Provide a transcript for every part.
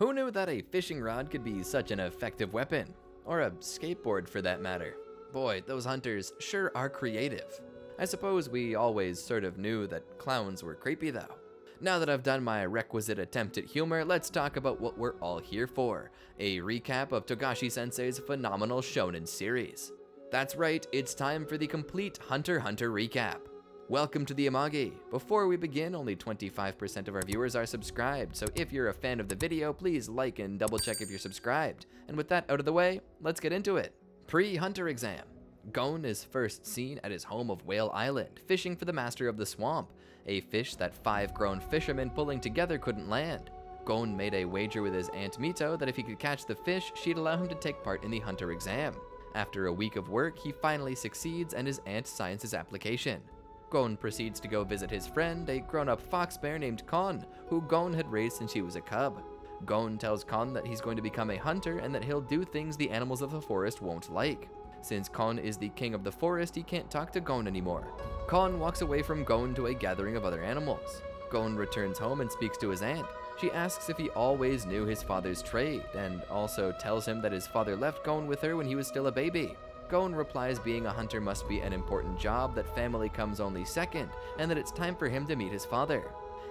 Who knew that a fishing rod could be such an effective weapon? Or a skateboard for that matter. Boy, those hunters sure are creative. I suppose we always sort of knew that clowns were creepy though. Now that I've done my requisite attempt at humor, let's talk about what we're all here for, a recap of Togashi-sensei's phenomenal shonen series. That's right, it's time for the complete Hunter x Hunter recap. Welcome to the Amagi. Before we begin, only 25% of our viewers are subscribed, so if you're a fan of the video, please like and double check if you're subscribed. And with that out of the way, let's get into it. Pre-Hunter exam. Gon is first seen at his home of Whale Island, fishing for the Master of the Swamp, a fish that 5 grown fishermen pulling together couldn't land. Gon made a wager with his aunt Mito that if he could catch the fish, she'd allow him to take part in the Hunter exam. After a week of work, he finally succeeds and his aunt signs his application. Gon proceeds to go visit his friend, a grown-up fox bear named Kon, who Gon had raised since he was a cub. Gon tells Kon that he's going to become a hunter and that he'll do things the animals of the forest won't like. Since Kon is the king of the forest, he can't talk to Gon anymore. Kon walks away from Gon to a gathering of other animals. Gon returns home and speaks to his aunt. She asks if he always knew his father's trade, and also tells him that his father left Gon with her when he was still a baby. Gon replies being a hunter must be an important job, that family comes only second, and that it's time for him to meet his father.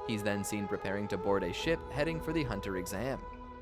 He's then seen preparing to board a ship heading for the hunter exam.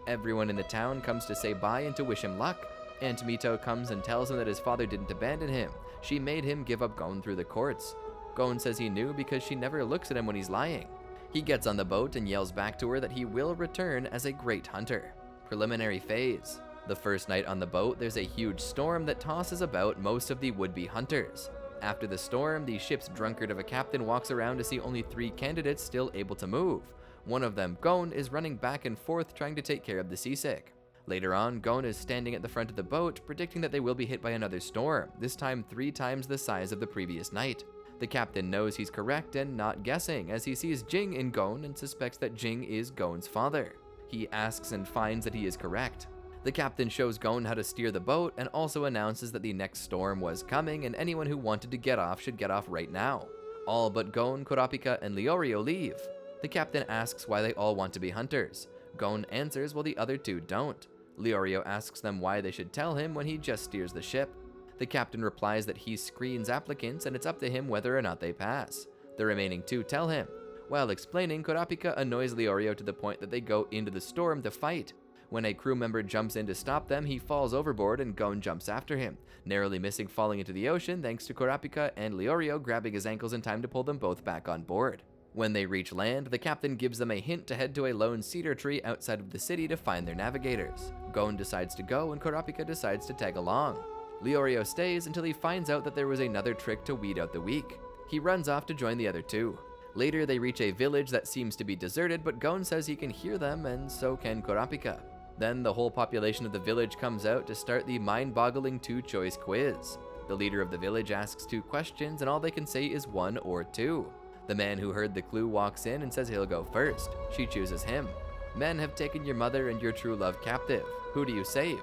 Everyone in the town comes to say bye and to wish him luck. Aunt Mito comes and tells him that his father didn't abandon him. She made him give up Gon through the courts. Gon says he knew because she never looks at him when he's lying. He gets on the boat and yells back to her that he will return as a great hunter. Preliminary phase. The first night on the boat, there's a huge storm that tosses about most of the would-be hunters. After the storm, the ship's drunkard of a captain walks around to see only 3 candidates still able to move. One of them, Gon, is running back and forth trying to take care of the seasick. Later on, Gon is standing at the front of the boat, predicting that they will be hit by another storm, this time 3 times the size of the previous night. The captain knows he's correct and not guessing, as he sees Ging in Gon and suspects that Ging is Gon's father. He asks and finds that he is correct. The captain shows Gon how to steer the boat and also announces that the next storm was coming and anyone who wanted to get off should get off right now. All but Gon, Kurapika, and Leorio leave. The captain asks why they all want to be hunters. Gon answers while the other 2 don't. Leorio asks them why they should tell him when he just steers the ship. The captain replies that he screens applicants and it's up to him whether or not they pass. The remaining 2 tell him. While explaining, Kurapika annoys Leorio to the point that they go into the storm to fight. When a crew member jumps in to stop them, he falls overboard and Gon jumps after him, narrowly missing falling into the ocean thanks to Kurapika and Leorio grabbing his ankles in time to pull them both back on board. When they reach land, the captain gives them a hint to head to a lone cedar tree outside of the city to find their navigators. Gon decides to go and Kurapika decides to tag along. Leorio stays until he finds out that there was another trick to weed out the weak. He runs off to join the other 2. Later, they reach a village that seems to be deserted, but Gon says he can hear them and so can Kurapika. Then the whole population of the village comes out to start the mind-boggling 2-choice quiz. The leader of the village asks 2 questions and all they can say is 1 or 2. The man who heard the clue walks in and says he'll go first. She chooses him. Men have taken your mother and your true love captive. Who do you save?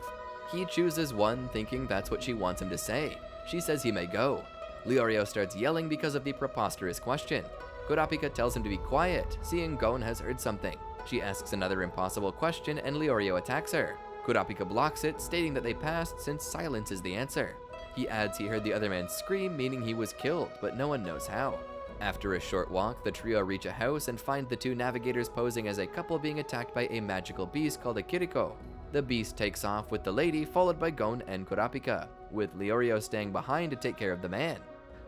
He chooses 1, thinking that's what she wants him to say. She says he may go. Leorio starts yelling because of the preposterous question. Kurapika tells him to be quiet, seeing Gon has heard something. She asks another impossible question and Leorio attacks her. Kurapika blocks it, stating that they passed since silence is the answer. He adds he heard the other man scream, meaning he was killed, but no one knows how. After a short walk, the trio reach a house and find the 2 navigators posing as a couple being attacked by a magical beast called a Kiriko. The beast takes off with the lady, followed by Gon and Kurapika, with Leorio staying behind to take care of the man.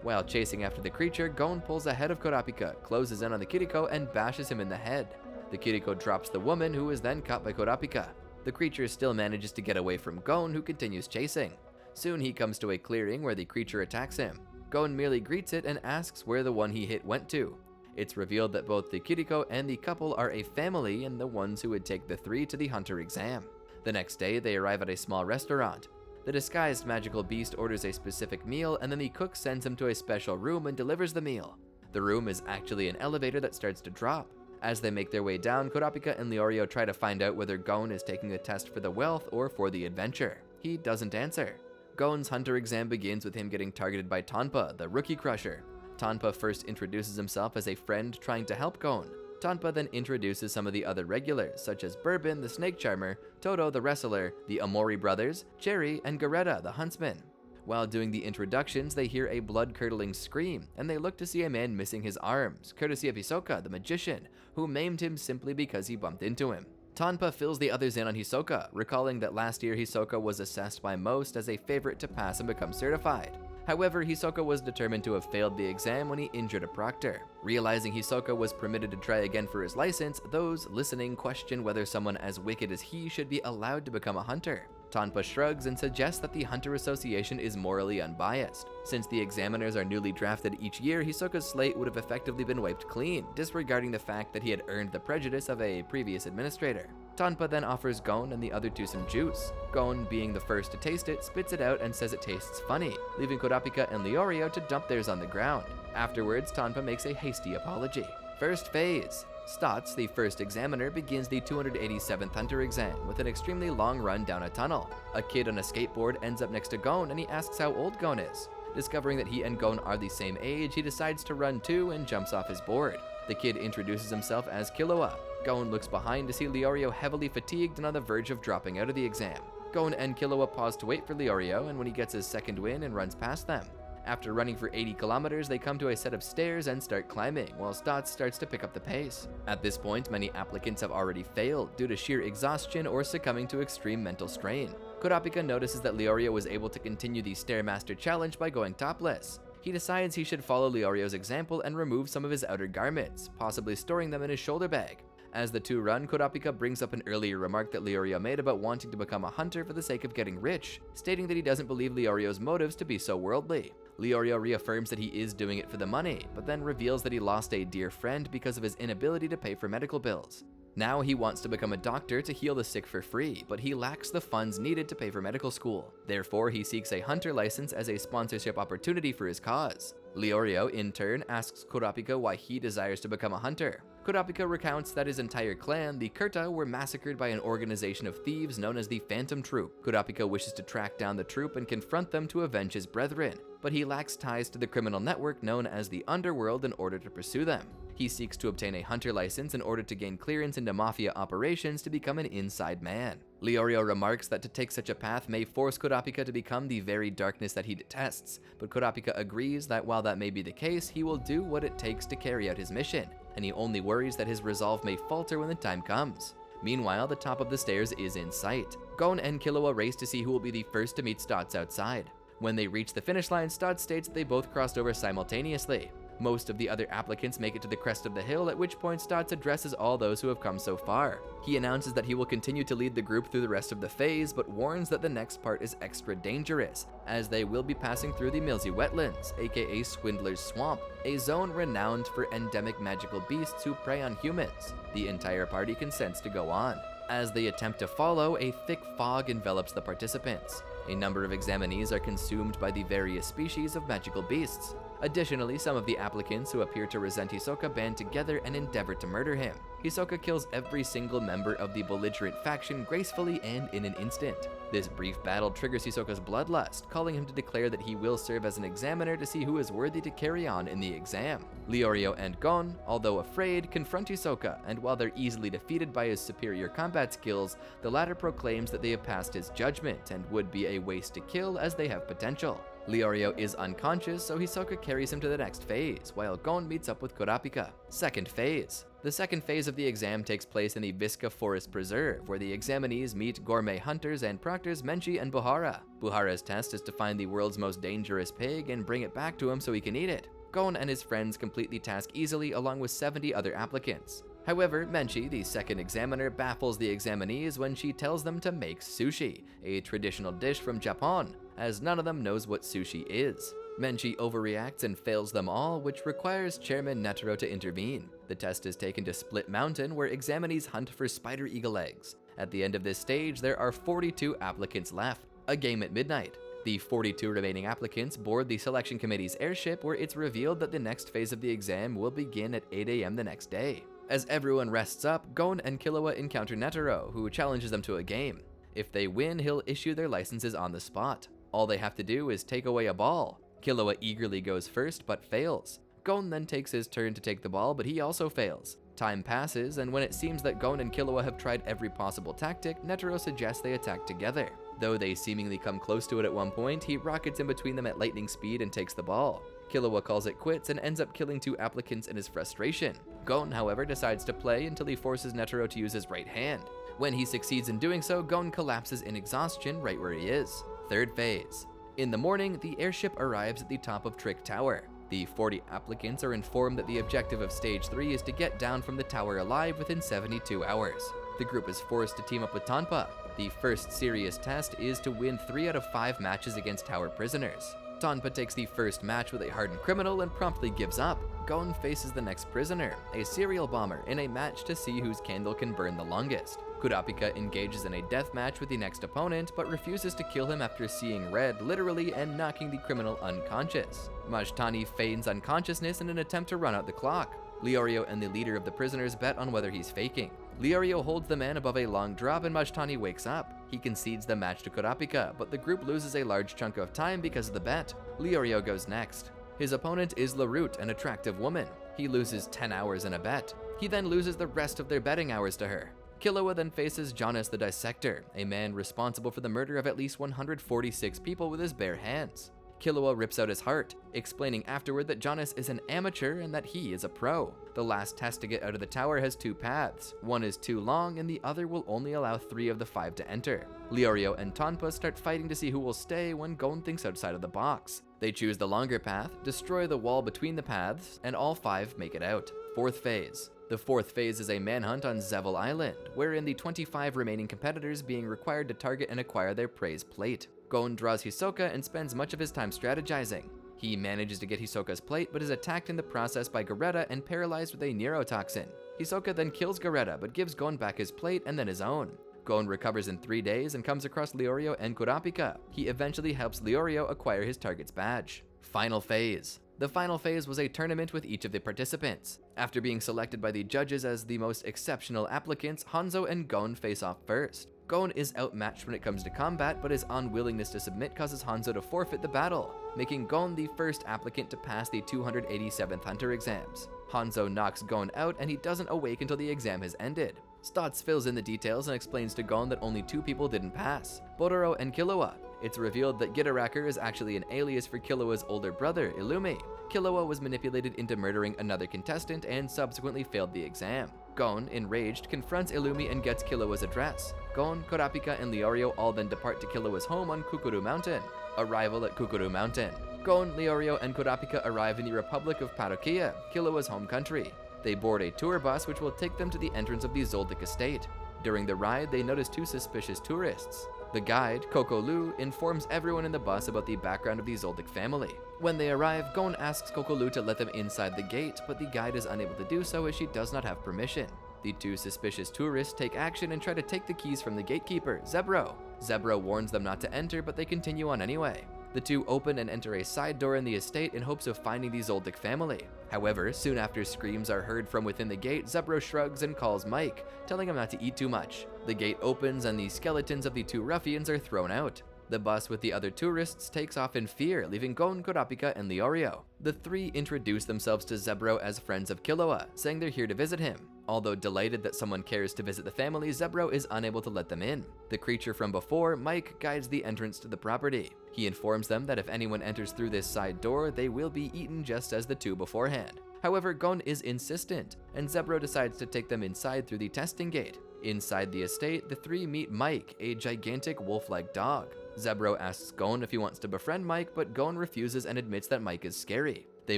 While chasing after the creature, Gon pulls ahead of Kurapika, closes in on the Kiriko, and bashes him in the head. The Kiriko drops the woman, who is then caught by Kurapika. The creature still manages to get away from Gon, who continues chasing. Soon he comes to a clearing where the creature attacks him. Gon merely greets it and asks where the one he hit went to. It's revealed that both the Kiriko and the couple are a family and the ones who would take the 3 to the hunter exam. The next day, they arrive at a small restaurant. The disguised magical beast orders a specific meal and then the cook sends him to a special room and delivers the meal. The room is actually an elevator that starts to drop. As they make their way down, Kurapika and Leorio try to find out whether Gon is taking the test for the wealth or for the adventure. He doesn't answer. Gon's hunter exam begins with him getting targeted by Tonpa, the rookie crusher. Tonpa first introduces himself as a friend trying to help Gon. Tonpa then introduces some of the other regulars, such as Bourbon, the snake charmer, Toto, the wrestler, the Amori brothers, Cherry, and Garetta, the huntsman. While doing the introductions, they hear a blood-curdling scream, and they look to see a man missing his arms, courtesy of Hisoka, the magician, who maimed him simply because he bumped into him. Tonpa fills the others in on Hisoka, recalling that last year Hisoka was assessed by most as a favorite to pass and become certified. However, Hisoka was determined to have failed the exam when he injured a proctor. Realizing Hisoka was permitted to try again for his license, those listening question whether someone as wicked as he should be allowed to become a hunter. Tonpa shrugs and suggests that the Hunter Association is morally unbiased. Since the examiners are newly drafted each year, Hisoka's slate would have effectively been wiped clean, disregarding the fact that he had earned the prejudice of a previous administrator. Tonpa then offers Gon and the other two some juice. Gon, being the first to taste it, spits it out and says it tastes funny, leaving Kurapika and Leorio to dump theirs on the ground. Afterwards, Tonpa makes a hasty apology. First phase. Stotts, the first examiner, begins the 287th Hunter exam with an extremely long run down a tunnel. A kid on a skateboard ends up next to Gon and he asks how old Gon is. Discovering that he and Gon are the same age, he decides to run too and jumps off his board. The kid introduces himself as Killua. Gon looks behind to see Leorio heavily fatigued and on the verge of dropping out of the exam. Gon and Killua pause to wait for Leorio, and when he gets his second win and runs past them. After running for 80 kilometers, they come to a set of stairs and start climbing, while Stotts starts to pick up the pace. At this point, many applicants have already failed due to sheer exhaustion or succumbing to extreme mental strain. Kurapika notices that Leorio was able to continue the Stairmaster challenge by going topless. He decides he should follow Leorio's example and remove some of his outer garments, possibly storing them in his shoulder bag. As the two run, Kurapika brings up an earlier remark that Leorio made about wanting to become a hunter for the sake of getting rich, stating that he doesn't believe Leorio's motives to be so worldly. Leorio reaffirms that he is doing it for the money, but then reveals that he lost a dear friend because of his inability to pay for medical bills. Now he wants to become a doctor to heal the sick for free, but he lacks the funds needed to pay for medical school. Therefore, he seeks a hunter license as a sponsorship opportunity for his cause. Leorio, in turn, asks Kurapika why he desires to become a hunter. Kurapika recounts that his entire clan, the Kurta, were massacred by an organization of thieves known as the Phantom Troupe. Kurapika wishes to track down the troupe and confront them to avenge his brethren, but he lacks ties to the criminal network known as the Underworld in order to pursue them. He seeks to obtain a hunter license in order to gain clearance into Mafia operations to become an inside man. Leorio remarks that to take such a path may force Kurapika to become the very darkness that he detests, but Kurapika agrees that while that may be the case, he will do what it takes to carry out his mission, and he only worries that his resolve may falter when the time comes. Meanwhile, the top of the stairs is in sight. Gon and Killua race to see who will be the first to meet Stotts outside. When they reach the finish line, Stotts states that they both crossed over simultaneously. Most of the other applicants make it to the crest of the hill, at which point Stotts addresses all those who have come so far. He announces that he will continue to lead the group through the rest of the phase, but warns that the next part is extra dangerous, as they will be passing through the Milsey Wetlands, aka Swindler's Swamp, a zone renowned for endemic magical beasts who prey on humans. The entire party consents to go on. As they attempt to follow, a thick fog envelops the participants. A number of examinees are consumed by the various species of magical beasts. Additionally, some of the applicants who appear to resent Hisoka band together and endeavor to murder him. Hisoka kills every single member of the belligerent faction gracefully and in an instant. This brief battle triggers Hisoka's bloodlust, calling him to declare that he will serve as an examiner to see who is worthy to carry on in the exam. Leorio and Gon, although afraid, confront Hisoka, and while they're easily defeated by his superior combat skills, the latter proclaims that they have passed his judgment and would be a waste to kill as they have potential. Leorio is unconscious, so Hisoka carries him to the next phase, while Gon meets up with Kurapika. Second phase. The second phase of the exam takes place in the Visca Forest Preserve, where the examinees meet gourmet hunters and proctors Menchi and Buhara. Buhara's test is to find the world's most dangerous pig and bring it back to him so he can eat it. Gon and his friends complete the task easily along with 70 other applicants. However, Menchi, the second examiner, baffles the examinees when she tells them to make sushi, a traditional dish from Japan, as none of them knows what sushi is. Menchi overreacts and fails them all, which requires Chairman Netero to intervene. The test is taken to Split Mountain, where examinees hunt for spider eagle eggs. At the end of this stage, there are 42 applicants left. A game at midnight. The 42 remaining applicants board the selection committee's airship, where it's revealed that the next phase of the exam will begin at 8 AM the next day. As everyone rests up, Gon and Killua encounter Netero, who challenges them to a game. If they win, he'll issue their licenses on the spot. All they have to do is take away a ball. Killua eagerly goes first, but fails. Gon then takes his turn to take the ball, but he also fails. Time passes, and when it seems that Gon and Killua have tried every possible tactic, Netero suggests they attack together. Though they seemingly come close to it at one point, he rockets in between them at lightning speed and takes the ball. Killua calls it quits and ends up killing 2 applicants in his frustration. Gon, however, decides to play until he forces Netero to use his right hand. When he succeeds in doing so, Gon collapses in exhaustion right where he is. Third phase. In the morning, the airship arrives at the top of Trick Tower. The 40 applicants are informed that the objective of Stage 3 is to get down from the tower alive within 72 hours. The group is forced to team up with Tonpa. The first serious test is to win 3 out of 5 matches against tower prisoners. Tonpa takes the first match with a hardened criminal and promptly gives up. Gon faces the next prisoner, a serial bomber, in a match to see whose candle can burn the longest. Kurapika engages in a death match with the next opponent, but refuses to kill him after seeing red literally and knocking the criminal unconscious. Majtani feigns unconsciousness in an attempt to run out the clock. Leorio and the leader of the prisoners bet on whether he's faking. Leorio holds the man above a long drop and Majtani wakes up. He concedes the match to Kurapika, but the group loses a large chunk of time because of the bet. Leorio goes next. His opponent is Larute, an attractive woman. He loses 10 hours in a bet. He then loses the rest of their betting hours to her. Killua then faces Jonas the Dissector, a man responsible for the murder of at least 146 people with his bare hands. Killua rips out his heart, explaining afterward that Jonas is an amateur and that he is a pro. The last test to get out of the tower has 2 paths. One is too long and the other will only allow 3 of the 5 to enter. Leorio and Tonpa start fighting to see who will stay when Gon thinks outside of the box. They choose the longer path, destroy the wall between the paths, and all 5 make it out. Fourth phase. The fourth phase is a manhunt on Zevil Island, wherein the 25 remaining competitors being required to target and acquire their prey's plate. Gon draws Hisoka and spends much of his time strategizing. He manages to get Hisoka's plate, but is attacked in the process by Gareta and paralyzed with a neurotoxin. Hisoka then kills Gareta, but gives Gon back his plate and then his own. Gon recovers in 3 days and comes across Leorio and Kurapika. He eventually helps Leorio acquire his target's badge. Final phase. The final phase was a tournament with each of the participants. After being selected by the judges as the most exceptional applicants, Hanzo and Gon face off first. Gon is outmatched when it comes to combat, but his unwillingness to submit causes Hanzo to forfeit the battle, making Gon the first applicant to pass the 287th Hunter exams. Hanzo knocks Gon out and he doesn't awake until the exam has ended. Stotz fills in the details and explains to Gon that only 2 people didn't pass, Botoro and Killua. It's revealed that Gidaracker is actually an alias for Killua's older brother, Illumi. Killua was manipulated into murdering another contestant and subsequently failed the exam. Gon, enraged, confronts Illumi and gets Killua's address. Gon, Kurapika, and Leorio all then depart to Killua's home on Kukuroo Mountain. Arrival at Kukuroo Mountain. Gon, Leorio, and Kurapika arrive in the Republic of Parokia, Killua's home country. They board a tour bus which will take them to the entrance of the Zoldyck estate. During the ride, they notice 2 suspicious tourists. The guide, Coco Lu, informs everyone in the bus about the background of the Zoldyck family. When they arrive, Gon asks Coco Lu to let them inside the gate, but the guide is unable to do so as she does not have permission. The 2 suspicious tourists take action and try to take the keys from the gatekeeper, Zebro. Zebro warns them not to enter, but they continue on anyway. The 2 open and enter a side door in the estate in hopes of finding the Zoldyck family. However, soon after screams are heard from within the gate, Zebro shrugs and calls Mike, telling him not to eat too much. The gate opens and the skeletons of the 2 ruffians are thrown out. The bus with the other tourists takes off in fear, leaving Gon, Kurapika, and Leorio. The 3 introduce themselves to Zebro as friends of Killua, saying they're here to visit him. Although delighted that someone cares to visit the family, Zebro is unable to let them in. The creature from before, Mike, guides the entrance to the property. He informs them that if anyone enters through this side door, they will be eaten just as the 2 beforehand. However, Gon is insistent, and Zebro decides to take them inside through the testing gate. Inside the estate, the 3 meet Mike, a gigantic wolf-like dog. Zebro asks Gon if he wants to befriend Mike, but Gon refuses and admits that Mike is scary. They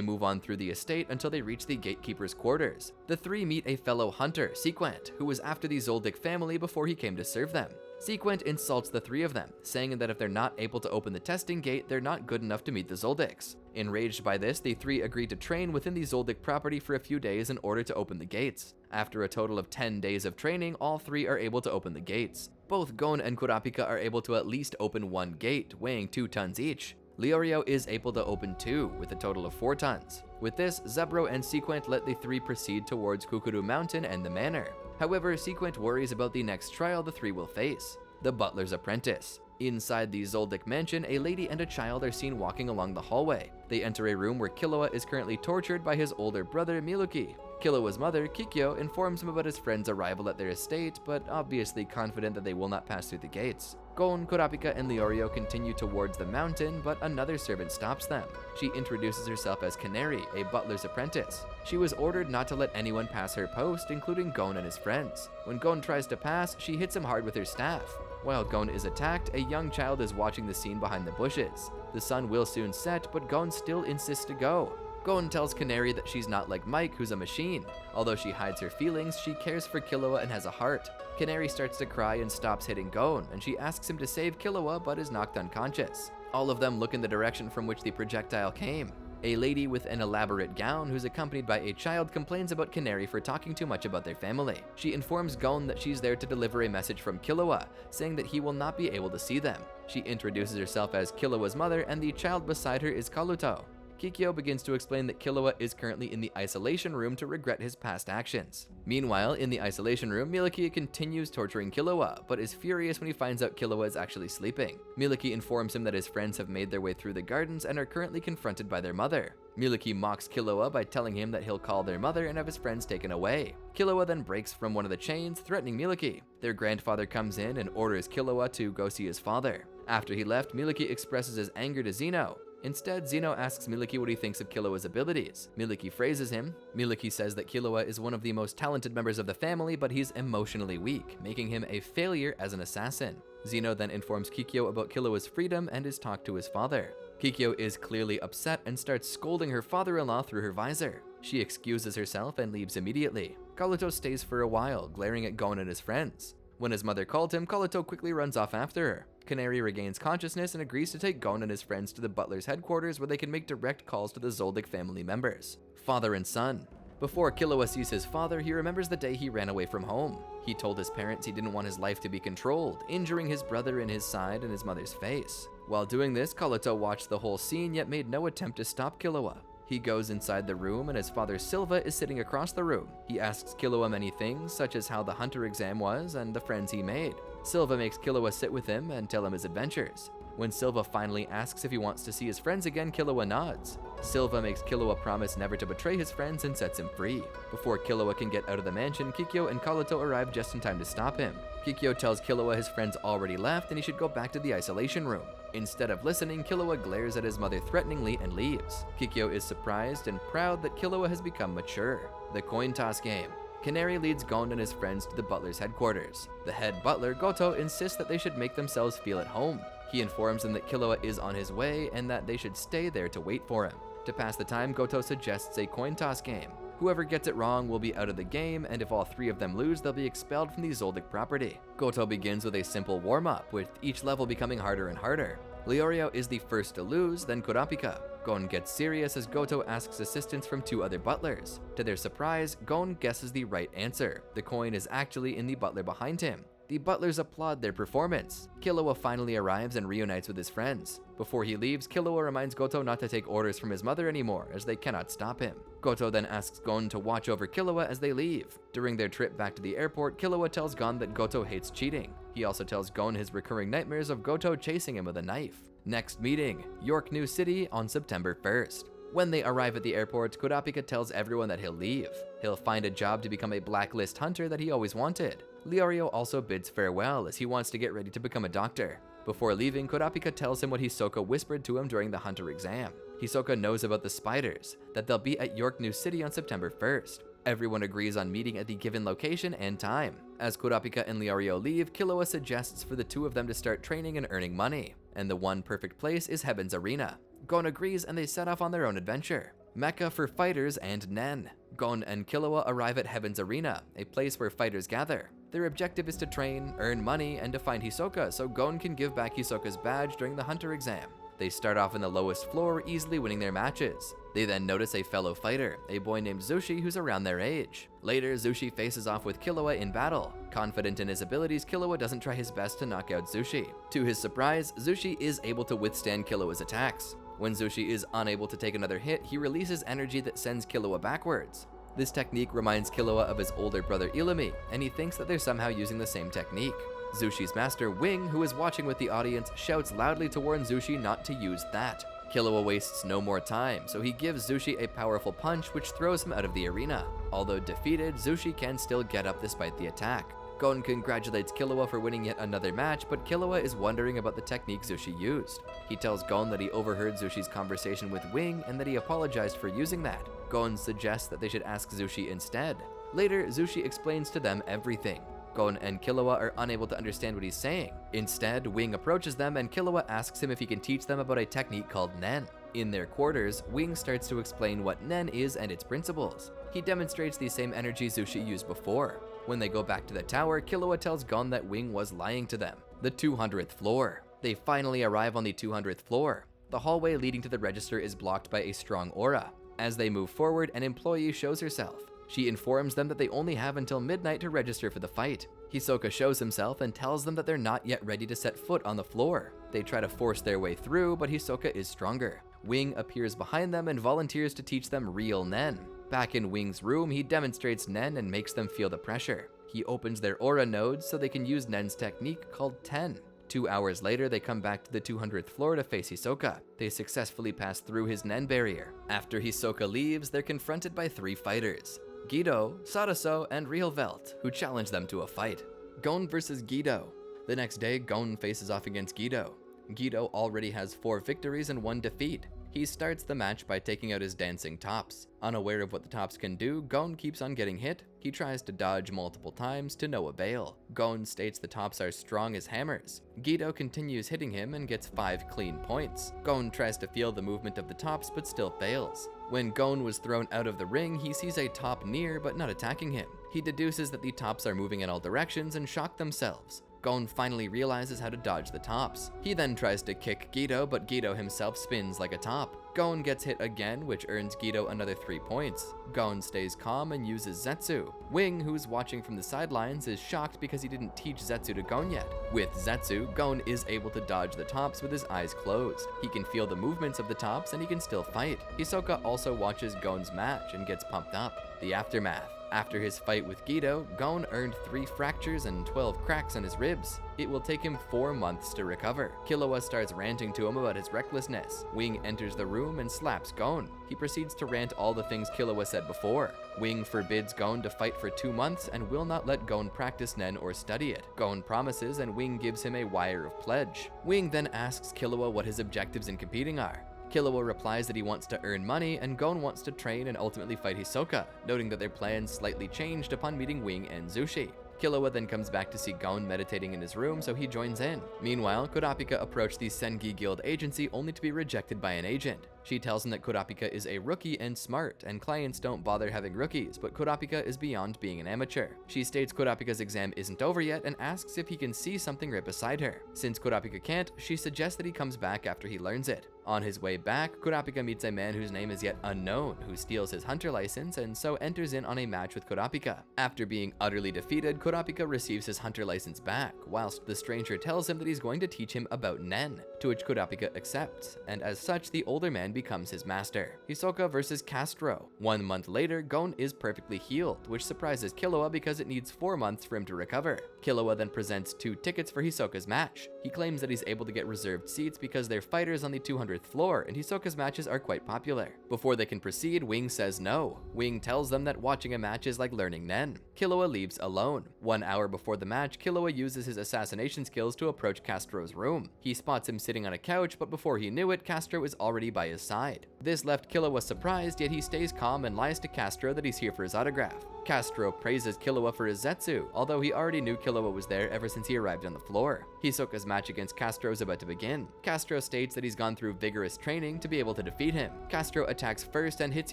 move on through the estate until they reach the gatekeeper's quarters. The 3 meet a fellow hunter, Sequent, who was after the Zoldyck family before he came to serve them. Sequent insults the 3 of them, saying that if they're not able to open the testing gate, they're not good enough to meet the Zoldycks. Enraged by this, the 3 agree to train within the Zoldyck property for a few days in order to open the gates. After a total of 10 days of training, all 3 are able to open the gates. Both Gon and Kurapika are able to at least open 1 gate, weighing 2 tons each. Leorio is able to open 2, with a total of 4 tons. With this, Zebro and Sequent let the 3 proceed towards Kukuroo Mountain and the manor. However, Sequent worries about the next trial the 3 will face, the Butler's Apprentice. Inside the Zoldyck mansion, a lady and a child are seen walking along the hallway. They enter a room where Killua is currently tortured by his older brother Miluki. Killua's mother, Kikyo, informs him about his friend's arrival at their estate, but obviously confident that they will not pass through the gates. Gon, Kurapika, and Leorio continue towards the mountain, but another servant stops them. She introduces herself as Canary, a butler's apprentice. She was ordered not to let anyone pass her post, including Gon and his friends. When Gon tries to pass, she hits him hard with her staff. While Gon is attacked, a young child is watching the scene behind the bushes. The sun will soon set, but Gon still insists to go. Gon tells Canary that she's not like Mike, who's a machine. Although she hides her feelings, she cares for Killua and has a heart. Canary starts to cry and stops hitting Gon, and she asks him to save Killua but is knocked unconscious. All of them look in the direction from which the projectile came. A lady with an elaborate gown who's accompanied by a child complains about Canary for talking too much about their family. She informs Gon that she's there to deliver a message from Killua, saying that he will not be able to see them. She introduces herself as Killua's mother, and the child beside her is Kaluto. Kikyo begins to explain that Killua is currently in the isolation room to regret his past actions. Meanwhile, in the isolation room, Miliki continues torturing Killua, but is furious when he finds out Killua is actually sleeping. Miliki informs him that his friends have made their way through the gardens and are currently confronted by their mother. Miliki mocks Killua by telling him that he'll call their mother and have his friends taken away. Killua then breaks from one of the chains, threatening Miliki. Their grandfather comes in and orders Killua to go see his father. After he left, Miliki expresses his anger to Zeno. Instead, Zeno asks Miliki what he thinks of Killua's abilities. Miliki phrases him. Miliki says that Killua is one of the most talented members of the family, but he's emotionally weak, making him a failure as an assassin. Zeno then informs Kikyo about Killua's freedom and his talk to his father. Kikyo is clearly upset and starts scolding her father-in-law through her visor. She excuses herself and leaves immediately. Kaluto stays for a while, glaring at Gon and his friends. When his mother called him, Kaluto quickly runs off after her. Canary regains consciousness and agrees to take Gon and his friends to the butler's headquarters where they can make direct calls to the Zoldyck family members. Father and son. Before Killua sees his father, he remembers the day he ran away from home. He told his parents he didn't want his life to be controlled, injuring his brother in his side and his mother's face. While doing this, Kaluto watched the whole scene yet made no attempt to stop Killua. He goes inside the room and his father Silva is sitting across the room. He asks Killua many things, such as how the hunter exam was and the friends he made. Silva makes Killua sit with him and tell him his adventures. When Silva finally asks if he wants to see his friends again, Killua nods. Silva makes Killua promise never to betray his friends and sets him free. Before Killua can get out of the mansion, Kikyo and Kaluto arrive just in time to stop him. Kikyo tells Killua his friends already left and he should go back to the isolation room. Instead of listening, Killua glares at his mother threateningly and leaves. Kikyo is surprised and proud that Killua has become mature. The coin toss game. Canary leads Gon and his friends to the butler's headquarters. The head butler, Goto, insists that they should make themselves feel at home. He informs them that Killua is on his way and that they should stay there to wait for him. To pass the time, Goto suggests a coin toss game. Whoever gets it wrong will be out of the game, and if all three of them lose, they'll be expelled from the Zoldyck property. Goto begins with a simple warm-up, with each level becoming harder and harder. Leorio is the first to lose, then Kurapika. Gon gets serious as Goto asks assistance from two other butlers. To their surprise, Gon guesses the right answer. The coin is actually in the butler behind him. The butlers applaud their performance. Killua finally arrives and reunites with his friends. Before he leaves, Killua reminds Goto not to take orders from his mother anymore, as they cannot stop him. Goto then asks Gon to watch over Killua as they leave. During their trip back to the airport, Killua tells Gon that Goto hates cheating. He also tells Gon his recurring nightmares of Goto chasing him with a knife. Next meeting, York New City on September 1st. When they arrive at the airport, Kurapika tells everyone that he'll leave. He'll find a job to become a blacklist hunter that he always wanted. Leorio also bids farewell as he wants to get ready to become a doctor. Before leaving, Kurapika tells him what Hisoka whispered to him during the hunter exam. Hisoka knows about the spiders, that they'll be at York New City on September 1st. Everyone agrees on meeting at the given location and time. As Kurapika and Leorio leave, Killua suggests for the two of them to start training and earning money, and the one perfect place is Heaven's Arena. Gon agrees and they set off on their own adventure. Mecca for fighters and Nen. Gon and Killua arrive at Heaven's Arena, a place where fighters gather. Their objective is to train, earn money, and to find Hisoka so Gon can give back Hisoka's badge during the hunter exam. They start off on the lowest floor, easily winning their matches. They then notice a fellow fighter, a boy named Zushi who's around their age. Later, Zushi faces off with Killua in battle. Confident in his abilities, Killua doesn't try his best to knock out Zushi. To his surprise, Zushi is able to withstand Killua's attacks. When Zushi is unable to take another hit, he releases energy that sends Killua backwards. This technique reminds Killua of his older brother Illumi, and he thinks that they're somehow using the same technique. Zushi's master, Wing, who is watching with the audience, shouts loudly to warn Zushi not to use that. Killua wastes no more time, so he gives Zushi a powerful punch which throws him out of the arena. Although defeated, Zushi can still get up despite the attack. Gon congratulates Killua for winning yet another match, but Killua is wondering about the technique Zushi used. He tells Gon that he overheard Zushi's conversation with Wing and that he apologized for using that. Gon suggests that they should ask Zushi instead. Later, Zushi explains to them everything. Gon and Killua are unable to understand what he's saying. Instead, Wing approaches them and Killua asks him if he can teach them about a technique called Nen. In their quarters, Wing starts to explain what Nen is and its principles. He demonstrates the same energy Zushi used before. When they go back to the tower, Killua tells Gon that Wing was lying to them. The 200th floor. They finally arrive on the 200th floor. The hallway leading to the register is blocked by a strong aura. As they move forward, an employee shows herself. She informs them that they only have until midnight to register for the fight. Hisoka shows himself and tells them that they're not yet ready to set foot on the floor. They try to force their way through, but Hisoka is stronger. Wing appears behind them and volunteers to teach them real Nen. Back in Wing's room, he demonstrates Nen and makes them feel the pressure. He opens their aura nodes so they can use Nen's technique called Ten. 2 hours later, they come back to the 200th floor to face Hisoka. They successfully pass through his Nen barrier. After Hisoka leaves, they're confronted by 3 fighters: Gido, Saraso, and Realvelt, who challenge them to a fight. Gon versus Gido. The next day, Gon faces off against Gido. Gido already has 4 victories and 1 defeat. He starts the match by taking out his dancing tops. Unaware of what the tops can do, Gon keeps on getting hit. He tries to dodge multiple times to no avail. Gon states the tops are strong as hammers. Gido continues hitting him and gets 5 clean points. Gon tries to feel the movement of the tops but still fails. When Gon was thrown out of the ring, he sees a top near but not attacking him. He deduces that the tops are moving in all directions and shock themselves. Gon finally realizes how to dodge the tops. He then tries to kick Gido, but Gido himself spins like a top. Gon gets hit again, which earns Gido another 3 points. Gon stays calm and uses Zetsu. Wing, who's watching from the sidelines, is shocked because he didn't teach Zetsu to Gon yet. With Zetsu, Gon is able to dodge the tops with his eyes closed. He can feel the movements of the tops and he can still fight. Hisoka also watches Gon's match and gets pumped up. The aftermath. After his fight with Gido, Gon earned 3 fractures and 12 cracks on his ribs. It will take him 4 months to recover. Killua starts ranting to him about his recklessness. Wing enters the room and slaps Gon. He proceeds to rant all the things Killua said before. Wing forbids Gon to fight for 2 months and will not let Gon practice Nen or study it. Gon promises and Wing gives him a wire of pledge. Wing then asks Killua what his objectives in competing are. Killua replies that he wants to earn money, and Gon wants to train and ultimately fight Hisoka, noting that their plans slightly changed upon meeting Wing and Zushi. Killua then comes back to see Gon meditating in his room, so he joins in. Meanwhile, Kurapika approached the Sengi Guild agency only to be rejected by an agent. She tells him that Kurapika is a rookie and smart, and clients don't bother having rookies, but Kurapika is beyond being an amateur. She states Kurapika's exam isn't over yet and asks if he can see something right beside her. Since Kurapika can't, she suggests that he comes back after he learns it. On his way back, Kurapika meets a man whose name is yet unknown, who steals his hunter license and so enters in on a match with Kurapika. After being utterly defeated, Kurapika receives his hunter license back, whilst the stranger tells him that he's going to teach him about Nen, to which Kurapika accepts, and as such, the older man becomes his master. Hisoka versus Kastro. 1 month later, Gon is perfectly healed, which surprises Killua because it needs 4 months for him to recover. Killua then presents 2 tickets for Hisoka's match. He claims that he's able to get reserved seats because they're fighters on the 200th floor, and Hisoka's matches are quite popular. Before they can proceed, Wing says no. Wing tells them that watching a match is like learning Nen. Killua leaves alone. 1 hour before the match, Killua uses his assassination skills to approach Kastro's room. He spots him sitting on a couch, but before he knew it, Kastro is already by his side. This left Killua surprised, yet he stays calm and lies to Kastro that he's here for his autograph. Kastro praises Killua for his Zetsu, although he already knew Killua was there ever since he arrived on the floor. Hisoka's match against Kastro is about to begin. Kastro states that he's gone through vigorous training to be able to defeat him. Kastro attacks first and hits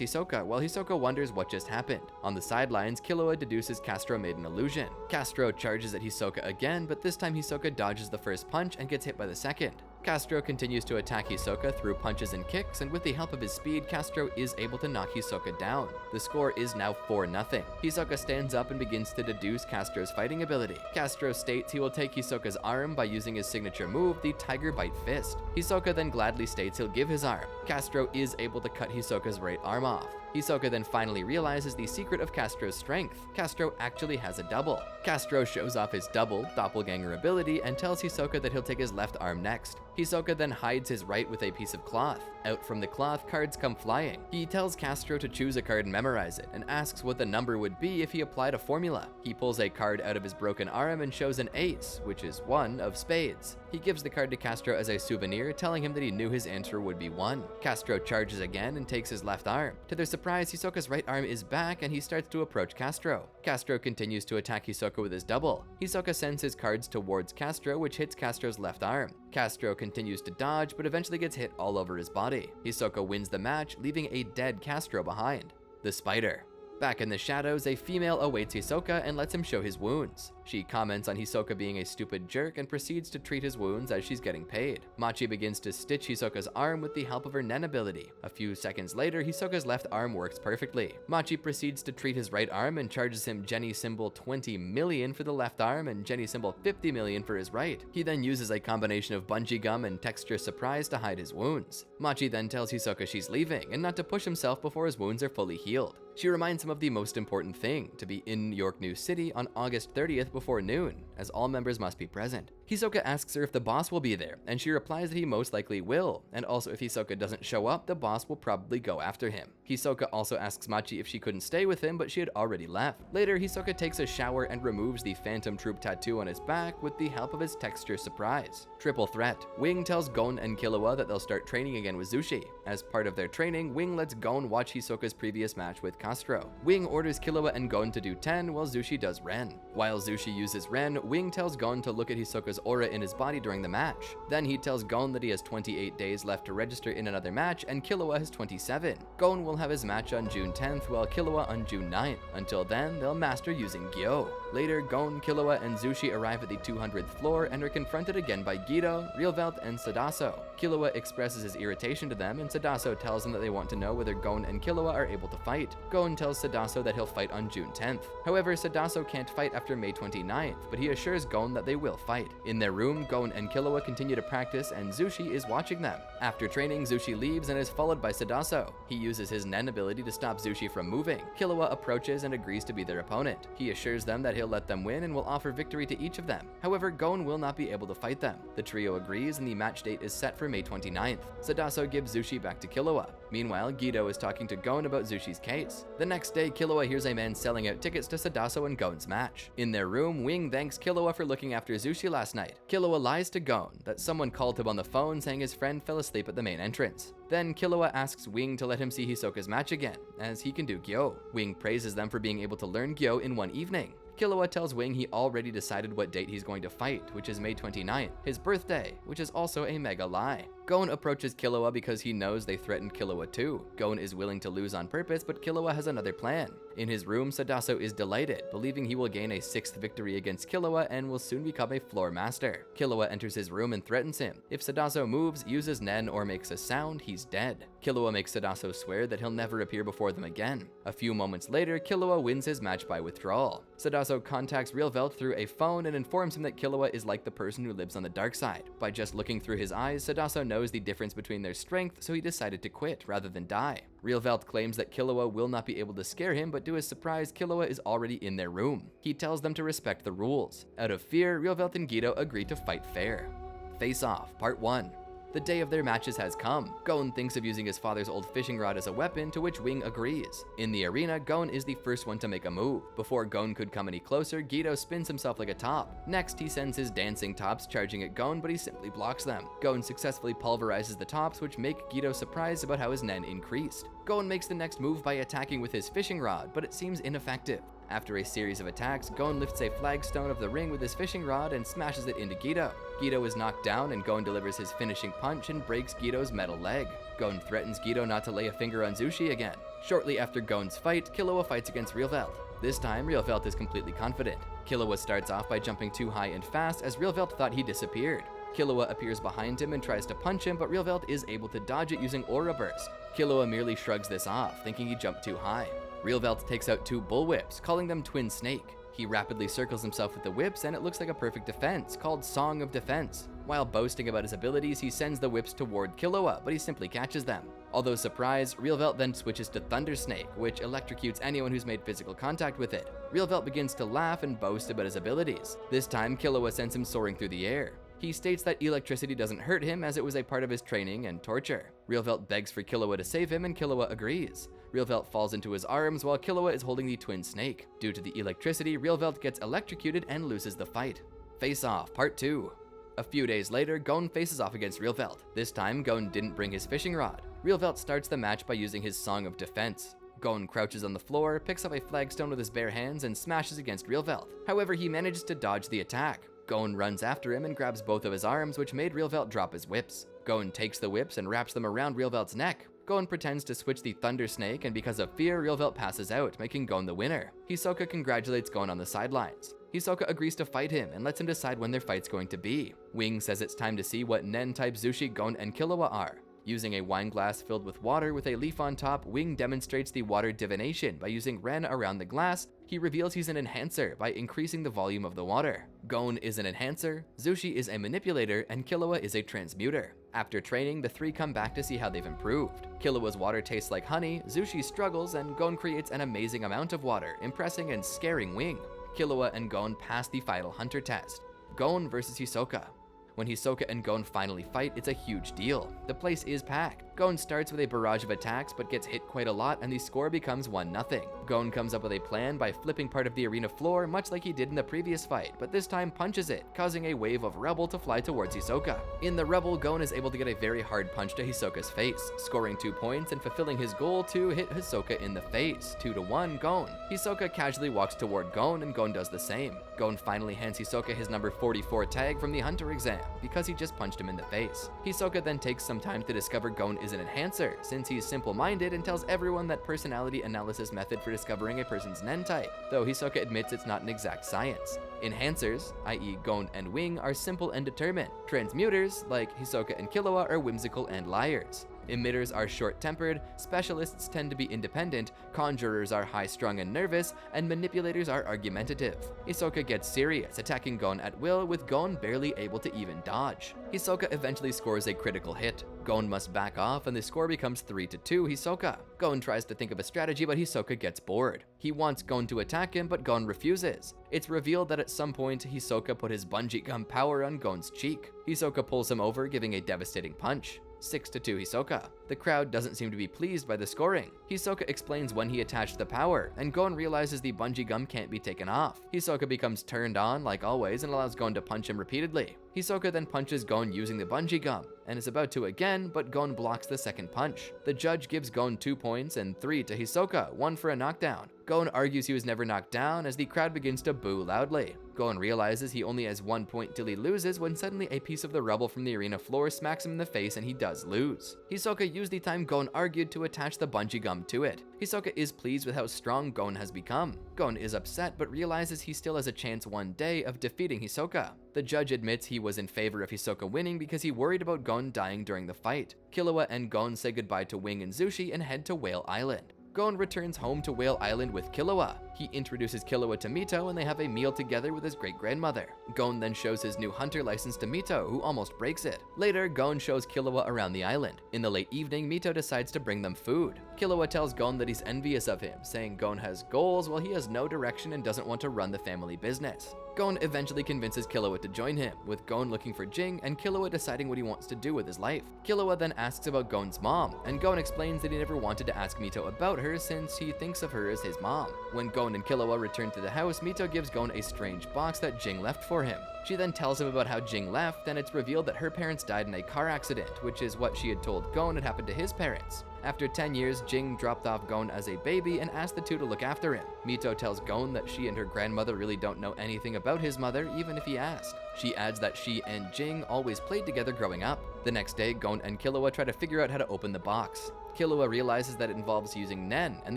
Hisoka, while Hisoka wonders what just happened. On the sidelines, Killua deduces Kastro made an illusion. Kastro charges at Hisoka again, but this time Hisoka dodges the first punch and gets hit by the second. Kastro continues to attack Hisoka through punches and kicks, and with the help of his speed, Kastro is able to knock Hisoka down. The score is now 4-0. Hisoka stands up and begins to deduce Kastro's fighting ability. Kastro states he will take Hisoka's arm by using his signature move, the Tiger Bite Fist. Hisoka then gladly states he'll give his arm. Kastro is able to cut Hisoka's right arm off. Hisoka then finally realizes the secret of Kastro's strength. Kastro actually has a double. Kastro shows off his double, doppelganger ability and tells Hisoka that he'll take his left arm next. Hisoka then hides his right with a piece of cloth. Out from the cloth, cards come flying. He tells Kastro to choose a card and memorize it, and asks what the number would be if he applied a formula. He pulls a card out of his broken arm and shows an ace, which is 1 of spades. He gives the card to Kastro as a souvenir, telling him that he knew his answer would be 1. Kastro charges again and takes his left arm. To their surprise, Hisoka's right arm is back and he starts to approach Kastro. Kastro continues to attack Hisoka with his double. Hisoka sends his cards towards Kastro, which hits Kastro's left arm. Kastro continues to dodge, but eventually gets hit all over his body. Hisoka wins the match, leaving a dead Kastro behind. The Spider. Back in the shadows, a female awaits Hisoka and lets him show his wounds. She comments on Hisoka being a stupid jerk and proceeds to treat his wounds as she's getting paid. Machi begins to stitch Hisoka's arm with the help of her Nen ability. A few seconds later, Hisoka's left arm works perfectly. Machi proceeds to treat his right arm and charges him Jenny symbol 20 million for the left arm and Jenny symbol 50 million for his right. He then uses a combination of bungee gum and texture surprise to hide his wounds. Machi then tells Hisoka she's leaving and not to push himself before his wounds are fully healed. She reminds him of the most important thing, to be in New York New City on August 30th before noon, as all members must be present. Hisoka asks her if the boss will be there, and she replies that he most likely will, and also if Hisoka doesn't show up, the boss will probably go after him. Hisoka also asks Machi if she couldn't stay with him, but she had already left. Later, Hisoka takes a shower and removes the Phantom Troupe tattoo on his back with the help of his texture surprise. Triple threat. Wing tells Gon and Killua that they'll start training again with Zushi. As part of their training, Wing lets Gon watch Hisoka's previous match with Kastro. Wing orders Killua and Gon to do 10 while Zushi does Ren. While Zushi uses Ren, Wing tells Gon to look at Hisoka's aura in his body during the match. Then he tells Gon that he has 28 days left to register in another match and Killua has 27. Gon will have his match on June 10th while Killua on June 9th. Until then, they'll master using Gyo. Later, Gon, Killua, and Zushi arrive at the 200th floor and are confronted again by Gido, Realvelt, and Sadaso. Killua expresses his irritation to them and Sadaso tells them that they want to know whether Gon and Killua are able to fight. Gon tells Sadaso that he'll fight on June 10th. However, Sadaso can't fight after May 29th, but he assures Gon that they will fight. In their room, Gon and Killua continue to practice and Zushi is watching them. After training, Zushi leaves and is followed by Sadaso. He uses his Nen ability to stop Zushi from moving. Killua approaches and agrees to be their opponent. He assures them that he'll let them win and will offer victory to each of them. However, Gon will not be able to fight them. The trio agrees and the match date is set for May 29th. Sadaso gives Zushi back to Killua. Meanwhile, Gido is talking to Gon about Zushi's case. The next day, Killua hears a man selling out tickets to Sadaso and Gon's match. In their room, Wing thanks Killua for looking after Zushi last night. Killua lies to Gon that someone called him on the phone saying his friend fell asleep at the main entrance. Then Killua asks Wing to let him see Hisoka's match again, as he can do Gyo. Wing praises them for being able to learn Gyo in one evening. Killua tells Wing he already decided what date he's going to fight, which is May 29th, his birthday, which is also a mega lie. Gon approaches Killua because he knows they threatened Killua too. Gon is willing to lose on purpose, but Killua has another plan. In his room, Sadaso is delighted, believing he will gain a 6th victory against Killua and will soon become a floor master. Killua enters his room and threatens him. If Sadaso moves, uses Nen, or makes a sound, he's dead. Killua makes Sadaso swear that he'll never appear before them again. A few moments later, Killua wins his match by withdrawal. Sadaso contacts Realvelt through a phone and informs him that Killua is like the person who lives on the dark side. By just looking through his eyes, Sadaso knows the difference between their strength, so he decided to quit rather than die. Realvelt claims that Killua will not be able to scare him, but to his surprise, Killua is already in their room. He tells them to respect the rules. Out of fear, Realvelt and Gido agree to fight fair. Face Off, Part 1. The day of their matches has come. Gon thinks of using his father's old fishing rod as a weapon, to which Wing agrees. In the arena, Gon is the first one to make a move. Before Gon could come any closer, Gido spins himself like a top. Next, he sends his dancing tops charging at Gon, but he simply blocks them. Gon successfully pulverizes the tops, which make Gido surprised about how his Nen increased. Gon makes the next move by attacking with his fishing rod, but it seems ineffective. After a series of attacks, Gon lifts a flagstone of the ring with his fishing rod and smashes it into Gido. Gido is knocked down and Gon delivers his finishing punch and breaks Gido's metal leg. Gon threatens Gido not to lay a finger on Zushi again. Shortly after Gon's fight, Killua fights against Realvelt. This time, Realvelt is completely confident. Killua starts off by jumping too high and fast as Realvelt thought he disappeared. Killua appears behind him and tries to punch him, but Realvelt is able to dodge it using Aura Burst. Killua merely shrugs this off, thinking he jumped too high. Realvelt takes out 2 bullwhips, calling them Twin Snake. He rapidly circles himself with the whips and it looks like a perfect defense, called Song of Defense. While boasting about his abilities, he sends the whips toward Killua, but he simply catches them. Although surprised, Realvelt then switches to Thunder Snake, which electrocutes anyone who's made physical contact with it. Realvelt begins to laugh and boast about his abilities. This time, Killua sends him soaring through the air. He states that electricity doesn't hurt him as it was a part of his training and torture. Reelvelt begs for Killua to save him and Killua agrees. Reelvelt falls into his arms while Killua is holding the twin snake. Due to the electricity, Reelvelt gets electrocuted and loses the fight. Face Off Part 2. A few days later, Gon faces off against Reelvelt. This time, Gon didn't bring his fishing rod. Reelvelt starts the match by using his Song of Defense. Gon crouches on the floor, picks up a flagstone with his bare hands, and smashes against Reelvelt. However, he manages to dodge the attack. Gon runs after him and grabs both of his arms, which made Reelvelt drop his whips. Gon takes the whips and wraps them around Reelvelt's neck. Gon pretends to switch the Thunder Snake, and because of fear, Reelvelt passes out, making Gon the winner. Hisoka congratulates Gon on the sidelines. Hisoka agrees to fight him and lets him decide when their fight's going to be. Wing says it's time to see what Nen-type Zushi Gon and Killua are. Using a wine glass filled with water with a leaf on top, Wing demonstrates the water divination by using Ren around the glass. He reveals he's an enhancer by increasing the volume of the water. Gon is an enhancer, Zushi is a manipulator, and Killua is a transmuter. After training, the three come back to see how they've improved. Killua's water tastes like honey, Zushi struggles, and Gon creates an amazing amount of water, impressing and scaring Wing. Killua and Gon pass the final hunter test. Gon versus Hisoka. When Hisoka and Gon finally fight, it's a huge deal. The place is packed. Gon starts with a barrage of attacks but gets hit quite a lot and the score becomes 1-0. Gon comes up with a plan by flipping part of the arena floor much like he did in the previous fight, but this time punches it, causing a wave of rubble to fly towards Hisoka. In the rubble, Gon is able to get a very hard punch to Hisoka's face, scoring 2 points and fulfilling his goal to hit Hisoka in the face. 2-1 Gon. Hisoka casually walks toward Gon and Gon does the same. Gon finally hands Hisoka his number 44 tag from the hunter exam because he just punched him in the face. Hisoka then takes some time to discover Gon is an enhancer, since he's simple-minded and tells everyone that personality analysis method for discovering a person's Nen type, though Hisoka admits it's not an exact science. Enhancers, i.e. Gon and Wing, are simple and determined. Transmuters, like Hisoka and Killua, are whimsical and liars. Emitters are short-tempered, specialists tend to be independent, conjurers are high-strung and nervous, and manipulators are argumentative. Hisoka gets serious, attacking Gon at will, with Gon barely able to even dodge. Hisoka eventually scores a critical hit. Gon must back off and the score becomes 3-2 Hisoka. Gon tries to think of a strategy, but Hisoka gets bored. He wants Gon to attack him, but Gon refuses. It's revealed that at some point, Hisoka put his bungee gum power on Gon's cheek. Hisoka pulls him over, giving a devastating punch. 6-2 Hisoka. The crowd doesn't seem to be pleased by the scoring. Hisoka explains when he attached the power, and Gon realizes the bungee gum can't be taken off. Hisoka becomes turned on, like always, and allows Gon to punch him repeatedly. Hisoka then punches Gon using the bungee gum, and is about to again, but Gon blocks the second punch. The judge gives Gon 2 points and 3 to Hisoka, 1 for a knockdown. Gon argues he was never knocked down as the crowd begins to boo loudly. Gon realizes he only has 1 point till he loses when suddenly a piece of the rubble from the arena floor smacks him in the face and he does lose. Hisoka used the time Gon argued to attach the bungee gum to it. Hisoka is pleased with how strong Gon has become. Gon is upset but realizes he still has a chance one day of defeating Hisoka. The judge admits he was in favor of Hisoka winning because he worried about Gon dying during the fight. Killua and Gon say goodbye to Wing and Zushi and head to Whale Island. Gon returns home to Whale Island with Killua. He introduces Killua to Mito and they have a meal together with his great-grandmother. Gon then shows his new hunter license to Mito, who almost breaks it. Later, Gon shows Killua around the island. In the late evening, Mito decides to bring them food. Killua tells Gon that he's envious of him, saying Gon has goals while he has no direction and doesn't want to run the family business. Gon eventually convinces Killua to join him, with Gon looking for Ging and Killua deciding what he wants to do with his life. Killua then asks about Gon's mom, and Gon explains that he never wanted to ask Mito about her since he thinks of her as his mom. When Gon and Killua return to the house, Mito gives Gon a strange box that Ging left for him. She then tells him about how Ging left, and it's revealed that her parents died in a car accident, which is what she had told Gon had happened to his parents. After 10 years, Ging dropped off Gon as a baby and asked the two to look after him. Mito tells Gon that she and her grandmother really don't know anything about his mother, even if he asked. She adds that she and Ging always played together growing up. The next day, Gon and Killua try to figure out how to open the box. Killua realizes that it involves using Nen, and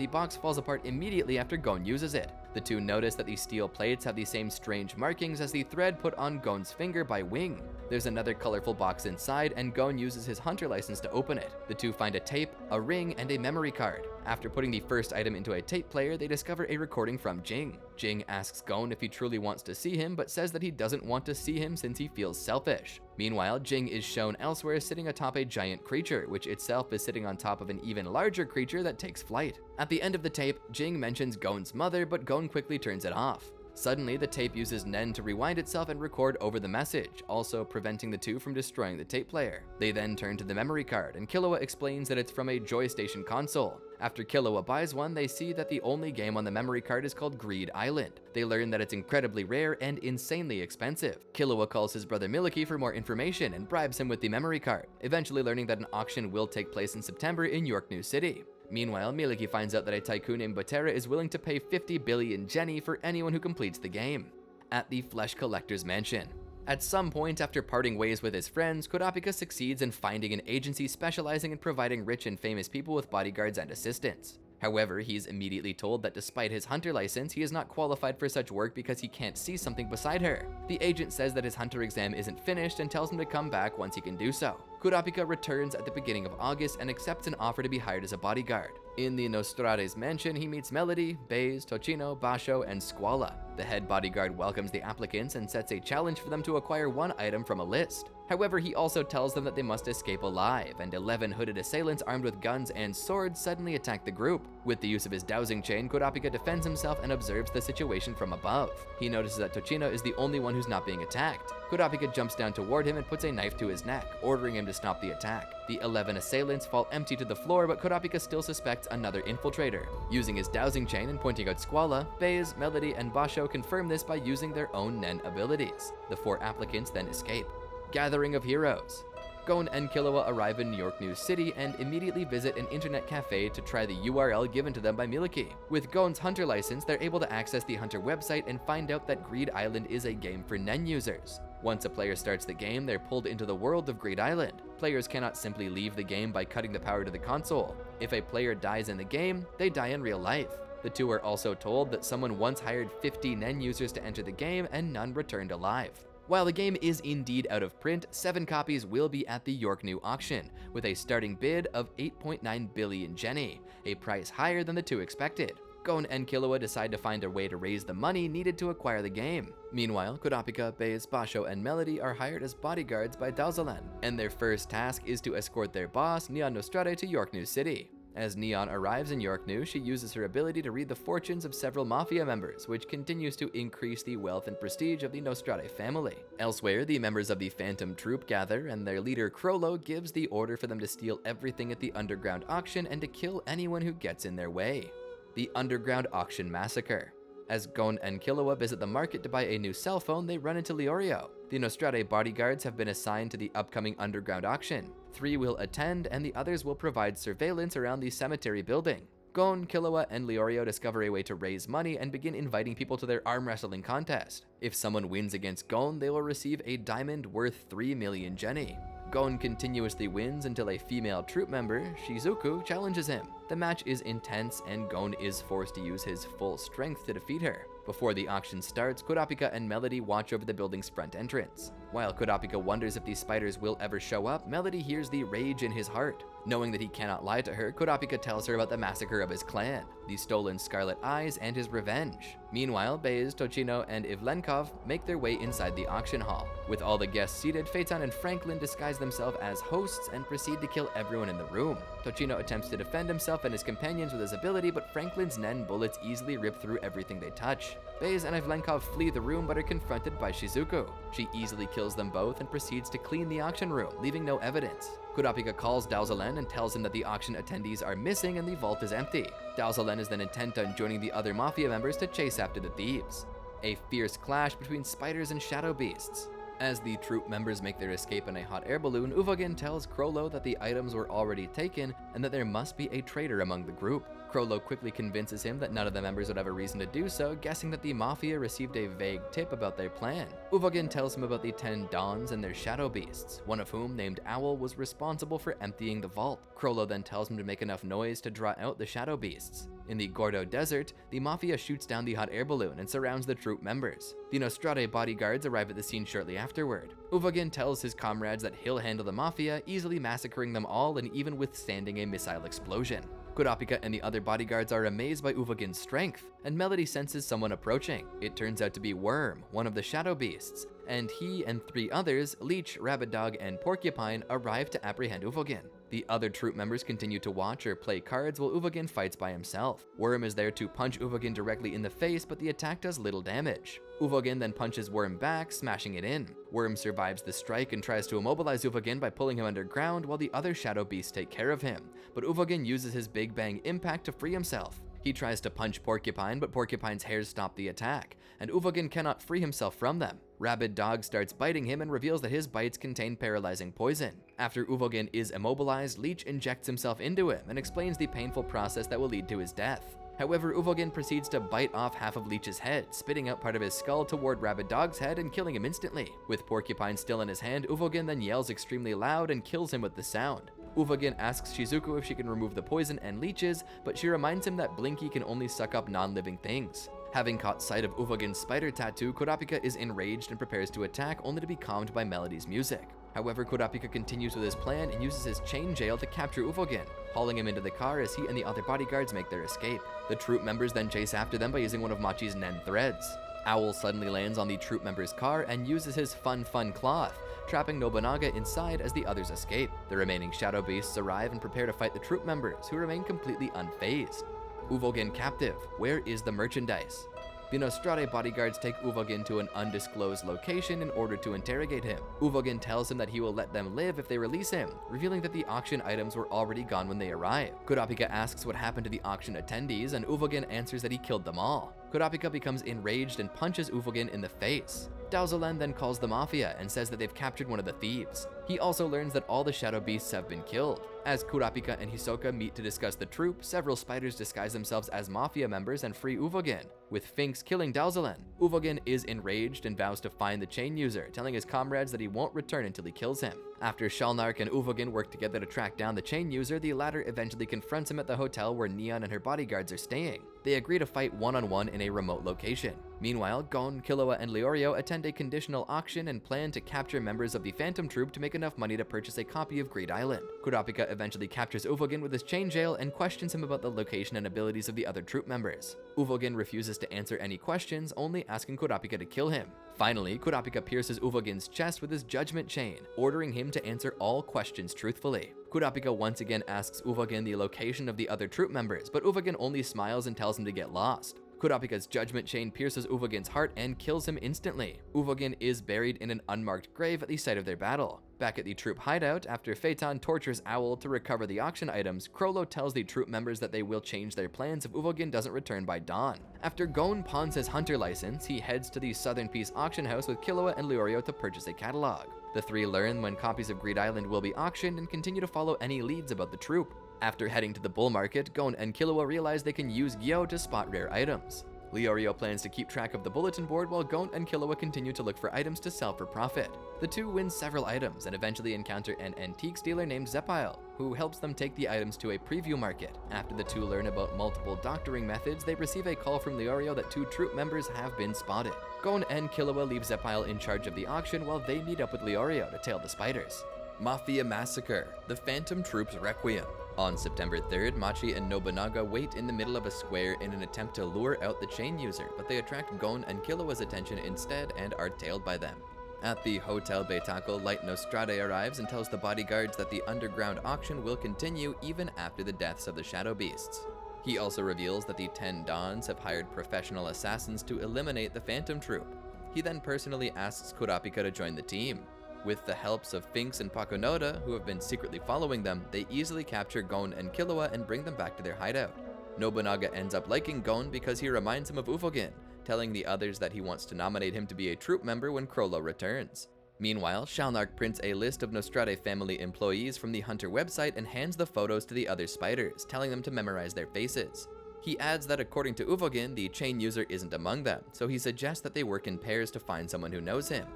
the box falls apart immediately after Gon uses it. The two notice that the steel plates have the same strange markings as the thread put on Gon's finger by Wing. There's another colorful box inside, and Gon uses his hunter license to open it. The two find a tape, a ring, and a memory card. After putting the first item into a tape player, they discover a recording from Ging. Ging asks Gon if he truly wants to see him, but says that he doesn't want to see him since he feels selfish. Meanwhile, Ging is shown elsewhere sitting atop a giant creature, which itself is sitting on top of an even larger creature that takes flight. At the end of the tape, Ging mentions Gon's mother, but Gon quickly turns it off. Suddenly, the tape uses Nen to rewind itself and record over the message, also preventing the two from destroying the tape player. They then turn to the memory card, and Killua explains that it's from a Joystation console. After Killua buys one, they see that the only game on the memory card is called Greed Island. They learn that it's incredibly rare and insanely expensive. Killua calls his brother Miliki for more information and bribes him with the memory card, eventually learning that an auction will take place in September in York New City. Meanwhile, Miliki finds out that a tycoon named Butera is willing to pay 50 billion Jenny for anyone who completes the game. At the Flesh Collector's Mansion. At some point after parting ways with his friends, Kurapika succeeds in finding an agency specializing in providing rich and famous people with bodyguards and assistants. However, he's immediately told that despite his hunter license, he is not qualified for such work because he can't see something beside her. The agent says that his hunter exam isn't finished and tells him to come back once he can do so. Kurapika returns at the beginning of August and accepts an offer to be hired as a bodyguard. In the Nostrade's mansion, he meets Melody, Baze, Tochino, Basho, and Squala. The head bodyguard welcomes the applicants and sets a challenge for them to acquire one item from a list. However, he also tells them that they must escape alive, and 11 hooded assailants armed with guns and swords suddenly attack the group. With the use of his dowsing chain, Kurapika defends himself and observes the situation from above. He notices that Tochino is the only one who's not being attacked. Kurapika jumps down toward him and puts a knife to his neck, ordering him to stop the attack. The 11 assailants fall empty to the floor, but Kurapika still suspects another infiltrator. Using his dowsing chain and pointing out Squala, Baze, Melody, and Basho confirm this by using their own Nen abilities. The 4 applicants then escape. Gathering of Heroes. Gon and Killua arrive in New York New City and immediately visit an internet cafe to try the URL given to them by Miliki. With Gon's hunter license, they're able to access the hunter website and find out that Greed Island is a game for Nen users. Once a player starts the game, they're pulled into the world of Greed Island. Players cannot simply leave the game by cutting the power to the console. If a player dies in the game, they die in real life. The two are also told that someone once hired 50 Nen users to enter the game and none returned alive. While the game is indeed out of print, 7 copies will be at the York New auction, with a starting bid of 8.9 billion Jenny, a price higher than the two expected. Gon and Killua decide to find a way to raise the money needed to acquire the game. Meanwhile, Kurapika, Baze, Basho, and Melody are hired as bodyguards by Daozalan, and their first task is to escort their boss, Neon Nostrade, to York New City. As Neon arrives in York New, she uses her ability to read the fortunes of several Mafia members, which continues to increase the wealth and prestige of the Nostrade family. Elsewhere, the members of the Phantom Troupe gather, and their leader Krollo gives the order for them to steal everything at the underground auction and to kill anyone who gets in their way. The Underground Auction Massacre. As Gon and Killua visit the market to buy a new cell phone, they run into Leorio. The Nostrade bodyguards have been assigned to the upcoming underground auction. 3 will attend, and the others will provide surveillance around the cemetery building. Gon, Killua, and Leorio discover a way to raise money and begin inviting people to their arm wrestling contest. If someone wins against Gon, they will receive a diamond worth 3 million Jenny. Gon continuously wins until a female troupe member, Shizuku, challenges him. The match is intense, and Gon is forced to use his full strength to defeat her. Before the auction starts, Kurapika and Melody watch over the building's front entrance. While Kurapika wonders if these spiders will ever show up, Melody hears the rage in his heart. Knowing that he cannot lie to her, Kurapika tells her about the massacre of his clan, the stolen Scarlet Eyes, and his revenge. Meanwhile, Baze, Tochino, and Ivlenkov make their way inside the auction hall. With all the guests seated, Phaeton and Franklin disguise themselves as hosts and proceed to kill everyone in the room. Tochino attempts to defend himself and his companions with his ability, but Franklin's Nen bullets easily rip through everything they touch. Baze and Ivlenkov flee the room but are confronted by Shizuku. She easily kills them both and proceeds to clean the auction room, leaving no evidence. Kurapika calls Daozalan and tells him that the auction attendees are missing and the vault is empty. Daozalan is then intent on joining the other Mafia members to chase after the thieves. A fierce clash between spiders and shadow beasts. As the troupe members make their escape in a hot air balloon, Uvogin tells Krollo that the items were already taken and that there must be a traitor among the group. Krollo quickly convinces him that none of the members would have a reason to do so, guessing that the Mafia received a vague tip about their plan. Uvogin tells him about the 10 Dons and their shadow beasts, one of whom, named Owl, was responsible for emptying the vault. Krollo then tells him to make enough noise to draw out the shadow beasts. In the Gordo Desert, the Mafia shoots down the hot air balloon and surrounds the troupe members. The Nostrade bodyguards arrive at the scene shortly afterward. Uvogin tells his comrades that he'll handle the Mafia, easily massacring them all and even withstanding a missile explosion. Kurapika and the other bodyguards are amazed by Uvogin's strength, and Melody senses someone approaching. It turns out to be Worm, one of the shadow beasts, and he and 3 others, Leech, Rabbit Dog, and Porcupine, arrive to apprehend Uvogin. The other troop members continue to watch or play cards while Uvogin fights by himself. Worm is there to punch Uvogin directly in the face, but the attack does little damage. Uvogin then punches Worm back, smashing it in. Worm survives the strike and tries to immobilize Uvogin by pulling him underground while the other shadow beasts take care of him, but Uvogin uses his Big Bang impact to free himself. He tries to punch Porcupine, but Porcupine's hairs stop the attack, and Uvogin cannot free himself from them. Rabid Dog starts biting him and reveals that his bites contain paralyzing poison. After Uvogin is immobilized, Leech injects himself into him and explains the painful process that will lead to his death. However, Uvogin proceeds to bite off half of Leech's head, spitting out part of his skull toward Rabid Dog's head and killing him instantly. With Porcupine still in his hand, Uvogin then yells extremely loud and kills him with the sound. Uvogin asks Shizuku if she can remove the poison and leeches, but she reminds him that Blinky can only suck up non-living things. Having caught sight of Uvogin's spider tattoo, Kurapika is enraged and prepares to attack, only to be calmed by Melody's music. However, Kurapika continues with his plan and uses his chain jail to capture Uvogin, hauling him into the car as he and the other bodyguards make their escape. The troop members then chase after them by using one of Machi's Nen threads. Owl suddenly lands on the troop member's car and uses his fun cloth, trapping Nobunaga inside as the others escape. The remaining shadow beasts arrive and prepare to fight the troop members, who remain completely unfazed. Uvogin captive, where is the merchandise? The Nostrade bodyguards take Uvogin to an undisclosed location in order to interrogate him. Uvogin tells him that he will let them live if they release him, revealing that the auction items were already gone when they arrive. Kurapika asks what happened to the auction attendees, and Uvogin answers that he killed them all. Kurapika becomes enraged and punches Uvogin in the face. Daozolen then calls the Mafia and says that they've captured one of the thieves. He also learns that all the shadow beasts have been killed. As Kurapika and Hisoka meet to discuss the troupe, several spiders disguise themselves as Mafia members and free Uvogin, with Finks killing Daozolen. Uvogin is enraged and vows to find the chain user, telling his comrades that he won't return until he kills him. After Shalnark and Uvogin work together to track down the chain user, the latter eventually confronts him at the hotel where Neon and her bodyguards are staying. They agree to fight one-on-one in a remote location. Meanwhile, Gon, Killua, and Leorio attend a conditional auction and plan to capture members of the Phantom Troupe to make enough money to purchase a copy of Greed Island. Kurapika eventually captures Uvogin with his chain jail and questions him about the location and abilities of the other troop members. Uvogin refuses to answer any questions, only asking Kurapika to kill him. Finally, Kurapika pierces Uvogin's chest with his judgment chain, ordering him to answer all questions truthfully. Kurapika once again asks Uvogin the location of the other troop members, but Uvogin only smiles and tells him to get lost. Kurapika's judgment chain pierces Uvogin's heart and kills him instantly. Uvogin is buried in an unmarked grave at the site of their battle. Back at the troop hideout, after Phaeton tortures Owl to recover the auction items, Crollo tells the troop members that they will change their plans if Uvogin doesn't return by dawn. After Gon pawns his hunter license, he heads to the Southernpiece Auction house with Killua and Leorio to purchase a catalog. The three learn when copies of Greed Island will be auctioned and continue to follow any leads about the troop. After heading to the bull market, Gon and Killua realize they can use Gyo to spot rare items. Leorio plans to keep track of the bulletin board while Gon and Killua continue to look for items to sell for profit. The two win several items and eventually encounter an antiques dealer named Zepile, who helps them take the items to a preview market. After the two learn about multiple doctoring methods, they receive a call from Leorio that two troop members have been spotted. Gon and Killua leave Zepile in charge of the auction while they meet up with Leorio to tail the spiders. Mafia Massacre, the Phantom Troupe's Requiem. On September 3rd, Machi and Nobunaga wait in the middle of a square in an attempt to lure out the chain user, but they attract Gon and Killua's attention instead and are tailed by them. At the Hotel Beitakel, Light Nostrade arrives and tells the bodyguards that the underground auction will continue even after the deaths of the shadow beasts. He also reveals that the 10 Dons have hired professional assassins to eliminate the Phantom Troupe. He then personally asks Kurapika to join the team. With the helps of Finks and Pakunoda, who have been secretly following them, they easily capture Gon and Killua and bring them back to their hideout. Nobunaga ends up liking Gon because he reminds him of Uvogin, telling the others that he wants to nominate him to be a troop member when Crollo returns. Meanwhile, Shalnark prints a list of Nostrade family employees from the Hunter website and hands the photos to the other spiders, telling them to memorize their faces. He adds that according to Uvogin, the chain user isn't among them, so he suggests that they work in pairs to find someone who knows him.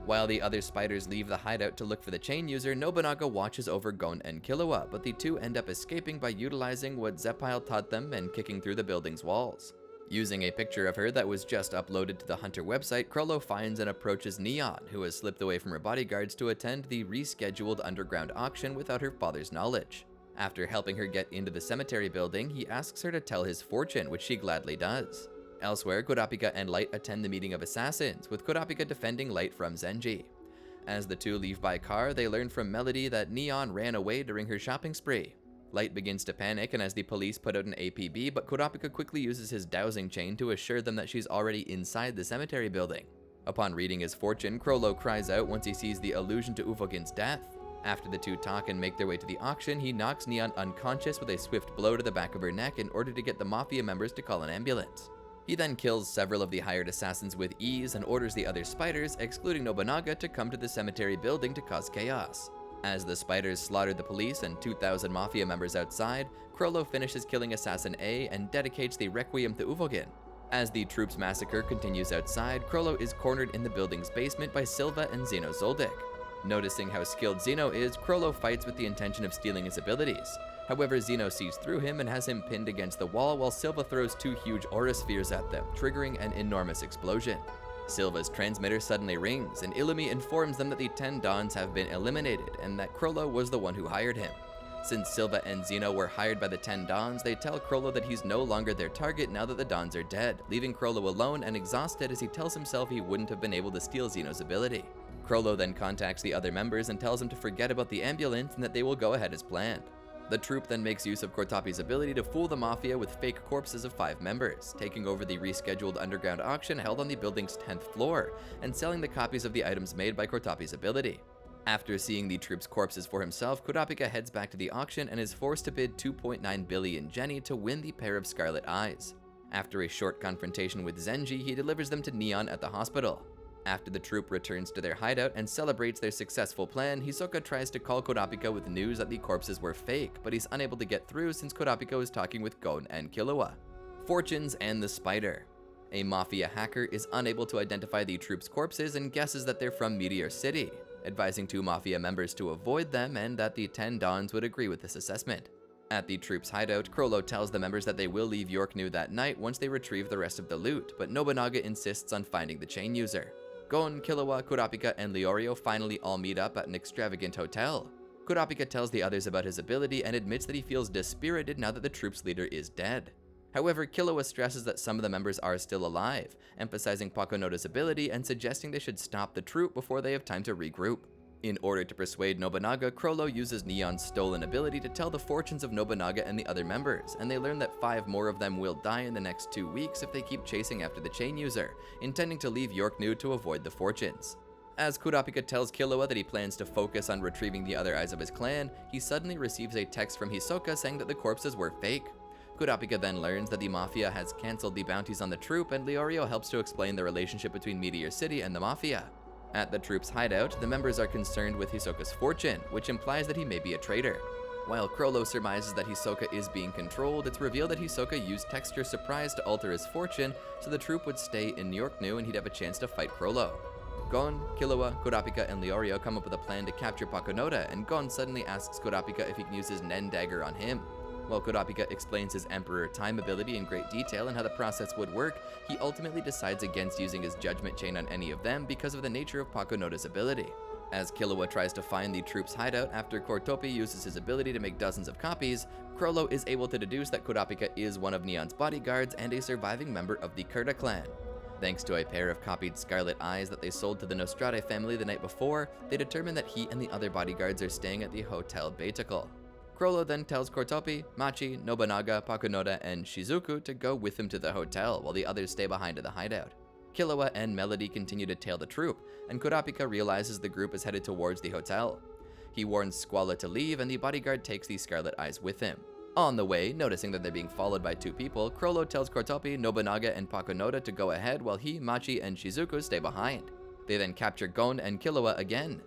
While the other spiders leave the hideout to look for the chain user, Nobunaga watches over Gon and Killua, but the two end up escaping by utilizing what Zepile taught them and kicking through the building's walls. Using a picture of her that was just uploaded to the Hunter website, Crollo finds and approaches Neon, who has slipped away from her bodyguards to attend the rescheduled underground auction without her father's knowledge. After helping her get into the cemetery building, he asks her to tell his fortune, which she gladly does. Elsewhere, Kurapika and Light attend the meeting of assassins, with Kurapika defending Light from Zenji. As the two leave by car, they learn from Melody that Neon ran away during her shopping spree. Light begins to panic, and as the police put out an APB, but Kurapika quickly uses his dowsing chain to assure them that she's already inside the cemetery building. Upon reading his fortune, Chrollo cries out once he sees the allusion to Uvogin's death. After the two talk and make their way to the auction, he knocks Neon unconscious with a swift blow to the back of her neck in order to get the Mafia members to call an ambulance. He then kills several of the hired assassins with ease and orders the other spiders, excluding Nobunaga, to come to the cemetery building to cause chaos. As the spiders slaughter the police and 2,000 Mafia members outside, Chrollo finishes killing Assassin A and dedicates the Requiem to Uvogin. As the Troupe's massacre continues outside, Chrollo is cornered in the building's basement by Silva and Xeno Zoldyck. Noticing how skilled Xeno is, Chrollo fights with the intention of stealing his abilities. However, Xeno sees through him and has him pinned against the wall while Silva throws 2 huge aura spheres at them, triggering an enormous explosion. Silva's transmitter suddenly rings, and Illumi informs them that the 10 Dons have been eliminated and that Chrollo was the one who hired him. Since Silva and Xeno were hired by the 10 Dons, they tell Chrollo that he's no longer their target now that the Dons are dead, leaving Chrollo alone and exhausted as he tells himself he wouldn't have been able to steal Xeno's ability. Chrollo then contacts the other members and tells them to forget about the ambulance and that they will go ahead as planned. The troupe then makes use of Kortapi's ability to fool the Mafia with fake corpses of 5 members, taking over the rescheduled underground auction held on the building's 10th floor, and selling the copies of the items made by Kortapi's ability. After seeing the troupe's corpses for himself, Kurapika heads back to the auction and is forced to bid 2.9 billion Jenny to win the pair of Scarlet Eyes. After a short confrontation with Zenji, he delivers them to Neon at the hospital. After the troupe returns to their hideout and celebrates their successful plan, Hisoka tries to call Kurapika with news that the corpses were fake, but he's unable to get through since Kurapika is talking with Gon and Killua. Fortunes and the Spider. A Mafia hacker is unable to identify the troupe's corpses and guesses that they're from Meteor City, advising 2 Mafia members to avoid them and that the 10 Dons would agree with this assessment. At the troupe's hideout, Chrollo tells the members that they will leave York-New that night once they retrieve the rest of the loot, but Nobunaga insists on finding the chain user. Gon, Killua, Kurapika, and Leorio finally all meet up at an extravagant hotel. Kurapika tells the others about his ability and admits that he feels dispirited now that the troupe's leader is dead. However, Killua stresses that some of the members are still alive, emphasizing Pakunoda's ability and suggesting they should stop the troupe before they have time to regroup. In order to persuade Nobunaga, Chrollo uses Neon's stolen ability to tell the fortunes of Nobunaga and the other members, and they learn that 5 more of them will die in the next 2 weeks if they keep chasing after the chain user, intending to leave York-New to avoid the fortunes. As Kurapika tells Killua that he plans to focus on retrieving the other eyes of his clan, he suddenly receives a text from Hisoka saying that the corpses were fake. Kurapika then learns that the Mafia has cancelled the bounties on the troupe, and Leorio helps to explain the relationship between Meteor City and the Mafia. At the troupe's hideout, the members are concerned with Hisoka's fortune, which implies that he may be a traitor. While Chrollo surmises that Hisoka is being controlled, it's revealed that Hisoka used Texture Surprise to alter his fortune so the troupe would stay in York-New and he'd have a chance to fight Chrollo. Gon, Killua, Kurapika, and Leorio come up with a plan to capture Pakunoda, and Gon suddenly asks Kurapika if he can use his Nen dagger on him. While Kurapika explains his Emperor Time ability in great detail and how the process would work, he ultimately decides against using his Judgment Chain on any of them because of the nature of Pakunoda's ability. As Killua tries to find the troupe's hideout after Kortopi uses his ability to make dozens of copies, Chrollo is able to deduce that Kurapika is one of Neon's bodyguards and a surviving member of the Kurta clan. Thanks to a pair of copied Scarlet Eyes that they sold to the Nostrade family the night before, they determine that he and the other bodyguards are staying at the Hotel Beitical. Chrollo then tells Kortopi, Machi, Nobunaga, Pakunoda, and Shizuku to go with him to the hotel while the others stay behind at the hideout. Killua and Melody continue to tail the troupe, and Kurapika realizes the group is headed towards the hotel. He warns Squalla to leave, and the bodyguard takes the Scarlet Eyes with him. On the way, noticing that they're being followed by 2 people, Chrollo tells Kortopi, Nobunaga, and Pakunoda to go ahead while he, Machi, and Shizuku stay behind. They then capture Gon and Killua again.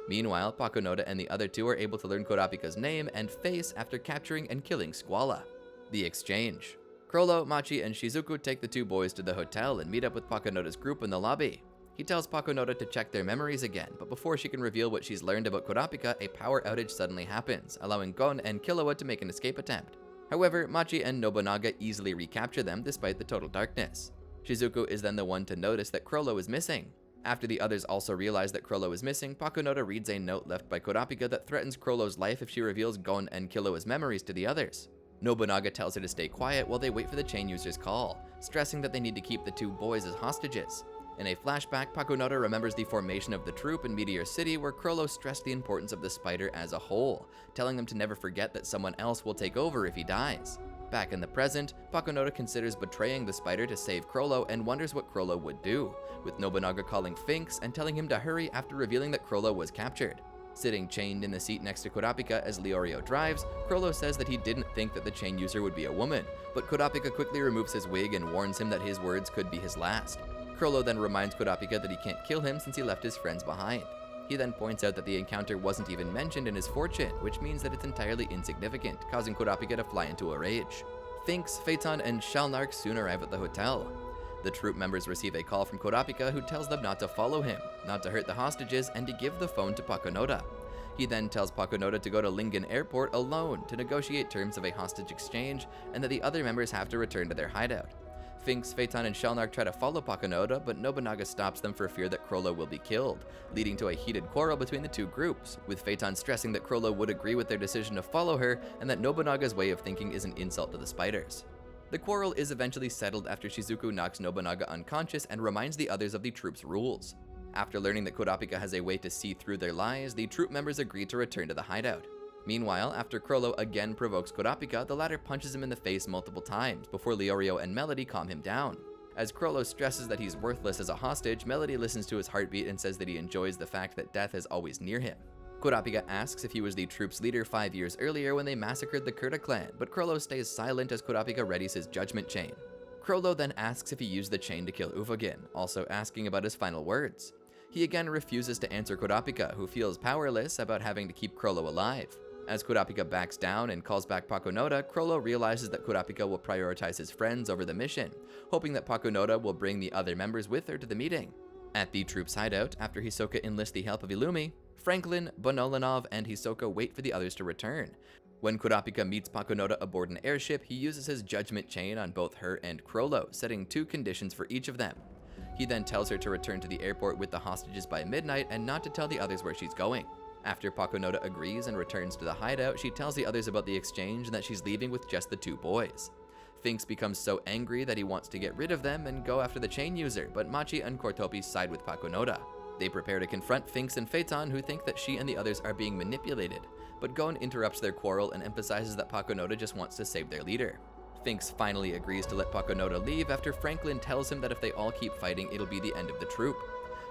Meanwhile, Pakunoda and the other 2 are able to learn Kurapika's name and face after capturing and killing Squalla. The exchange. Chrollo, Machi, and Shizuku take the 2 boys to the hotel and meet up with Pakunoda's group in the lobby. He tells Pakunoda to check their memories again, but before she can reveal what she's learned about Kurapika, a power outage suddenly happens, allowing Gon and Killua to make an escape attempt. However, Machi and Nobunaga easily recapture them despite the total darkness. Shizuku is then the one to notice that Chrollo is missing. After the others also realize that Chrollo is missing, Pakunoda reads a note left by Kurapika that threatens Chrollo's life if she reveals Gon and Killua's memories to the others. Nobunaga tells her to stay quiet while they wait for the chain user's call, stressing that they need to keep the two boys as hostages. In a flashback, Pakunoda remembers the formation of the Troupe in Meteor City, where Chrollo stressed the importance of the spider as a whole, telling them to never forget that someone else will take over if he dies. Back in the present, Pakunoda considers betraying the spider to save Chrollo and wonders what Chrollo would do, with Nobunaga calling Finks and telling him to hurry after revealing that Chrollo was captured. Sitting chained in the seat next to Kurapika as Leorio drives, Chrollo says that he didn't think that the chain user would be a woman, but Kurapika quickly removes his wig and warns him that his words could be his last. Chrollo then reminds Kurapika that he can't kill him since he left his friends behind. He then points out that the encounter wasn't even mentioned in his fortune, which means that it's entirely insignificant, causing Kurapika to fly into a rage. Finks, Phaeton, and Shalnark soon arrive at the hotel. The Troupe members receive a call from Kurapika, who tells them not to follow him, not to hurt the hostages, and to give the phone to Pakunoda. He then tells Pakunoda to go to Lingen Airport alone to negotiate terms of a hostage exchange, and that the other members have to return to their hideout. Finks, Phaeton, and Shalnark try to follow Pakunoda, but Nobunaga stops them for fear that Chrollo will be killed, leading to a heated quarrel between the two groups, with Phaeton stressing that Chrollo would agree with their decision to follow her, and that Nobunaga's way of thinking is an insult to the spiders. The quarrel is eventually settled after Shizuku knocks Nobunaga unconscious and reminds the others of the Troupe's rules. After learning that Kurapika has a way to see through their lies, the Troupe members agree to return to the hideout. Meanwhile, after Chrollo again provokes Kurapika, the latter punches him in the face multiple times before Leorio and Melody calm him down. As Chrollo stresses that he's worthless as a hostage, Melody listens to his heartbeat and says that he enjoys the fact that death is always near him. Kurapika asks if he was the Troupe's leader 5 years earlier when they massacred the Kurta clan, but Chrollo stays silent as Kurapika readies his judgment chain. Chrollo then asks if he used the chain to kill Uvogin, also asking about his final words. He again refuses to answer Kurapika, who feels powerless about having to keep Chrollo alive. As Kurapika backs down and calls back Pakunoda, Chrollo realizes that Kurapika will prioritize his friends over the mission, hoping that Pakunoda will bring the other members with her to the meeting. At the Troupe's hideout, after Hisoka enlists the help of Illumi, Franklin, Bonolanov, and Hisoka wait for the others to return. When Kurapika meets Pakunoda aboard an airship, he uses his judgment chain on both her and Chrollo, setting 2 conditions for each of them. He then tells her to return to the airport with the hostages by midnight and not to tell the others where she's going. After Pakunoda agrees and returns to the hideout, she tells the others about the exchange and that she's leaving with just the 2 boys. Finks becomes so angry that he wants to get rid of them and go after the chain user, but Machi and Kortopi side with Pakunoda. They prepare to confront Finks and Phaeton, who think that she and the others are being manipulated, but Gon interrupts their quarrel and emphasizes that Pakunoda just wants to save their leader. Finks finally agrees to let Pakunoda leave after Franklin tells him that if they all keep fighting, it'll be the end of the Troupe.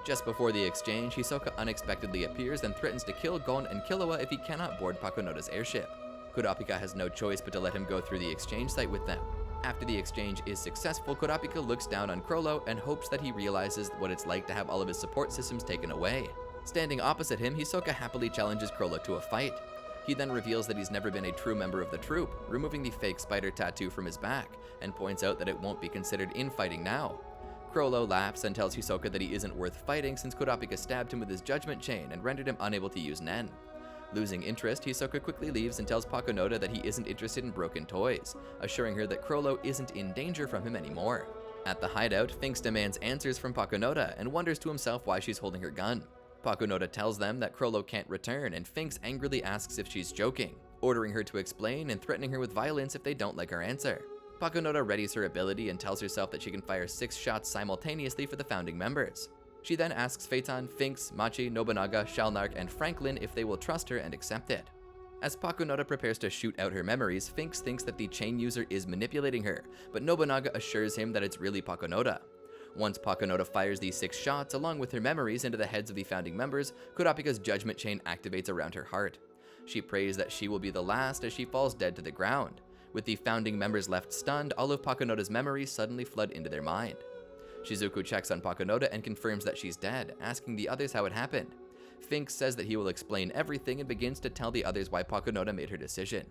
Just before the exchange, Hisoka unexpectedly appears and threatens to kill Gon and Killua if he cannot board Pakunoda's airship. Kurapika has no choice but to let him go through the exchange site with them. After the exchange is successful, Kurapika looks down on Chrollo and hopes that he realizes what it's like to have all of his support systems taken away. Standing opposite him, Hisoka happily challenges Chrollo to a fight. He then reveals that he's never been a true member of the Troupe, removing the fake spider tattoo from his back, and points out that it won't be considered infighting now. Chrollo laughs and tells Hisoka that he isn't worth fighting since Kurapika stabbed him with his judgment chain and rendered him unable to use Nen. Losing interest, Hisoka quickly leaves and tells Pakunoda that he isn't interested in broken toys, assuring her that Chrollo isn't in danger from him anymore. At the hideout, Finks demands answers from Pakunoda and wonders to himself why she's holding her gun. Pakunoda tells them that Chrollo can't return, and Finks angrily asks if she's joking, ordering her to explain and threatening her with violence if they don't like her answer. Pakunoda readies her ability and tells herself that she can fire 6 shots simultaneously for the founding members. She then asks Phaeton, Finks, Machi, Nobunaga, Shalnark, and Franklin if they will trust her and accept it. As Pakunoda prepares to shoot out her memories, Finks thinks that the chain user is manipulating her, but Nobunaga assures him that it's really Pakunoda. Once Pakunoda fires these 6 shots along with her memories into the heads of the founding members, Kurapika's judgment chain activates around her heart. She prays that she will be the last as she falls dead to the ground. With the founding members left stunned, all of Pakunoda's memories suddenly flood into their mind. Shizuku checks on Pakunoda and confirms that she's dead, asking the others how it happened. Finks says that he will explain everything and begins to tell the others why Pakunoda made her decision.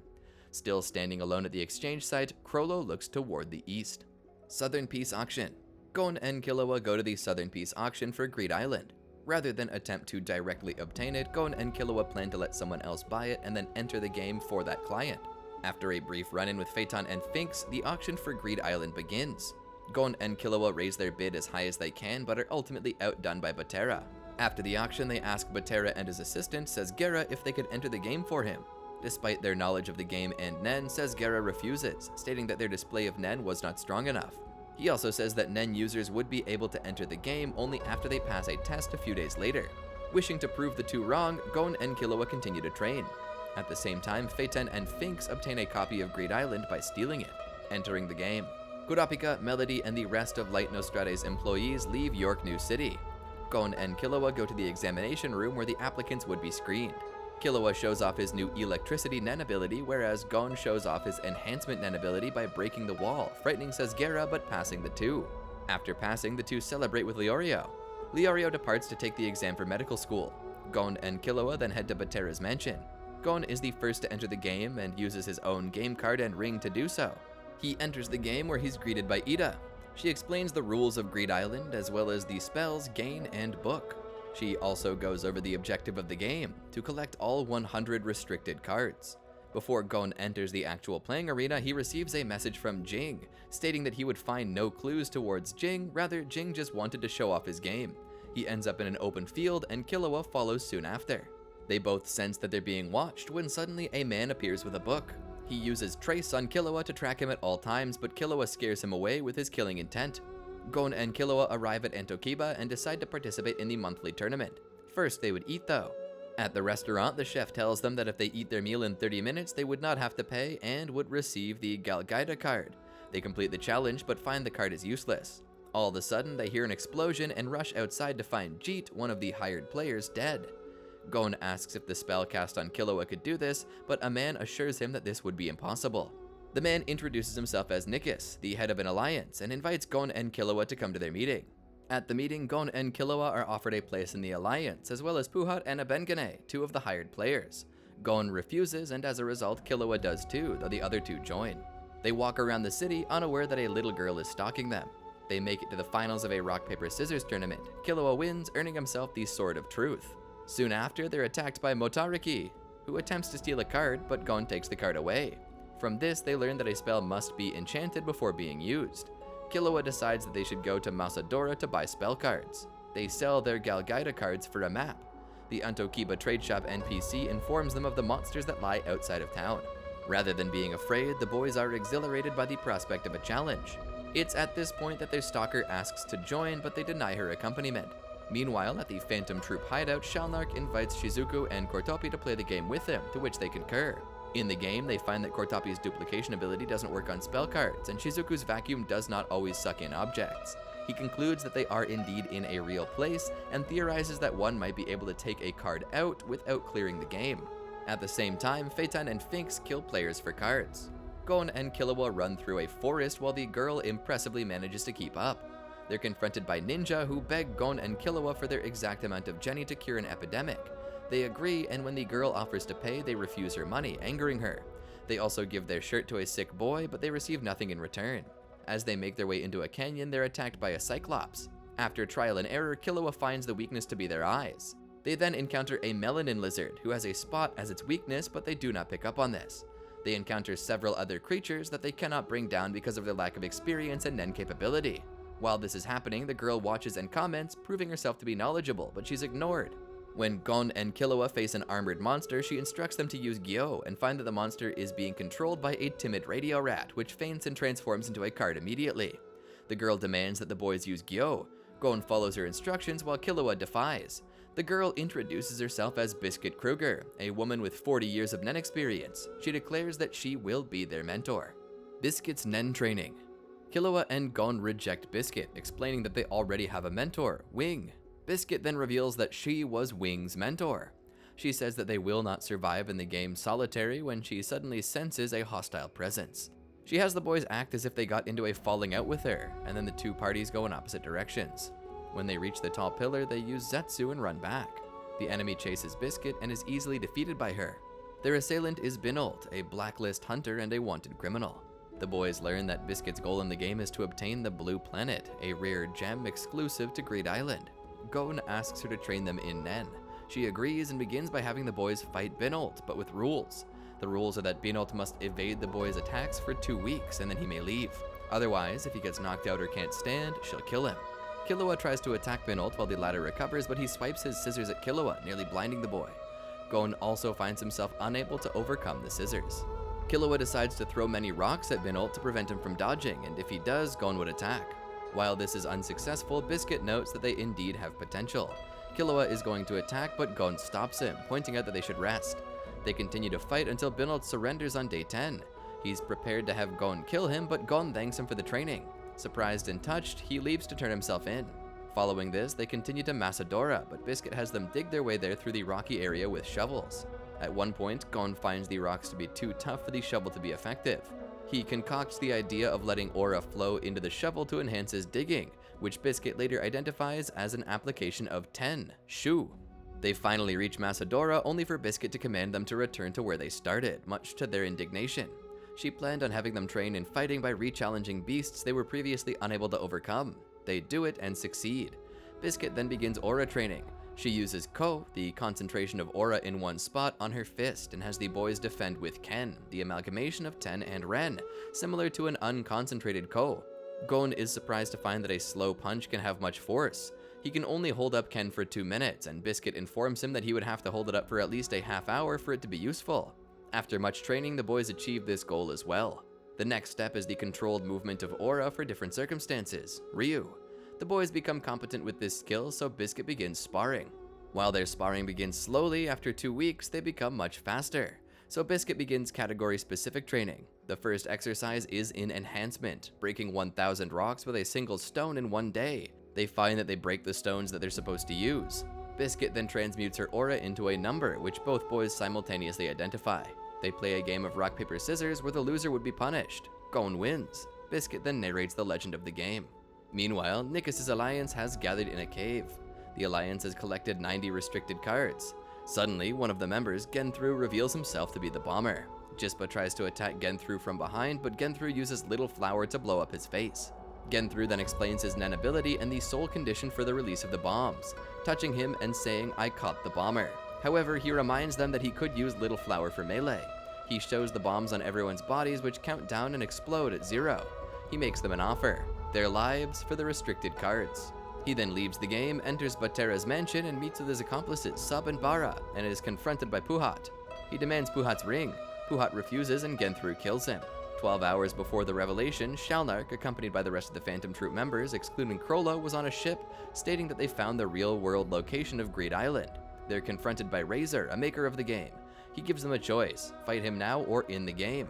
Still standing alone at the exchange site, Chrollo looks toward the east. Southernpiece Auction. Gon and Killua go to the Southernpiece Auction for Greed Island. Rather than attempt to directly obtain it, Gon and Killua plan to let someone else buy it and then enter the game for that client. After a brief run-in with Phaeton and Finks, the auction for Greed Island begins. Gon and Killua raise their bid as high as they can, but are ultimately outdone by Butera. After the auction, they ask Butera and his assistant, Sezgera, if they could enter the game for him. Despite their knowledge of the game and Nen, says Guerra refuses, stating that their display of Nen was not strong enough. He also says that Nen users would be able to enter the game only after they pass a test a few days later. Wishing to prove the two wrong, Gon and Killua continue to train. At the same time, Phaeton and Finks obtain a copy of Greed Island by stealing it, entering the game. Kurapika, Melody, and the rest of Light Nostrade's employees leave York New City. Gon and Killua go to the examination room where the applicants would be screened. Killua shows off his new Electricity Nen ability, whereas Gon shows off his Enhancement Nen ability by breaking the wall, frightening Sesgera but passing the two. After passing, the two celebrate with Leorio. Leorio departs to take the exam for medical school. Gon and Killua then head to Batera's mansion. Gon is the first to enter the game and uses his own game card and ring to do so. He enters the game where he's greeted by Ida. She explains the rules of Greed Island as well as the spells, gain, and book. She also goes over the objective of the game, to collect all 100 restricted cards. Before Gon enters the actual playing arena, he receives a message from Ging, stating that he would find no clues towards Ging, rather Ging just wanted to show off his game. He ends up in an open field and Killua follows soon after. They both sense that they're being watched when suddenly a man appears with a book. He uses Trace on Killua to track him at all times, but Killua scares him away with his killing intent. Gon and Killua arrive at Antokiba and decide to participate in the monthly tournament. First, they would eat though. At the restaurant, the chef tells them that if they eat their meal in 30 minutes, they would not have to pay and would receive the Galgaida card. They complete the challenge but find the card is useless. All of a sudden, they hear an explosion and rush outside to find Jeet, one of the hired players, dead. Gon asks if the spell cast on Killua could do this, but a man assures him that this would be impossible. The man introduces himself as Nikis, the head of an alliance, and invites Gon and Killua to come to their meeting. At the meeting, Gon and Killua are offered a place in the alliance, as well as Puhat and Abengane, two of the hired players. Gon refuses, and as a result, Killua does too, though the other two join. They walk around the city, unaware that a little girl is stalking them. They make it to the finals of a rock-paper-scissors tournament. Killua wins, earning himself the Sword of Truth. Soon after, they're attacked by Motariki, who attempts to steal a card, but Gon takes the card away. From this, they learn that a spell must be enchanted before being used. Killua decides that they should go to Masadora to buy spell cards. They sell their Galgaida cards for a map. The Antokiba trade shop NPC informs them of the monsters that lie outside of town. Rather than being afraid, the boys are exhilarated by the prospect of a challenge. It's at this point that their stalker asks to join, but they deny her accompaniment. Meanwhile, at the Phantom Troupe hideout, Shalnark invites Shizuku and Kortopi to play the game with him, to which they concur. In the game, they find that Kortopi's duplication ability doesn't work on spell cards, and Shizuku's vacuum does not always suck in objects. He concludes that they are indeed in a real place, and theorizes that one might be able to take a card out without clearing the game. At the same time, Phaeton and Finks kill players for cards. Gon and Killua run through a forest while the girl impressively manages to keep up. They're confronted by ninja who beg Gon and Killua for their exact amount of Jenny to cure an epidemic. They agree, and when the girl offers to pay, they refuse her money, angering her. They also give their shirt to a sick boy, but they receive nothing in return. As they make their way into a canyon, they're attacked by a Cyclops. After trial and error, Killua finds the weakness to be their eyes. They then encounter a melanin lizard, who has a spot as its weakness, but they do not pick up on this. They encounter several other creatures that they cannot bring down because of their lack of experience and Nen capability. While this is happening, the girl watches and comments, proving herself to be knowledgeable, but she's ignored. When Gon and Killua face an armored monster, she instructs them to use Gyo and find that the monster is being controlled by a timid radio rat, which faints and transforms into a card immediately. The girl demands that the boys use Gyo. Gon follows her instructions while Killua defies. The girl introduces herself as Biscuit Kruger, a woman with 40 years of Nen experience. She declares that she will be their mentor. Biscuit's Nen training. Killua and Gon reject Biscuit, explaining that they already have a mentor, Wing. Biscuit then reveals that she was Wing's mentor. She says that they will not survive in the game solitary when she suddenly senses a hostile presence. She has the boys act as if they got into a falling out with her, and then the two parties go in opposite directions. When they reach the tall pillar, they use Zetsu and run back. The enemy chases Biscuit and is easily defeated by her. Their assailant is Binold, a blacklist hunter and a wanted criminal. The boys learn that Biscuit's goal in the game is to obtain the Blue Planet, a rare gem exclusive to Greed Island. Gon asks her to train them in Nen. She agrees and begins by having the boys fight Binold, but with rules. The rules are that Binold must evade the boys' attacks for 2 weeks and then he may leave. Otherwise, if he gets knocked out or can't stand, she'll kill him. Killua tries to attack Binold while the latter recovers, but he swipes his scissors at Killua, nearly blinding the boy. Gon also finds himself unable to overcome the scissors. Killua decides to throw many rocks at Binolt to prevent him from dodging, and if he does, Gon would attack. While this is unsuccessful, Biscuit notes that they indeed have potential. Killua is going to attack, but Gon stops him, pointing out that they should rest. They continue to fight until Binolt surrenders on day 10. He's prepared to have Gon kill him, but Gon thanks him for the training. Surprised and touched, he leaves to turn himself in. Following this, they continue to Massacre, but Biscuit has them dig their way there through the rocky area with shovels. At one point, Gon finds the rocks to be too tough for the shovel to be effective. He concocts the idea of letting aura flow into the shovel to enhance his digging, which Biscuit later identifies as an application of 10, Shu. They finally reach Massacre, only for Biscuit to command them to return to where they started, much to their indignation. She planned on having them train in fighting by re-challenging beasts they were previously unable to overcome. They do it and succeed. Biscuit then begins aura training. She uses Ko, the concentration of aura in one spot, on her fist and has the boys defend with Ken, the amalgamation of Ten and Ren, similar to an unconcentrated Ko. Gon is surprised to find that a slow punch can have much force. He can only hold up Ken for 2 minutes, and Biscuit informs him that he would have to hold it up for at least a half hour for it to be useful. After much training, the boys achieve this goal as well. The next step is the controlled movement of aura for different circumstances, Ryu. The boys become competent with this skill, so Biscuit begins sparring. While their sparring begins slowly, after 2 weeks, they become much faster. So Biscuit begins category-specific training. The first exercise is in enhancement, breaking 1,000 rocks with a single stone in 1 day. They find that they break the stones that they're supposed to use. Biscuit then transmutes her aura into a number, which both boys simultaneously identify. They play a game of rock, paper, scissors where the loser would be punished. Gon wins. Biscuit then narrates the legend of the game. Meanwhile, Nikis' alliance has gathered in a cave. The alliance has collected 90 restricted cards. Suddenly, one of the members, Genthru, reveals himself to be the bomber. Jispa tries to attack Genthru from behind, but Genthru uses Little Flower to blow up his face. Genthru then explains his Nen ability and the sole condition for the release of the bombs, touching him and saying, "I caught the bomber." However, he reminds them that he could use Little Flower for melee. He shows the bombs on everyone's bodies, which count down and explode at 0. He makes them an offer: their lives for the restricted cards. He then leaves the game, enters Batera's mansion, and meets with his accomplices Sub and Bara, and is confronted by Puhat. He demands Puhat's ring. Puhat refuses, and Genthru kills him. 12 hours before the revelation, Shalnark, accompanied by the rest of the Phantom Troupe members, excluding Krollo, was on a ship, stating that they found the real-world location of Greed Island. They're confronted by Razor, a maker of the game. He gives them a choice: fight him now or in the game.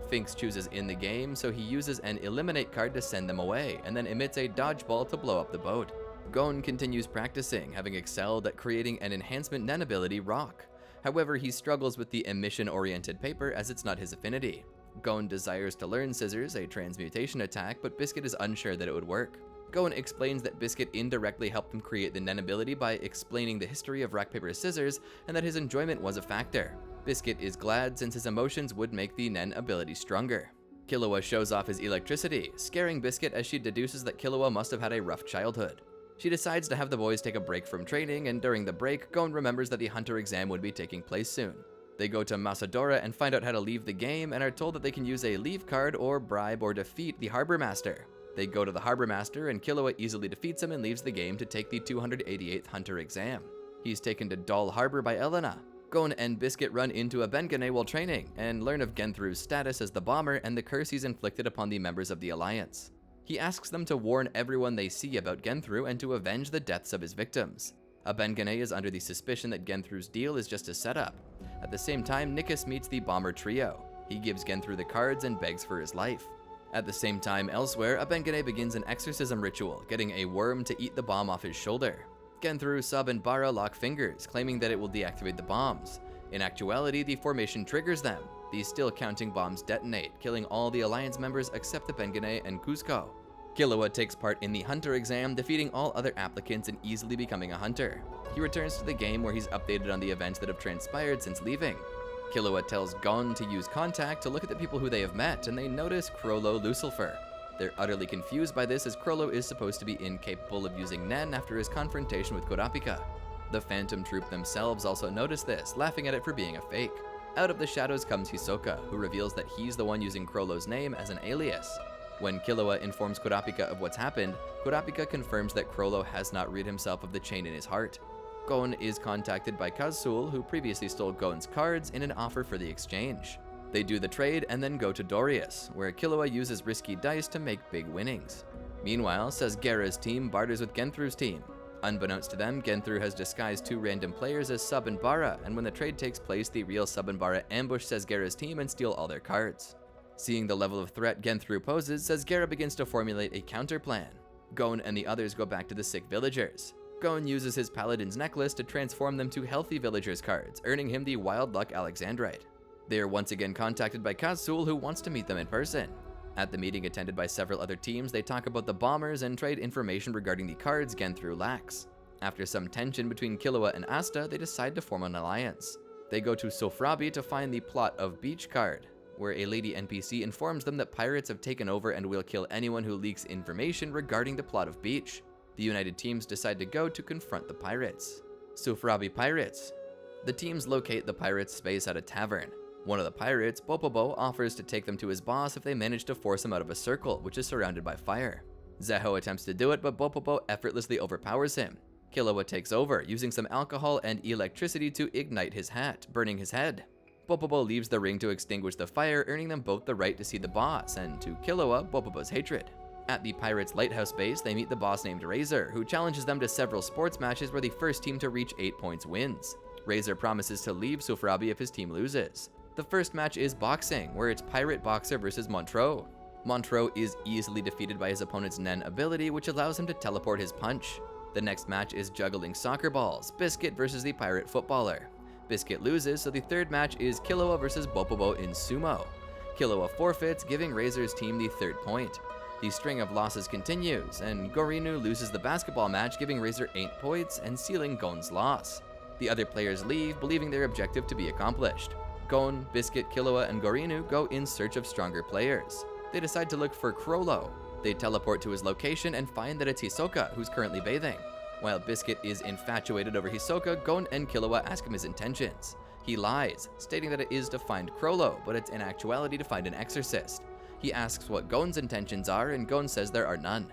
Finks chooses in the game, so he uses an eliminate card to send them away, and then emits a dodgeball to blow up the boat. Gon continues practicing, having excelled at creating an enhancement Nen ability, Rock. However, he struggles with the emission-oriented paper as it's not his affinity. Gon desires to learn Scissors, a transmutation attack, but Biscuit is unsure that it would work. Gon explains that Biscuit indirectly helped him create the Nen ability by explaining the history of rock, paper, scissors, and that his enjoyment was a factor. Biscuit is glad since his emotions would make the Nen ability stronger. Killua shows off his electricity, scaring Biscuit as she deduces that Killua must have had a rough childhood. She decides to have the boys take a break from training, and during the break, Gon remembers that the Hunter exam would be taking place soon. They go to Massacre and find out how to leave the game, and are told that they can use a leave card or bribe or defeat the Harbor Master. They go to the Harbor Master, and Killua easily defeats him and leaves the game to take the 288th Hunter exam. He's taken to Doll Harbor by Elena. Gon and Biscuit run into a Bengane while training, and learn of Genthru's status as the bomber and the curse he's inflicted upon the members of the Alliance. He asks them to warn everyone they see about Genthru and to avenge the deaths of his victims. A Bengane is under the suspicion that Genthru's deal is just a setup. At the same time, Nikis meets the bomber trio. He gives Genthru the cards and begs for his life. At the same time, elsewhere, a Bengane begins an exorcism ritual, getting a worm to eat the bomb off his shoulder. Genthru, Sub, and Bara lock fingers, claiming that it will deactivate the bombs. In actuality, the formation triggers them. These still-counting bombs detonate, killing all the Alliance members except the Bengane and Cusco. Killua takes part in the Hunter exam, defeating all other applicants and easily becoming a Hunter. He returns to the game where he's updated on the events that have transpired since leaving. Killua tells Gon to use contact to look at the people who they have met, and they notice Krollo Lucifer. They're utterly confused by this, as Krollo is supposed to be incapable of using Nen after his confrontation with Kurapika. The Phantom Troupe themselves also notice this, laughing at it for being a fake. Out of the shadows comes Hisoka, who reveals that he's the one using Krollo's name as an alias. When Killua informs Kurapika of what's happened, Kurapika confirms that Krollo has not rid himself of the chain in his heart. Gon is contacted by Kazul, who previously stole Gon's cards, in an offer for the exchange. They do the trade and then go to Dorius, where Killua uses risky dice to make big winnings. Meanwhile, Sesgera's team barters with Genthru's team. Unbeknownst to them, Genthru has disguised 2 random players as Sub and Bara, and when the trade takes place, the real Sub and Bara ambush Sesgera's team and steal all their cards. Seeing the level of threat Genthru poses, Sesgera begins to formulate a counter plan. Gon and the others go back to the sick villagers. Gon uses his Paladin's necklace to transform them to healthy villagers cards, earning him the Wild Luck Alexandrite. They are once again contacted by Kazul, who wants to meet them in person. At the meeting attended by several other teams, they talk about the bombers and trade information regarding the cards Genthru lacks. After some tension between Killua and Asta, they decide to form an alliance. They go to Soufrabi to find the plot of Beach card, where a lady NPC informs them that pirates have taken over and will kill anyone who leaks information regarding the plot of Beach. The united teams decide to go to confront the pirates. Soufrabi Pirates. The teams locate the pirates' space at a tavern. One of the pirates, Bopobo, offers to take them to his boss if they manage to force him out of a circle, which is surrounded by fire. Zeho attempts to do it, but Bopobo effortlessly overpowers him. Killua takes over, using some alcohol and electricity to ignite his hat, burning his head. Bopobo leaves the ring to extinguish the fire, earning them both the right to see the boss, and to Killua, Bopobo's hatred. At the pirates' lighthouse base, they meet the boss named Razor, who challenges them to several sports matches where the first team to reach 8 points wins. Razor promises to leave Soufrabi if his team loses. The first match is boxing, where it's Pirate Boxer versus Montreux. Montreux is easily defeated by his opponent's Nen ability, which allows him to teleport his punch. The next match is juggling soccer balls, Biscuit versus the Pirate Footballer. Biscuit loses, so the third match is Killua versus Bopobo in sumo. Killua forfeits, giving Razor's team the 3rd point. The string of losses continues, and Gorinu loses the basketball match, giving Razor 8 points and sealing Gon's loss. The other players leave, believing their objective to be accomplished. Gon, Biscuit, Killua, and Gorinu go in search of stronger players. They decide to look for Crollo. They teleport to his location and find that it's Hisoka, who's currently bathing. While Biscuit is infatuated over Hisoka, Gon and Killua ask him his intentions. He lies, stating that it is to find Crollo, but it's in actuality to find an exorcist. He asks what Gon's intentions are, and Gon says there are none.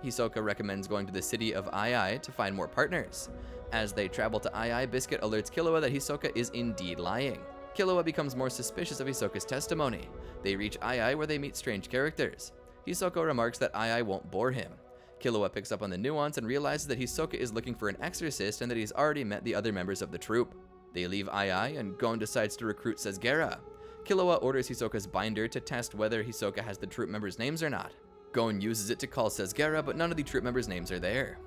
Hisoka recommends going to the city of Ai to find more partners. As they travel to Ai, Biscuit alerts Killua that Hisoka is indeed lying. Killua becomes more suspicious of Hisoka's testimony. They reach Ai, where they meet strange characters. Hisoka remarks that Ai won't bore him. Killua picks up on the nuance and realizes that Hisoka is looking for an exorcist and that he's already met the other members of the troupe. They leave Ai, and Gon decides to recruit Sesgera. Killua orders Hisoka's binder to test whether Hisoka has the troupe members' names or not. Gon uses it to call Sesgera, but none of the troupe members' names are there.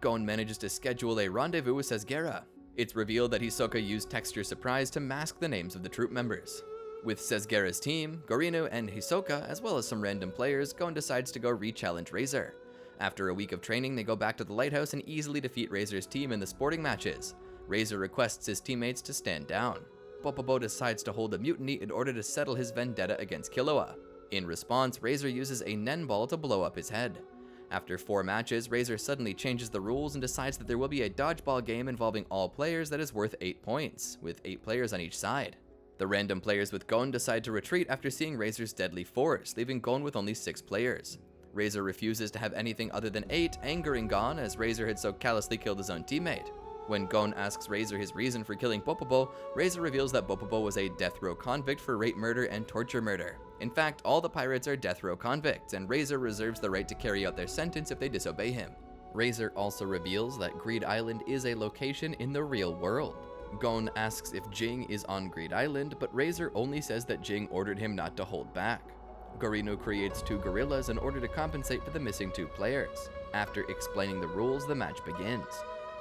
Gon manages to schedule a rendezvous with Sesgera. It's revealed that Hisoka used texture surprise to mask the names of the troupe members. With Sesgera's team, Gorinu, and Hisoka, as well as some random players, Gon decides to go re-challenge Razor. After a week of training, they go back to the lighthouse and easily defeat Razor's team in the sporting matches. Razor requests his teammates to stand down. Bopobo decides to hold a mutiny in order to settle his vendetta against Killua. In response, Razor uses a Nen ball to blow up his head. After 4 matches, Razor suddenly changes the rules and decides that there will be a dodgeball game involving all players that is worth 8 points, with 8 players on each side. The random players with Gon decide to retreat after seeing Razor's deadly force, leaving Gon with only 6 players. Razor refuses to have anything other than 8, angering Gon as Razor had so callously killed his own teammate. When Gon asks Razor his reason for killing Bopobo, Razor reveals that Bopobo was a death row convict for rape murder and torture murder. In fact, all the pirates are death row convicts, and Razor reserves the right to carry out their sentence if they disobey him. Razor also reveals that Greed Island is a location in the real world. Gon asks if Ging is on Greed Island, but Razor only says that Ging ordered him not to hold back. Gorinu creates 2 gorillas in order to compensate for the missing 2 players. After explaining the rules, the match begins.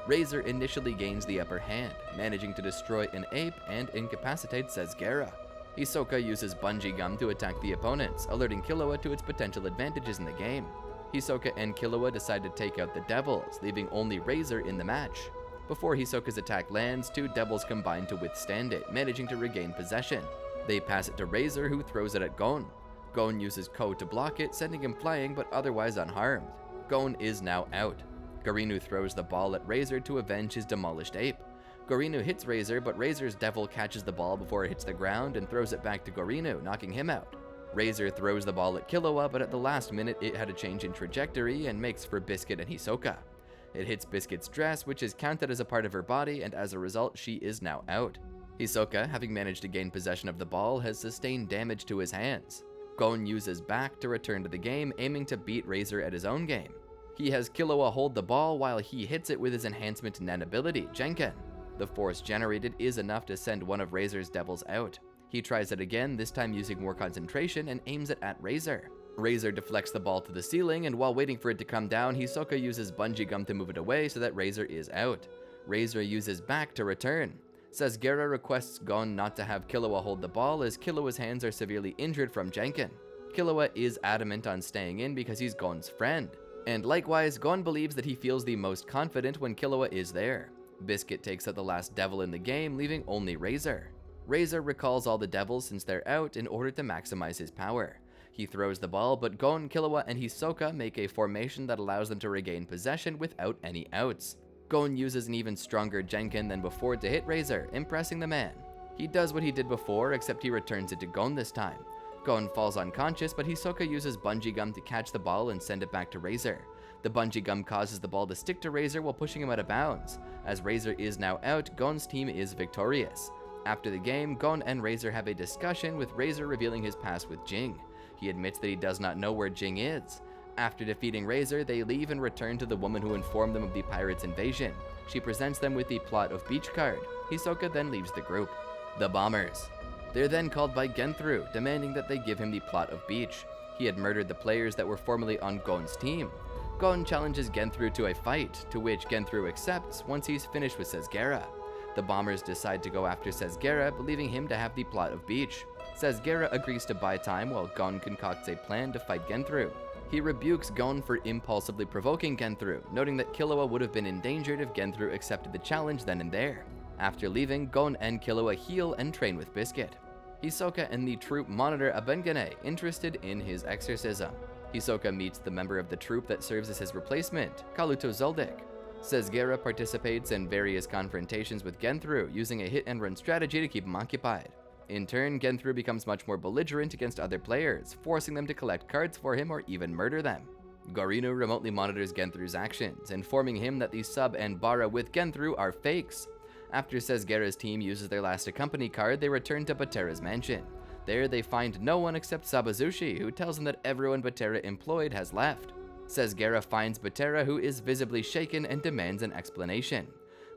Razor initially gains the upper hand, managing to destroy an ape and incapacitate Sesgera. Hisoka uses bungee gum to attack the opponents, alerting Killua to its potential advantages in the game. Hisoka and Killua decide to take out the devils, leaving only Razor in the match. Before Hisoka's attack lands, 2 devils combine to withstand it, managing to regain possession. They pass it to Razor, who throws it at Gon. Gon uses Ko to block it, sending him flying but otherwise unharmed. Gon is now out. Gorinu throws the ball at Razor to avenge his demolished ape. Gorinu hits Razor, but Razor's devil catches the ball before it hits the ground and throws it back to Gorinu, knocking him out. Razor throws the ball at Killua, but at the last minute it had a change in trajectory and makes for Biscuit and Hisoka. It hits Biscuit's dress, which is counted as a part of her body, and as a result, she is now out. Hisoka, having managed to gain possession of the ball, has sustained damage to his hands. Gon uses back to return to the game, aiming to beat Razor at his own game. He has Killua hold the ball while he hits it with his enhancement Nen ability, Genken. The force generated is enough to send one of Razor's devils out. He tries it again, this time using more concentration, and aims it at Razor. Razor deflects the ball to the ceiling, and while waiting for it to come down, Hisoka uses bungee gum to move it away so that Razor is out. Razor uses back to return. Sesgera requests Gon not to have Killua hold the ball as Killua's hands are severely injured from Genken. Killua is adamant on staying in because he's Gon's friend. And likewise, Gon believes that he feels the most confident when Killua is there. Biscuit takes out the last devil in the game, leaving only Razor. Razor recalls all the devils since they're out in order to maximize his power. He throws the ball, but Gon, Killua, and Hisoka make a formation that allows them to regain possession without any outs. Gon uses an even stronger Genken than before to hit Razor, impressing the man. He does what he did before, except he returns it to Gon this time. Gon falls unconscious, but Hisoka uses bungee gum to catch the ball and send it back to Razor. The bungee gum causes the ball to stick to Razor while pushing him out of bounds. As Razor is now out, Gon's team is victorious. After the game, Gon and Razor have a discussion, with Razor revealing his past with Ging. He admits that he does not know where Ging is. After defeating Razor, they leave and return to the woman who informed them of the pirates' invasion. She presents them with the plot of beach card. Hisoka then leaves the group. The Bombers. They're then called by Genthru, demanding that they give him the plot of beach. He had murdered the players that were formerly on Gon's team. Gon challenges Genthru to a fight, to which Genthru accepts once he's finished with Sesgera. The Bombers decide to go after Sesgera, believing him to have the plot of beach. Sesgera agrees to buy time while Gon concocts a plan to fight Genthru. He rebukes Gon for impulsively provoking Genthru, noting that Killua would have been endangered if Genthru accepted the challenge then and there. After leaving, Gon and Killua heal and train with Biscuit. Hisoka and the Troupe monitor Abengane, interested in his exorcism. Hisoka meets the member of the Troupe that serves as his replacement, Kaluto Zoldyck. Sesgera participates in various confrontations with Genthru, using a hit-and-run strategy to keep him occupied. In turn, Genthru becomes much more belligerent against other players, forcing them to collect cards for him or even murder them. Gorinu remotely monitors Genthru's actions, informing him that the sub and Bara with Genthru are fakes. After Sesgera's team uses their last accompany card, they return to Batera's mansion. There, they find no one except Sabazushi, who tells them that everyone Batera employed has left. Sesgera finds Batera, who is visibly shaken, and demands an explanation.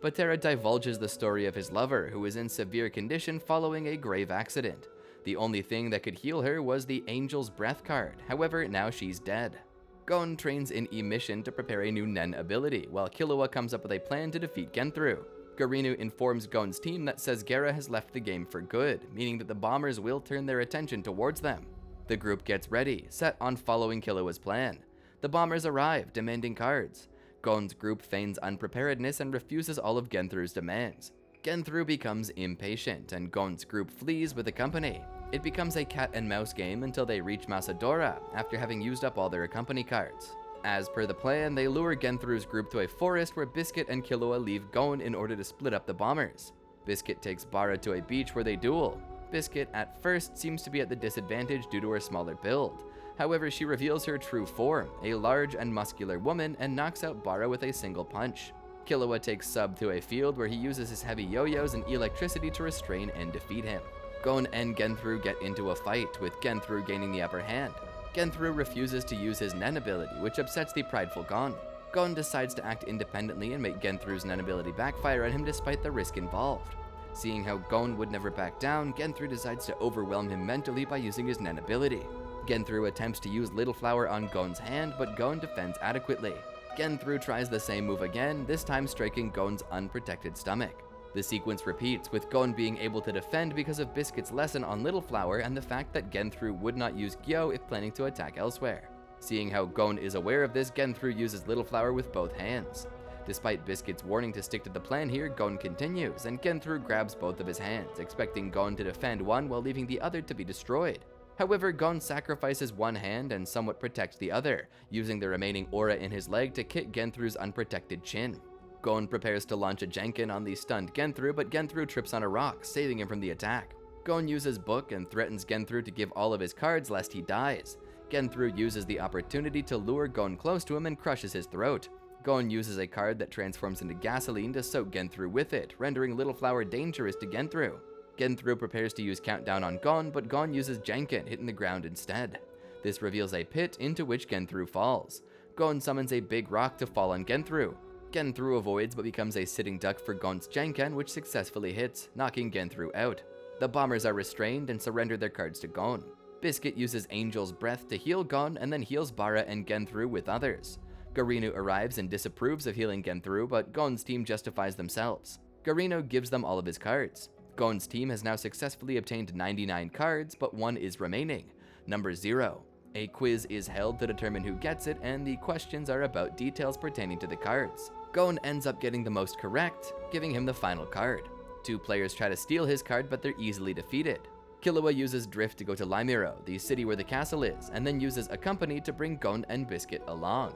Batera divulges the story of his lover, who is in severe condition following a grave accident. The only thing that could heal her was the Angel's Breath card, however, now she's dead. Gon trains in emission to prepare a new Nen ability, while Killua comes up with a plan to defeat Genthru. Gorinu informs Gon's team that Sesgera has left the game for good, meaning that the Bombers will turn their attention towards them. The group gets ready, set on following Killua's plan. The Bombers arrive, demanding cards. Gon's group feigns unpreparedness and refuses all of Genthru's demands. Genthru becomes impatient, and Gon's group flees with the company. It becomes a cat and mouse game until they reach Masadora, after having used up all their accompany cards. As per the plan, they lure Genthru's group to a forest where Biscuit and Killua leave Gon in order to split up the Bombers. Biscuit takes Bara to a beach where they duel. Biscuit at first seems to be at the disadvantage due to her smaller build. However, she reveals her true form, a large and muscular woman, and knocks out Bara with a single punch. Killua takes Sub to a field where he uses his heavy yo-yos and electricity to restrain and defeat him. Gon and Genthru get into a fight, with Genthru gaining the upper hand. Genthru refuses to use his Nen ability, which upsets the prideful Gon. Gon decides to act independently and make Genthru's Nen ability backfire on him despite the risk involved. Seeing how Gon would never back down, Genthru decides to overwhelm him mentally by using his Nen ability. Genthru attempts to use Little Flower on Gon's hand, but Gon defends adequately. Genthru tries the same move again, this time striking Gon's unprotected stomach. The sequence repeats, with Gon being able to defend because of Biscuit's lesson on Little Flower and the fact that Genthru would not use Gyo if planning to attack elsewhere. Seeing how Gon is aware of this, Genthru uses Little Flower with both hands. Despite Biscuit's warning to stick to the plan here, Gon continues, and Genthru grabs both of his hands, expecting Gon to defend one while leaving the other to be destroyed. However, Gon sacrifices one hand and somewhat protects the other, using the remaining aura in his leg to kick Genthru's unprotected chin. Gon prepares to launch a Genkin on the stunned Genthru, but Genthru trips on a rock, saving him from the attack. Gon uses Book and threatens Genthru to give all of his cards lest he dies. Genthru uses the opportunity to lure Gon close to him and crushes his throat. Gon uses a card that transforms into gasoline to soak Genthru with it, rendering Little Flower dangerous to Genthru. Genthru prepares to use Countdown on Gon, but Gon uses Janken, hitting the ground instead. This reveals a pit into which Genthru falls. Gon summons a big rock to fall on Genthru. Genthru avoids but becomes a sitting duck for Gon's Janken, which successfully hits, knocking Genthru out. The bombers are restrained and surrender their cards to Gon. Biscuit uses Angel's Breath to heal Gon and then heals Bara and Genthru with others. Garinu arrives and disapproves of healing Genthru, but Gon's team justifies themselves. Garinu gives them all of his cards. Gon's team has now successfully obtained 99 cards, but one is remaining, number 0. A quiz is held to determine who gets it, and the questions are about details pertaining to the cards. Gon ends up getting the most correct, giving him the final card. 2 players try to steal his card, but they're easily defeated. Killua uses Drift to go to Limero, the city where the castle is, and then uses Accompany to bring Gon and Biscuit along.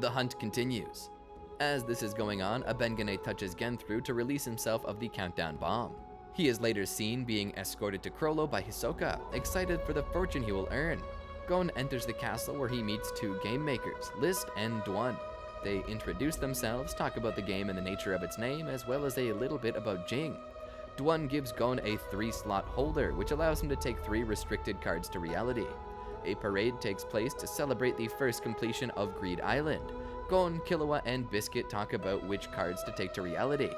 The hunt continues. As this is going on, Abengane touches Genthru to release himself of the countdown bomb. He is later seen being escorted to Krollo by Hisoka, excited for the fortune he will earn. Gon enters the castle where he meets 2 game makers, List and Dwan. They introduce themselves, talk about the game and the nature of its name, as well as a little bit about Ging. Dwan gives Gon a 3-slot holder, which allows him to take 3 restricted cards to reality. A parade takes place to celebrate the first completion of Greed Island. Gon, Killua, and Biscuit talk about which cards to take to reality.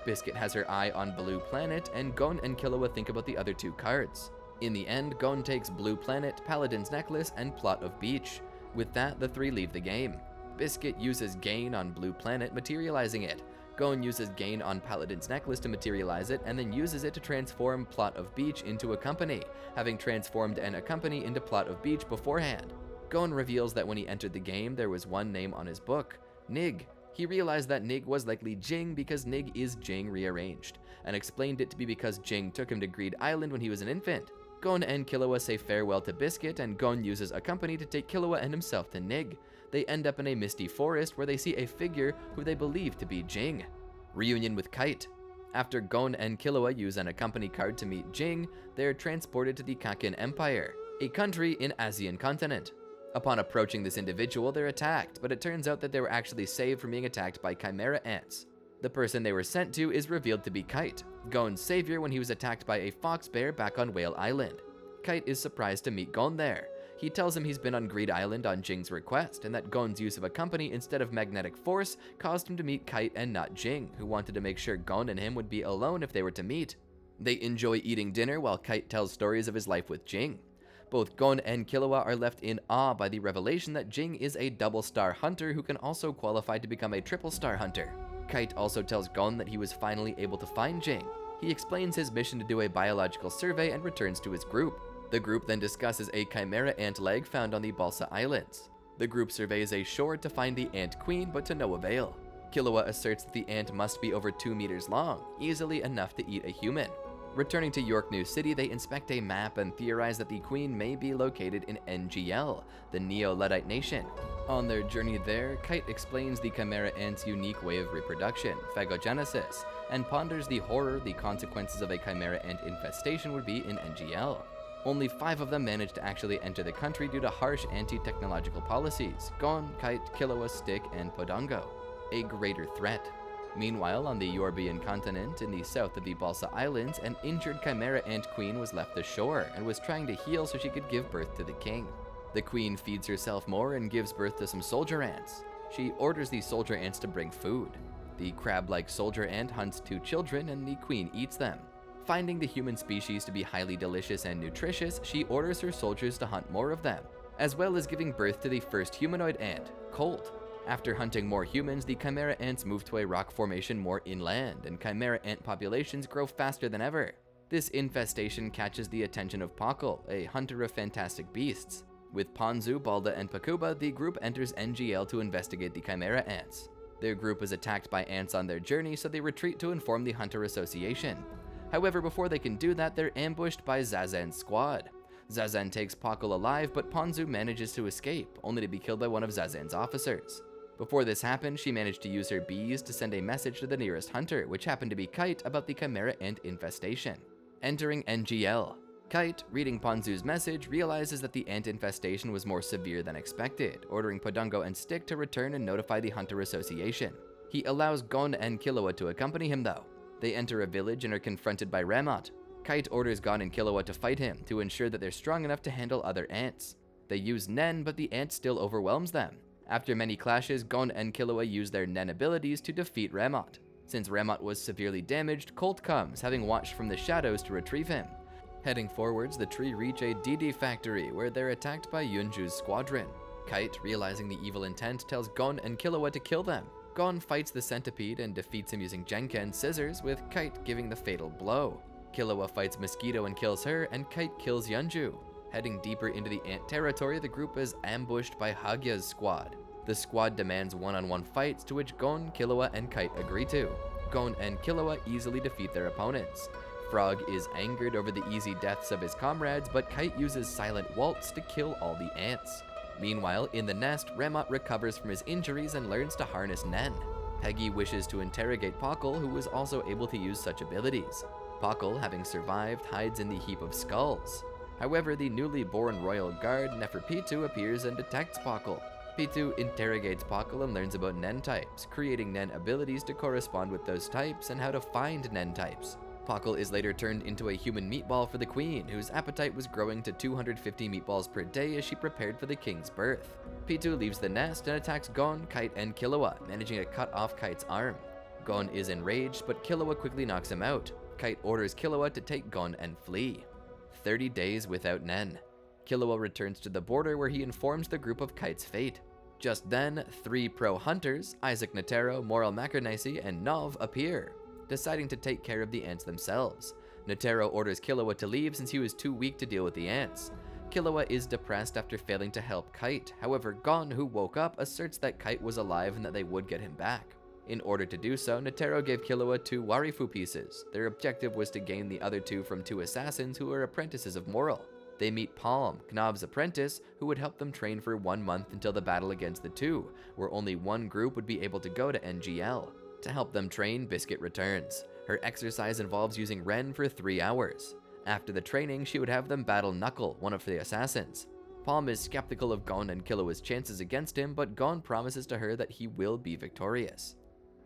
Biscuit has her eye on Blue Planet, and Gon and Killua think about the other 2 cards. In the end, Gon takes Blue Planet, Paladin's Necklace, and Plot of Beach. With that, the 3 leave the game. Biscuit uses Gain on Blue Planet, materializing it. Gon uses Gain on Paladin's Necklace to materialize it, and then uses it to transform Plot of Beach into Accompany, having transformed an Accompany into Plot of Beach beforehand. Gon reveals that when he entered the game, there was one name on his book, Nig. He realized that Nig was likely Ging because Nig is Ging rearranged, and explained it to be because Ging took him to Greed Island when he was an infant. Gon and Killua say farewell to Biscuit, and Gon uses Accompany to take Killua and himself to Nig. They end up in a misty forest where they see a figure who they believe to be Ging. Reunion with Kite. After Gon and Killua use an Accompany card to meet Ging, they are transported to the Kakin Empire, a country in Asian continent. Upon approaching this individual, they're attacked, but it turns out that they were actually saved from being attacked by chimera ants. The person they were sent to is revealed to be Kite, Gon's savior when he was attacked by a fox bear back on Whale Island. Kite is surprised to meet Gon there. He tells him he's been on Greed Island on Jing's request, and that Gon's use of Accompany instead of magnetic force caused him to meet Kite and not Ging, who wanted to make sure Gon and him would be alone if they were to meet. They enjoy eating dinner while Kite tells stories of his life with Ging. Both Gon and Killua are left in awe by the revelation that Ging is a double-star hunter who can also qualify to become a triple-star hunter. Kite also tells Gon that he was finally able to find Ging. He explains his mission to do a biological survey and returns to his group. The group then discusses a chimera ant leg found on the Balsa Islands. The group surveys a shore to find the ant queen, but to no avail. Killua asserts that the ant must be over 2 meters long, easily enough to eat a human. Returning to York New City, they inspect a map and theorize that the queen may be located in NGL, the Neo-Luddite nation. On their journey there, Kite explains the chimera ant's unique way of reproduction, phagogenesis, and ponders the horror the consequences of a chimera ant infestation would be in NGL. Only 5 of them managed to actually enter the country due to harsh anti-technological policies: Gon, Kite, Killua, Stick, and Podongo. A greater threat. Meanwhile, on the Yorbian continent, in the south of the Balsa Islands, an injured chimera ant queen was left ashore and was trying to heal so she could give birth to the king. The queen feeds herself more and gives birth to some soldier ants. She orders the soldier ants to bring food. The crab-like soldier ant hunts 2 children and the queen eats them. Finding the human species to be highly delicious and nutritious, she orders her soldiers to hunt more of them, as well as giving birth to the first humanoid ant, Colt. After hunting more humans, the chimera ants move to a rock formation more inland, and chimera ant populations grow faster than ever. This infestation catches the attention of Pakal, a hunter of fantastic beasts. With Ponzu, Balda, and Pakuba, the group enters NGL to investigate the chimera ants. Their group is attacked by ants on their journey, so they retreat to inform the Hunter Association. However, before they can do that, they're ambushed by Zazan's squad. Zazan takes Pakal alive, but Ponzu manages to escape, only to be killed by one of Zazan's officers. Before this happened, she managed to use her bees to send a message to the nearest hunter, which happened to be Kite, about the chimera ant infestation. Entering NGL. Kite, reading Ponzu's message, realizes that the ant infestation was more severe than expected, ordering Podungo and Stick to return and notify the Hunter Association. He allows Gon and Killua to accompany him though. They enter a village and are confronted by Ramot. Kite orders Gon and Killua to fight him to ensure that they're strong enough to handle other ants. They use Nen, but the ant still overwhelms them. After many clashes, Gon and Killua use their Nen abilities to defeat Ramot. Since Ramot was severely damaged, Colt comes, having watched from the shadows to retrieve him. Heading forwards, the three reach a DD factory where they're attacked by Yunju's squadron. Kite, realizing the evil intent, tells Gon and Killua to kill them. Gon fights the centipede and defeats him using Genken scissors, with Kite giving the fatal blow. Killua fights Mosquito and kills her, and Kite kills Yunju. Heading deeper into the ant territory, the group is ambushed by Hagya's squad. The squad demands one-on-one fights, to which Gon, Killua, and Kite agree to. Gon and Killua easily defeat their opponents. Frog is angered over the easy deaths of his comrades, but Kite uses Silent Waltz to kill all the ants. Meanwhile, in the nest, Ramot recovers from his injuries and learns to harness Nen. Peggy wishes to interrogate Pockle, who was also able to use such abilities. Pockle, having survived, hides in the heap of skulls. However, the newly born royal guard Neferpitu appears and detects Pockle. Pitu interrogates Pockle and learns about Nen types, creating Nen abilities to correspond with those types and how to find Nen types. Pockle is later turned into a human meatball for the queen, whose appetite was growing to 250 meatballs per day as she prepared for the king's birth. Pitu leaves the nest and attacks Gon, Kite, and Killua, managing to cut off Kite's arm. Gon is enraged, but Killua quickly knocks him out. Kite orders Killua to take Gon and flee. 30 days without Nen. Killua returns to the border where he informs the group of Kite's fate. Just then, 3 pro-hunters, Isaac Netero, Moral Macarnacy, and Nov appear, deciding to take care of the ants themselves. Netero orders Killua to leave since he was too weak to deal with the ants. Killua is depressed after failing to help Kite. However, Gon, who woke up, asserts that Kite was alive and that they would get him back. In order to do so, Netero gave Killua 2 Warifu pieces. Their objective was to gain the other 2 from 2 assassins who were apprentices of Moral. They meet Palm, Knob's apprentice, who would help them train for 1 month until the battle against the 2, where only one group would be able to go to NGL. To help them train, Biscuit returns. Her exercise involves using Ren for 3 hours. After the training, she would have them battle Knuckle, one of the assassins. Palm is skeptical of Gon and Killua's chances against him, but Gon promises to her that he will be victorious.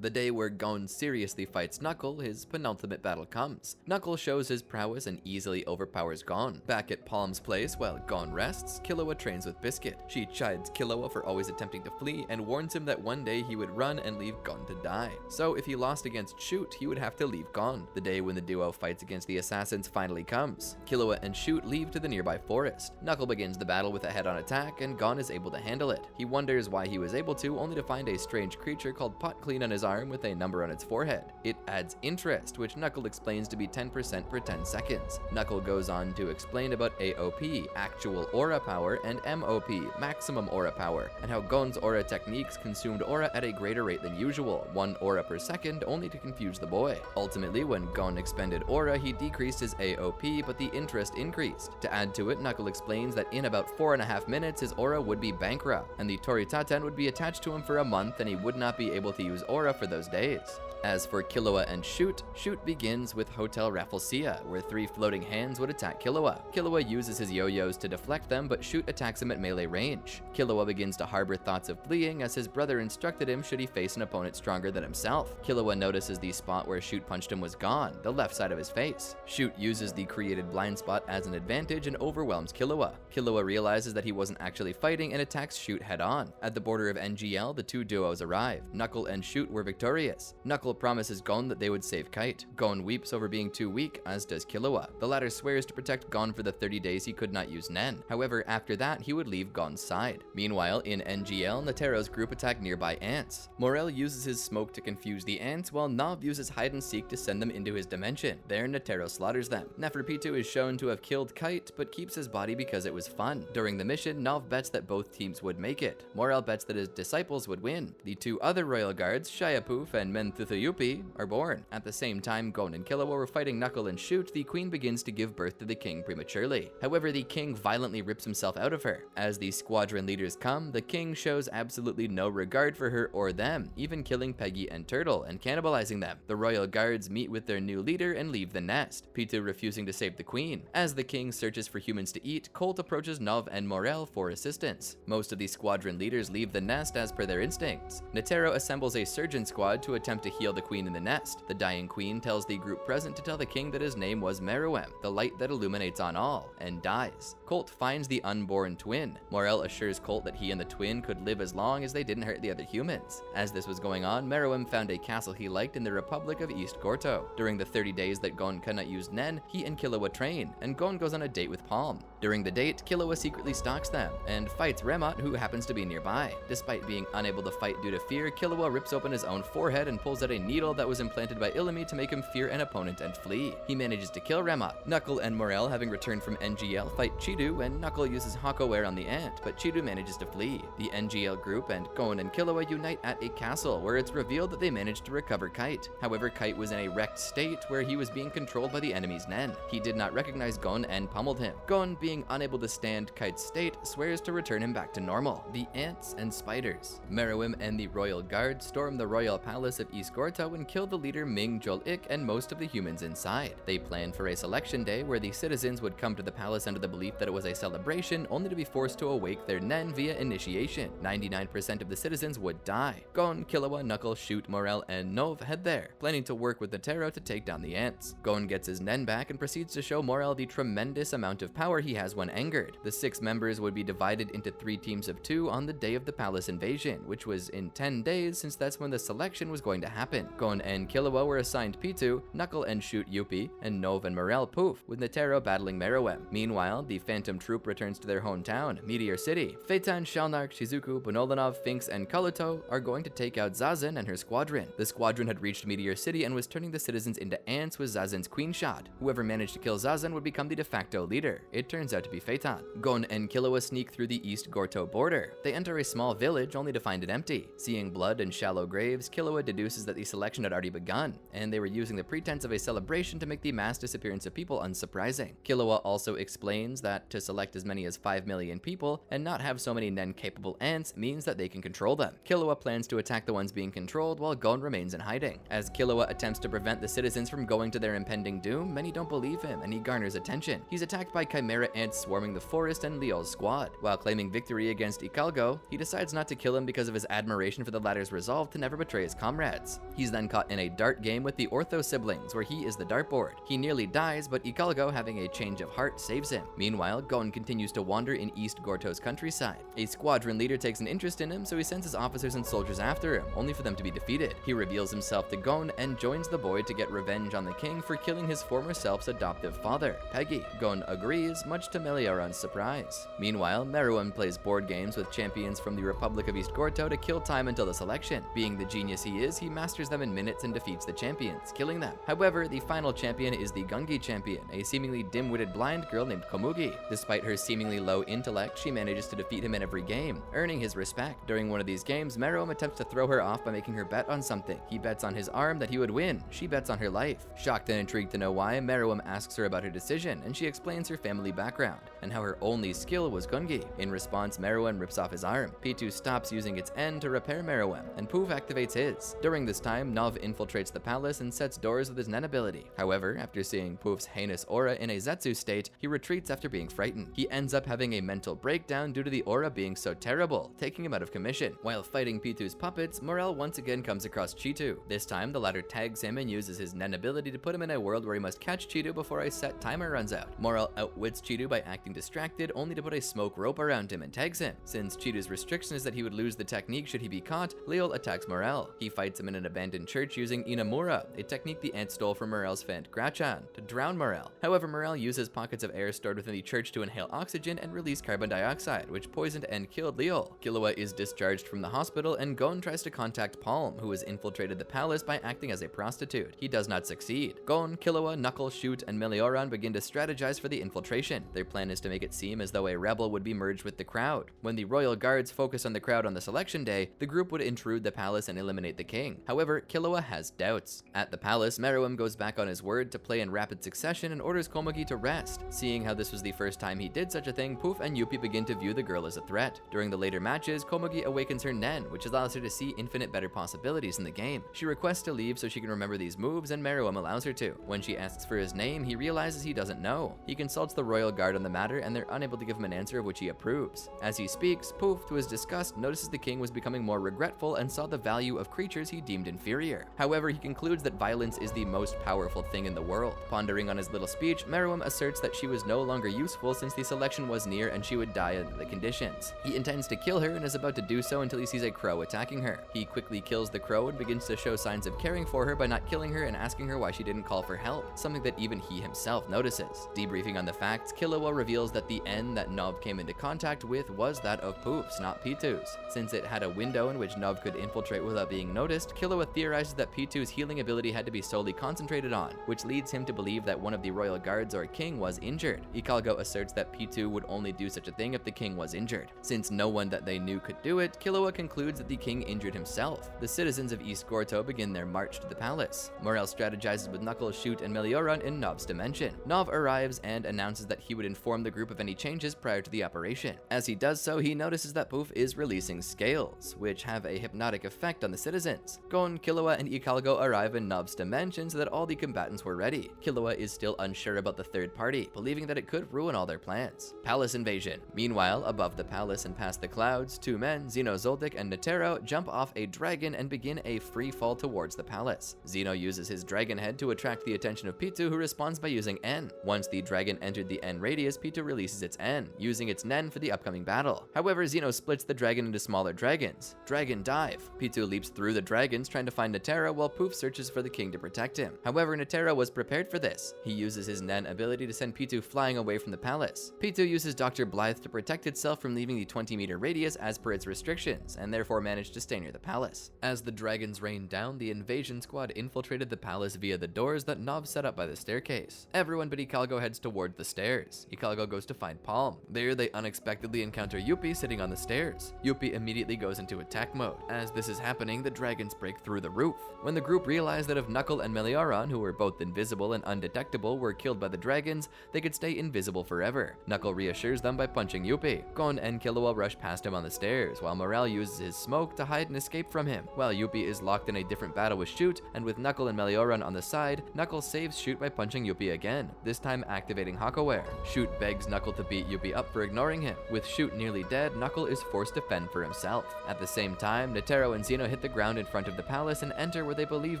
The day where Gon seriously fights Knuckle, his penultimate battle comes. Knuckle shows his prowess and easily overpowers Gon. Back at Palm's place, while Gon rests, Killua trains with Biscuit. She chides Killua for always attempting to flee and warns him that one day he would run and leave Gon to die. So if he lost against Shoot, he would have to leave Gon. The day when the duo fights against the assassins finally comes. Killua and Shoot leave to the nearby forest. Knuckle begins the battle with a head-on attack, and Gon is able to handle it. He wonders why he was able to, only to find a strange creature called Pot Clean on his arm with a number on its forehead. It adds interest, which Knuckle explains to be 10% per 10 seconds. Knuckle goes on to explain about AOP, actual aura power, and MOP, maximum aura power, and how Gon's aura techniques consumed aura at a greater rate than usual, 1 aura per second, only to confuse the boy. Ultimately, when Gon expended aura, he decreased his AOP, but the interest increased. To add to it, Knuckle explains that in about 4.5 minutes, his aura would be bankrupt, and the Toritaten would be attached to him for a month, and he would not be able to use aura for those days. As for Killua and Shoot, Shoot begins with Hotel Rafflesia, where 3 floating hands would attack Killua. Killua uses his yo-yos to deflect them, but Shoot attacks him at melee range. Killua begins to harbor thoughts of fleeing, as his brother instructed him should he face an opponent stronger than himself. Killua notices the spot where Shoot punched him was gone, the left side of his face. Shoot uses the created blind spot as an advantage and overwhelms Killua. Killua realizes that he wasn't actually fighting and attacks Shoot head-on. At the border of NGL, the 2 duos arrive. Knuckle and Shoot were victorious. Knuckle promises Gon that they would save Kite. Gon weeps over being too weak, as does Killua. The latter swears to protect Gon for the 30 days he could not use Nen. However, after that, he would leave Gon's side. Meanwhile, in NGL, Netero's group attack nearby ants. Morel uses his smoke to confuse the ants, while Nov uses hide and seek to send them into his dimension. There, Netero slaughters them. Neferpitu is shown to have killed Kite, but keeps his body because it was fun. During the mission, Nov bets that both teams would make it. Morel bets that his disciples would win. The 2 other royal guards shy Poof and Menthuthoyupi are born. At the same time Gon and Killua were fighting Knuckle and Shoot, the queen begins to give birth to the king prematurely. However, the king violently rips himself out of her. As the squadron leaders come, the king shows absolutely no regard for her or them, even killing Peggy and Turtle and cannibalizing them. The royal guards meet with their new leader and leave the nest, Pitou refusing to save the queen. As the king searches for humans to eat, Colt approaches Nov and Morel for assistance. Most of the squadron leaders leave the nest as per their instincts. Netero assembles a surgeon squad to attempt to heal the queen in the nest. The dying queen tells the group present to tell the king that his name was Meruem, the light that illuminates on all, and dies. Colt finds the unborn twin. Morel assures Colt that he and the twin could live as long as they didn't hurt the other humans. As this was going on, Meruem found a castle he liked in the Republic of East Gorto. During the 30 days that Gon cannot use Nen, he and Killua train, and Gon goes on a date with Palm. During the date, Killua secretly stalks them, and fights Remot, who happens to be nearby. Despite being unable to fight due to fear, Killua rips open his own forehead and pulls out a needle that was implanted by Illumi to make him fear an opponent and flee. He manages to kill Remot. Knuckle and Morel, having returned from NGL, fight Chidu, and Knuckle uses Hakoware on the ant, but Chidu manages to flee. The NGL group and Gon and Killua unite at a castle, where it's revealed that they managed to recover Kite. However, Kite was in a wrecked state where he was being controlled by the enemy's Nen. He did not recognize Gon and pummeled him. Gon, being unable to stand Kite's state, swears to return him back to normal. The ants and spiders. Meruem and the royal guard storm the royal palace of East Gorto and kill the leader Ming Jol-ik and most of the humans inside. They planned for a selection day where the citizens would come to the palace under the belief that it was a celebration, only to be forced to awake their Nen via initiation. 99% of the citizens would die. Gon, Killua, Knuckle, Shoot, Morel, and Nov head there, planning to work with Netero to take down the ants. Gon gets his Nen back and proceeds to show Morel the tremendous amount of power he has when angered. The 6 members would be divided into 3 teams of 2 on the day of the palace invasion, which was in 10 days since that's when the selection was going to happen. Gon and Killua were assigned Pitou, Knuckle and Shoot Yuppie, and Nov and Morel Poof, with Netero battling Meruem. Meanwhile, the Phantom Troupe returns to their hometown, Meteor City. Phaeton, Shalnark, Shizuku, Bonolanov, Finks, and Kaluto are going to take out Zazen and her squadron. The squadron had reached Meteor City and was turning the citizens into ants with Zazen's queen shot. Whoever managed to kill Zazen would become the de facto leader. It turns out to be Phaeton. Gon and Killua sneak through the East Gorto border. They enter a small village only to find it empty. Seeing blood and shallow graves, Killua deduces that the selection had already begun, and they were using the pretense of a celebration to make the mass disappearance of people unsurprising. Killua also explains that to select as many as 5 million people and not have so many Nen-capable ants means that they can control them. Killua plans to attack the ones being controlled while Gon remains in hiding. As Killua attempts to prevent the citizens from going to their impending doom, many don't believe him and he garners attention. He's attacked by chimera ants swarming the forest and Leol's squad. While claiming victory against Ikalgo, he decides not to kill him because of his admiration for the latter's resolve to never betray his comrades. He's then caught in a dart game with the Ortho siblings, where he is the dartboard. He nearly dies, but Ikalgo, having a change of heart, saves him. Meanwhile, Gon continues to wander in East Gorto's countryside. A squadron leader takes an interest in him, so he sends his officers and soldiers after him, only for them to be defeated. He reveals himself to Gon and joins the boy to get revenge on the king for killing his former self's adoptive father, Peggy. Gon agrees, much to Melioran's surprise. Meanwhile, Meruem plays board games with champions from the Republic of East Gorto to kill time until the selection. Being the genius he is, he masters them in minutes and defeats the champions, killing them. However, the final champion is the Gungi champion, a seemingly dim-witted blind girl named Komugi. Despite her seemingly low intellect, she manages to defeat him in every game, earning his respect. During one of these games, Meruem attempts to throw her off by making her bet on something. He bets on his arm that he would win. She bets on her life. Shocked and intrigued to know why, Meruem asks her about her decision, and she explains her family background, and how her only skill was Gungi. In response, Meruem rips off his arm. Pitou stops using its end to repair Meruem, and Poof activates his. During this time, Nov infiltrates the palace and sets doors with his Nen ability. However, after seeing Poof's heinous aura in a Zetsu state, he retreats after being frightened. He ends up having a mental breakdown due to the aura being so terrible, taking him out of commission. While fighting Pitou's puppets, Morel once again comes across Chitou. This time, the latter tags him and uses his Nen ability to put him in a world where he must catch Chitou before a set timer runs out. Morel outwits Chitou by acting distracted, only to put a smoke rope around him and tags him. Since Chitou's restriction is that he would lose the technique should he be caught, Leol attacks Morel. He fights him in an abandoned church using Inamura, a technique the ant stole from Morel's Fant Grachan, to drown Morel. However, Morel uses pockets of air stored within the church to inhale oxygen and release carbon dioxide, which poisoned and killed Leol. Killua is discharged from the hospital, and Gon tries to contact Palm, who has infiltrated the palace by acting as a prostitute. He does not succeed. Gon, Killua, Knuckle, Shoot, and Melioran begin to strategize for the infiltration. Their plan is to make it seem as though a rebel would be merged with the crowd. When the royal guards focus on the crowd on the selection day, the group would intrude the palace and eliminate the king. However, Killua has doubts. At the palace, Meruem goes back on his word to play in rapid succession and orders Komugi to rest. Seeing how this was the first time he did such a thing, Poof and Youpi begin to view the girl as a threat. During the later matches, Komugi awakens her Nen, which allows her to see infinite better possibilities in the game. She requests to leave so she can remember these moves, and Meruem allows her to. When she asks for his name, he realizes he doesn't know. He consults the royal guard on the matter, and they're unable to give him an answer of which he approves. As he speaks, Poof, to his disgust, notices the king was becoming more regretful and saw the value of creatures he deemed inferior. However, he concludes that violence is the most powerful thing in the world. Pondering on his little speech, Meruem asserts that she was no longer useful since the selection was near and she would die under the conditions. He intends to kill her and is about to do so until he sees a crow attacking her. He quickly kills the crow and begins to show signs of caring for her by not killing her and asking her why she didn't call for help, something that even he himself notices. Debriefing on the facts, Killua reveals that the N that Nov came into contact with was that of Poof's, not P2's. Since it had a window in which Nov could infiltrate without being noticed, Killua theorizes that P2's healing ability had to be solely concentrated on, which leads him to believe that one of the royal guards or king was injured. Ikalgo asserts that P2 would only do such a thing if the king was injured. Since no one that they knew could do it, Killua concludes that the king injured himself. The citizens of East Gorto begin their march to the palace. Morel strategizes with Knuckles, Shoot, and Melioran in Nov's dimension. Nov arrives and announces that he would inform the group of any changes prior to the operation. As he does so, he notices that Poof is releasing scales, which have a hypnotic effect on the citizens. Gon, Killua, and Ikalgo arrive in Nov's dimension so that all the combatants were ready. Killua is still unsure about the third party, believing that it could ruin all their plans. Palace invasion. Meanwhile, above the palace and past the clouds, two men, Xeno Zoldyck and Netero, jump off a dragon and begin a free fall towards the palace. Xeno uses his dragon head to attract the attention of P2, who responds by using N. Once the dragon entered the N radius, P2 releases its N, using its Nen for the upcoming battle. However, Xeno splits the dragon into smaller dragons. Dragon dive. P2 leaps through the dragons trying to find Netero while Poof searches for the king to protect him. However, Netero was prepared for this. He uses his Nen ability to send P2 flying away from the palace. P2 uses Dr. Blythe to protect itself from leaving the 20-meter radius as per its restrictions, and therefore managed to stay near the palace. As the dragons rained down, the invasion squad infiltrated the palace via the doors that Nov set up by the staircase. Everyone but Ikalgo heads toward the stairs. Ikalgo goes to find Palm. There, they unexpectedly encounter Youpi sitting on the stairs. Youpi immediately goes into attack mode. As this is happening, the dragons break through the roof. When the group realized that if Knuckle and Melioran, who were both invisible and undetectable, were killed by the dragons, they could stay invisible forever. Knuckle reassures them by punching Youpi. Gon and Killua rush past him on the stairs, while Morel uses his smoke to hide and escape from him. While Youpi is locked in a different battle with Shoot, and with Knuckle and Melioran on the side, Knuckle saves Shoot by punching Youpi again, this time activating Hakaware. Shoot begs Knuckle to beat Youpi up for ignoring him. With Shoot nearly dead, Knuckle is forced to fend for himself. At the same time, Netero and Xeno hit the ground in front of the palace and enter where they believe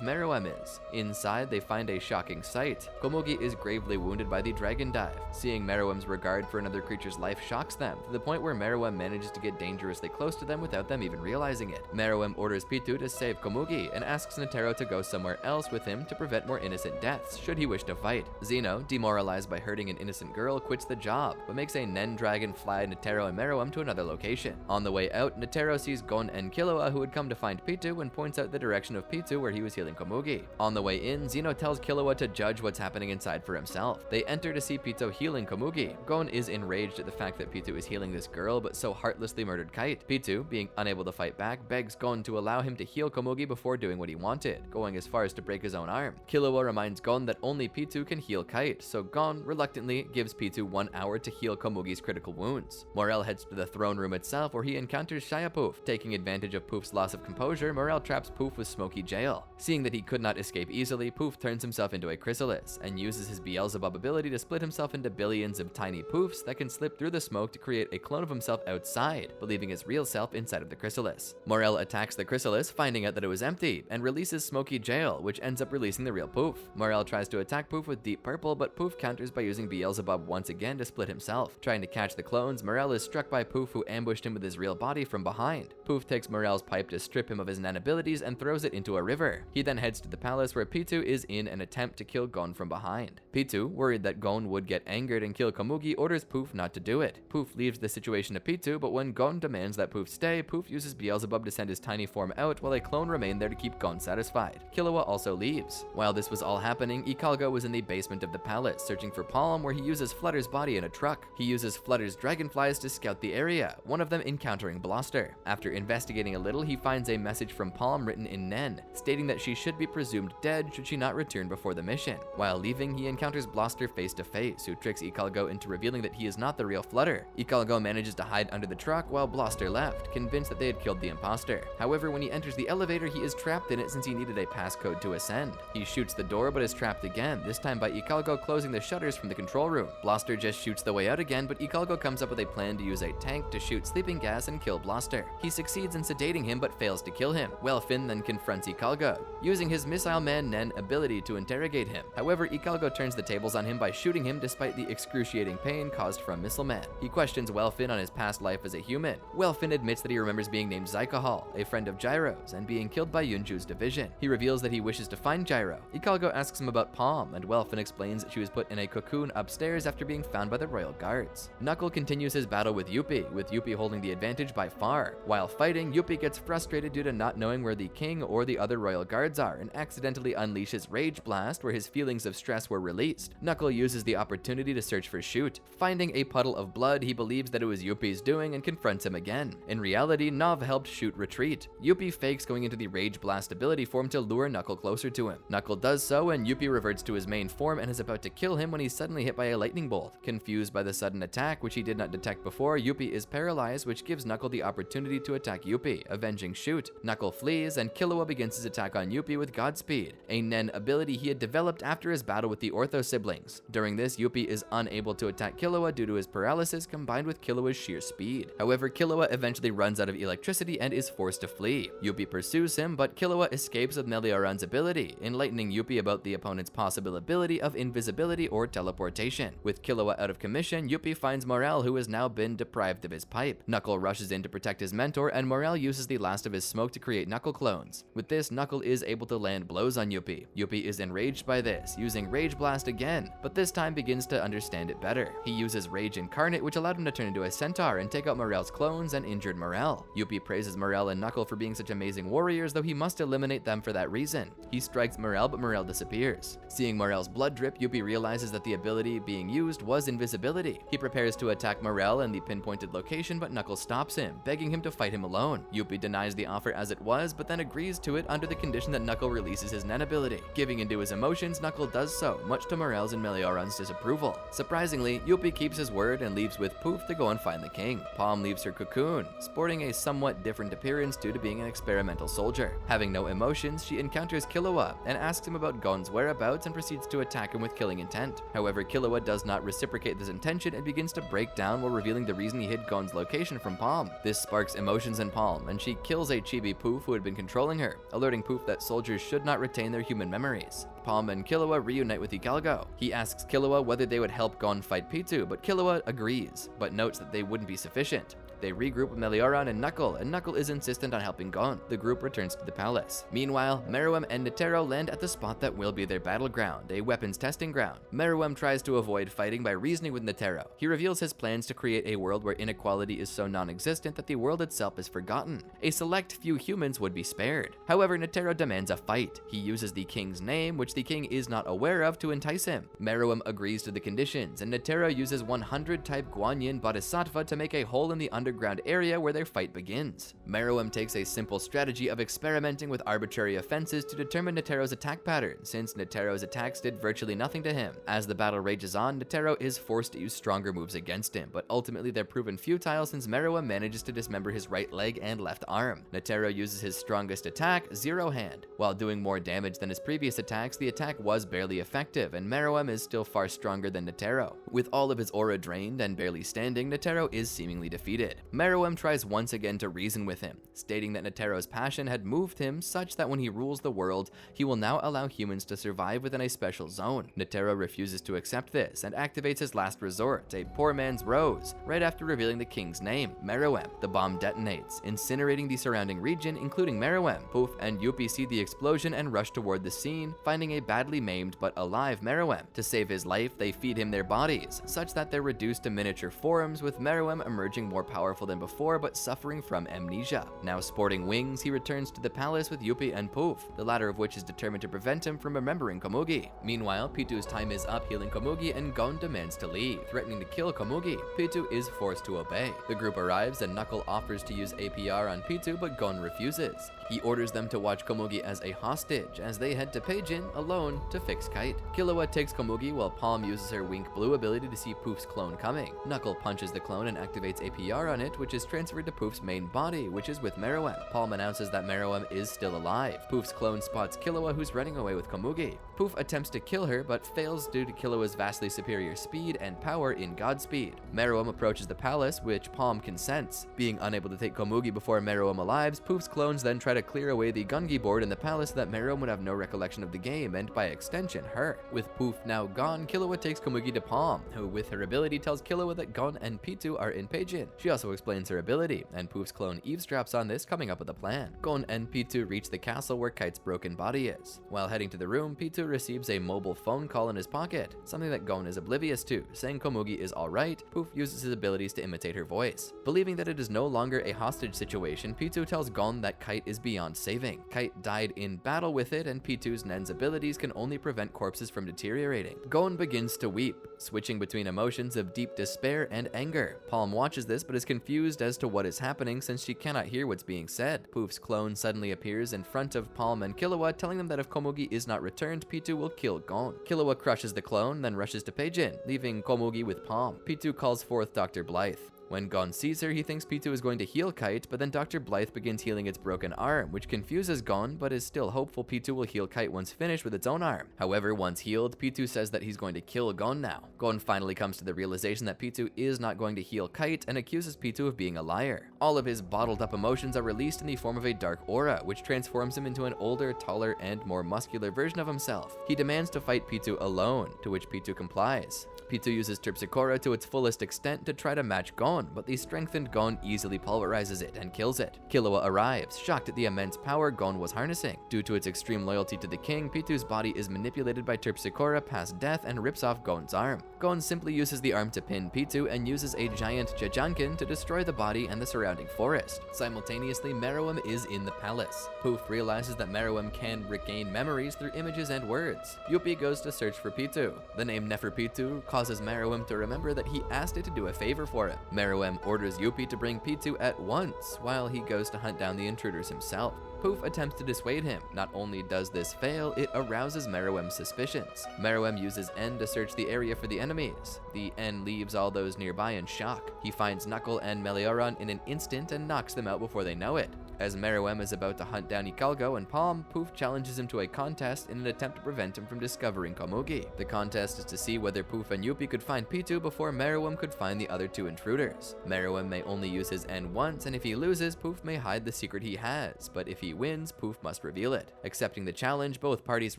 Meruem is. Inside, they find a shocking sight. Komugi is gravely wounded by the dragon dive. Seeing Meruem's regard for another creature's life shocks them, to the point where Meruem manages to get dangerously close to them without them even realizing it. Meruem orders P2 to save Komugi and asks Netero to go somewhere else with him to prevent more innocent deaths, should he wish to fight. Xeno, demoralized by hurting an innocent girl, quits the job, but makes a Nen dragon fly Netero and Meruem to another location. On the way out, Netero sees Gon and Killua, who had come to find P2, and points out the direction of P2 where he was healing Komugi. On the way in, Xeno tells Killua to judge what's happening inside for himself. They enter to see P2 healing Komugi. Gon is enraged at the fact that P2 is healing this girl, but so heartlessly murdered Kite. P2, being unable to fight back, begs Gon to allow him to heal Komugi before doing what he wanted, going as far as to break his own arm. Killua reminds Gon that only P2 can heal Kite, so Gon reluctantly gives P2 1 hour to heal Komugi's critical wounds. Morel heads to the throne room itself, where he encounters Shia-Poof. Taking advantage of Poof's loss of composure, Morel traps Poof with Smoky Jail. Seeing that he could not escape easily, Poof turns himself into a chrysalis, and uses his Beelzebub ability to split himself into billions of tiny Poofs that can slip through the smoke to create a clone of himself outside, believing his real self inside of the chrysalis. Morel attacks the chrysalis, finding out that it was empty, and releases Smoky Jail, which ends up releasing the real Poof. Morel tries to attack Poof with Deep Purple, but Poof counters by using Beelzebub once again to split himself. Trying to catch the clones, Morel is struck by Poof, who ambushed him with his real body from behind. Poof takes Morel's pipe to strip him of his Nen abilities and throws it into a river. He then heads to the palace, where P2 is in an attempt to kill Gon from behind. P2, worried that Gon would get angered and kill Komugi, orders Poof not to do it. Poof leaves the situation to P2, but when Gon demands that Poof stay, Poof uses Beelzebub to send his tiny form out, while a clone remained there to keep Gon satisfied. Killua also leaves. While this was all happening, Ikalgo was in the basement of the palace, searching for Palm, where he uses Flutter's body in a truck. He uses Flutter's dragonflies to scout the area, one of them encountering Bloster. After investigating a little, he finds a message from Palm written in Nen, stating that she should be presumed dead should she not return before the mission. While leaving, he encounters Blaster face to face, who tricks Ikalgo into revealing that he is not the real Flutter. Ikalgo manages to hide under the truck while Blaster left, convinced that they had killed the imposter. However, when he enters the elevator, he is trapped in it since he needed a passcode to ascend. He shoots the door but is trapped again, this time by Ikalgo closing the shutters from the control room. Blaster just shoots the way out again, but Ikalgo comes up with a plan to use a tank to shoot sleeping gas and kill Blaster. He succeeds in sedating him but fails to kill him. Welfin then confronts Ikalgo, using his Missile Man Nen ability to interrogate him. However, Ikalgo turns the tables on him by shooting him despite the excruciating pain caused from Missile Man. He questions Welfin on his past life as a human. Welfin admits that he remembers being named Zykohol, a friend of Gyro's, and being killed by Yunju's division. He reveals that he wishes to find Gyro. Ikalgo asks him about Palm, and Welfin explains that she was put in a cocoon upstairs after being found by the royal guards. Knuckle continues his battle with Yuppie, with Yuppie holding the advantage by far. While fighting, Yuppie gets frustrated due to not knowing where the king or the other royal guards are, and accidentally unleashes Rage Blast where his feelings of stress were released. Knuckle uses the opportunity to search for Shoot. Finding a puddle of blood, he believes that it was Yuppie's doing and confronts him again. In reality, Nov helped Shoot retreat. Yuppie fakes going into the Rage Blast ability form to lure Knuckle closer to him. Knuckle does so, and Yuppie reverts to his main form and is about to kill him when he's suddenly hit by a lightning bolt. Confused by the sudden attack, which he did not detect before, Yuppie is paralyzed, which gives Knuckle the opportunity to attack Yuppie, avenging Shoot. Knuckle flees, and Killua begins his attack on Yuppie with Godspeed, a Nen ability he had developed after his battle with the Ortho siblings. During this, Yuppie is unable to attack Killua due to his paralysis combined with Killua's sheer speed. However, Killua eventually runs out of electricity and is forced to flee. Yuppie pursues him, but Killua escapes with Melioran's ability, enlightening Yuppie about the opponent's possible ability of invisibility or teleportation. With Killua out of commission, Yuppie finds Morel, who has now been deprived of his pipe. Knuckle rushes in to protect his mentor, and Morel uses the last of his smoke to create Knuckle clones. With this, Knuckle is able to land blows on Yuppie. Yuppie is enraged by this, using Rage Blast again, but this time begins to understand it better. He uses Rage Incarnate, which allowed him to turn into a centaur and take out Morel's clones and injured Morel. Yuppie praises Morel and Knuckle for being such amazing warriors, though he must eliminate them for that reason. He strikes Morel, but Morel disappears. Seeing Morel's blood drip, Yuppie realizes that the ability being used was invisibility. He prepares to attack Morel in the pinpointed location, but Knuckle stops him, begging him to fight him alone. Yuppie denies the offer as it was, but then agrees to it under the condition that Knuckle releases his Nen ability. Giving into his emotions, Knuckle does so, much to Morel's and Melioran's disapproval. Surprisingly, Yuppie keeps his word and leaves with Poof to go and find the king. Palm leaves her cocoon, sporting a somewhat different appearance due to being an experimental soldier. Having no emotions, she encounters Killua and asks him about Gon's whereabouts and proceeds to attack him with killing intent. However, Killua does not reciprocate this intention and begins to break down while revealing the reason he hid Gon's location from Palm. This sparks emotions in Palm, and she kills a chibi Poof who had been controlling her, alerting Poof that soldiers should not retain their human memories. Palm and Killua reunite with Ikalgo. He asks Killua whether they would help Gon fight Pitu, but Killua agrees, but notes that they wouldn't be sufficient. They regroup with Melioran and Knuckle is insistent on helping Gon. The group returns to the palace. Meanwhile, Meruem and Netero land at the spot that will be their battleground, a weapons testing ground. Meruem tries to avoid fighting by reasoning with Netero. He reveals his plans to create a world where inequality is so non-existent that the world itself is forgotten. A select few humans would be spared. However, Netero demands a fight. He uses the king's name, which the king is not aware of, to entice him. Meruem agrees to the conditions, and Netero uses 100 type Guanyin Bodhisattva to make a hole in the underground area where their fight begins. Meruem takes a simple strategy of experimenting with arbitrary offenses to determine Netero's attack pattern, since Netero's attacks did virtually nothing to him. As the battle rages on, Netero is forced to use stronger moves against him, but ultimately they're proven futile since Meruem manages to dismember his right leg and left arm. Netero uses his strongest attack, Zero Hand. While doing more damage than his previous attacks, the attack was barely effective, and Meruem is still far stronger than Netero. With all of his aura drained and barely standing, Netero is seemingly defeated. Meruem tries once again to reason with him, stating that Netero's passion had moved him such that when he rules the world, he will now allow humans to survive within a special zone. Netero refuses to accept this and activates his last resort, a poor man's rose, right after revealing the king's name, Meruem. The bomb detonates, incinerating the surrounding region, including Meruem. Poof and Yuppie see the explosion and rush toward the scene, finding a badly maimed but alive Meruem. To save his life, they feed him their bodies, such that they're reduced to miniature forms, with Meruem emerging more powerful powerful than before, but suffering from amnesia. Now sporting wings, he returns to the palace with Youpi and Poof, the latter of which is determined to prevent him from remembering Komugi. Meanwhile, Pitu's time is up healing Komugi, and Gon demands to leave, threatening to kill Komugi. Pitu is forced to obey. The group arrives and Knuckle offers to use APR on Pitu, but Gon refuses. He orders them to watch Komugi as a hostage as they head to Peijin alone to fix Kite. Killua takes Komugi while Palm uses her Wink Blue ability to see Poof's clone coming. Knuckle punches the clone and activates APR on it, which is transferred to Poof's main body, which is with Meruem. Palm announces that Meruem is still alive. Poof's clone spots Killua, who's running away with Komugi. Poof attempts to kill her, but fails due to Killua's vastly superior speed and power in Godspeed. Meruem approaches the palace, which Palm consents. Being unable to take Komugi before Meruem alives, Poof's clones then try to clear away the Gungi board in the palace so that Meruem would have no recollection of the game, and by extension, her. With Poof now gone, Killua takes Komugi to Palm, who with her ability tells Killua that Gon and Pitu are in Peijin. She also explains her ability, and Poof's clone eavesdrops on this, coming up with a plan. Gon and Pitu reach the castle where Kite's broken body is. While heading to the room, Pitu receives a mobile phone call in his pocket, something that Gon is oblivious to. Saying Komugi is alright, Poof uses his abilities to imitate her voice. Believing that it is no longer a hostage situation, Pitu tells Gon that Kite is beyond saving. Kite died in battle with it, and Pitu's Nen's abilities can only prevent corpses from deteriorating. Gon begins to weep, switching between emotions of deep despair and anger. Palm watches this but is confused as to what is happening since she cannot hear what's being said. Poof's clone suddenly appears in front of Palm and Killua, telling them that if Komugi is not returned, Pitu will kill Gon. Killua crushes the clone, then rushes to Peijin, leaving Komugi with Palm. Pitu calls forth Dr. Blythe. When Gon sees her, he thinks Pitu is going to heal Kite, but then Dr. Blythe begins healing its broken arm, which confuses Gon, but is still hopeful Pitu will heal Kite once finished with its own arm. However, once healed, Pitu says that he's going to kill Gon now. Gon finally comes to the realization that Pitu is not going to heal Kite and accuses Pitu of being a liar. All of his bottled up emotions are released in the form of a dark aura, which transforms him into an older, taller, and more muscular version of himself. He demands to fight Pitu alone, to which Pitu complies. Pitu uses Terpsichore to its fullest extent to try to match Gon, but the strengthened Gon easily pulverizes it and kills it. Killua arrives, shocked at the immense power Gon was harnessing. Due to its extreme loyalty to the king, Pitu's body is manipulated by Terpsichore past death and rips off Gon's arm. Gon simply uses the arm to pin Pitu and uses a giant Jajankin to destroy the body and the surrounding forest. Simultaneously, Meruem is in the palace. Poof realizes that Meruem can regain memories through images and words. Youpi goes to search for Pitu. The name Neferpitu causes Meruem to remember that he asked it to do a favor for him. Meruem orders Youpi to bring Pitu at once, while he goes to hunt down the intruders himself. Poof attempts to dissuade him. Not only does this fail, it arouses Meruem's suspicions. Meruem uses N to search the area for the enemies. The N leaves all those nearby in shock. He finds Knuckle and Melioron in an instant and knocks them out before they know it. As Meruem is about to hunt down Hikago and Palm, Poof challenges him to a contest in an attempt to prevent him from discovering Komugi. The contest is to see whether Poof and Youpi could find Pitu before Meruem could find the other two intruders. Meruem may only use his N once, and if he loses, Poof may hide the secret he has, but if he wins, Poof must reveal it. Accepting the challenge, both parties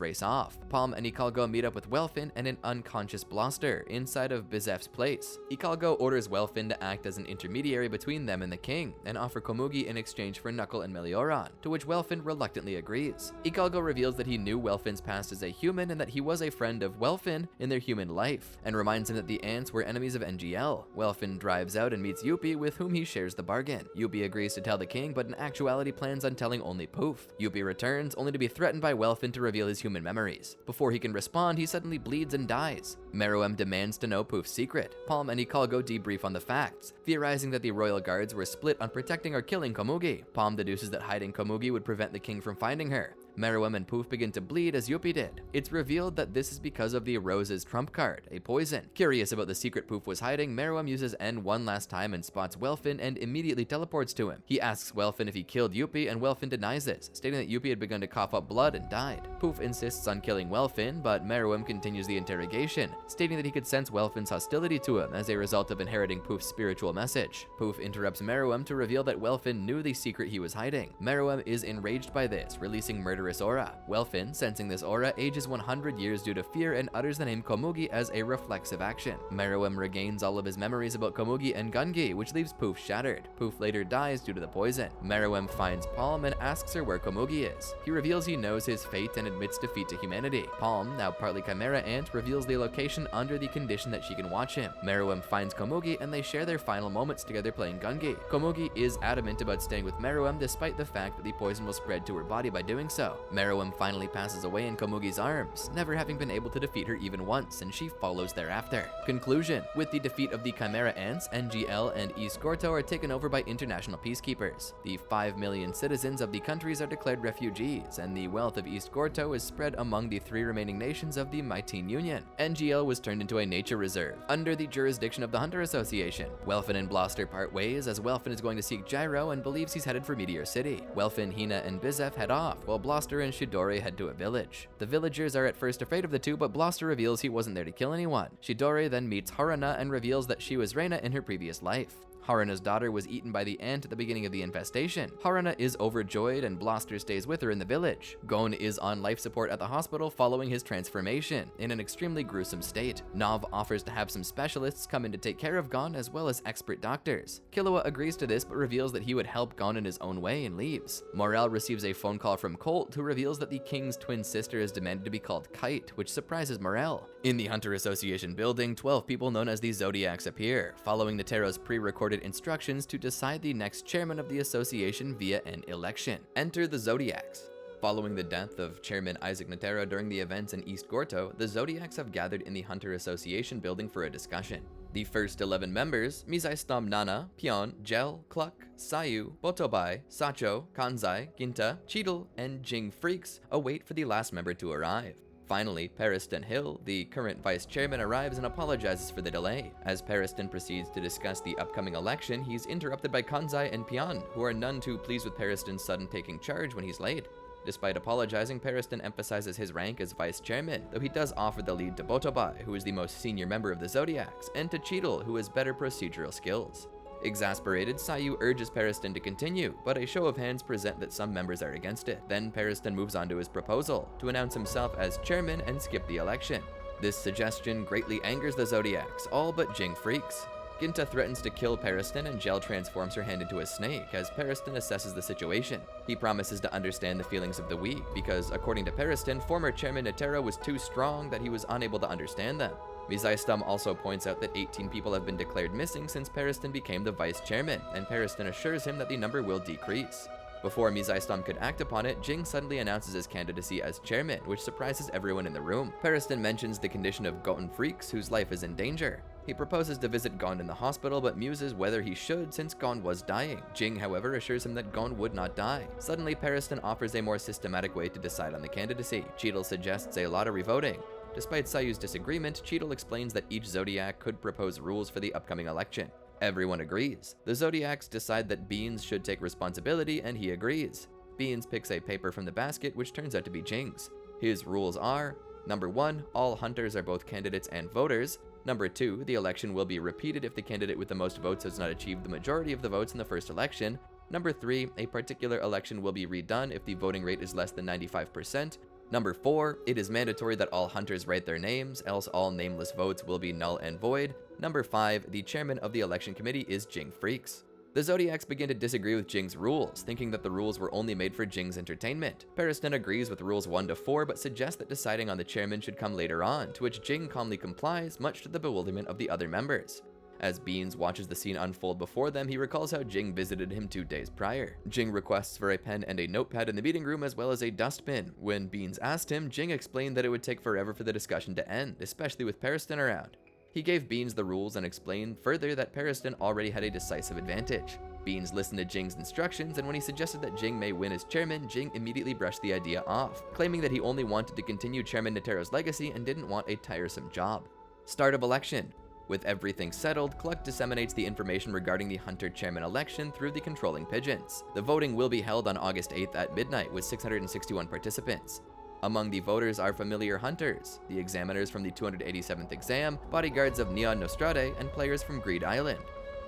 race off. Palm and Hikago meet up with Welfin and an unconscious Blaster inside of Bizef's place. Hikago orders Welfin to act as an intermediary between them and the king, and offer Komugi in exchange for Knuckle and Melioron, to which Welfin reluctantly agrees. Hikago reveals that he knew Welfin's past as a human and that he was a friend of Welfin in their human life, and reminds him that the ants were enemies of NGL. Welfin drives out and meets Youpi, with whom he shares the bargain. Youpi agrees to tell the king, but in actuality plans on telling only Poof. Youpi returns, only to be threatened by Welfin to reveal his human memories. Before he can respond, he suddenly bleeds and dies. Meruem demands to know Poof's secret. Palm and Hikago debrief on the facts, theorizing that the royal guards were split on protecting or killing Komugi. Palm deduces that hiding Komugi would prevent the king from finding her. Meruem and Poof begin to bleed as Youpi did. It's revealed that this is because of the Rose's trump card, a poison. Curious about the secret Poof was hiding, Meruem uses N one last time and spots Welfin and immediately teleports to him. He asks Welfin if he killed Youpi, and Welfin denies this, stating that Youpi had begun to cough up blood and died. Poof insists on killing Welfin, but Meruem continues the interrogation, stating that he could sense Welfin's hostility to him as a result of inheriting Poof's spiritual message. Poof interrupts Meruem to reveal that Welfin knew the secret he was hiding. Meruem is enraged by this, releasing murderous hunteress aura. Welfin, sensing this aura, ages 100 years due to fear and utters the name Komugi as a reflexive action. Meruem regains all of his memories about Komugi and Gungi, which leaves Poof shattered. Poof later dies due to the poison. Meruem finds Palm and asks her where Komugi is. He reveals he knows his fate and admits defeat to humanity. Palm, now partly Chimera Ant, reveals the location under the condition that she can watch him. Meruem finds Komugi and they share their final moments together playing Gungi. Komugi is adamant about staying with Meruem despite the fact that the poison will spread to her body by doing so. Meruem finally passes away in Komugi's arms, never having been able to defeat her even once, and she follows thereafter. Conclusion: with the defeat of the Chimera Ants, NGL and East Gorto are taken over by international peacekeepers. The 5 million citizens of the countries are declared refugees, and the wealth of East Gorto is spread among the 3 remaining nations of the Mytene Union. NGL was turned into a nature reserve, under the jurisdiction of the Hunter Association. Welfin and Bloster part ways, as Welfin is going to seek Gyro and believes he's headed for Meteor City. Welfin, Hina, and Bizef head off, while Bloster and Shidori head to a village. The villagers are at first afraid of the two, but Bloster reveals he wasn't there to kill anyone. Shidori then meets Haruna and reveals that she was Reina in her previous life. Haruna's daughter was eaten by the ant at the beginning of the infestation. Haruna is overjoyed and Bloster stays with her in the village. Gon is on life support at the hospital following his transformation, in an extremely gruesome state. Nav offers to have some specialists come in to take care of Gon as well as expert doctors. Killua agrees to this but reveals that he would help Gon in his own way and leaves. Morel receives a phone call from Colt, who reveals that the king's twin sister is demanded to be called Kite, which surprises Morel. In the Hunter Association building, 12 people known as the Zodiacs appear, following Netero's pre-recorded instructions to decide the next chairman of the association via an election. Enter the Zodiacs. Following the death of Chairman Isaac Netero during the events in East Gorto, the Zodiacs have gathered in the Hunter Association building for a discussion. The first 11 members, Mizaistom Nana, Pion, Gel, Cluck, Sayu, Botobai, Sacho, Kanzai, Ginta, Cheadle, and Ging Freecss await for the last member to arrive. Finally, Pariston Hill, the current vice chairman, arrives and apologizes for the delay. As Pariston proceeds to discuss the upcoming election, he's interrupted by Kanzai and Pion, who are none too pleased with Pariston's sudden taking charge when he's late. Despite apologizing, Pariston emphasizes his rank as vice chairman, though he does offer the lead to Botobai, who is the most senior member of the Zodiacs, and to Cheadle, who has better procedural skills. Exasperated, Sayu urges Pariston to continue, but a show of hands present that some members are against it. Then Pariston moves on to his proposal, to announce himself as chairman and skip the election. This suggestion greatly angers the Zodiacs, all but Ging Freecss. Ginta threatens to kill Pariston and Gel transforms her hand into a snake as Pariston assesses the situation. He promises to understand the feelings of the weak because, according to Pariston, former chairman Netero was too strong that he was unable to understand them. Mizaistom also points out that 18 people have been declared missing since Pariston became the vice chairman, and Pariston assures him that the number will decrease. Before Mizaistom could act upon it, Ging suddenly announces his candidacy as chairman, which surprises everyone in the room. Pariston mentions the condition of Gon Freecss, whose life is in danger. He proposes to visit Gon in the hospital, but muses whether he should since Gon was dying. Ging, however, assures him that Gon would not die. Suddenly, Pariston offers a more systematic way to decide on the candidacy. Cheadle suggests a lottery voting. Despite Sayu's disagreement, Cheadle explains that each Zodiac could propose rules for the upcoming election. Everyone agrees. The Zodiacs decide that Beans should take responsibility, and he agrees. Beans picks a paper from the basket, which turns out to be Jing's. His rules are: number 1, all hunters are both candidates and voters. Number 2, the election will be repeated if the candidate with the most votes has not achieved the majority of the votes in the first election. Number 3, a particular election will be redone if the voting rate is less than 95%. Number 4, it is mandatory that all hunters write their names, else all nameless votes will be null and void. Number 5, the chairman of the election committee is Ging Freecss. The Zodiacs begin to disagree with Jing's rules, thinking that the rules were only made for Jing's entertainment. Pariston agrees with rules 1 to 4, but suggests that deciding on the chairman should come later on, to which Ging calmly complies, much to the bewilderment of the other members. As Beans watches the scene unfold before them, he recalls how Ging visited him 2 days prior. Ging requests for a pen and a notepad in the meeting room as well as a dustbin. When Beans asked him, Ging explained that it would take forever for the discussion to end, especially with Pariston around. He gave Beans the rules and explained further that Pariston already had a decisive advantage. Beans listened to Jing's instructions, and when he suggested that Ging may win as chairman, Ging immediately brushed the idea off, claiming that he only wanted to continue Chairman Netero's legacy and didn't want a tiresome job. Start of election. With everything settled, Cluck disseminates the information regarding the Hunter Chairman election through the controlling pigeons. The voting will be held on August 8th at midnight with 661 participants. Among the voters are familiar hunters, the examiners from the 287th exam, bodyguards of Neon Nostrade, and players from Greed Island.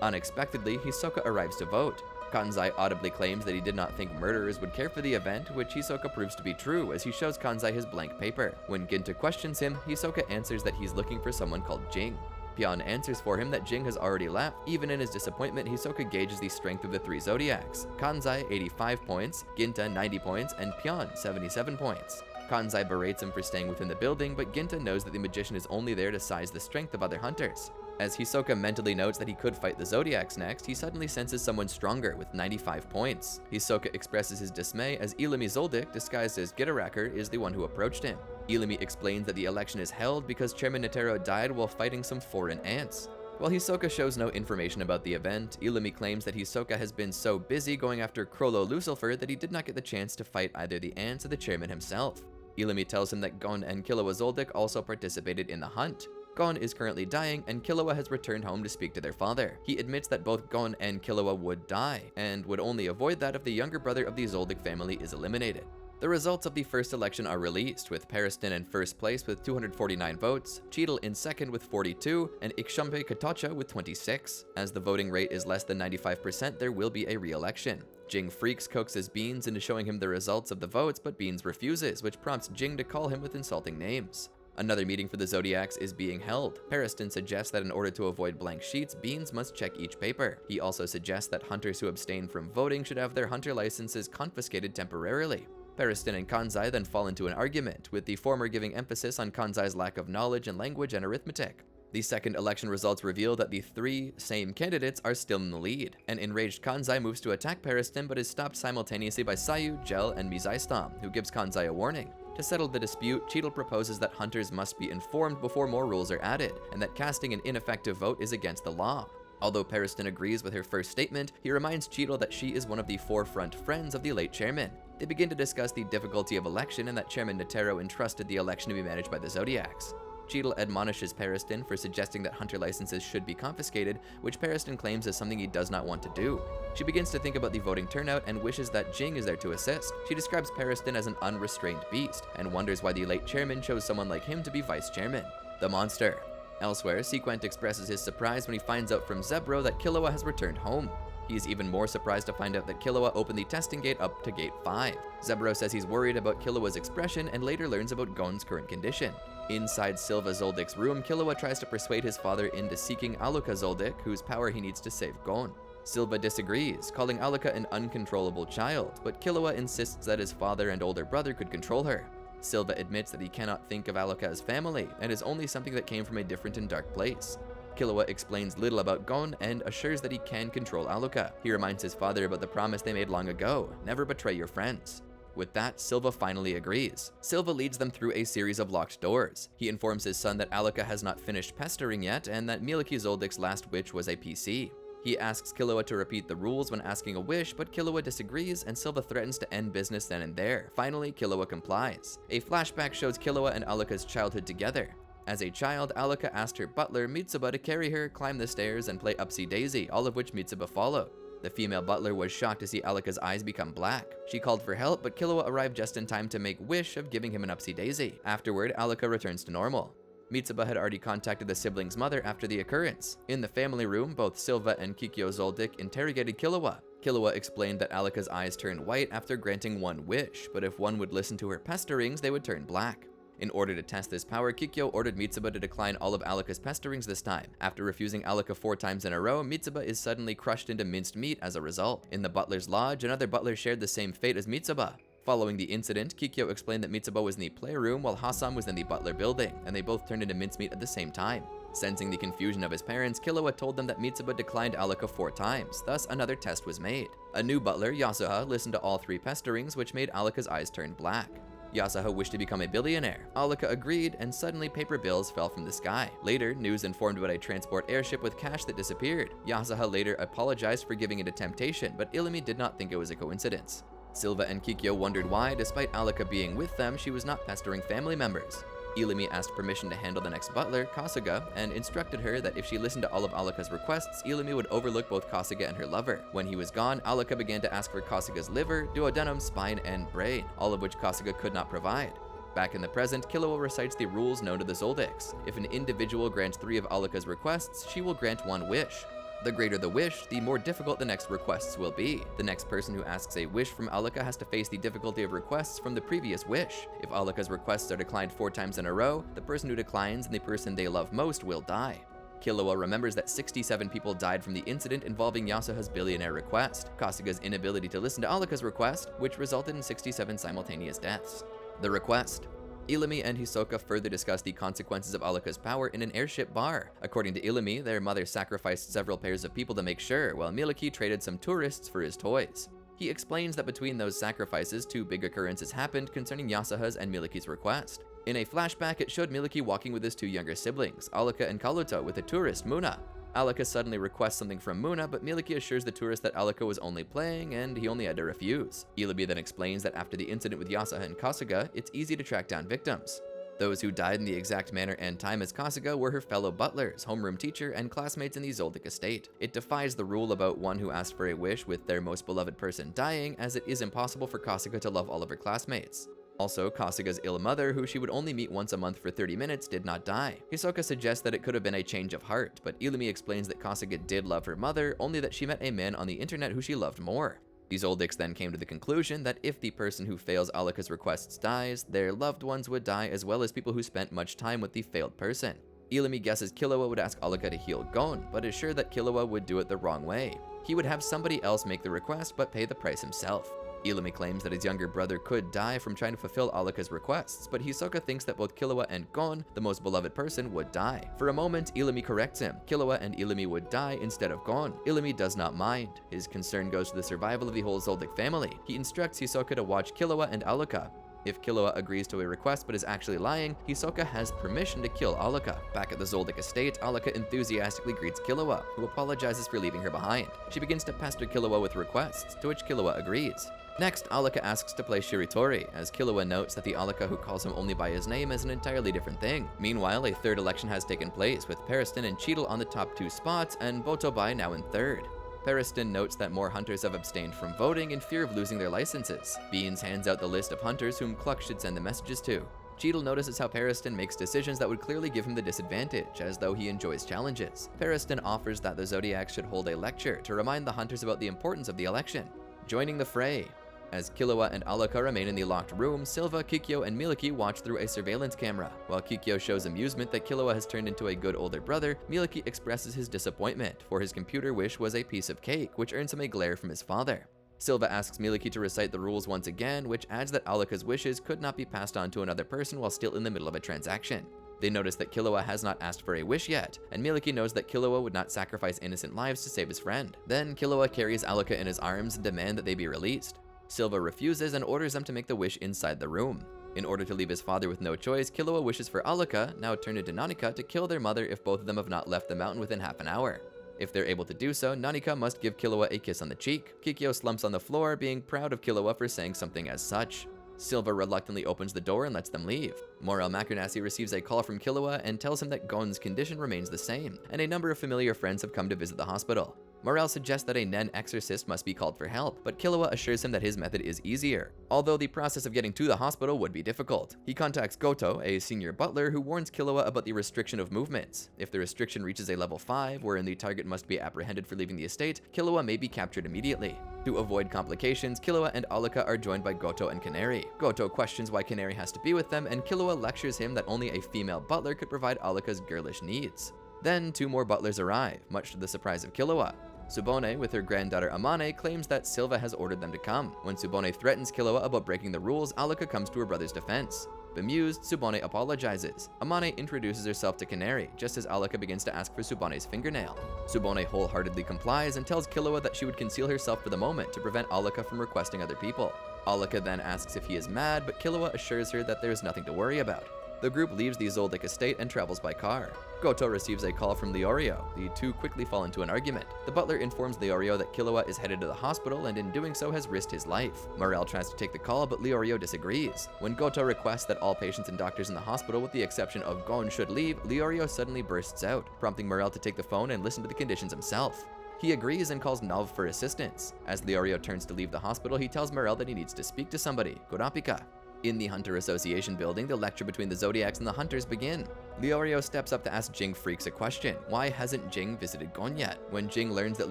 Unexpectedly, Hisoka arrives to vote. Kanzai audibly claims that he did not think murderers would care for the event, which Hisoka proves to be true as he shows Kanzai his blank paper. When Ginto questions him, Hisoka answers that he's looking for someone called Ging. Pion answers for him that Ging has already left. Even in his disappointment, Hisoka gauges the strength of the three Zodiacs. Kanzai 85 points, Ginta 90 points, and Pion 77 points. Kanzai berates him for staying within the building, but Ginta knows that the magician is only there to size the strength of other hunters. As Hisoka mentally notes that he could fight the Zodiacs next, he suddenly senses someone stronger with 95 points. Hisoka expresses his dismay as Illumi Zoldyck, disguised as Gitaracker, is the one who approached him. Illumi explains that the election is held because Chairman Netero died while fighting some foreign ants. While Hisoka shows no information about the event, Illumi claims that Hisoka has been so busy going after Krollo Lucifer that he did not get the chance to fight either the ants or the chairman himself. Illumi tells him that Gon and Killua Zoldyck also participated in the hunt. Gon is currently dying, and Killua has returned home to speak to their father. He admits that both Gon and Killua would die, and would only avoid that if the younger brother of the Zoldyck family is eliminated. The results of the first election are released, with Pariston in first place with 249 votes, Cheadle in second with 42, and Ikshumpe Katocha with 26. As the voting rate is less than 95%, there will be a re-election. Gon Freecss coaxes Beans into showing him the results of the votes, but Beans refuses, which prompts Ging to call him with insulting names. Another meeting for the Zodiacs is being held. Pariston suggests that in order to avoid blank sheets, Beans must check each paper. He also suggests that hunters who abstain from voting should have their hunter licenses confiscated temporarily. Pariston and Kanzai then fall into an argument, with the former giving emphasis on Kanzai's lack of knowledge in language and arithmetic. The second election results reveal that the three same candidates are still in the lead. An enraged Kanzai moves to attack Pariston but is stopped simultaneously by Sayu, Gel, and Mizaistam, who gives Kanzai a warning. To settle the dispute, Cheadle proposes that hunters must be informed before more rules are added, and that casting an ineffective vote is against the law. Although Pariston agrees with her first statement, he reminds Cheadle that she is one of the forefront friends of the late chairman. They begin to discuss the difficulty of election and that Chairman Netero entrusted the election to be managed by the Zodiacs. Cheadle admonishes Pariston for suggesting that hunter licenses should be confiscated, which Pariston claims is something he does not want to do. She begins to think about the voting turnout and wishes that Ging is there to assist. She describes Pariston as an unrestrained beast, and wonders why the late chairman chose someone like him to be vice chairman. The monster. Elsewhere, Sequent expresses his surprise when he finds out from Zebro that Killua has returned home. He is even more surprised to find out that Killua opened the testing gate up to Gate 5. Zebro says he's worried about Killua's expression and later learns about Gon's current condition. Inside Silva Zoldyck's room, Killua tries to persuade his father into seeking Aluka Zoldyck, whose power he needs to save Gon. Silva disagrees, calling Aluka an uncontrollable child, but Killua insists that his father and older brother could control her. Silva admits that he cannot think of Aluka as family, and is only something that came from a different and dark place. Killua explains little about Gon and assures that he can control Aluka. He reminds his father about the promise they made long ago, never betray your friends. With that, Silva finally agrees. Silva leads them through a series of locked doors. He informs his son that Aluka has not finished pestering yet, and that Mieliki Zoldyck's last wish was a PC. He asks Killua to repeat the rules when asking a wish, but Killua disagrees, and Silva threatens to end business then and there. Finally, Killua complies. A flashback shows Killua and Aluka's childhood together. As a child, Aluka asked her butler, Mitsuba, to carry her, climb the stairs, and play Upsy Daisy, all of which Mitsuba followed. The female butler was shocked to see Aluka's eyes become black. She called for help, but Killua arrived just in time to make wish of giving him an Upsy Daisy. Afterward, Aluka returns to normal. Mitsuba had already contacted the siblings' mother after the occurrence. In the family room, both Silva and Kikyo Zoldyck interrogated Killua. Killua explained that Aluka's eyes turned white after granting one wish, but if one would listen to her pesterings, they would turn black. In order to test this power, Kikyo ordered Mitsuba to decline all of Aluka's pesterings this time. After refusing Aluka 4 times in a row, Mitsuba is suddenly crushed into minced meat as a result. In the butler's lodge, another butler shared the same fate as Mitsuba. Following the incident, Kikyo explained that Mitsuba was in the playroom while Hassan was in the butler building, and they both turned into mincemeat at the same time. Sensing the confusion of his parents, Killua told them that Mitsuba declined Aluka 4 times, thus another test was made. A new butler, Yasuha, listened to all 3 pesterings, which made Aluka's eyes turn black. Yasuha wished to become a billionaire. Aluka agreed, and suddenly paper bills fell from the sky. Later, news informed about a transport airship with cash that disappeared. Yasuha later apologized for giving it a temptation, but Illumi did not think it was a coincidence. Silva and Kikyo wondered why, despite Aluka being with them, she was not pestering family members. Illumi asked permission to handle the next butler, Kasuga, and instructed her that if she listened to all of Aluka's requests, Illumi would overlook both Kasuga and her lover. When he was gone, Aluka began to ask for Kasuga's liver, duodenum, spine, and brain, all of which Kasuga could not provide. Back in the present, Killua recites the rules known to the Zoldycks. If an individual grants 3 of Aluka's requests, she will grant 1 wish. The greater the wish, the more difficult the next requests will be. The next person who asks a wish from Alaka has to face the difficulty of requests from the previous wish. If Alaka's requests are declined 4 times in a row, the person who declines and the person they love most will die. Killua remembers that 67 people died from the incident involving Yasuha's billionaire request, Kasuga's inability to listen to Alaka's request, which resulted in 67 simultaneous deaths. The request. Illumi and Hisoka further discuss the consequences of Alaka's power in an airship bar. According to Illumi, their mother sacrificed several pairs of people to make sure, while Miliki traded some tourists for his toys. He explains that between those sacrifices, 2 big occurrences happened concerning Yasuha's and Miliki's request. In a flashback, it showed Miliki walking with his 2 younger siblings, Alaka and Kaluto, with a tourist, Muna. Alaka suddenly requests something from Muna, but Miliki assures the tourist that Alaka was only playing, and he only had to refuse. Illumi then explains that after the incident with Yasuha and Kasuga, it's easy to track down victims. Those who died in the exact manner and time as Kasuga were her fellow butlers, homeroom teacher, and classmates in the Zoldyck estate. It defies the rule about one who asked for a wish with their most beloved person dying, as it is impossible for Kasuga to love all of her classmates. Also, Kasuga's ill mother, who she would only meet once a month for 30 minutes, did not die. Hisoka suggests that it could have been a change of heart, but Illumi explains that Kasuga did love her mother, only that she met a man on the internet who she loved more. The Zoldicks then came to the conclusion that if the person who fails Alaka's requests dies, their loved ones would die as well as people who spent much time with the failed person. Illumi guesses Killua would ask Alaka to heal Gon, but is sure that Killua would do it the wrong way. He would have somebody else make the request but pay the price himself. Illumi claims that his younger brother could die from trying to fulfill Alaka's requests, but Hisoka thinks that both Killua and Gon, the most beloved person, would die. For a moment, Illumi corrects him. Killua and Illumi would die instead of Gon. Illumi does not mind. His concern goes to the survival of the whole Zoldyck family. He instructs Hisoka to watch Killua and Alaka. If Killua agrees to a request but is actually lying, Hisoka has permission to kill Alaka. Back at the Zoldyck estate, Alaka enthusiastically greets Killua, who apologizes for leaving her behind. She begins to pester Killua with requests, to which Killua agrees. Next, Alaka asks to play Shiritori, as Killua notes that the Alaka who calls him only by his name is an entirely different thing. Meanwhile, a third election has taken place, with Pariston and Cheadle on the top 2 spots, and Botobai now in third. Pariston notes that more hunters have abstained from voting in fear of losing their licenses. Beans hands out the list of hunters whom Cluck should send the messages to. Cheadle notices how Pariston makes decisions that would clearly give him the disadvantage, as though he enjoys challenges. Pariston offers that the Zodiacs should hold a lecture to remind the hunters about the importance of the election. Joining the fray. As Killua and Alaka remain in the locked room, Silva, Kikyo, and Miliki watch through a surveillance camera. While Kikyo shows amusement that Killua has turned into a good older brother, Miliki expresses his disappointment, for his computer wish was a piece of cake, which earns him a glare from his father. Silva asks Miliki to recite the rules once again, which adds that Alaka's wishes could not be passed on to another person while still in the middle of a transaction. They notice that Killua has not asked for a wish yet, and Miliki knows that Killua would not sacrifice innocent lives to save his friend. Then Killua carries Alaka in his arms and demands that they be released. Silva refuses and orders them to make the wish inside the room. In order to leave his father with no choice, Killua wishes for Alaka, now turned into Nanika, to kill their mother if both of them have not left the mountain within half an hour. If they're able to do so, Nanika must give Killua a kiss on the cheek. Kikyo slumps on the floor, being proud of Killua for saying something as such. Silva reluctantly opens the door and lets them leave. Morel Makarnassi receives a call from Killua and tells him that Gon's condition remains the same, and a number of familiar friends have come to visit the hospital. Morel suggests that a Nen exorcist must be called for help, but Killua assures him that his method is easier, although the process of getting to the hospital would be difficult. He contacts Goto, a senior butler, who warns Killua about the restriction of movements. If the restriction reaches a level 5, wherein the target must be apprehended for leaving the estate, Killua may be captured immediately. To avoid complications, Killua and Alaka are joined by Goto and Canary. Goto questions why Canary has to be with them, and Killua lectures him that only a female butler could provide Alaka's girlish needs. Then 2 more butlers arrive, much to the surprise of Killua. Subone, with her granddaughter Amane, claims that Silva has ordered them to come. When Subone threatens Killua about breaking the rules, Alaka comes to her brother's defense. Bemused, Subone apologizes. Amane introduces herself to Canary, just as Alaka begins to ask for Subone's fingernail. Subone wholeheartedly complies and tells Killua that she would conceal herself for the moment to prevent Alaka from requesting other people. Alaka then asks if he is mad, but Killua assures her that there is nothing to worry about. The group leaves the Zoldyck estate and travels by car. Goto receives a call from Leorio. The 2 quickly fall into an argument. The butler informs Leorio that Killua is headed to the hospital and in doing so has risked his life. Morel tries to take the call, but Leorio disagrees. When Goto requests that all patients and doctors in the hospital with the exception of Gon should leave, Leorio suddenly bursts out, prompting Morel to take the phone and listen to the conditions himself. He agrees and calls Nav for assistance. As Leorio turns to leave the hospital, he tells Morel that he needs to speak to somebody, Kurapika. In the Hunter Association building, the lecture between the Zodiacs and the Hunters begin. Leorio steps up to ask Ging Freecss a question. Why hasn't Ging visited Gon yet? When Ging learns that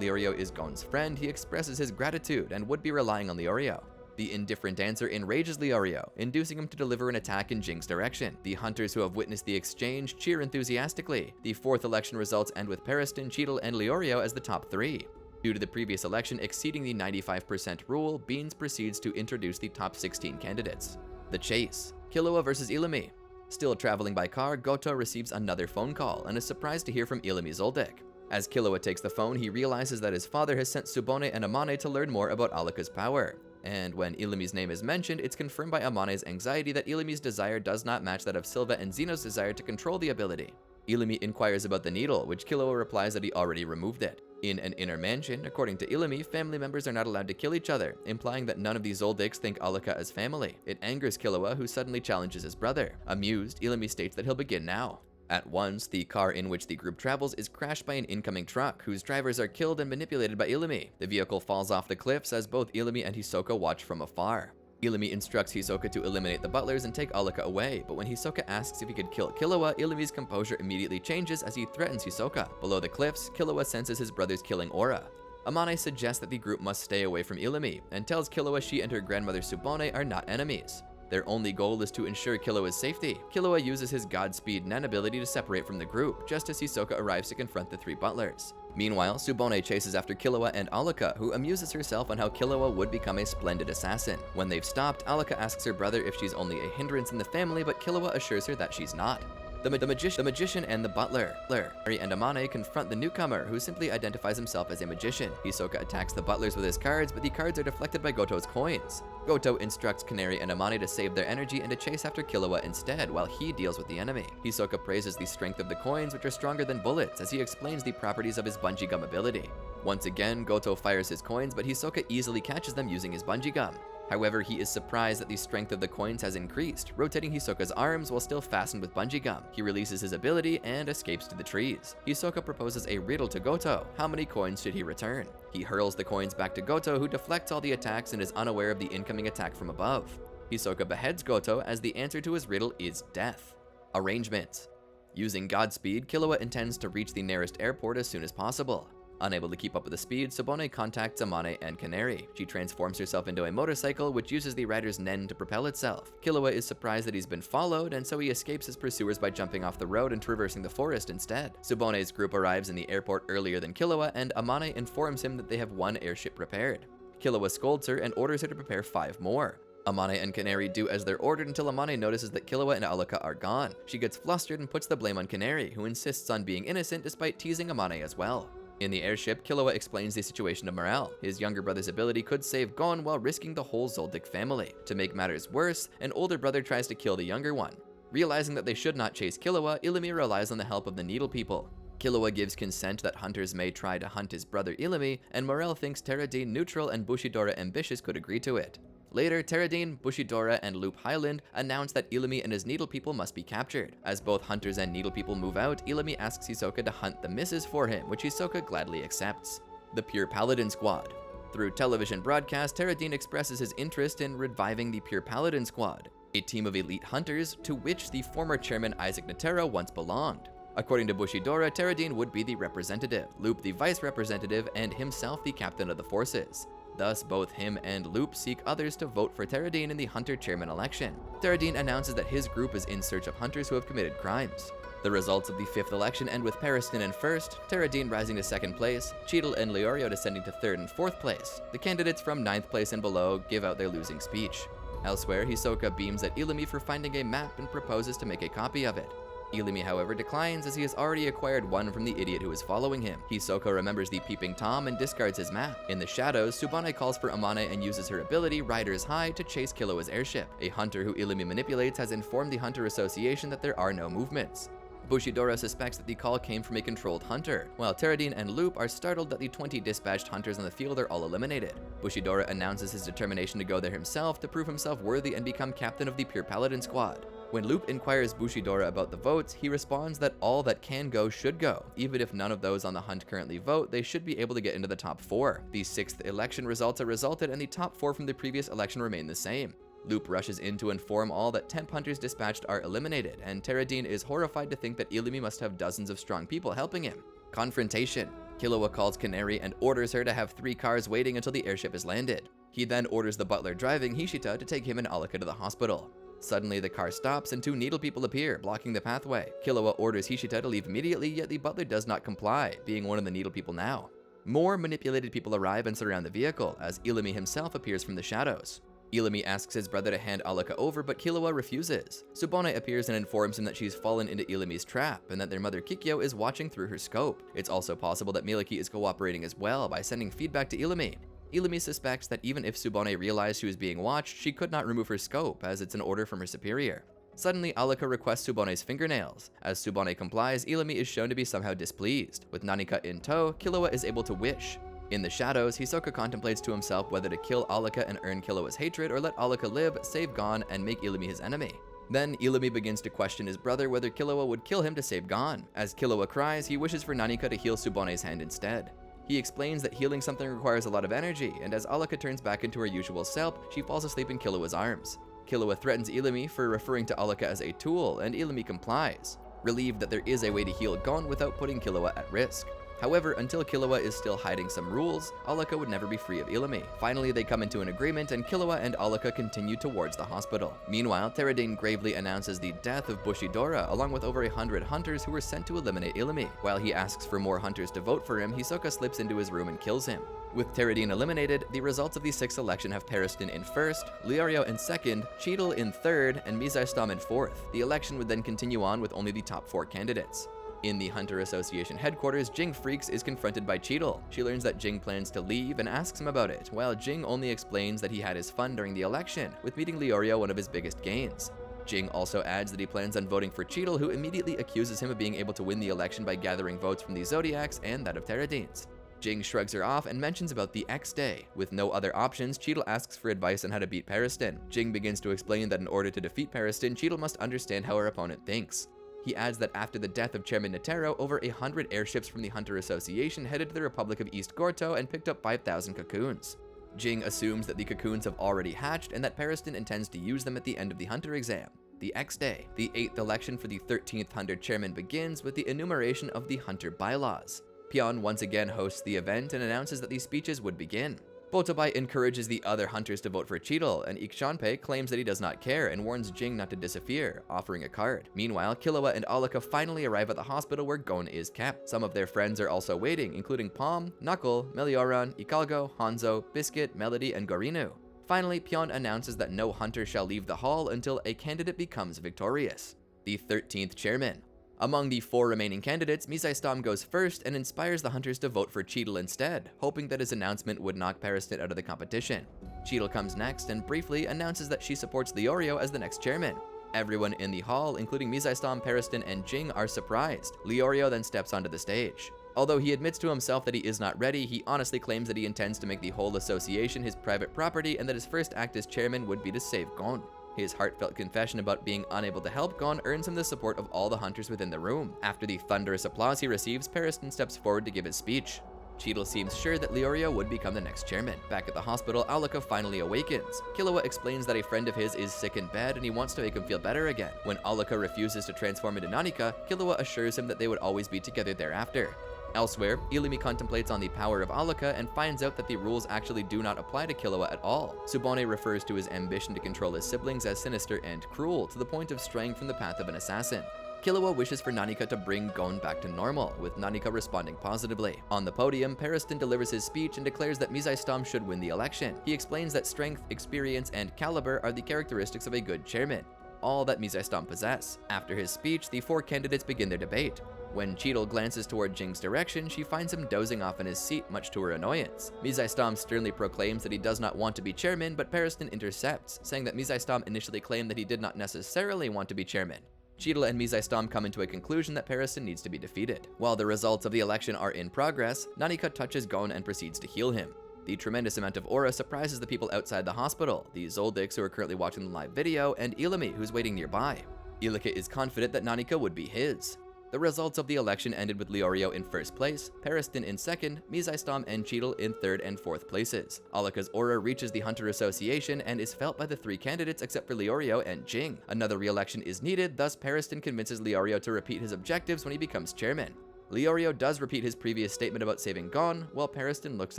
Leorio is Gon's friend, he expresses his gratitude and would be relying on Leorio. The indifferent answer enrages Leorio, inducing him to deliver an attack in Jing's direction. The hunters who have witnessed the exchange cheer enthusiastically. The fourth election results end with Paladin, Gido, and Leorio as the top 3. Due to the previous election exceeding the 95% rule, Beans proceeds to introduce the top 16 candidates. The chase. Killua versus Illumi. Still traveling by car, Goto receives another phone call and is surprised to hear from Illumi Zoldyck. As Killua takes the phone, he realizes that his father has sent Tsubone and Amane to learn more about Alaka's power. And when Illumi's name is mentioned, it's confirmed by Amane's anxiety that Illumi's desire does not match that of Silva and Zeno's desire to control the ability. Illumi inquires about the needle, which Killua replies that he already removed it. In an inner mansion, according to Illumi, family members are not allowed to kill each other, implying that none of the Zoldicks think Alaka as family. It angers Killua, who suddenly challenges his brother. Amused, Illumi states that he'll begin now. At once, the car in which the group travels is crashed by an incoming truck, whose drivers are killed and manipulated by Illumi. The vehicle falls off the cliffs as both Illumi and Hisoka watch from afar. Illumi instructs Hisoka to eliminate the butlers and take Alaka away, but when Hisoka asks if he could kill Killua, Illumi's composure immediately changes as he threatens Hisoka. Below the cliffs, Killua senses his brother's killing aura. Amane suggests that the group must stay away from Illumi, and tells Killua she and her grandmother Tsubone are not enemies. Their only goal is to ensure Killua's safety. Killua uses his Godspeed Nen ability to separate from the group, just as Hisoka arrives to confront the 3 butlers. Meanwhile, Tsubone chases after Killua and Alaka, who amuses herself on how Killua would become a splendid assassin. When they've stopped, Alaka asks her brother if she's only a hindrance in the family, but Killua assures her that she's not. The Magician and the Butler. Fray and Amane confront the newcomer, who simply identifies himself as a magician. Hisoka attacks the butlers with his cards, but the cards are deflected by Goto's coins. Goto instructs Canary and Amane to save their energy and to chase after Killua instead, while he deals with the enemy. Hisoka praises the strength of the coins, which are stronger than bullets, as he explains the properties of his bungee gum ability. Once again, Goto fires his coins, but Hisoka easily catches them using his bungee gum. However, he is surprised that the strength of the coins has increased, rotating Hisoka's arms while still fastened with bungee gum. He releases his ability and escapes to the trees. Hisoka proposes a riddle to Goto. How many coins should he return? He hurls the coins back to Goto, who deflects all the attacks and is unaware of the incoming attack from above. Hisoka beheads Goto, as the answer to his riddle is death. Arrangements. Using Godspeed, Killua intends to reach the nearest airport as soon as possible. Unable to keep up with the speed, Tsubone contacts Amane and Canary. She transforms herself into a motorcycle, which uses the rider's Nen to propel itself. Killua is surprised that he's been followed, and so he escapes his pursuers by jumping off the road and traversing the forest instead. Tsubone's group arrives in the airport earlier than Killua, and Amane informs him that they have 1 airship prepared. Killua scolds her and orders her to prepare 5 more. Amane and Canary do as they're ordered until Amane notices that Killua and Alaka are gone. She gets flustered and puts the blame on Canary, who insists on being innocent despite teasing Amane as well. In the airship, Killua explains the situation to Morel. His younger brother's ability could save Gon while risking the whole Zoldyck family. To make matters worse, an older brother tries to kill the younger one. Realizing that they should not chase Killua, Illumi relies on the help of the Needle People. Killua gives consent that hunters may try to hunt his brother Illumi, and Morel thinks Terradine neutral and Bushidora ambitious could agree to it. Later, Terradine, Bushidora, and Loop Highland announce that Illumi and his Needle People must be captured. As both hunters and Needle People move out, Illumi asks Hisoka to hunt the misses for him, which Hisoka gladly accepts. The Pure Paladin Squad. Through television broadcast, Terradine expresses his interest in reviving the Pure Paladin Squad, a team of elite hunters to which the former chairman Isaac Natera once belonged. According to Bushidora, Terradine would be the representative, Loop the vice representative, and himself the captain of the forces. Thus, both him and Loop seek others to vote for Terradine in the Hunter Chairman election. Terradine announces that his group is in search of hunters who have committed crimes. The results of the 5th election end with Pariston in 1st, Terradine rising to 2nd place, Cheadle and Leorio descending to 3rd and 4th place. The candidates from 9th place and below give out their losing speech. Elsewhere, Hisoka beams at Illumi for finding a map and proposes to make a copy of it. Illumi, however, declines as he has already acquired one from the idiot who is following him. Hisoka remembers the Peeping Tom and discards his map. In the shadows, Tsubone calls for Amane and uses her ability, Rider's High, to chase Killua's airship. A hunter who Illumi manipulates has informed the Hunter Association that there are no movements. Bushidora suspects that the call came from a controlled hunter, while Terradine and Loop are startled that the 20 dispatched hunters on the field are all eliminated. Bushidora announces his determination to go there himself to prove himself worthy and become captain of the Pure Paladin Squad. When Loop inquires Bushidora about the votes, he responds that all that can go should go. Even if none of those on the hunt currently vote, they should be able to get into the top 4. The 6th election results are resulted, and the top 4 from the previous election remain the same. Loop rushes in to inform all that temp hunters dispatched are eliminated, and Terradine is horrified to think that Illumi must have dozens of strong people helping him. Confrontation. Killua calls Canary and orders her to have 3 cars waiting until the airship is landed. He then orders the butler driving Hishita to take him and Alaka to the hospital. Suddenly, the car stops and 2 needle people appear, blocking the pathway. Killua orders Hishita to leave immediately, yet the butler does not comply, being one of the needle people now. More manipulated people arrive and surround the vehicle, as Illumi himself appears from the shadows. Illumi asks his brother to hand Alaka over, but Killua refuses. Tsubone appears and informs him that she's fallen into Illumi's trap, and that their mother Kikyo is watching through her scope. It's also possible that Miliki is cooperating as well by sending feedback to Illumi. Illumi suspects that even if Tsubone realized she was being watched, she could not remove her scope, as it's an order from her superior. Suddenly, Alaka requests Tsubone's fingernails. As Tsubone complies, Illumi is shown to be somehow displeased. With Nanika in tow, Killua is able to wish. In the shadows, Hisoka contemplates to himself whether to kill Alaka and earn Killua's hatred, or let Alaka live, save Gon, and make Illumi his enemy. Then, Illumi begins to question his brother whether Killua would kill him to save Gon. As Killua cries, he wishes for Nanika to heal Tsubone's hand instead. He explains that healing something requires a lot of energy, and as Alaka turns back into her usual self, she falls asleep in Killua's arms. Killua threatens Illumi for referring to Alaka as a tool, and Illumi complies, relieved that there is a way to heal Gon without putting Killua at risk. However, until Killua is still hiding some rules, Alaka would never be free of Illumi. Finally, they come into an agreement, and Killua and Alaka continue towards the hospital. Meanwhile, Terradine gravely announces the death of Bushidora, along with over 100 hunters who were sent to eliminate Illumi. While he asks for more hunters to vote for him, Hisoka slips into his room and kills him. With Terradine eliminated, the results of the 6th election have Pariston in 1st, Leorio in 2nd, Cheadle in 3rd, and Mizaistam in 4th. The election would then continue on with only the top 4 candidates. In the Hunter Association headquarters, Gon Freecss is confronted by Cheadle. She learns that Ging plans to leave and asks him about it, while Ging only explains that he had his fun during the election, with meeting Leorio one of his biggest gains. Ging also adds that he plans on voting for Cheadle, who immediately accuses him of being able to win the election by gathering votes from the Zodiacs and that of Terradine's. Ging shrugs her off and mentions about the X Day. With no other options, Cheadle asks for advice on how to beat Pariston. Ging begins to explain that in order to defeat Pariston, Cheadle must understand how her opponent thinks. He adds that after the death of Chairman Netero, over 100 airships from the Hunter Association headed to the Republic of East Gorto and picked up 5,000 cocoons. Ging assumes that the cocoons have already hatched and that Pariston intends to use them at the end of the Hunter exam. The X Day, the 8th election for the 13th Hunter Chairman, begins with the enumeration of the Hunter bylaws. Pion once again hosts the event and announces that the speeches would begin. Botobai encourages the other hunters to vote for Cheadle, and Ikshanpe claims that he does not care and warns Ging not to disappear, offering a card. Meanwhile, Killua and Alaka finally arrive at the hospital where Gon is kept. Some of their friends are also waiting, including Palm, Knuckle, Melioran, Ikalgo, Hanzo, Biscuit, Melody, and Gorinu. Finally, Pion announces that no hunter shall leave the hall until a candidate becomes victorious. The 13th Chairman. Among the 4 remaining candidates, Mizaistam goes first and inspires the hunters to vote for Cheadle instead, hoping that his announcement would knock Pariston out of the competition. Cheadle comes next and briefly announces that she supports Leorio as the next chairman. Everyone in the hall, including Mizaistam, Pariston, and Ging, are surprised. Leorio then steps onto the stage. Although he admits to himself that he is not ready, he honestly claims that he intends to make the whole association his private property and that his first act as chairman would be to save Gon. His heartfelt confession about being unable to help Gon earns him the support of all the hunters within the room. After the thunderous applause he receives, Pariston steps forward to give his speech. Cheadle seems sure that Leorio would become the next chairman. Back at the hospital, Alaka finally awakens. Killua explains that a friend of his is sick in bed and he wants to make him feel better again. When Alaka refuses to transform into Nanika, Killua assures him that they would always be together thereafter. Elsewhere, Illumi contemplates on the power of Alaka and finds out that the rules actually do not apply to Killua at all. Tsubone refers to his ambition to control his siblings as sinister and cruel, to the point of straying from the path of an assassin. Killua wishes for Nanika to bring Gon back to normal, with Nanika responding positively. On the podium, Pariston delivers his speech and declares that Mizaistam should win the election. He explains that strength, experience, and caliber are the characteristics of a good chairman, all that Mizaistam possess. After his speech, the 4 candidates begin their debate. When Cheadle glances toward Jing's direction, she finds him dozing off in his seat, much to her annoyance. Mizaistam sternly proclaims that he does not want to be chairman, but Pariston intercepts, saying that Mizaistam initially claimed that he did not necessarily want to be chairman. Cheadle and Mizaistam come into a conclusion that Pariston needs to be defeated. While the results of the election are in progress, Nanika touches Gon and proceeds to heal him. The tremendous amount of aura surprises the people outside the hospital, the Zoldycks who are currently watching the live video, and Illumi who's waiting nearby. Illika is confident that Nanika would be his. The results of the election ended with Leorio in first place, Pariston in second, Mizaistom and Cheadle in third and fourth places. Alaka's aura reaches the Hunter Association and is felt by the 3 candidates except for Leorio and Ging. Another re-election is needed, thus Pariston convinces Leorio to repeat his objectives when he becomes chairman. Leorio does repeat his previous statement about saving Gon, while Pariston looks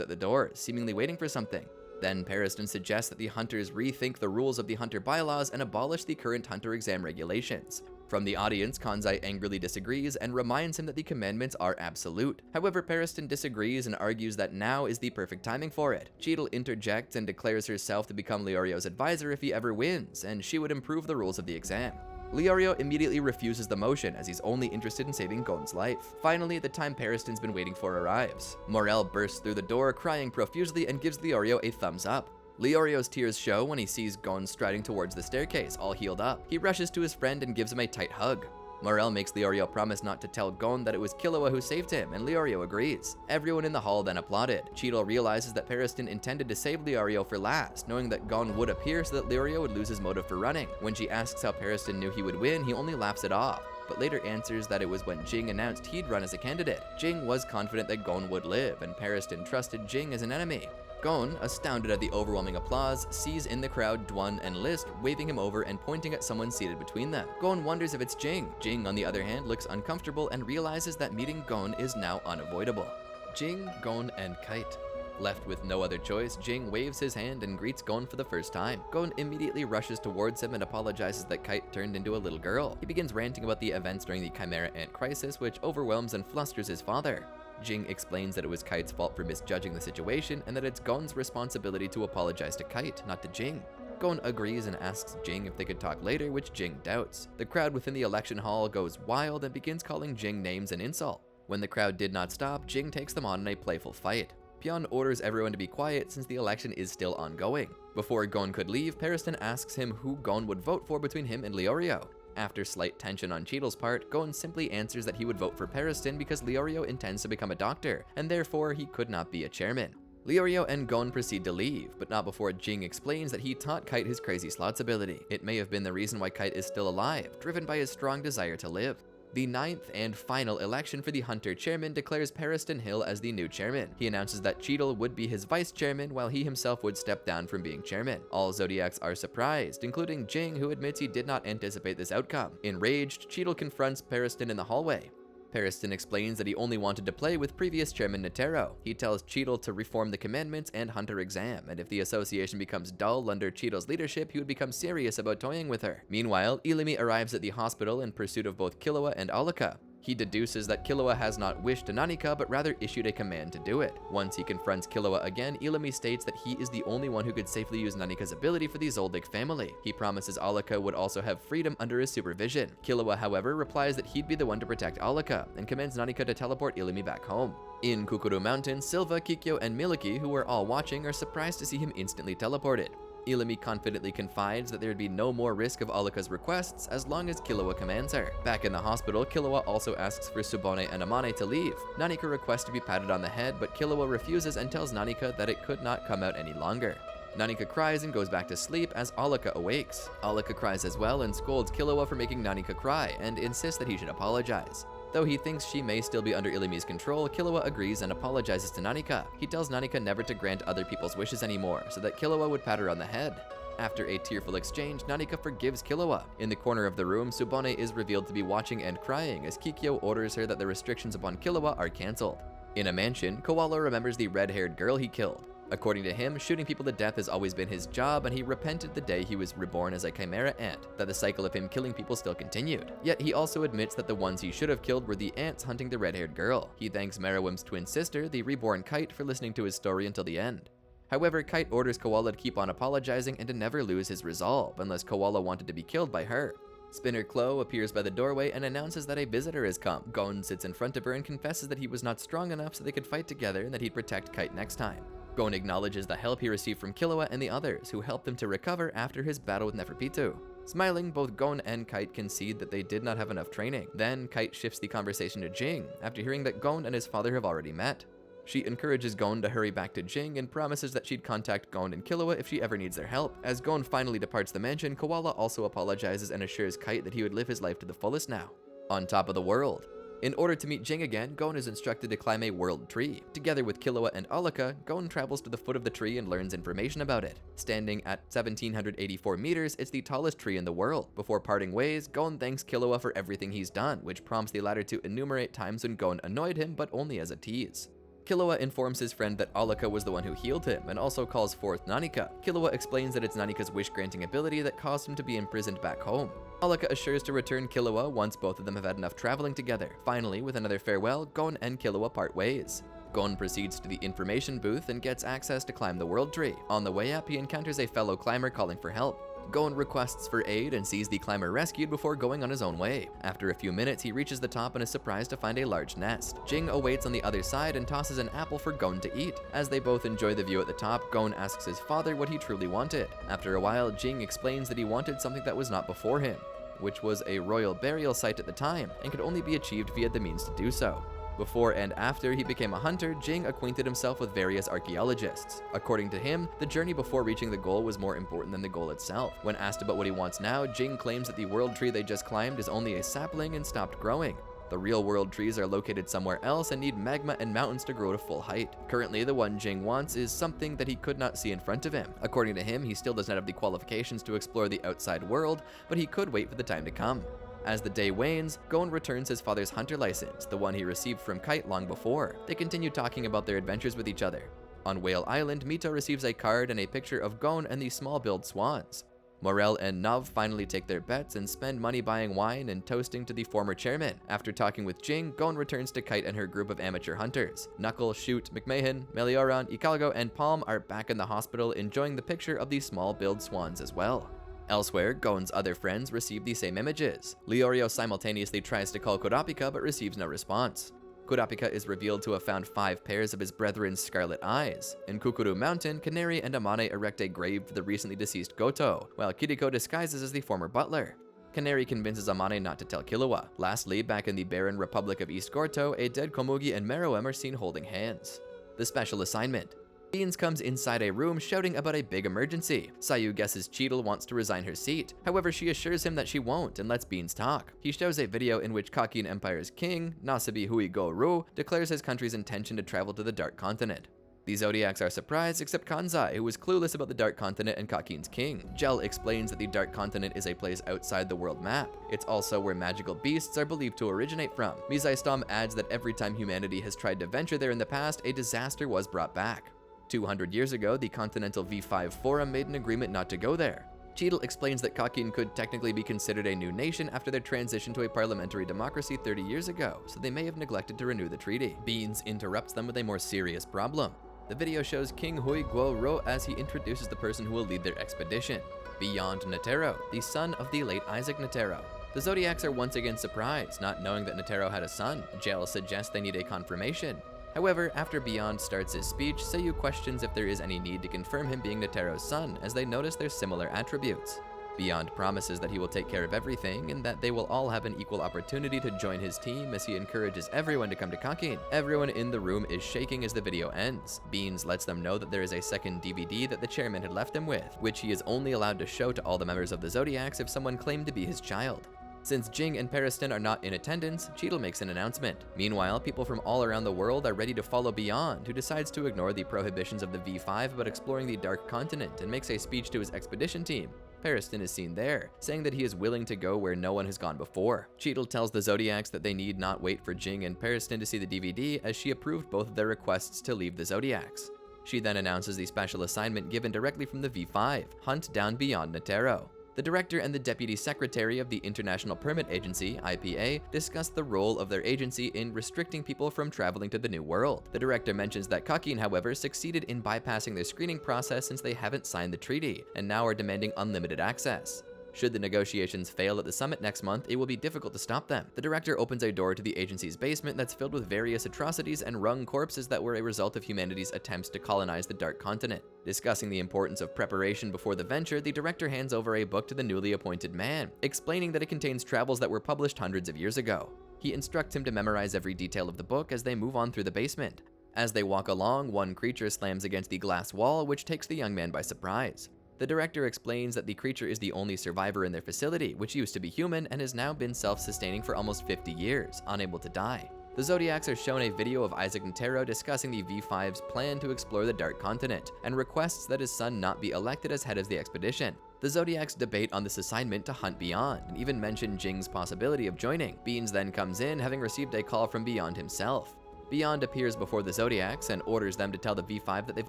at the door, seemingly waiting for something. Then Pariston suggests that the Hunters rethink the rules of the Hunter bylaws and abolish the current Hunter exam regulations. From the audience, Kanzai angrily disagrees and reminds him that the commandments are absolute. However, Pariston disagrees and argues that now is the perfect timing for it. Cheadle interjects and declares herself to become Leorio's advisor if he ever wins, and she would improve the rules of the exam. Leorio immediately refuses the motion as he's only interested in saving Gon's life. Finally, the time Pariston's been waiting for arrives. Morel bursts through the door crying profusely and gives Leorio a thumbs up. Leorio's tears show when he sees Gon striding towards the staircase, all healed up. He rushes to his friend and gives him a tight hug. Morel makes Leorio promise not to tell Gon that it was Killua who saved him, and Leorio agrees. Everyone in the hall then applauded. Cheadle realizes that Pariston intended to save Leorio for last, knowing that Gon would appear so that Leorio would lose his motive for running. When she asks how Pariston knew he would win, he only laughs it off, but later answers that it was when Ging announced he'd run as a candidate. Ging was confident that Gon would live, and Pariston trusted Ging as an enemy. Gon, astounded at the overwhelming applause, sees in the crowd Dwan and List waving him over and pointing at someone seated between them. Gon wonders if it's Ging. Ging, on the other hand, looks uncomfortable and realizes that meeting Gon is now unavoidable. Ging, Gon, and Kite. Left with no other choice, Ging waves his hand and greets Gon for the first time. Gon immediately rushes towards him and apologizes that Kite turned into a little girl. He begins ranting about the events during the Chimera Ant crisis, which overwhelms and flusters his father. Ging explains that it was Kite's fault for misjudging the situation and that it's Gon's responsibility to apologize to Kite, not to Ging. Gon agrees and asks Ging if they could talk later, which Ging doubts. The crowd within the election hall goes wild and begins calling Ging names and insult. When the crowd did not stop, Ging takes them on in a playful fight. Pion orders everyone to be quiet since the election is still ongoing. Before Gon could leave, Pariston asks him who Gon would vote for between him and Leorio. After slight tension on Cheadle's part, Gon simply answers that he would vote for Pariston because Leorio intends to become a doctor, and therefore he could not be a chairman. Leorio and Gon proceed to leave, but not before Ging explains that he taught Kite his crazy slots ability. It may have been the reason why Kite is still alive, driven by his strong desire to live. The 9th and final election for the Hunter chairman declares Pariston Hill as the new chairman. He announces that Cheadle would be his vice chairman while he himself would step down from being chairman. All Zodiacs are surprised, including Ging, who admits he did not anticipate this outcome. Enraged, Cheadle confronts Pariston in the hallway. Pariston explains that he only wanted to play with previous chairman Netero. He tells Cheadle to reform the commandments and Hunter exam, and if the association becomes dull under Cheadle's leadership, he would become serious about toying with her. Meanwhile, Illumi arrives at the hospital in pursuit of both Killua and Alaka. He deduces that Killua has not wished to Nanika, but rather issued a command to do it. Once he confronts Killua again, Illumi states that he is the only one who could safely use Nanika's ability for the Zoldyck family. He promises Alaka would also have freedom under his supervision. Killua, however, replies that he'd be the one to protect Alaka, and commands Nanika to teleport Illumi back home. In Kukuroo Mountain, Silva, Kikyo, and Miliki, who are all watching, are surprised to see him instantly teleported. Illumi confidently confides that there would be no more risk of Alaka's requests as long as Killua commands her. Back in the hospital, Killua also asks for Subone and Amane to leave. Nanika requests to be patted on the head, but Killua refuses and tells Nanika that it could not come out any longer. Nanika cries and goes back to sleep as Alaka awakes. Alaka cries as well and scolds Killua for making Nanika cry and insists that he should apologize. Though he thinks she may still be under Illumi's control, Killua agrees and apologizes to Nanika. He tells Nanika never to grant other people's wishes anymore, so that Killua would pat her on the head. After a tearful exchange, Nanika forgives Killua. In the corner of the room, Subone is revealed to be watching and crying as Kikyo orders her that the restrictions upon Killua are cancelled. In a mansion, Koala remembers the red-haired girl he killed. According to him, shooting people to death has always been his job, and he repented the day he was reborn as a Chimera ant, that the cycle of him killing people still continued. Yet he also admits that the ones he should have killed were the ants hunting the red-haired girl. He thanks Meruem's twin sister, the reborn Kite, for listening to his story until the end. However, Kite orders Koala to keep on apologizing and to never lose his resolve, unless Koala wanted to be killed by her. Spinner Klo appears by the doorway and announces that a visitor has come. Gon sits in front of her and confesses that he was not strong enough so they could fight together and that he'd protect Kite next time. Gon acknowledges the help he received from Killua and the others, who helped him to recover after his battle with Neferpitou. Smiling, both Gon and Kite concede that they did not have enough training. Then, Kite shifts the conversation to Ging, after hearing that Gon and his father have already met. She encourages Gon to hurry back to Ging and promises that she'd contact Gon and Killua if she ever needs their help. As Gon finally departs the mansion, Koala also apologizes and assures Kite that he would live his life to the fullest now. On top of the world, In order to meet Ging again, Gon is instructed to climb a world tree. Together with Killua and Alaka, Gon travels to the foot of the tree and learns information about it. Standing at 1,784 meters, it's the tallest tree in the world. Before parting ways, Gon thanks Killua for everything he's done, which prompts the latter to enumerate times when Gon annoyed him, but only as a tease. Killua informs his friend that Alaka was the one who healed him, and also calls forth Nanika. Killua explains that it's Nanika's wish-granting ability that caused him to be imprisoned back home. Alaka assures to return Killua once both of them have had enough traveling together. Finally, with another farewell, Gon and Killua part ways. Gon proceeds to the information booth and gets access to climb the world tree. On the way up, he encounters a fellow climber calling for help. Gon requests for aid and sees the climber rescued before going on his own way. After a few minutes, he reaches the top and is surprised to find a large nest. Ging awaits on the other side and tosses an apple for Gon to eat. As they both enjoy the view at the top, Gon asks his father what he truly wanted. After a while, Ging explains that he wanted something that was not before him, which was a royal burial site at the time, and could only be achieved via the means to do so. Before and after he became a hunter, Ging acquainted himself with various archaeologists. According to him, the journey before reaching the goal was more important than the goal itself. When asked about what he wants now, Ging claims that the world tree they just climbed is only a sapling and stopped growing. The real world trees are located somewhere else and need magma and mountains to grow to full height. Currently, the one Ging wants is something that he could not see in front of him. According to him, he still does not have the qualifications to explore the outside world, but he could wait for the time to come. As the day wanes, Gon returns his father's hunter license, the one he received from Kite long before. They continue talking about their adventures with each other. On Whale Island, Mito receives a card and a picture of Gon and the small-billed swans. Morel and Nav finally take their bets and spend money buying wine and toasting to the former chairman. After talking with Ging, Gon returns to Kite and her group of amateur hunters. Knuckle, Shoot, McMahon, Melioran, Icalgo, and Palm are back in the hospital enjoying the picture of the small-billed swans as well. Elsewhere, Gon's other friends receive the same images. Leorio simultaneously tries to call Kurapika but receives no response. Kurapika is revealed to have found 5 pairs of his brethren's scarlet eyes. In Kukuroo Mountain, Canary and Amane erect a grave for the recently deceased Goto, while Kiriko disguises as the former butler. Canary convinces Amane not to tell Killua. Lastly, back in the barren Republic of East Gorto, a dead Komugi and Meruem are seen holding hands. The special assignment. Beans comes inside a room shouting about a big emergency. Sayu guesses Cheadle wants to resign her seat. However, she assures him that she won't and lets Beans talk. He shows a video in which Kakin Empire's king, Nasabi Hui-Go-Ru, declares his country's intention to travel to the Dark Continent. The Zodiacs are surprised except Kanzai, who is clueless about the Dark Continent and Kakin's king. Gel explains that the Dark Continent is a place outside the world map. It's also where magical beasts are believed to originate from. Mizai Stom adds that every time humanity has tried to venture there in the past, a disaster was brought back. 200 years ago, the Continental V5 Forum made an agreement not to go there. Cheadle explains that Kakin could technically be considered a new nation after their transition to a parliamentary democracy 30 years ago, so they may have neglected to renew the treaty. Beans interrupts them with a more serious problem. The video shows King Hui Guo-Ro as he introduces the person who will lead their expedition, Beyond Netero, the son of the late Isaac Netero. The Zodiacs are once again surprised, not knowing that Netero had a son. Gel suggests they need a confirmation. However, after Beyond starts his speech, Seiyu questions if there is any need to confirm him being Netero's son, as they notice their similar attributes. Beyond promises that he will take care of everything, and that they will all have an equal opportunity to join his team as he encourages everyone to come to Kakin. Everyone in the room is shaking as the video ends. Beans lets them know that there is a second DVD that the chairman had left him with, which he is only allowed to show to all the members of the Zodiacs if someone claimed to be his child. Since Ging and Pariston are not in attendance, Cheadle makes an announcement. Meanwhile, people from all around the world are ready to follow Beyond, who decides to ignore the prohibitions of the V5 about exploring the Dark Continent and makes a speech to his expedition team. Pariston is seen there, saying that he is willing to go where no one has gone before. Cheadle tells the Zodiacs that they need not wait for Ging and Pariston to see the DVD, as she approved both of their requests to leave the Zodiacs. She then announces the special assignment given directly from the V5, Hunt down Beyond Netero. The director and the deputy secretary of the International Permit Agency, IPA, discuss the role of their agency in restricting people from traveling to the New World. The director mentions that Kakin, however, succeeded in bypassing their screening process since they haven't signed the treaty, and now are demanding unlimited access. Should the negotiations fail at the summit next month, it will be difficult to stop them. The director opens a door to the agency's basement that's filled with various atrocities and wrung corpses that were a result of humanity's attempts to colonize the Dark Continent. Discussing the importance of preparation before the venture, the director hands over a book to the newly appointed man, explaining that it contains travels that were published hundreds of years ago. He instructs him to memorize every detail of the book as they move on through the basement. As they walk along, one creature slams against the glass wall, which takes the young man by surprise. The director explains that the creature is the only survivor in their facility, which used to be human and has now been self-sustaining for almost 50 years, unable to die. The Zodiacs are shown a video of Isaac Ntero discussing the V5's plan to explore the Dark Continent, and requests that his son not be elected as head of the expedition. The Zodiacs debate on this assignment to hunt Beyond, and even mention Jing's possibility of joining. Beans then comes in, having received a call from Beyond himself. Beyond appears before the Zodiacs and orders them to tell the V5 that they've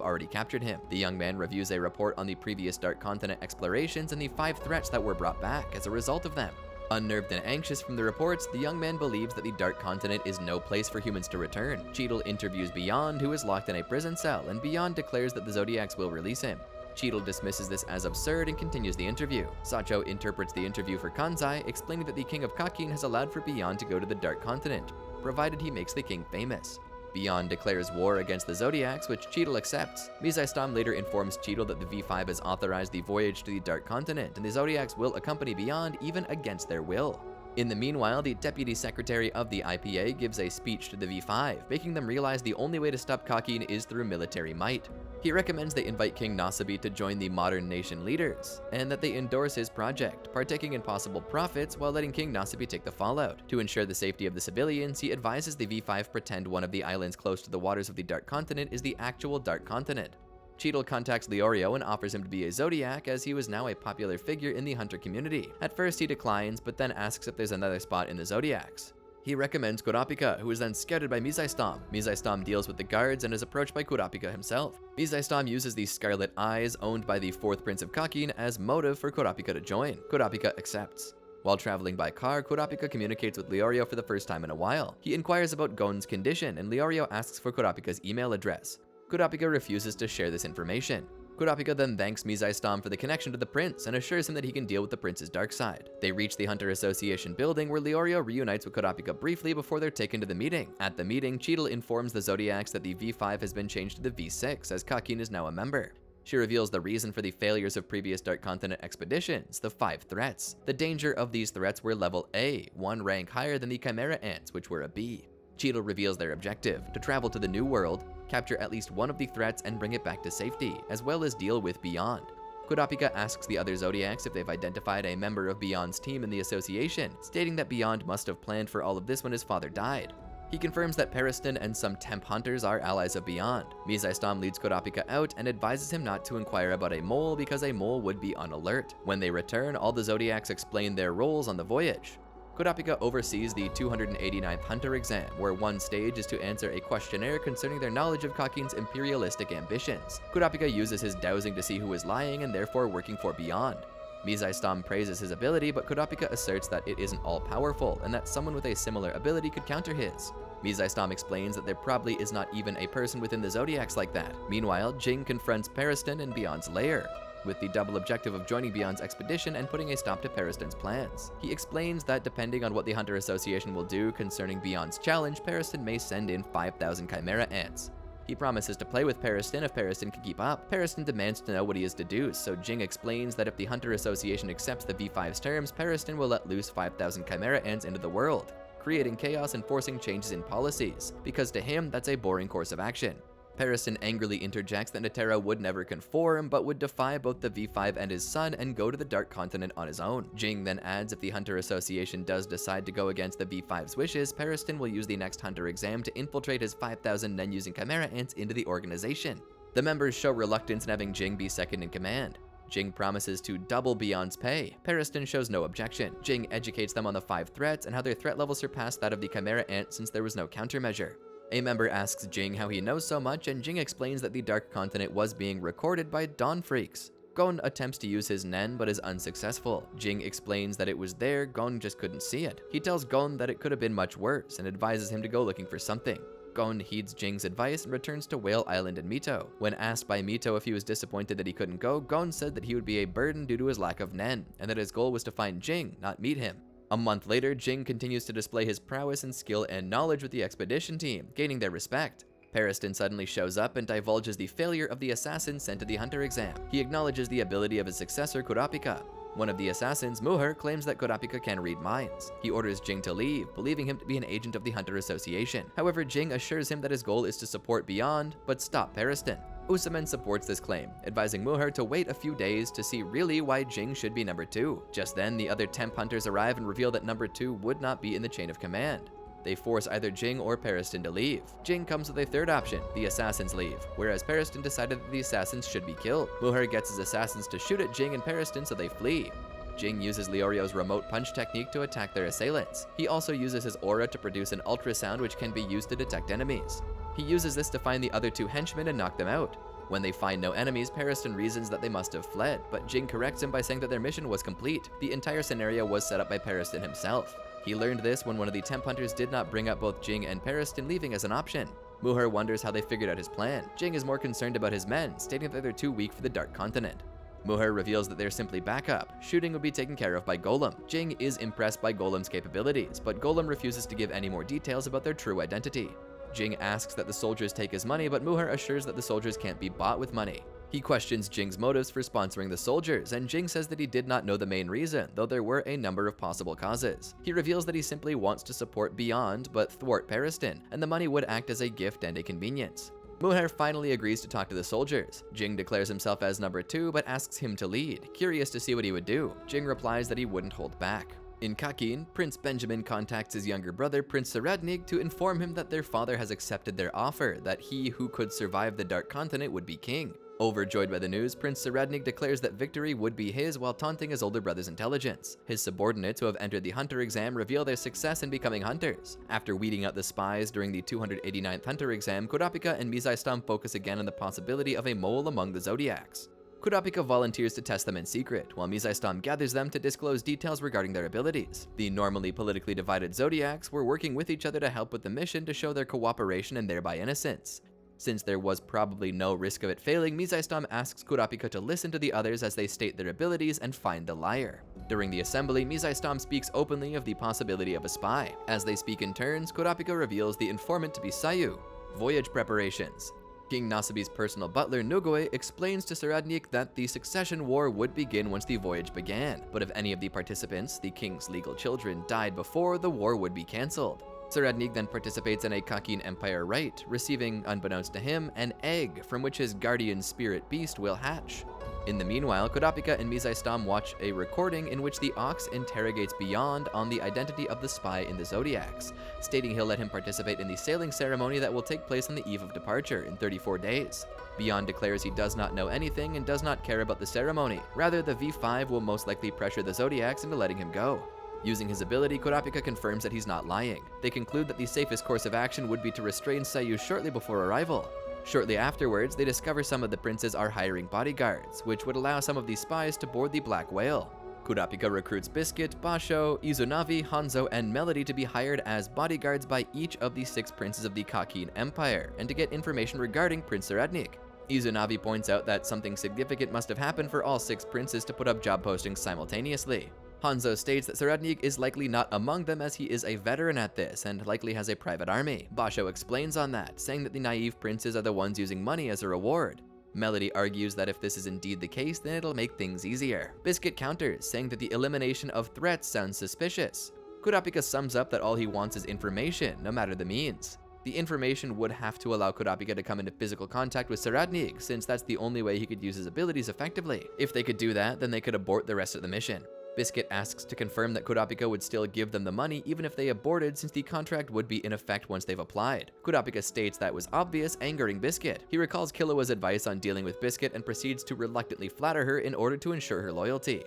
already captured him. The young man reviews a report on the previous Dark Continent explorations and the 5 threats that were brought back as a result of them. Unnerved and anxious from the reports, the young man believes that the Dark Continent is no place for humans to return. Cheadle interviews Beyond, who is locked in a prison cell, and Beyond declares that the Zodiacs will release him. Cheadle dismisses this as absurd and continues the interview. Sacho interprets the interview for Kanzai, explaining that the King of Kakin has allowed for Beyond to go to the Dark Continent, provided he makes the king famous. Beyond declares war against the Zodiacs, which Cheadle accepts. Mizai later informs Cheadle that the V5 has authorized the voyage to the Dark Continent, and the Zodiacs will accompany Beyond even against their will. In the meanwhile, the Deputy Secretary of the IPA gives a speech to the V5, making them realize the only way to stop Kakin is through military might. He recommends they invite King Nasabi to join the modern nation leaders, and that they endorse his project, partaking in possible profits while letting King Nasabi take the fallout. To ensure the safety of the civilians, he advises the V5 pretend one of the islands close to the waters of the Dark Continent is the actual Dark Continent. Cheadle contacts Leorio and offers him to be a Zodiac, as he was now a popular figure in the hunter community. At first he declines, but then asks if there's another spot in the Zodiacs. He recommends Kurapika, who is then scouted by Mizai. Mizai deals with the guards and is approached by Kurapika himself. Mizai uses the Scarlet Eyes, owned by the 4th Prince of Kakin, as motive for Kurapika to join. Kurapika accepts. While traveling by car, Kurapika communicates with Leorio for the first time in a while. He inquires about Gon's condition, and Leorio asks for Kurapika's email address. Kurapika refuses to share this information. Kurapika then thanks Mizai for the connection to the prince and assures him that he can deal with the prince's dark side. They reach the Hunter Association building, where Leorio reunites with Kurapika briefly before they're taken to the meeting. At the meeting, Cheadle informs the Zodiacs that the V5 has been changed to the V6, as Kakin is now a member. She reveals the reason for the failures of previous Dark Continent expeditions, the 5 threats. The danger of these threats were level A, 1 rank higher than the Chimera Ants, which were a B. Cheadle reveals their objective, to travel to the New World, capture at least one of the threats and bring it back to safety, as well as deal with Beyond. Kurapika asks the other Zodiacs if they've identified a member of Beyond's team in the association, stating that Beyond must have planned for all of this when his father died. He confirms that Periston and some temp hunters are allies of Beyond. Mizai leads Kurapika out and advises him not to inquire about a mole because a mole would be on alert. When they return, all the Zodiacs explain their roles on the voyage. Kurapika oversees the 289th Hunter exam, where one stage is to answer a questionnaire concerning their knowledge of Kakin's imperialistic ambitions. Kurapika uses his dowsing to see who is lying and therefore working for Beyond. Mizai praises his ability, but Kurapika asserts that it isn't all-powerful and that someone with a similar ability could counter his. Mizai explains that there probably is not even a person within the Zodiacs like that. Meanwhile, Ging confronts Periston in Beyond's lair, with the double objective of joining Beyond's expedition and putting a stop to Periston's plans. He explains that depending on what the Hunter Association will do concerning Beyond's challenge, Periston may send in 5,000 Chimera Ants. He promises to play with Periston if Periston can keep up. Periston demands to know what he is to do, so Ging explains that if the Hunter Association accepts the V5's terms, Periston will let loose 5,000 Chimera Ants into the world, creating chaos and forcing changes in policies, because to him, that's a boring course of action. Periston angrily interjects that Netero would never conform, but would defy both the V5 and his son and go to the Dark Continent on his own. Ging then adds if the Hunter Association does decide to go against the V5's wishes, Periston will use the next Hunter exam to infiltrate his 5,000 Nen-using Chimera Ants into the organization. The members show reluctance in having Ging be second in command. Ging promises to double Beyond's pay. Periston shows no objection. Ging educates them on the 5 threats and how their threat level surpassed that of the Chimera Ant since there was no countermeasure. A member asks Ging how he knows so much, and Ging explains that the Dark Continent was being recorded by Gon Freecss. Gon attempts to use his Nen, but is unsuccessful. Ging explains that it was there, Gon just couldn't see it. He tells Gon that it could have been much worse, and advises him to go looking for something. Gon heeds Jing's advice and returns to Whale Island in Mito. When asked by Mito if he was disappointed that he couldn't go, Gon said that he would be a burden due to his lack of Nen, and that his goal was to find Ging, not meet him. A month later, Ging continues to display his prowess and skill and knowledge with the expedition team, gaining their respect. Periston suddenly shows up and divulges the failure of the assassin sent to the Hunter exam. He acknowledges the ability of his successor, Kurapika. One of the assassins, Muher, claims that Kurapika can read minds. He orders Ging to leave, believing him to be an agent of the Hunter Association. However, Ging assures him that his goal is to support Beyond, but stop Periston. Usamen supports this claim, advising Muher to wait a few days to see really why Ging should be number 2. Just then, the other temp hunters arrive and reveal that number 2 would not be in the chain of command. They force either Ging or Pariston to leave. Ging comes with a third option, the assassins leave, whereas Pariston decided that the assassins should be killed. Muher gets his assassins to shoot at Ging and Pariston, so they flee. Ging uses Leorio's remote punch technique to attack their assailants. He also uses his aura to produce an ultrasound which can be used to detect enemies. He uses this to find the other 2 henchmen and knock them out. When they find no enemies, Pariston reasons that they must have fled, but Ging corrects him by saying that their mission was complete. The entire scenario was set up by Pariston himself. He learned this when one of the temp hunters did not bring up both Ging and Pariston leaving as an option. Muher wonders how they figured out his plan. Ging is more concerned about his men, stating that they're too weak for the Dark Continent. Muher reveals that they're simply backup. Shooting would be taken care of by Golem. Ging is impressed by Golem's capabilities, but Golem refuses to give any more details about their true identity. Ging asks that the soldiers take his money, but Muher assures that the soldiers can't be bought with money. He questions Jing's motives for sponsoring the soldiers, and Ging says that he did not know the main reason, though there were a number of possible causes. He reveals that he simply wants to support Beyond, but thwart Pariston, and the money would act as a gift and a convenience. Muher finally agrees to talk to the soldiers. Ging declares himself as number 2, but asks him to lead, curious to see what he would do. Ging replies that he wouldn't hold back. In Kakin, Prince Benjamin contacts his younger brother, Prince Saradnig, to inform him that their father has accepted their offer, that he who could survive the Dark Continent would be king. Overjoyed by the news, Prince Saradnig declares that victory would be his while taunting his older brother's intelligence. His subordinates who have entered the hunter exam reveal their success in becoming hunters. After weeding out the spies during the 289th hunter exam, Kurapika and Misaistam focus again on the possibility of a mole among the Zodiacs. Kurapika volunteers to test them in secret, while Misaistam gathers them to disclose details regarding their abilities. The normally politically divided Zodiacs were working with each other to help with the mission to show their cooperation and thereby innocence. Since there was probably no risk of it failing, Misaistam asks Kurapika to listen to the others as they state their abilities and find the liar. During the assembly, Misaistam speaks openly of the possibility of a spy. As they speak in turns, Kurapika reveals the informant to be Sayu. Voyage Preparations. King Nasabi's personal butler, Nugoe, explains to Saradnik that the succession war would begin once the voyage began, but if any of the participants, the king's legal children, died before, the war would be cancelled. Saradnik then participates in a Kakin Empire rite, receiving, unbeknownst to him, an egg from which his guardian spirit beast will hatch. In the meanwhile, Kurapika and Misaistam watch a recording in which the Ox interrogates Beyond on the identity of the spy in the Zodiacs, stating he'll let him participate in the sailing ceremony that will take place on the eve of departure in 34 days. Beyond declares he does not know anything and does not care about the ceremony. Rather, the V5 will most likely pressure the Zodiacs into letting him go. Using his ability, Kurapika confirms that he's not lying. They conclude that the safest course of action would be to restrain Sayu shortly before arrival. Shortly afterwards, they discover some of the princes are hiring bodyguards, which would allow some of these spies to board the Black Whale. Kurapika recruits Biscuit, Basho, Izunavi, Hanzo, and Melody to be hired as bodyguards by each of the 6 princes of the Kakin Empire, and to get information regarding Prince Saradnik. Izunavi points out that something significant must have happened for all 6 princes to put up job postings simultaneously. Hanzo states that Saradnik is likely not among them as he is a veteran at this and likely has a private army. Basho explains on that, saying that the naive princes are the ones using money as a reward. Melody argues that if this is indeed the case, then it'll make things easier. Biscuit counters, saying that the elimination of threats sounds suspicious. Kurapika sums up that all he wants is information, no matter the means. The information would have to allow Kurapika to come into physical contact with Saradnik, since that's the only way he could use his abilities effectively. If they could do that, then they could abort the rest of the mission. Biscuit asks to confirm that Kurapika would still give them the money even if they aborted, since the contract would be in effect once they've applied. Kurapika states that was obvious, angering Biscuit. He recalls Killua's advice on dealing with Biscuit and proceeds to reluctantly flatter her in order to ensure her loyalty.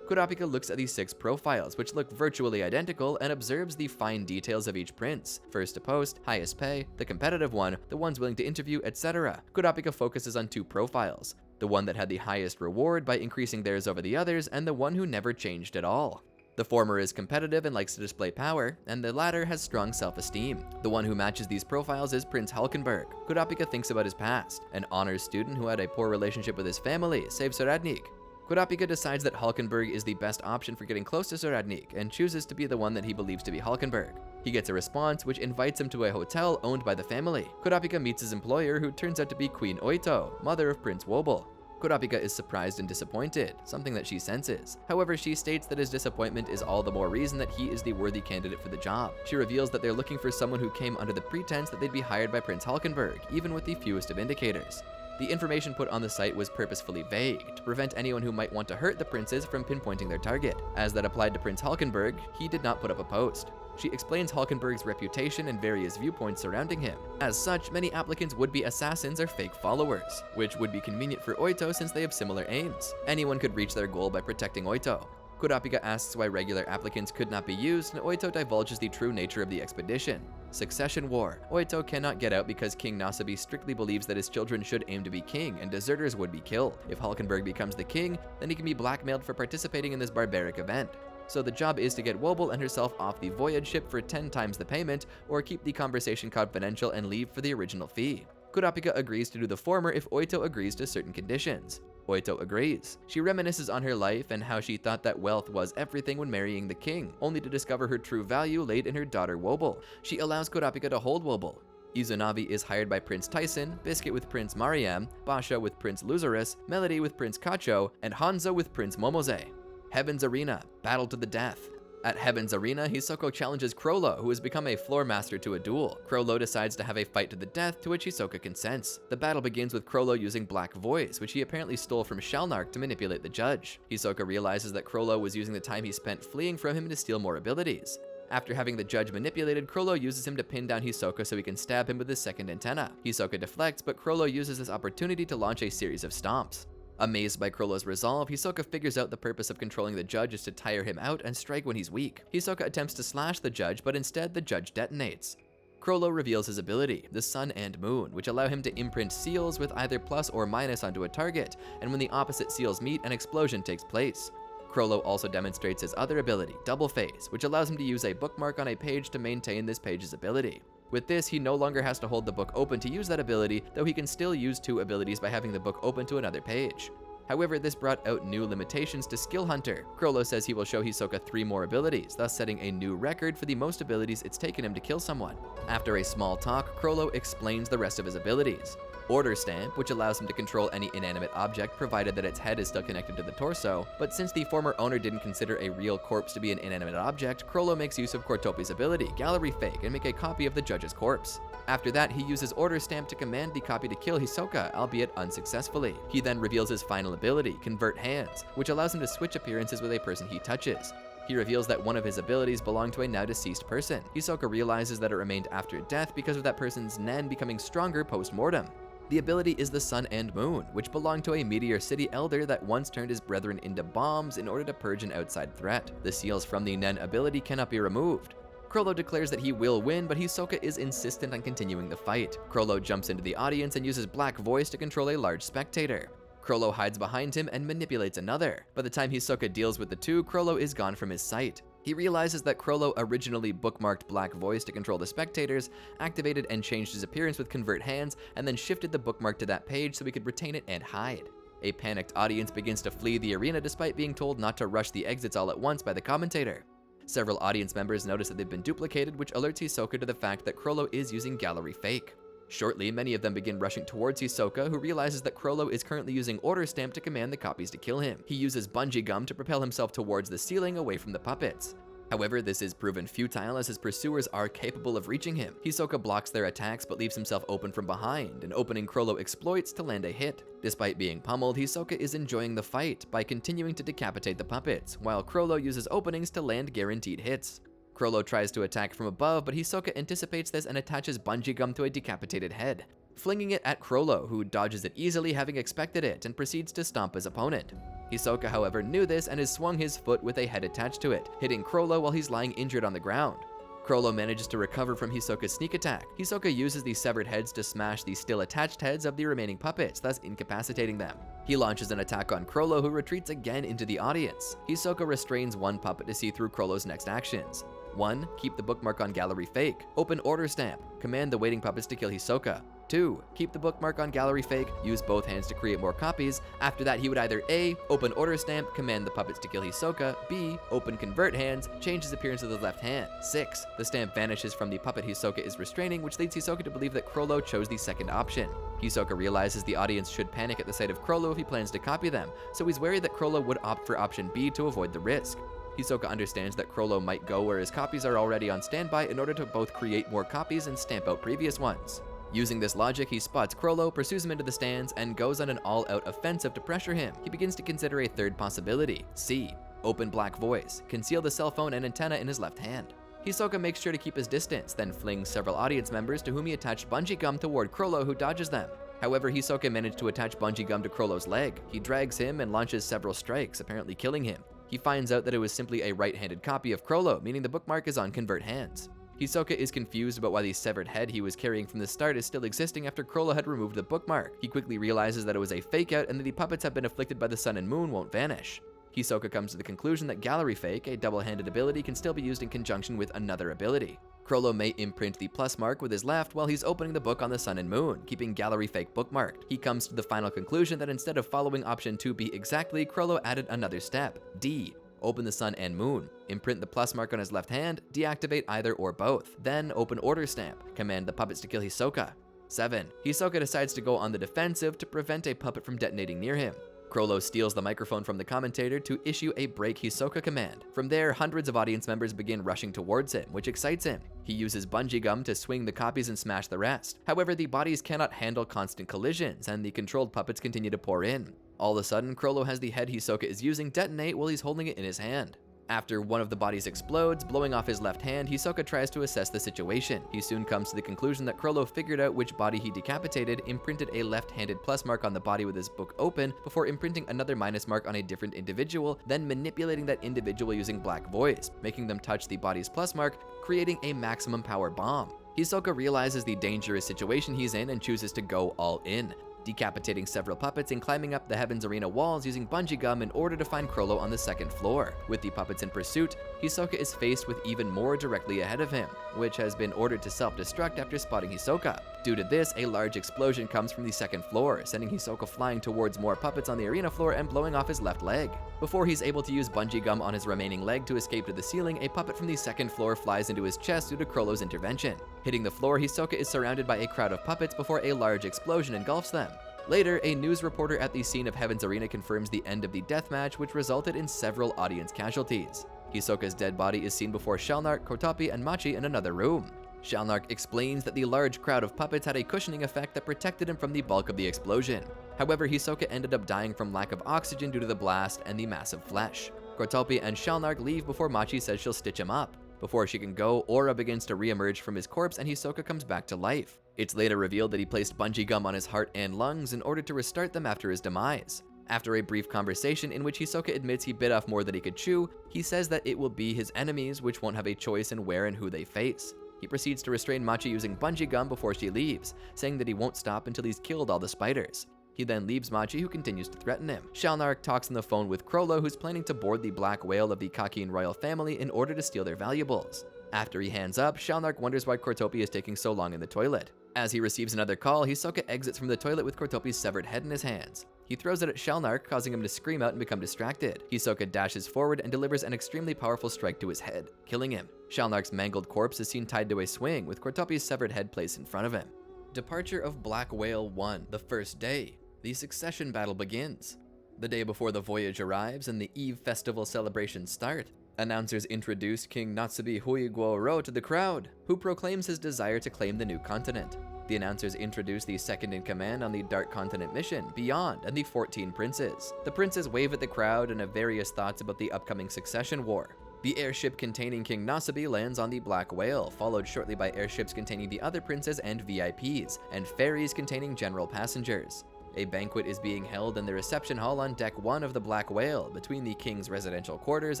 Kurapika looks at the 6 profiles, which look virtually identical, and observes the fine details of each prince. First to post, highest pay, the competitive one, the ones willing to interview, etc. Kurapika focuses on 2 profiles. The one that had the highest reward by increasing theirs over the others, and the one who never changed at all. The former is competitive and likes to display power, and the latter has strong self-esteem. The one who matches these profiles is Prince Halkenberg. Kurapika thinks about his past. An honors student who had a poor relationship with his family saves Saradnik. Kurapika decides that Halkenberg is the best option for getting close to Saradnik, and chooses to be the one that he believes to be Halkenberg. He gets a response which invites him to a hotel owned by the family. Kurapika meets his employer, who turns out to be Queen Oito, mother of Prince Wobble. Kurapika is surprised and disappointed, something that she senses. However, she states that his disappointment is all the more reason that he is the worthy candidate for the job. She reveals that they're looking for someone who came under the pretense that they'd be hired by Prince Halkenberg, even with the fewest of indicators. The information put on the site was purposefully vague, to prevent anyone who might want to hurt the princes from pinpointing their target. As that applied to Prince Hulkenberg, he did not put up a post. She explains Hulkenberg's reputation and various viewpoints surrounding him. As such, many applicants would be assassins or fake followers, which would be convenient for Oito since they have similar aims. Anyone could reach their goal by protecting Oito. Kurapika asks why regular applicants could not be used, and Oito divulges the true nature of the expedition. Succession War. Oito cannot get out because King Nasabi strictly believes that his children should aim to be king, and deserters would be killed. If Hulkenberg becomes the king, then he can be blackmailed for participating in this barbaric event. So the job is to get Wobble and herself off the voyage ship for 10 times the payment, or keep the conversation confidential and leave for the original fee. Kurapika agrees to do the former if Oito agrees to certain conditions. Oito agrees. She reminisces on her life and how she thought that wealth was everything when marrying the king, only to discover her true value laid in her daughter Wobble. She allows Kurapika to hold Wobble. Izunavi is hired by Prince Tyson, Biscuit with Prince Mariam, Basha with Prince Luzarus, Melody with Prince Kacho, and Hanzo with Prince Momose. Heaven's Arena, battle to the death. At Heaven's Arena, Hisoka challenges Chrollo, who has become a floor master, to a duel. Chrollo decides to have a fight to the death, to which Hisoka consents. The battle begins with Chrollo using Black Voice, which he apparently stole from Shalnark to manipulate the judge. Hisoka realizes that Chrollo was using the time he spent fleeing from him to steal more abilities. After having the judge manipulated, Chrollo uses him to pin down Hisoka so he can stab him with his second antenna. Hisoka deflects, but Chrollo uses this opportunity to launch a series of stomps. Amazed by Chrollo's resolve, Hisoka figures out the purpose of controlling the judge is to tire him out and strike when he's weak. Hisoka attempts to slash the judge, but instead the judge detonates. Chrollo reveals his ability, the Sun and Moon, which allow him to imprint seals with either plus or minus onto a target, and when the opposite seals meet, an explosion takes place. Chrollo also demonstrates his other ability, Double Phase, which allows him to use a bookmark on a page to maintain this page's ability. With this, he no longer has to hold the book open to use that ability, though he can still use two abilities by having the book open to another page. However, this brought out new limitations to Skill Hunter. Chrollo says he will show Hisoka 3 more abilities, thus setting a new record for the most abilities it's taken him to kill someone. After a small talk, Chrollo explains the rest of his abilities. Order Stamp, which allows him to control any inanimate object provided that its head is still connected to the torso, but since the former owner didn't consider a real corpse to be an inanimate object, Chrollo makes use of Cortopi's ability, Gallery Fake, and make a copy of the judge's corpse. After that, he uses Order Stamp to command the copy to kill Hisoka, albeit unsuccessfully. He then reveals his final ability, Convert Hands, which allows him to switch appearances with a person he touches. He reveals that one of his abilities belonged to a now deceased person. Hisoka realizes that it remained after death because of that person's Nen becoming stronger post-mortem. The ability is the Sun and Moon, which belonged to a Meteor City elder that once turned his brethren into bombs in order to purge an outside threat. The seals from the Nen ability cannot be removed. Chrollo declares that he will win, but Hisoka is insistent on continuing the fight. Chrollo jumps into the audience and uses Black Voice to control a large spectator. Chrollo hides behind him and manipulates another. By the time Hisoka deals with the two, Chrollo is gone from his sight. He realizes that Chrollo originally bookmarked Black Voice to control the spectators, activated and changed his appearance with Convert Hands, and then shifted the bookmark to that page so he could retain it and hide. A panicked audience begins to flee the arena despite being told not to rush the exits all at once by the commentator. Several audience members notice that they've been duplicated, which alerts Hisoka to the fact that Chrollo is using Gallery Fake. Shortly, many of them begin rushing towards Hisoka, who realizes that Chrollo is currently using Order Stamp to command the copies to kill him. He uses Bungee Gum to propel himself towards the ceiling away from the puppets. However, this is proven futile as his pursuers are capable of reaching him. Hisoka blocks their attacks but leaves himself open from behind, an opening Chrollo exploits to land a hit. Despite being pummeled, Hisoka is enjoying the fight by continuing to decapitate the puppets, while Chrollo uses openings to land guaranteed hits. Chrollo tries to attack from above, but Hisoka anticipates this and attaches Bungee Gum to a decapitated head, flinging it at Chrollo, who dodges it easily, having expected it, and proceeds to stomp his opponent. Hisoka, however, knew this and has swung his foot with a head attached to it, hitting Chrollo while he's lying injured on the ground. Chrollo manages to recover from Hisoka's sneak attack. Hisoka uses the severed heads to smash the still attached heads of the remaining puppets, thus incapacitating them. He launches an attack on Chrollo, who retreats again into the audience. Hisoka restrains one puppet to see through Chrollo's next actions. 1. Keep the bookmark on Gallery Fake. Open Order Stamp. Command the waiting puppets to kill Hisoka. 2. Keep the bookmark on Gallery Fake. Use both hands to create more copies. After that, he would either A. Open Order Stamp. Command the puppets to kill Hisoka. B. Open Convert Hands. Change his appearance with his left hand. 6. The stamp vanishes from the puppet Hisoka is restraining, which leads Hisoka to believe that Chrollo chose the second option. Hisoka realizes the audience should panic at the sight of Chrollo if he plans to copy them, so he's wary that Chrollo would opt for option B to avoid the risk. Hisoka understands that Chrollo might go where his copies are already on standby in order to both create more copies and stamp out previous ones. Using this logic, he spots Chrollo, pursues him into the stands, and goes on an all-out offensive to pressure him. He begins to consider a third possibility: C. Open black voice, conceal the cell phone and antenna in his left hand. Hisoka makes sure to keep his distance, then flings several audience members to whom he attached bungee gum toward Chrollo, who dodges them. However, Hisoka managed to attach bungee gum to Chrollo's leg. He drags him and launches several strikes, apparently killing him. He finds out that it was simply a right-handed copy of Chrollo, meaning the bookmark is on convert hands. Hisoka is confused about why the severed head he was carrying from the start is still existing after Chrollo had removed the bookmark. He quickly realizes that it was a fake-out and that the puppets have been afflicted by the sun and moon won't vanish. Hisoka comes to the conclusion that Gallery Fake, a double-handed ability, can still be used in conjunction with another ability. Chrollo may imprint the plus mark with his left while he's opening the book on the sun and moon, keeping Gallery Fake bookmarked. He comes to the final conclusion that instead of following option 2B exactly, Chrollo added another step: D. Open the sun and moon. Imprint the plus mark on his left hand, deactivate either or both. Then open order stamp. Command the puppets to kill Hisoka. 7. Hisoka decides to go on the defensive to prevent a puppet from detonating near him. Chrollo steals the microphone from the commentator to issue a break Hisoka command. From there, hundreds of audience members begin rushing towards him, which excites him. He uses bungee gum to swing the copies and smash the rest. However, the bodies cannot handle constant collisions, and the controlled puppets continue to pour in. All of a sudden, Chrollo has the head Hisoka is using detonate while he's holding it in his hand. After one of the bodies explodes, blowing off his left hand, Hisoka tries to assess the situation. He soon comes to the conclusion that Chrollo figured out which body he decapitated, imprinted a left-handed plus mark on the body with his book open, before imprinting another minus mark on a different individual, then manipulating that individual using black voice, making them touch the body's plus mark, creating a maximum power bomb. Hisoka realizes the dangerous situation he's in and chooses to go all in, decapitating several puppets and climbing up the Heavens Arena walls using bungee gum in order to find Chrollo on the second floor. With the puppets in pursuit, Hisoka is faced with even more directly ahead of him, which has been ordered to self-destruct after spotting Hisoka. Due to this, a large explosion comes from the second floor, sending Hisoka flying towards more puppets on the arena floor and blowing off his left leg. Before he's able to use bungee gum on his remaining leg to escape to the ceiling, a puppet from the second floor flies into his chest due to Chrollo's intervention. Hitting the floor, Hisoka is surrounded by a crowd of puppets before a large explosion engulfs them. Later, a news reporter at the scene of Heaven's Arena confirms the end of the deathmatch, which resulted in several audience casualties. Hisoka's dead body is seen before Shellnark, Kotopi, and Machi in another room. Shellnark explains that the large crowd of puppets had a cushioning effect that protected him from the bulk of the explosion. However, Hisoka ended up dying from lack of oxygen due to the blast and the massive flesh. Kotopi and Shellnark leave before Machi says she'll stitch him up. Before she can go, Aura begins to re-emerge from his corpse and Hisoka comes back to life. It's later revealed that he placed bungee gum on his heart and lungs in order to restart them after his demise. After a brief conversation in which Hisoka admits he bit off more than he could chew, he says that it will be his enemies which won't have a choice in where and who they face. He proceeds to restrain Machi using bungee gum before she leaves, saying that he won't stop until he's killed all the spiders. He then leaves Machi, who continues to threaten him. Shellnark talks on the phone with Chrollo, who's planning to board the black whale of the Kakin royal family in order to steal their valuables. After he hands up, Shellnark wonders why Kotopi is taking so long in the toilet. As he receives another call, Hisoka exits from the toilet with Kotopi's severed head in his hands. He throws it at Shellnark, causing him to scream out and become distracted. Hisoka dashes forward and delivers an extremely powerful strike to his head, killing him. Shellnark's mangled corpse is seen tied to a swing, with Kotopi's severed head placed in front of him. Departure of Black Whale 1, the first day. The succession battle begins. The day before the voyage arrives and the Eve Festival celebrations start, announcers introduce King Natsubi Huiguo-ro to the crowd, who proclaims his desire to claim the new continent. The announcers introduce the second-in-command on the Dark Continent mission, Beyond, and the 14 princes. The princes wave at the crowd and have various thoughts about the upcoming succession war. The airship containing King Natsubi lands on the Black Whale, followed shortly by airships containing the other princes and VIPs, and ferries containing general passengers. A banquet is being held in the reception hall on Deck 1 of the Black Whale, between the King's residential quarters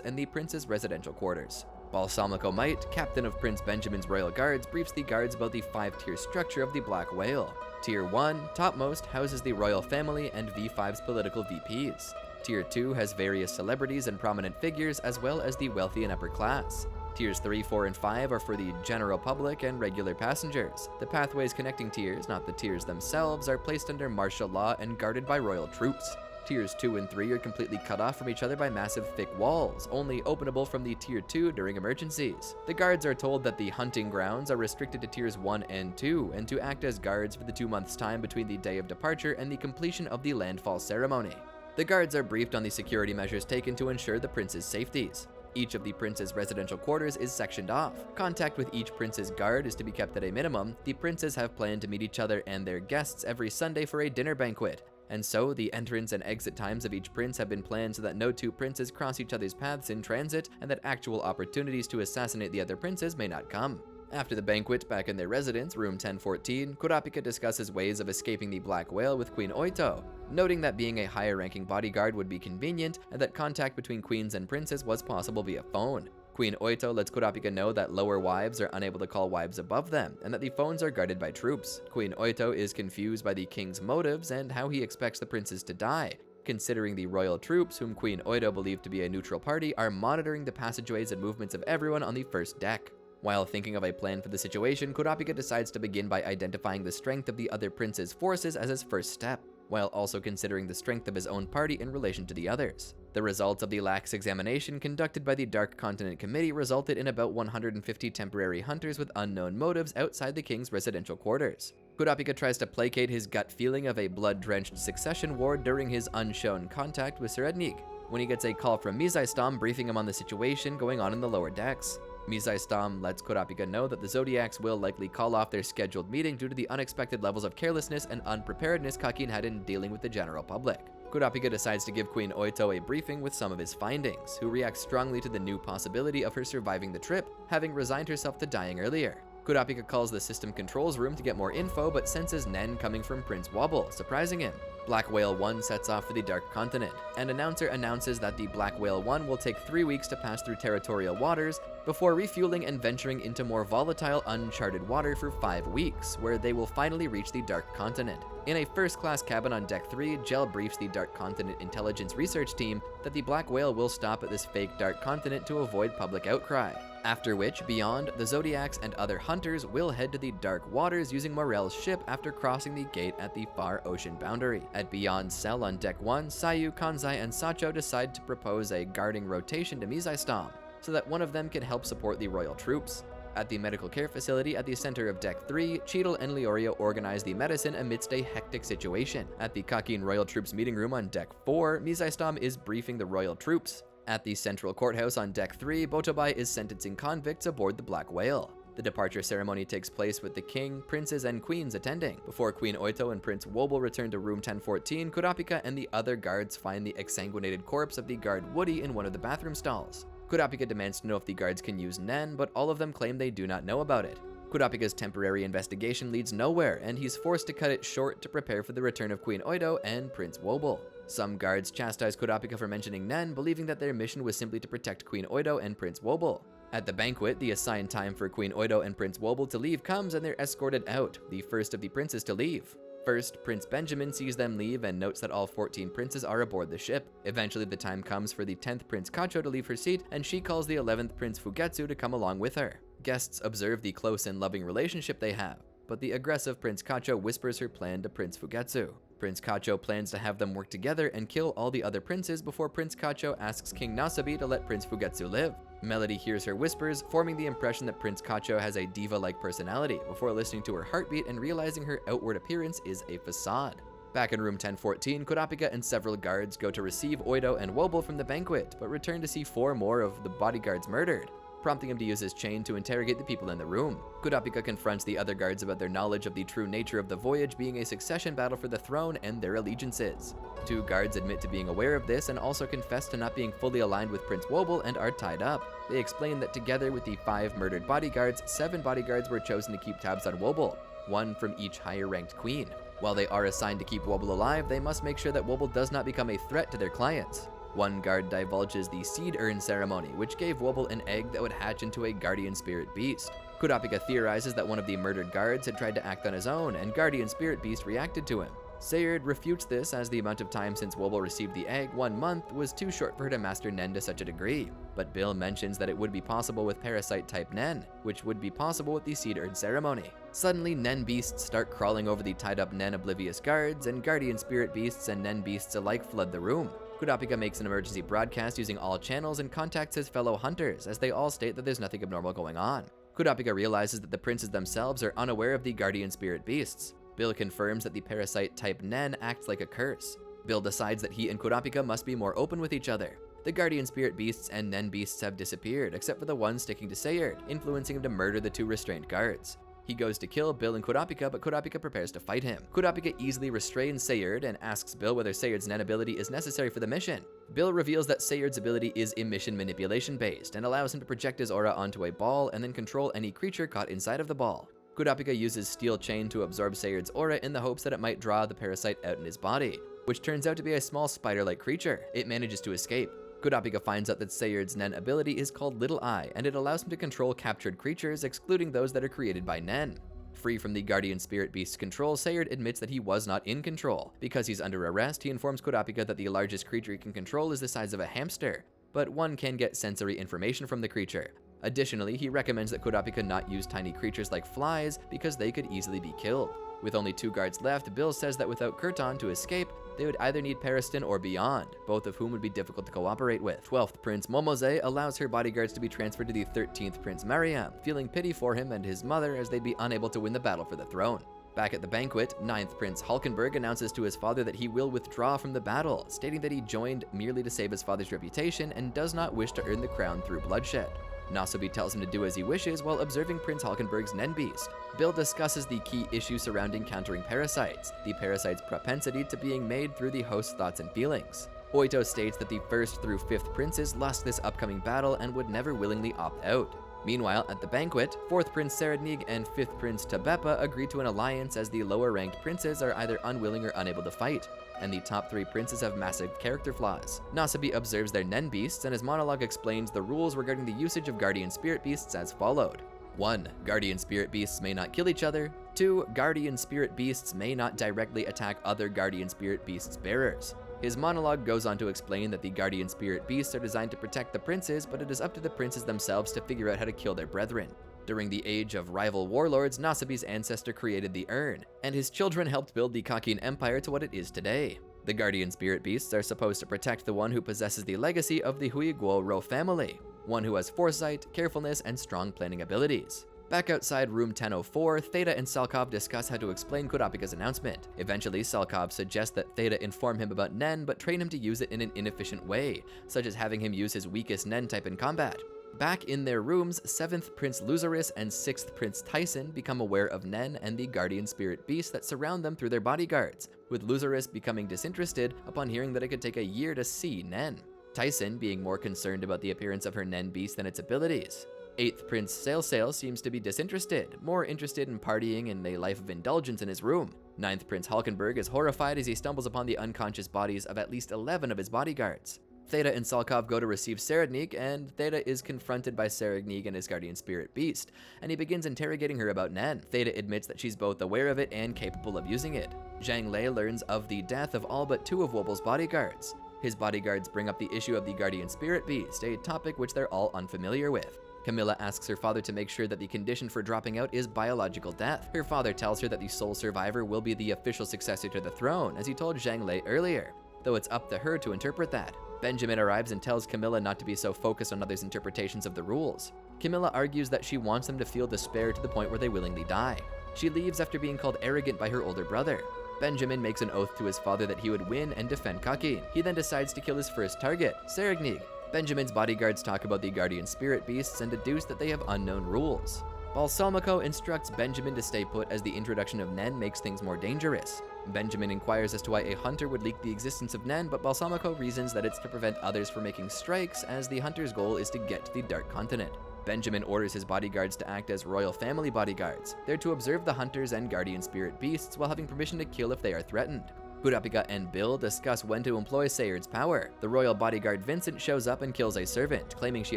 and the Prince's residential quarters. Balsamico Might, captain of Prince Benjamin's royal guards, briefs the guards about the 5-tier structure of the Black Whale. Tier 1, topmost, houses the royal family and V5's political VPs. Tier 2 has various celebrities and prominent figures, as well as the wealthy and upper class. Tiers 3, 4, and 5 are for the general public and regular passengers. The pathways connecting tiers, not the tiers themselves, are placed under martial law and guarded by royal troops. Tiers 2 and 3 are completely cut off from each other by massive thick walls, only openable from the Tier 2 during emergencies. The guards are told that the hunting grounds are restricted to Tiers 1 and 2, and to act as guards for the 2 months' time between the day of departure and the completion of the landfall ceremony. The guards are briefed on the security measures taken to ensure the prince's safeties. Each of the prince's residential quarters is sectioned off. Contact with each prince's guard is to be kept at a minimum. The princes have planned to meet each other and their guests every Sunday for a dinner banquet. And so, the entrance and exit times of each prince have been planned so that no two princes cross each other's paths in transit, and that actual opportunities to assassinate the other princes may not come. After the banquet, back in their residence, room 1014, Kurapika discusses ways of escaping the Black Whale with Queen Oito, noting that being a higher-ranking bodyguard would be convenient, and that contact between queens and princes was possible via phone. Queen Oito lets Kurapika know that lower wives are unable to call wives above them, and that the phones are guarded by troops. Queen Oito is confused by the king's motives and how he expects the princes to die, considering the royal troops, whom Queen Oito believed to be a neutral party, are monitoring the passageways and movements of everyone on the first deck. While thinking of a plan for the situation, Kurapika decides to begin by identifying the strength of the other prince's forces as his first step, while also considering the strength of his own party in relation to the others. The results of the lax examination conducted by the Dark Continent Committee resulted in about 150 temporary hunters with unknown motives outside the king's residential quarters. Kurapika tries to placate his gut feeling of a blood-drenched succession war during his unshown contact with Serednik, when he gets a call from Mizaistom briefing him on the situation going on in the lower decks. Mizaistom lets Kurapika know that the Zodiacs will likely call off their scheduled meeting due to the unexpected levels of carelessness and unpreparedness Kakin had in dealing with the general public. Kurapika decides to give Queen Oito a briefing with some of his findings, who reacts strongly to the new possibility of her surviving the trip, having resigned herself to dying earlier. Kurapika calls the system controls room to get more info, but senses Nen coming from Prince Wobble, surprising him. Black Whale 1 sets off for the Dark Continent. An announcer announces that the Black Whale 1 will take 3 weeks to pass through territorial waters before refueling and venturing into more volatile, uncharted water for 5 weeks, where they will finally reach the Dark Continent. In a first-class cabin on Deck 3, Gel briefs the Dark Continent Intelligence Research Team that the Black Whale will stop at this fake Dark Continent to avoid public outcry. After which, beyond, the Zodiacs and other hunters will head to the Dark Waters using Morel's ship after crossing the gate at the far ocean boundary. At Beyond Cell on Deck 1, Sayu, Kanzai, and Sacho decide to propose a guarding rotation to Mizaistom, so that one of them can help support the royal troops. At the medical care facility at the center of Deck 3, Cheadle and Leorio organize the medicine amidst a hectic situation. At the Kakin Royal Troops meeting room on Deck 4, Mizaistom is briefing the royal troops. At the central courthouse on Deck 3, Botobai is sentencing convicts aboard the Black Whale. The departure ceremony takes place with the king, princes, and queens attending. Before Queen Oito and Prince Wobble return to room 1014, Kurapika and the other guards find the exsanguinated corpse of the guard Woody in one of the bathroom stalls. Kurapika demands to know if the guards can use Nen, but all of them claim they do not know about it. Kurapika's temporary investigation leads nowhere, and he's forced to cut it short to prepare for the return of Queen Oito and Prince Wobble. Some guards chastise Kurapika for mentioning Nen, believing that their mission was simply to protect Queen Oito and Prince Wobble. At the banquet, the assigned time for Queen Oito and Prince Wobble to leave comes, and they're escorted out, the first of the princes to leave. First, Prince Benjamin sees them leave and notes that all 14 princes are aboard the ship. Eventually, the time comes for the 10th Prince Kacho to leave her seat, and she calls the 11th Prince Fugetsu to come along with her. Guests observe the close and loving relationship they have, but the aggressive Prince Kacho whispers her plan to Prince Fugetsu. Prince Kacho plans to have them work together and kill all the other princes before Prince Kacho asks King Nasabi to let Prince Fugetsu live. Melody hears her whispers, forming the impression that Prince Kacho has a diva-like personality, before listening to her heartbeat and realizing her outward appearance is a facade. Back in room 1014, Kurapika and several guards go to receive Oito and Wobble from the banquet, but return to see 4 more of the bodyguards murdered, prompting him to use his chain to interrogate the people in the room. Kurapika confronts the other guards about their knowledge of the true nature of the voyage being a succession battle for the throne and their allegiances. 2 guards admit to being aware of this and also confess to not being fully aligned with Prince Wobble and are tied up. They explain that together with the 5 murdered bodyguards, 7 bodyguards were chosen to keep tabs on Wobble, 1 from each higher-ranked queen. While they are assigned to keep Wobble alive, they must make sure that Wobble does not become a threat to their clients. 1 guard divulges the seed urn ceremony, which gave Wobble an egg that would hatch into a guardian spirit beast. Kurapika theorizes that one of the murdered guards had tried to act on his own, and guardian spirit beast reacted to him. Sayard refutes this, as the amount of time since Wobble received the egg, 1 month, was too short for her to master Nen to such a degree. But Bill mentions that it would be possible with parasite-type Nen, which would be possible with the seed urn ceremony. Suddenly, Nen beasts start crawling over the tied-up Nen oblivious guards, and guardian spirit beasts and Nen beasts alike flood the room. Kurapika makes an emergency broadcast using all channels and contacts his fellow hunters, as they all state that there's nothing abnormal going on. Kurapika realizes that the princes themselves are unaware of the guardian spirit beasts. Bill confirms that the parasite-type Nen acts like a curse. Bill decides that he and Kurapika must be more open with each other. The guardian spirit beasts and Nen beasts have disappeared, except for the one sticking to Sayard, influencing him to murder the 2 restrained guards. He goes to kill Bill and Kurapika, but Kurapika prepares to fight him. Kurapika easily restrains Sayard and asks Bill whether Sayard's Nen ability is necessary for the mission. Bill reveals that Sayard's ability is emission manipulation based and allows him to project his aura onto a ball and then control any creature caught inside of the ball. Kurapika uses Steel Chain to absorb Sayard's aura in the hopes that it might draw the parasite out in his body, which turns out to be a small spider-like creature. It manages to escape. Kurapika finds out that Sayard's Nen ability is called Little Eye, and it allows him to control captured creatures, excluding those that are created by Nen. Free from the guardian spirit beast's control, Sayard admits that he was not in control. Because he's under arrest, he informs Kurapika that the largest creature he can control is the size of a hamster, but one can get sensory information from the creature. Additionally, he recommends that Kurapika not use tiny creatures like flies because they could easily be killed. With only 2 guards left, Bill says that without Kurton to escape, they would either need Pariston or Beyond, both of whom would be difficult to cooperate with. 12th Prince Momose allows her bodyguards to be transferred to the 13th Prince Mariam, feeling pity for him and his mother as they'd be unable to win the battle for the throne. Back at the banquet, 9th Prince Hulkenberg announces to his father that he will withdraw from the battle, stating that he joined merely to save his father's reputation and does not wish to earn the crown through bloodshed. Nasobi tells him to do as he wishes while observing Prince Hulkenberg's Nen Beast. Bill discusses the key issue surrounding countering parasites, the parasite's propensity to being made through the host's thoughts and feelings. Oito states that the 1st through 5th princes lost this upcoming battle and would never willingly opt out. Meanwhile, at the banquet, 4th Prince Saradnig and 5th Prince Tabepa agree to an alliance as the lower-ranked princes are either unwilling or unable to fight, and the top 3 princes have massive character flaws. Nasobi observes their Nen beasts, and his monologue explains the rules regarding the usage of guardian spirit beasts as followed. 1. Guardian spirit beasts may not kill each other. 2. Guardian spirit beasts may not directly attack other guardian spirit beasts' bearers. His monologue goes on to explain that the guardian spirit beasts are designed to protect the princes, but it is up to the princes themselves to figure out how to kill their brethren. During the age of rival warlords, Nasobi's ancestor created the urn, and his children helped build the Kakin Empire to what it is today. The guardian spirit beasts are supposed to protect the one who possesses the legacy of the Huiguo Ro family, one who has foresight, carefulness, and strong planning abilities. Back outside room 1004, Theta and Salkov discuss how to explain Kurapika's announcement. Eventually, Salkov suggests that Theta inform him about Nen, but train him to use it in an inefficient way, such as having him use his weakest Nen type in combat. Back in their rooms, 7th Prince Lucerus and 6th Prince Tyson become aware of Nen and the guardian spirit beasts that surround them through their bodyguards, with Lucerus becoming disinterested upon hearing that it could take a year to see Nen. Tyson being more concerned about the appearance of her Nen beast than its abilities. 8th Prince Sailsail seems to be disinterested, more interested in partying and a life of indulgence in his room. 9th Prince Hulkenberg is horrified as he stumbles upon the unconscious bodies of at least 11 of his bodyguards. Theta and Salkov go to receive Saradnig, and Theta is confronted by Saradnig and his guardian spirit beast, and he begins interrogating her about Nen. Theta admits that she's both aware of it and capable of using it. Zhang Lei learns of the death of all but 2 of Wobble's bodyguards. His bodyguards bring up the issue of the guardian spirit beast, a topic which they're all unfamiliar with. Camilla asks her father to make sure that the condition for dropping out is biological death. Her father tells her that the sole survivor will be the official successor to the throne, as he told Zhang Lei earlier, though it's up to her to interpret that. Benjamin arrives and tells Camilla not to be so focused on others' interpretations of the rules. Camilla argues that she wants them to feel despair to the point where they willingly die. She leaves after being called arrogant by her older brother. Benjamin makes an oath to his father that he would win and defend Kakin. He then decides to kill his first target, Saradnig. Benjamin's bodyguards talk about the guardian spirit beasts and deduce that they have unknown rules. Balsamico instructs Benjamin to stay put as the introduction of Nen makes things more dangerous. Benjamin inquires as to why a hunter would leak the existence of Nen, but Balsamico reasons that it's to prevent others from making strikes, as the hunter's goal is to get to the Dark Continent. Benjamin orders his bodyguards to act as royal family bodyguards. They're to observe the hunters and guardian spirit beasts while having permission to kill if they are threatened. Kurapika and Bill discuss when to employ Sayard's power. The royal bodyguard Vincent shows up and kills a servant, claiming she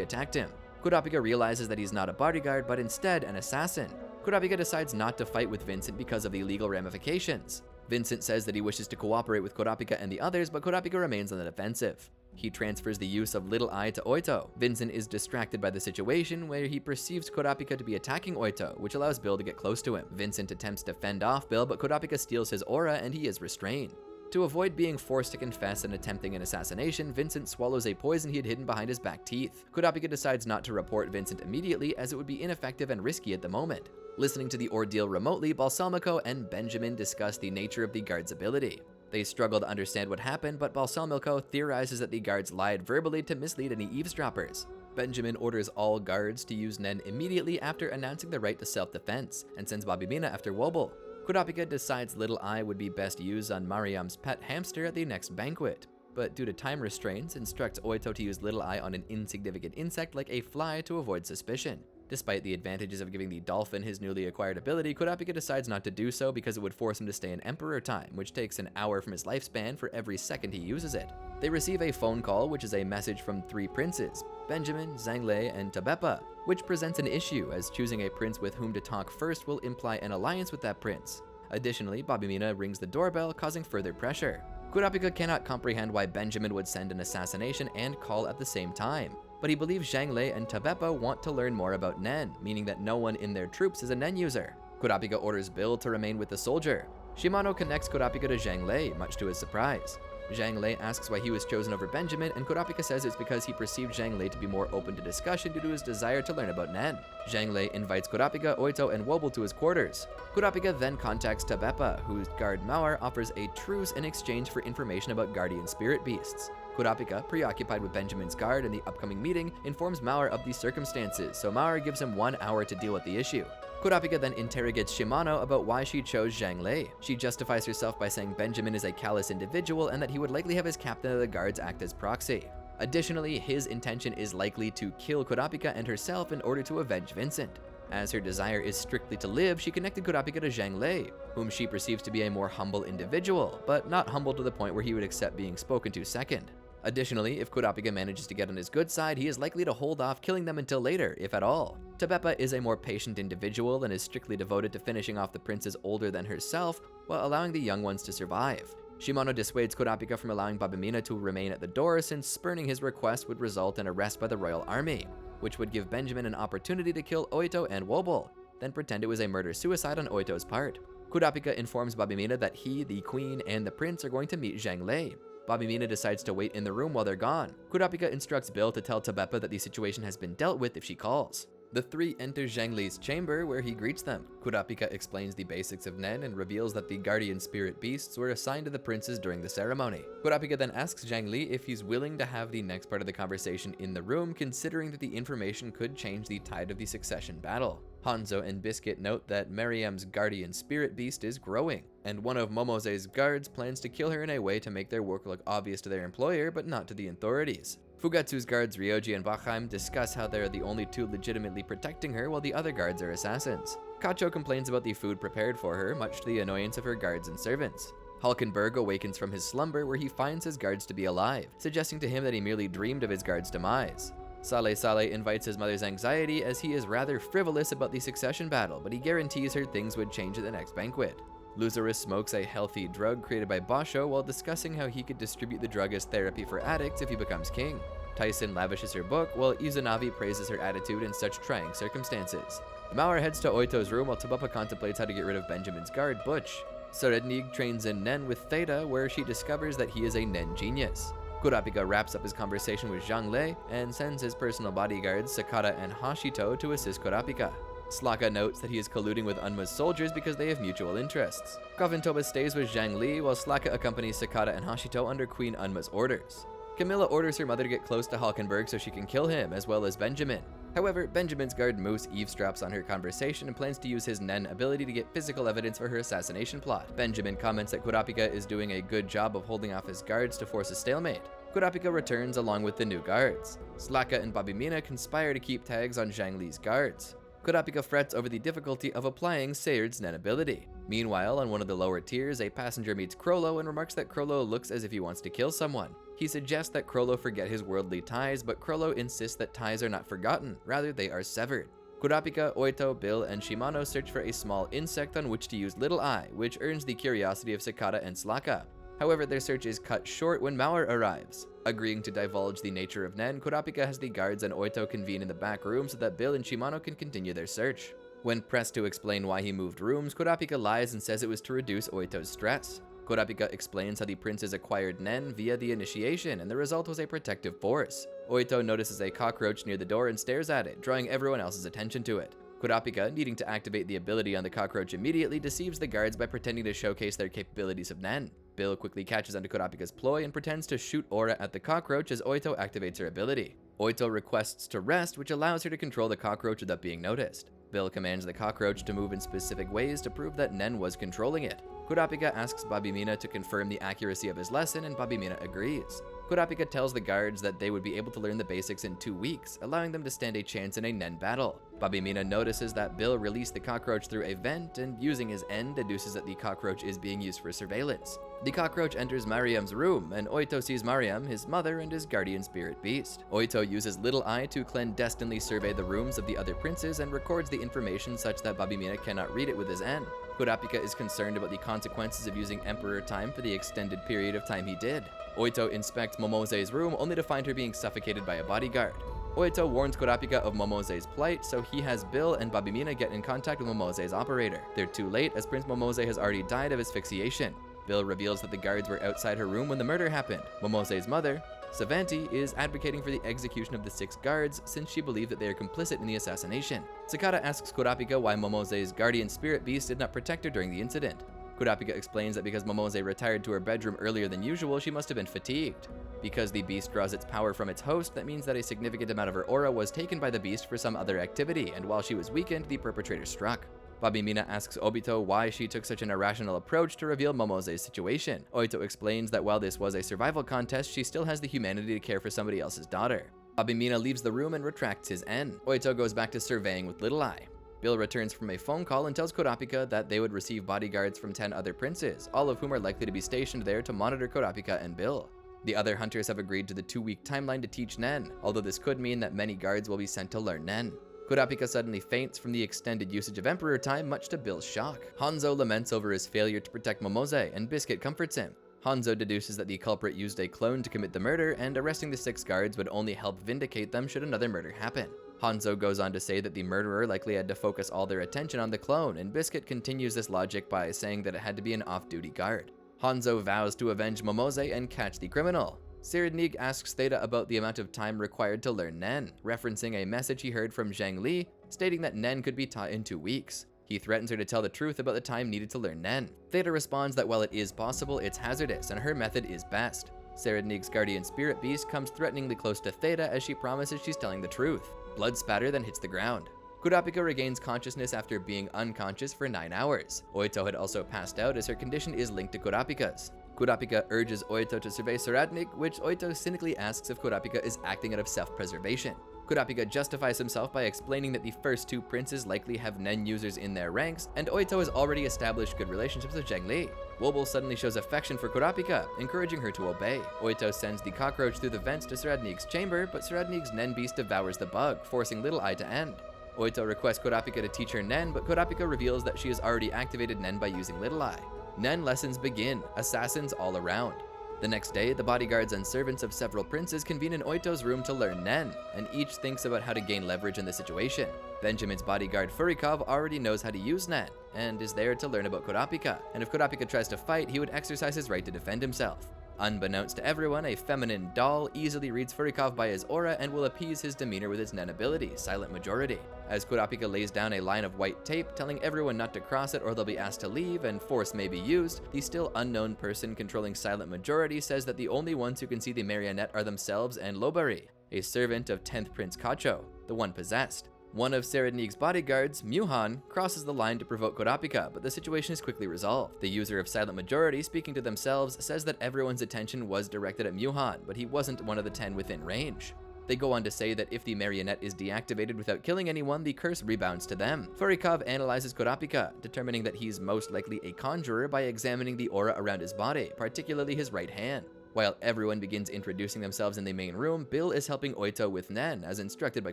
attacked him. Kurapika realizes that he's not a bodyguard, but instead an assassin. Kurapika decides not to fight with Vincent because of the legal ramifications. Vincent says that he wishes to cooperate with Kurapika and the others, but Kurapika remains on the defensive. He transfers the use of Little Eye to Oito. Vincent is distracted by the situation where he perceives Kurapika to be attacking Oito, which allows Bill to get close to him. Vincent attempts to fend off Bill, but Kurapika steals his aura and he is restrained. To avoid being forced to confess and attempting an assassination, Vincent swallows a poison he had hidden behind his back teeth. Kurapika decides not to report Vincent immediately, as it would be ineffective and risky at the moment. Listening to the ordeal remotely, Balsamico and Benjamin discuss the nature of the guard's ability. They struggle to understand what happened, but Balsamico theorizes that the guards lied verbally to mislead any eavesdroppers. Benjamin orders all guards to use Nen immediately after announcing the right to self-defense, and sends Babimina after Wobble. Kurapika decides Little Eye would be best used on Mariam's pet hamster at the next banquet, but due to time restraints, instructs Oito to use Little Eye on an insignificant insect like a fly to avoid suspicion. Despite the advantages of giving the dolphin his newly acquired ability, Kurapika decides not to do so because it would force him to stay in Emperor time, which takes an hour from his lifespan for every second he uses it. They receive a phone call, which is a message from 3 princes, Benjamin, Zhangle, and Tabepa, which presents an issue as choosing a prince with whom to talk first will imply an alliance with that prince. Additionally, Babimina rings the doorbell, causing further pressure. Kurapika cannot comprehend why Benjamin would send an assassination and call at the same time, but he believes Zhangle and Tabepa want to learn more about Nen, meaning that no one in their troops is a Nen user. Kurapika orders Bill to remain with the soldier. Shimano connects Kurapika to Zhangle, much to his surprise. Zhangle asks why he was chosen over Benjamin, and Kurapika says it's because he perceived Zhangle to be more open to discussion due to his desire to learn about Nen. Zhangle invites Kurapika, Oito, and Wobble to his quarters. Kurapika then contacts Tabepa, whose guard Mauer offers a truce in exchange for information about guardian spirit beasts. Kurapika, preoccupied with Benjamin's guard and the upcoming meeting, informs Mauer of the circumstances, so Mauer gives him 1 hour to deal with the issue. Kurapika then interrogates Shimano about why she chose Zhangle. She justifies herself by saying Benjamin is a callous individual and that he would likely have his captain of the guards act as proxy. Additionally, his intention is likely to kill Kurapika and herself in order to avenge Vincent. As her desire is strictly to live, she connected Kurapika to Zhangle, whom she perceives to be a more humble individual, but not humble to the point where he would accept being spoken to second. Additionally, if Kurapika manages to get on his good side, he is likely to hold off killing them until later, if at all. Tabepa is a more patient individual and is strictly devoted to finishing off the princes older than herself, while allowing the young ones to survive. Shimano dissuades Kurapika from allowing Babimina to remain at the door, since spurning his request would result in arrest by the royal army, which would give Benjamin an opportunity to kill Oito and Wobble, then pretend it was a murder-suicide on Oito's part. Kurapika informs Babimina that he, the queen, and the prince are going to meet Zhangle. Babimina decides to wait in the room while they're gone. Kurapika instructs Bill to tell Tabepa that the situation has been dealt with if she calls. The 3 enter Zhangle's chamber, where he greets them. Kurapika explains the basics of Nen and reveals that the guardian spirit beasts were assigned to the princes during the ceremony. Kurapika then asks Zhangle if he's willing to have the next part of the conversation in the room, considering that the information could change the tide of the succession battle. Hanzo and Biscuit note that Mariam's guardian spirit beast is growing, and one of Momose's guards plans to kill her in a way to make their work look obvious to their employer, but not to the authorities. Fugatsu's guards Ryoji and Wachheim discuss how they are the only 2 legitimately protecting her while the other guards are assassins. Kacho complains about the food prepared for her, much to the annoyance of her guards and servants. Hulkenberg awakens from his slumber where he finds his guards to be alive, suggesting to him that he merely dreamed of his guards' demise. Saleh invites his mother's anxiety as he is rather frivolous about the succession battle, but he guarantees her things would change at the next banquet. Lazarus smokes a healthy drug created by Basho while discussing how he could distribute the drug as therapy for addicts if he becomes king. Tyson lavishes her book, while Izanavi praises her attitude in such trying circumstances. Mauer heads to Oito's room while Tabepa contemplates how to get rid of Benjamin's guard, Butch. Sarednig trains in Nen with Theta, where she discovers that he is a Nen genius. Kurapika wraps up his conversation with Zhangle and sends his personal bodyguards Sakata and Hashito to assist Kurapika. Slaka notes that he is colluding with Unma's soldiers because they have mutual interests. Koventoba stays with Zhangli while Slaka accompanies Sakata and Hashito under Queen Unma's orders. Camilla orders her mother to get close to Hulkenberg so she can kill him, as well as Benjamin. However, Benjamin's guard Moose eavesdrops on her conversation and plans to use his Nen ability to get physical evidence for her assassination plot. Benjamin comments that Kurapika is doing a good job of holding off his guards to force a stalemate. Kurapika returns along with the new guards. Slaka and Babimina conspire to keep tags on Zhangli's guards. Kurapika frets over the difficulty of applying Sayerd's Nen ability. Meanwhile, on one of the lower tiers, a passenger meets Krollo and remarks that Krollo looks as if he wants to kill someone. He suggests that Krollo forget his worldly ties, but Krollo insists that ties are not forgotten, rather they are severed. Kurapika, Oito, Bill, and Shimano search for a small insect on which to use Little Eye, which earns the curiosity of Sakata and Slaka. However, their search is cut short when Mauer arrives. Agreeing to divulge the nature of Nen, Kurapika has the guards and Oito convene in the back room so that Bill and Shimano can continue their search. When pressed to explain why he moved rooms, Kurapika lies and says it was to reduce Oito's stress. Kurapika explains how the princes acquired Nen via the initiation, and the result was a protective force. Oito notices a cockroach near the door and stares at it, drawing everyone else's attention to it. Kurapika, needing to activate the ability on the cockroach immediately, deceives the guards by pretending to showcase their capabilities of Nen. Bill quickly catches onto Kurapika's ploy and pretends to shoot aura at the cockroach as Oito activates her ability. Oito requests to rest, which allows her to control the cockroach without being noticed. Bill commands the cockroach to move in specific ways to prove that Nen was controlling it. Kurapika asks Babimina to confirm the accuracy of his lesson, and Babimina agrees. Kurapika tells the guards that they would be able to learn the basics in 2 weeks, allowing them to stand a chance in a Nen battle. Babimina notices that Bill released the cockroach through a vent, and using his N deduces that the cockroach is being used for surveillance. The cockroach enters Mariam's room, and Oito sees Mariam, his mother, and his guardian spirit beast. Oito uses Little Eye to clandestinely survey the rooms of the other princes and records the information such that Babimina cannot read it with his N. Kurapika is concerned about the consequences of using Emperor time for the extended period of time he did. Oito inspects Momose's room only to find her being suffocated by a bodyguard. Oito warns Kurapika of Momose's plight, so he has Bill and Babimina get in contact with Momose's operator. They're too late, as Prince Momose has already died of asphyxiation. Bill reveals that the guards were outside her room when the murder happened. Momose's mother, Savanti, is advocating for the execution of the 6 guards since she believed that they are complicit in the assassination. Sakata asks Kurapika why Momose's guardian spirit beast did not protect her during the incident. Kurapika explains that because Momose retired to her bedroom earlier than usual, she must have been fatigued. Because the beast draws its power from its host, that means that a significant amount of her aura was taken by the beast for some other activity, and while she was weakened, the perpetrator struck. Babimina asks Obito why she took such an irrational approach to reveal Momose's situation. Oito explains that while this was a survival contest, she still has the humanity to care for somebody else's daughter. Babimina leaves the room and retracts his N. Oito goes back to surveying with Little Eye. Bill returns from a phone call and tells Kurapika that they would receive bodyguards from 10 other princes, all of whom are likely to be stationed there to monitor Kurapika and Bill. The other hunters have agreed to the 2-week timeline to teach Nen, although this could mean that many guards will be sent to learn Nen. Kurapika suddenly faints from the extended usage of Emperor time, much to Bill's shock. Hanzo laments over his failure to protect Momose, and Biscuit comforts him. Hanzo deduces that the culprit used a clone to commit the murder, and arresting the 6 guards would only help vindicate them should another murder happen. Hanzo goes on to say that the murderer likely had to focus all their attention on the clone, and Biscuit continues this logic by saying that it had to be an off-duty guard. Hanzo vows to avenge Momose and catch the criminal. Siridnig asks Theta about the amount of time required to learn Nen, referencing a message he heard from Zhang Li, stating that Nen could be taught in 2 weeks. He threatens her to tell the truth about the time needed to learn Nen. Theta responds that while it is possible, it's hazardous, and her method is best. Siridnig's guardian spirit beast comes threateningly close to Theta as she promises she's telling the truth. Blood spatter then hits the ground. Kurapika regains consciousness after being unconscious for 9 hours. Oito had also passed out as her condition is linked to Kurapika's. Kurapika urges Oito to survey Siridnig, which Oito cynically asks if Kurapika is acting out of self-preservation. Kurapika justifies himself by explaining that the first 2 princes likely have Nen users in their ranks, and Oito has already established good relationships with Zhang Li. Wobble suddenly shows affection for Kurapika, encouraging her to obey. Oito sends the cockroach through the vents to Siridnig's chamber, but Siridnig's Nen beast devours the bug, forcing Little Eye to end. Oito requests Kurapika to teach her Nen, but Kurapika reveals that she has already activated Nen by using Little Eye. Nen lessons begin, assassins all around. The next day, the bodyguards and servants of several princes convene in Oito's room to learn Nen, and each thinks about how to gain leverage in the situation. Benjamin's bodyguard Furikov already knows how to use Nen, and is there to learn about Kurapika, and if Kurapika tries to fight, he would exercise his right to defend himself. Unbeknownst to everyone, a feminine doll easily reads Furikov by his aura and will appease his demeanor with his Nen ability, Silent Majority. As Kurapika lays down a line of white tape telling everyone not to cross it or they'll be asked to leave and force may be used, the still unknown person controlling Silent Majority says that the only ones who can see the marionette are themselves and Lobari, a servant of 10th Prince Kacho, the one possessed. One of Siridnig's bodyguards, Muhan, crosses the line to provoke Kurapika, but the situation is quickly resolved. The user of Silent Majority, speaking to themselves, says that everyone's attention was directed at Muhan, but he wasn't one of the 10 within range. They go on to say that if the marionette is deactivated without killing anyone, the curse rebounds to them. Furikov analyzes Kurapika, determining that he's most likely a conjurer by examining the aura around his body, particularly his right hand. While everyone begins introducing themselves in the main room, Bill is helping Oito with Nen, as instructed by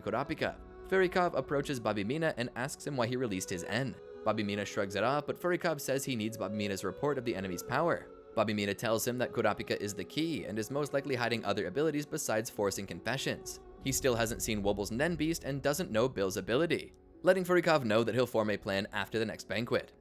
Kurapika. Furikov approaches Babimina and asks him why he released his N. Babimina shrugs it off, but Furikov says he needs Babimina's report of the enemy's power. Babimina tells him that Kurapika is the key and is most likely hiding other abilities besides forcing confessions. He still hasn't seen Wobble's Nen Beast and doesn't know Bill's ability, letting Furikov know that he'll form a plan after the next banquet.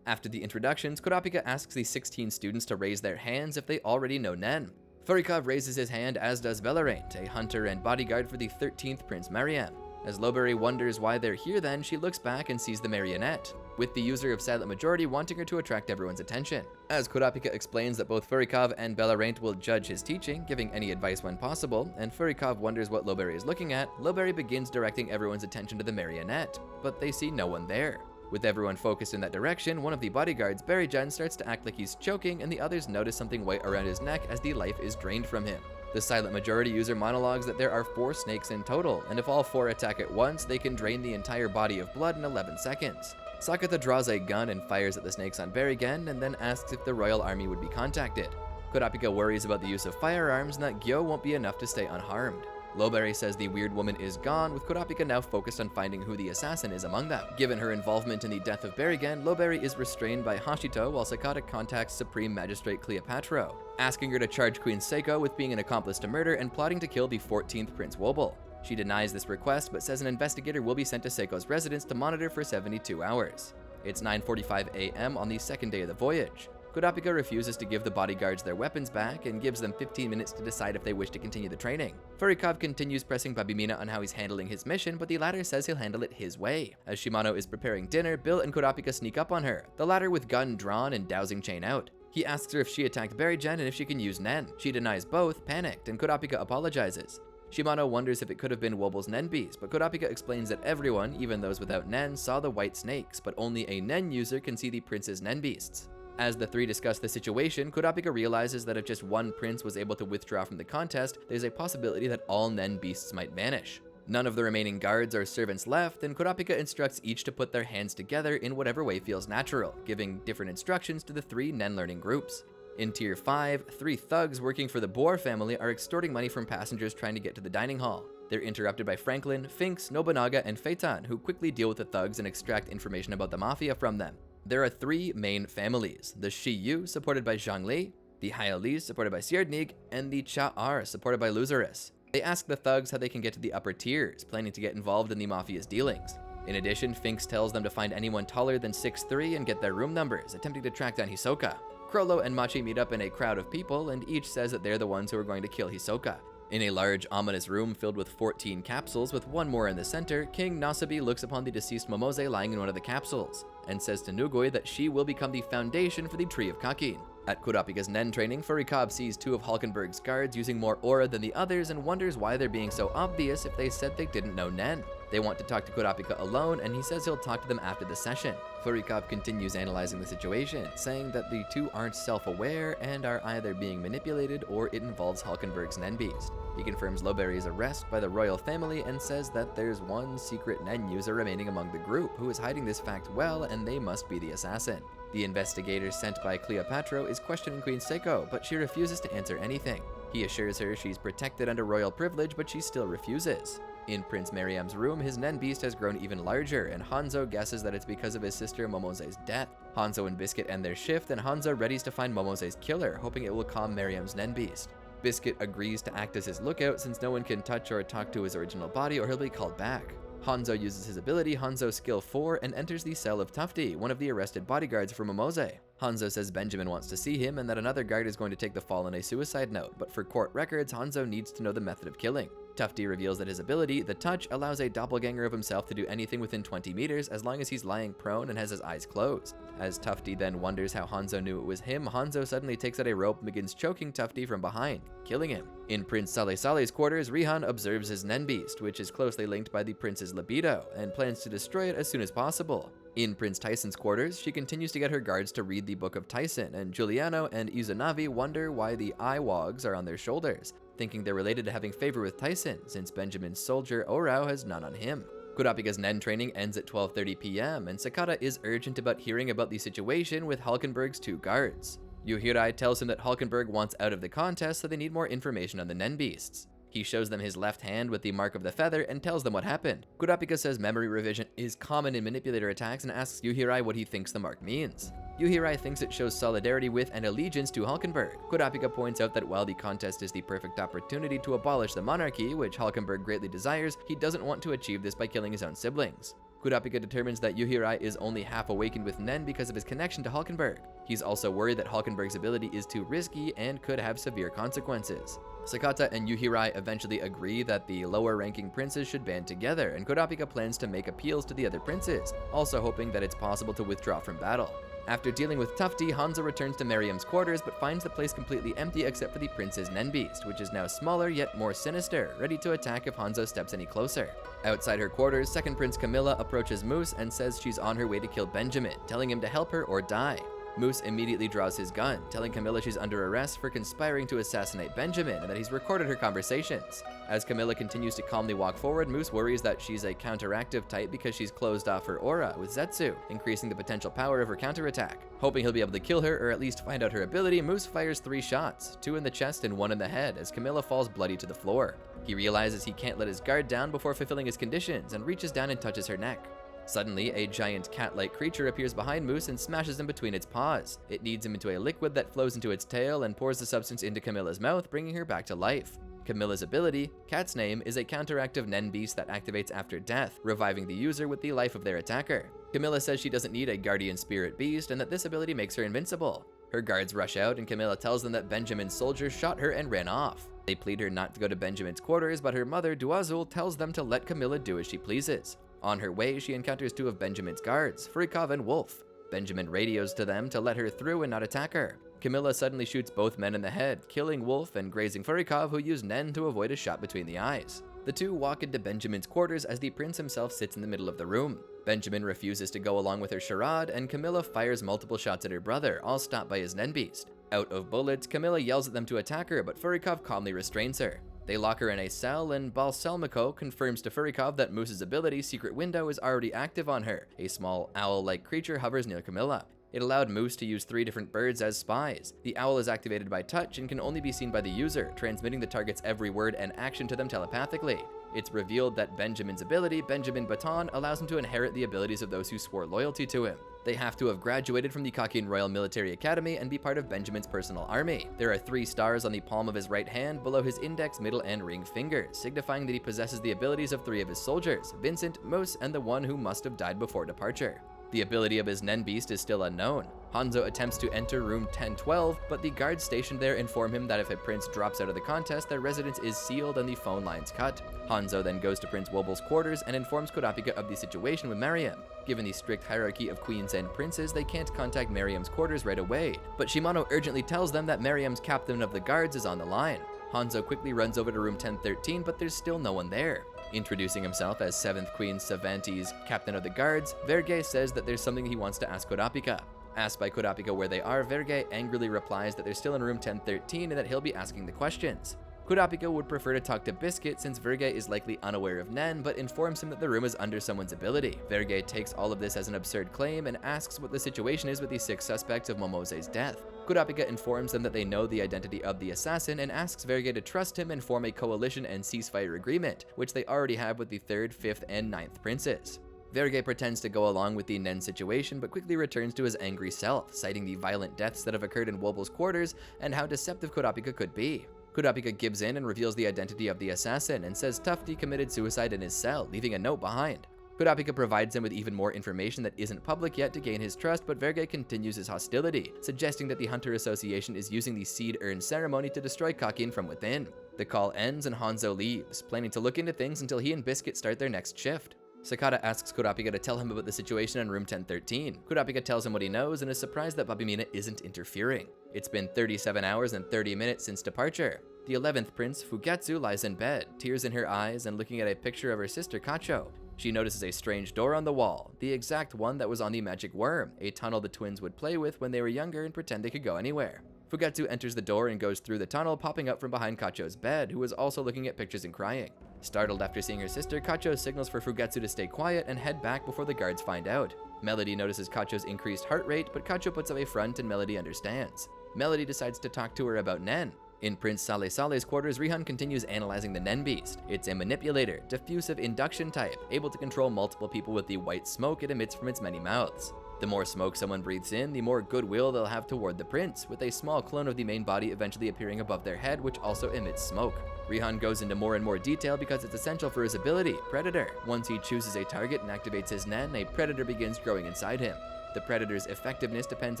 After the introductions, Kurapika asks the 16 students to raise their hands if they already know Nen. Furikov raises his hand, as does Beleraint, a hunter and bodyguard for the 13th Prince Mariam. As Lowberry wonders why they're here then, she looks back and sees the marionette, with the user of Silent Majority wanting her to attract everyone's attention. As Kurapika explains that both Furikov and Bellarant will judge his teaching, giving any advice when possible, and Furikov wonders what Lowberry is looking at, Lowberry begins directing everyone's attention to the marionette, but they see no one there. With everyone focused in that direction, one of the bodyguards, Berryjun, starts to act like he's choking, and the others notice something white around his neck as the life is drained from him. The Silent Majority user monologues that there are 4 snakes in total, and if all 4 attack at once, they can drain the entire body of blood in 11 seconds. Sakata draws a gun and fires at the snakes on Berrigan, and then asks if the royal army would be contacted. Kurapika worries about the use of firearms and that Gyo won't be enough to stay unharmed. Lowberry says the weird woman is gone, with Kurapika now focused on finding who the assassin is among them. Given her involvement in the death of Berrigan, Lowberry is restrained by Hashito while Sakata contacts Supreme Magistrate Cleopatra, asking her to charge Queen Seiko with being an accomplice to murder and plotting to kill the 14th Prince Wobble. She denies this request but says an investigator will be sent to Seiko's residence to monitor for 72 hours. It's 9:45 a.m. on the second day of the voyage. Kurapika refuses to give the bodyguards their weapons back and gives them 15 minutes to decide if they wish to continue the training. Furikov continues pressing Babimina on how he's handling his mission, but the latter says he'll handle it his way. As Shimano is preparing dinner, Bill and Kurapika sneak up on her, the latter with gun drawn and dowsing chain out. He asks her if she attacked Berrygen and if she can use Nen. She denies both, panicked, and Kurapika apologizes. Shimano wonders if it could have been Wobble's Nen Beast, but Kurapika explains that everyone, even those without Nen, saw the white snakes, but only a Nen user can see the prince's Nen Beasts. As the three discuss the situation, Kurapika realizes that if just one prince was able to withdraw from the contest, there's a possibility that all Nen beasts might vanish. None of the remaining guards or servants left, and Kurapika instructs each to put their hands together in whatever way feels natural, giving different instructions to the 3 Nen learning groups. In Tier 5, 3 thugs working for the Boar family are extorting money from passengers trying to get to the dining hall. They're interrupted by Franklin, Finks, Nobunaga, and Phaeton, who quickly deal with the thugs and extract information about the Mafia from them. There are 3 main families: the Shiyu, supported by Zhangli, the Heil-Ly, supported by Sierdnig, and the Cha-Ar, supported by Luzerus. They ask the thugs how they can get to the upper tiers, planning to get involved in the Mafia's dealings. In addition, Finks tells them to find anyone taller than 6'3" and get their room numbers, attempting to track down Hisoka. Krollo and Machi meet up in a crowd of people, and each says that they're the ones who are going to kill Hisoka. In a large, ominous room filled with 14 capsules, with one more in the center, King Nasabi looks upon the deceased Momose lying in one of the capsules, and says to Nugoi that she will become the foundation for the Tree of Kakin. At Kurapika's Nen training, Furikov sees 2 of Hulkenberg's guards using more aura than the others and wonders why they're being so obvious if they said they didn't know Nen. They want to talk to Kurapika alone, and he says he'll talk to them after the session. Furikov continues analyzing the situation, saying that the 2 aren't self-aware and are either being manipulated or it involves Hulkenberg's Nen Beast. He confirms Lowberry's arrest by the royal family and says that there's one secret Nen user remaining among the group who is hiding this fact well, and they must be the assassin. The investigator sent by Cleopatra is questioning Queen Seiko, but she refuses to answer anything. He assures her she's protected under royal privilege, but she still refuses. In Prince Miriam's room, his Nen Beast has grown even larger, and Hanzo guesses that it's because of his sister Momose's death. Hanzo and Biscuit end their shift, and Hanzo readies to find Momose's killer, hoping it will calm Miriam's Nen Beast. Biscuit agrees to act as his lookout since no one can touch or talk to his original body or he'll be called back. Hanzo uses his ability, Hanzo Skill 4, and enters the cell of Tufty, one of the arrested bodyguards for Momose. Hanzo says Benjamin wants to see him and that another guard is going to take the fall on a suicide note, but for court records, Hanzo needs to know the method of killing. Tufty reveals that his ability, the Touch, allows a doppelganger of himself to do anything within 20 meters as long as he's lying prone and has his eyes closed. As Tufty then wonders how Hanzo knew it was him, Hanzo suddenly takes out a rope and begins choking Tufty from behind, killing him. In Prince Saleh Saleh's quarters, Rihan observes his Nen Beast, which is closely linked by the prince's libido, and plans to destroy it as soon as possible. In Prince Tyson's quarters, she continues to get her guards to read the Book of Tyson, and Giuliano and Izanavi wonder why the eyewogs are on their shoulders, thinking they're related to having favor with Tyson, since Benjamin's soldier Orao has none on him. Kurapika's Nen training ends at 12:30 p.m., and Sakata is urgent about hearing about the situation with Hulkenberg's 2 guards. Yuhirai tells him that Hulkenberg wants out of the contest, so they need more information on the Nen Beasts. He shows them his left hand with the mark of the feather and tells them what happened. Kurapika says memory revision is common in manipulator attacks and asks Yuhirai what he thinks the mark means. Yuhirai thinks it shows solidarity with and allegiance to Hulkenberg. Kurapika points out that while the contest is the perfect opportunity to abolish the monarchy, which Hulkenberg greatly desires, he doesn't want to achieve this by killing his own siblings. Kurapika determines that Yuhirai is only half awakened with Nen because of his connection to Hulkenberg. He's also worried that Hulkenberg's ability is too risky and could have severe consequences. Sakata and Yuhirai eventually agree that the lower-ranking princes should band together, and Kurapika plans to make appeals to the other princes, also hoping that it's possible to withdraw from battle. After dealing with Tufty, Hanzo returns to Miriam's quarters but finds the place completely empty except for the prince's Nen beast, which is now smaller yet more sinister, ready to attack if Hanzo steps any closer. Outside her quarters, second prince Camilla approaches Moose and says she's on her way to kill Benjamin, telling him to help her or die. Moose immediately draws his gun, telling Camilla she's under arrest for conspiring to assassinate Benjamin and that he's recorded her conversations. As Camilla continues to calmly walk forward, Moose worries that she's a counteractive type because she's closed off her aura with Zetsu, increasing the potential power of her counterattack. Hoping he'll be able to kill her or at least find out her ability, Moose fires 3 shots, 2 in the chest and 1 in the head, as Camilla falls bloody to the floor. He realizes he can't let his guard down before fulfilling his conditions and reaches down and touches her neck. Suddenly, a giant cat-like creature appears behind Moose and smashes him between its paws. It kneads him into a liquid that flows into its tail and pours the substance into Camilla's mouth, bringing her back to life. Camilla's ability, Cat's Name, is a counteractive Nen beast that activates after death, reviving the user with the life of their attacker. Camilla says she doesn't need a guardian spirit beast and that this ability makes her invincible. Her guards rush out and Camilla tells them that Benjamin's soldiers shot her and ran off. They plead her not to go to Benjamin's quarters, but her mother, Duazul, tells them to let Camilla do as she pleases. On her way, she encounters 2 of Benjamin's guards, Furikov and Wolf. Benjamin radios to them to let her through and not attack her. Camilla suddenly shoots both men in the head, killing Wolf and grazing Furikov, who used Nen to avoid a shot between the eyes. The 2 walk into Benjamin's quarters as the prince himself sits in the middle of the room. Benjamin refuses to go along with her charade, and Camilla fires multiple shots at her brother, all stopped by his Nen beast. Out of bullets, Camilla yells at them to attack her, but Furikov calmly restrains her. They lock her in a cell, and Balselmiko confirms to Furikov that Moose's ability, Secret Window, is already active on her. A small owl-like creature hovers near Camilla. It allowed Moose to use 3 different birds as spies. The owl is activated by touch and can only be seen by the user, transmitting the target's every word and action to them telepathically. It's revealed that Benjamin's ability, Benjamin Baton, allows him to inherit the abilities of those who swore loyalty to him. They have to have graduated from the Kakin Royal Military Academy and be part of Benjamin's personal army. There are 3 stars on the palm of his right hand below his index, middle, and ring fingers, signifying that he possesses the abilities of 3 of his soldiers, Vincent, Moose, and the one who must have died before departure. The ability of his Nen beast is still unknown. Hanzo attempts to enter room 1012, but the guards stationed there inform him that if a prince drops out of the contest, their residence is sealed and the phone lines cut. Hanzo then goes to Prince Woble's quarters and informs Kurapika of the situation with Mariam. Given the strict hierarchy of queens and princes, they can't contact Mariam's quarters right away, but Shimano urgently tells them that Mariam's captain of the guards is on the line. Hanzo quickly runs over to room 1013, but there's still no one there. Introducing himself as 7th Queen Savanti's captain of the guards, Verge says that there's something he wants to ask Kurapika. Asked by Kurapika where they are, Verge angrily replies that they're still in room 1013 and that he'll be asking the questions. Kurapika would prefer to talk to Biscuit since Verge is likely unaware of Nen, but informs him that the room is under someone's ability. Verge takes all of this as an absurd claim and asks what the situation is with the 6 suspects of Momose's death. Kurapika informs them that they know the identity of the assassin and asks Verge to trust him and form a coalition and ceasefire agreement, which they already have with the 3rd, 5th, and 9th princes. Verge pretends to go along with the Nen situation, but quickly returns to his angry self, citing the violent deaths that have occurred in Woble's quarters and how deceptive Kurapika could be. Kurapika gives in and reveals the identity of the assassin and says Tufty committed suicide in his cell, leaving a note behind. Kurapika provides him with even more information that isn't public yet to gain his trust, but Verge continues his hostility, suggesting that the Hunter Association is using the Seed Urn ceremony to destroy Kakin from within. The call ends and Hanzo leaves, planning to look into things until he and Biscuit start their next shift. Sakata asks Kurapika to tell him about the situation in room 1013. Kurapika tells him what he knows and is surprised that Babimina isn't interfering. It's been 37 hours and 30 minutes since departure. The 11th prince, Fugetsu, lies in bed, tears in her eyes and looking at a picture of her sister Kacho. She notices a strange door on the wall, the exact one that was on the magic worm, a tunnel the twins would play with when they were younger and pretend they could go anywhere. Fugetsu enters the door and goes through the tunnel, popping up from behind Kacho's bed, who was also looking at pictures and crying. Startled after seeing her sister, Kacho signals for Fugetsu to stay quiet and head back before the guards find out. Melody notices Kacho's increased heart rate, but Kacho puts up a front and Melody understands. Melody decides to talk to her about Nen. In Prince Saleh Saleh's quarters, Rihan continues analyzing the Nen beast. It's a manipulator, diffusive induction type, able to control multiple people with the white smoke it emits from its many mouths. The more smoke someone breathes in, the more goodwill they'll have toward the prince, with a small clone of the main body eventually appearing above their head, which also emits smoke. Rihan goes into more and more detail because it's essential for his ability, Predator. Once he chooses a target and activates his Nen, a predator begins growing inside him. The Predator's effectiveness depends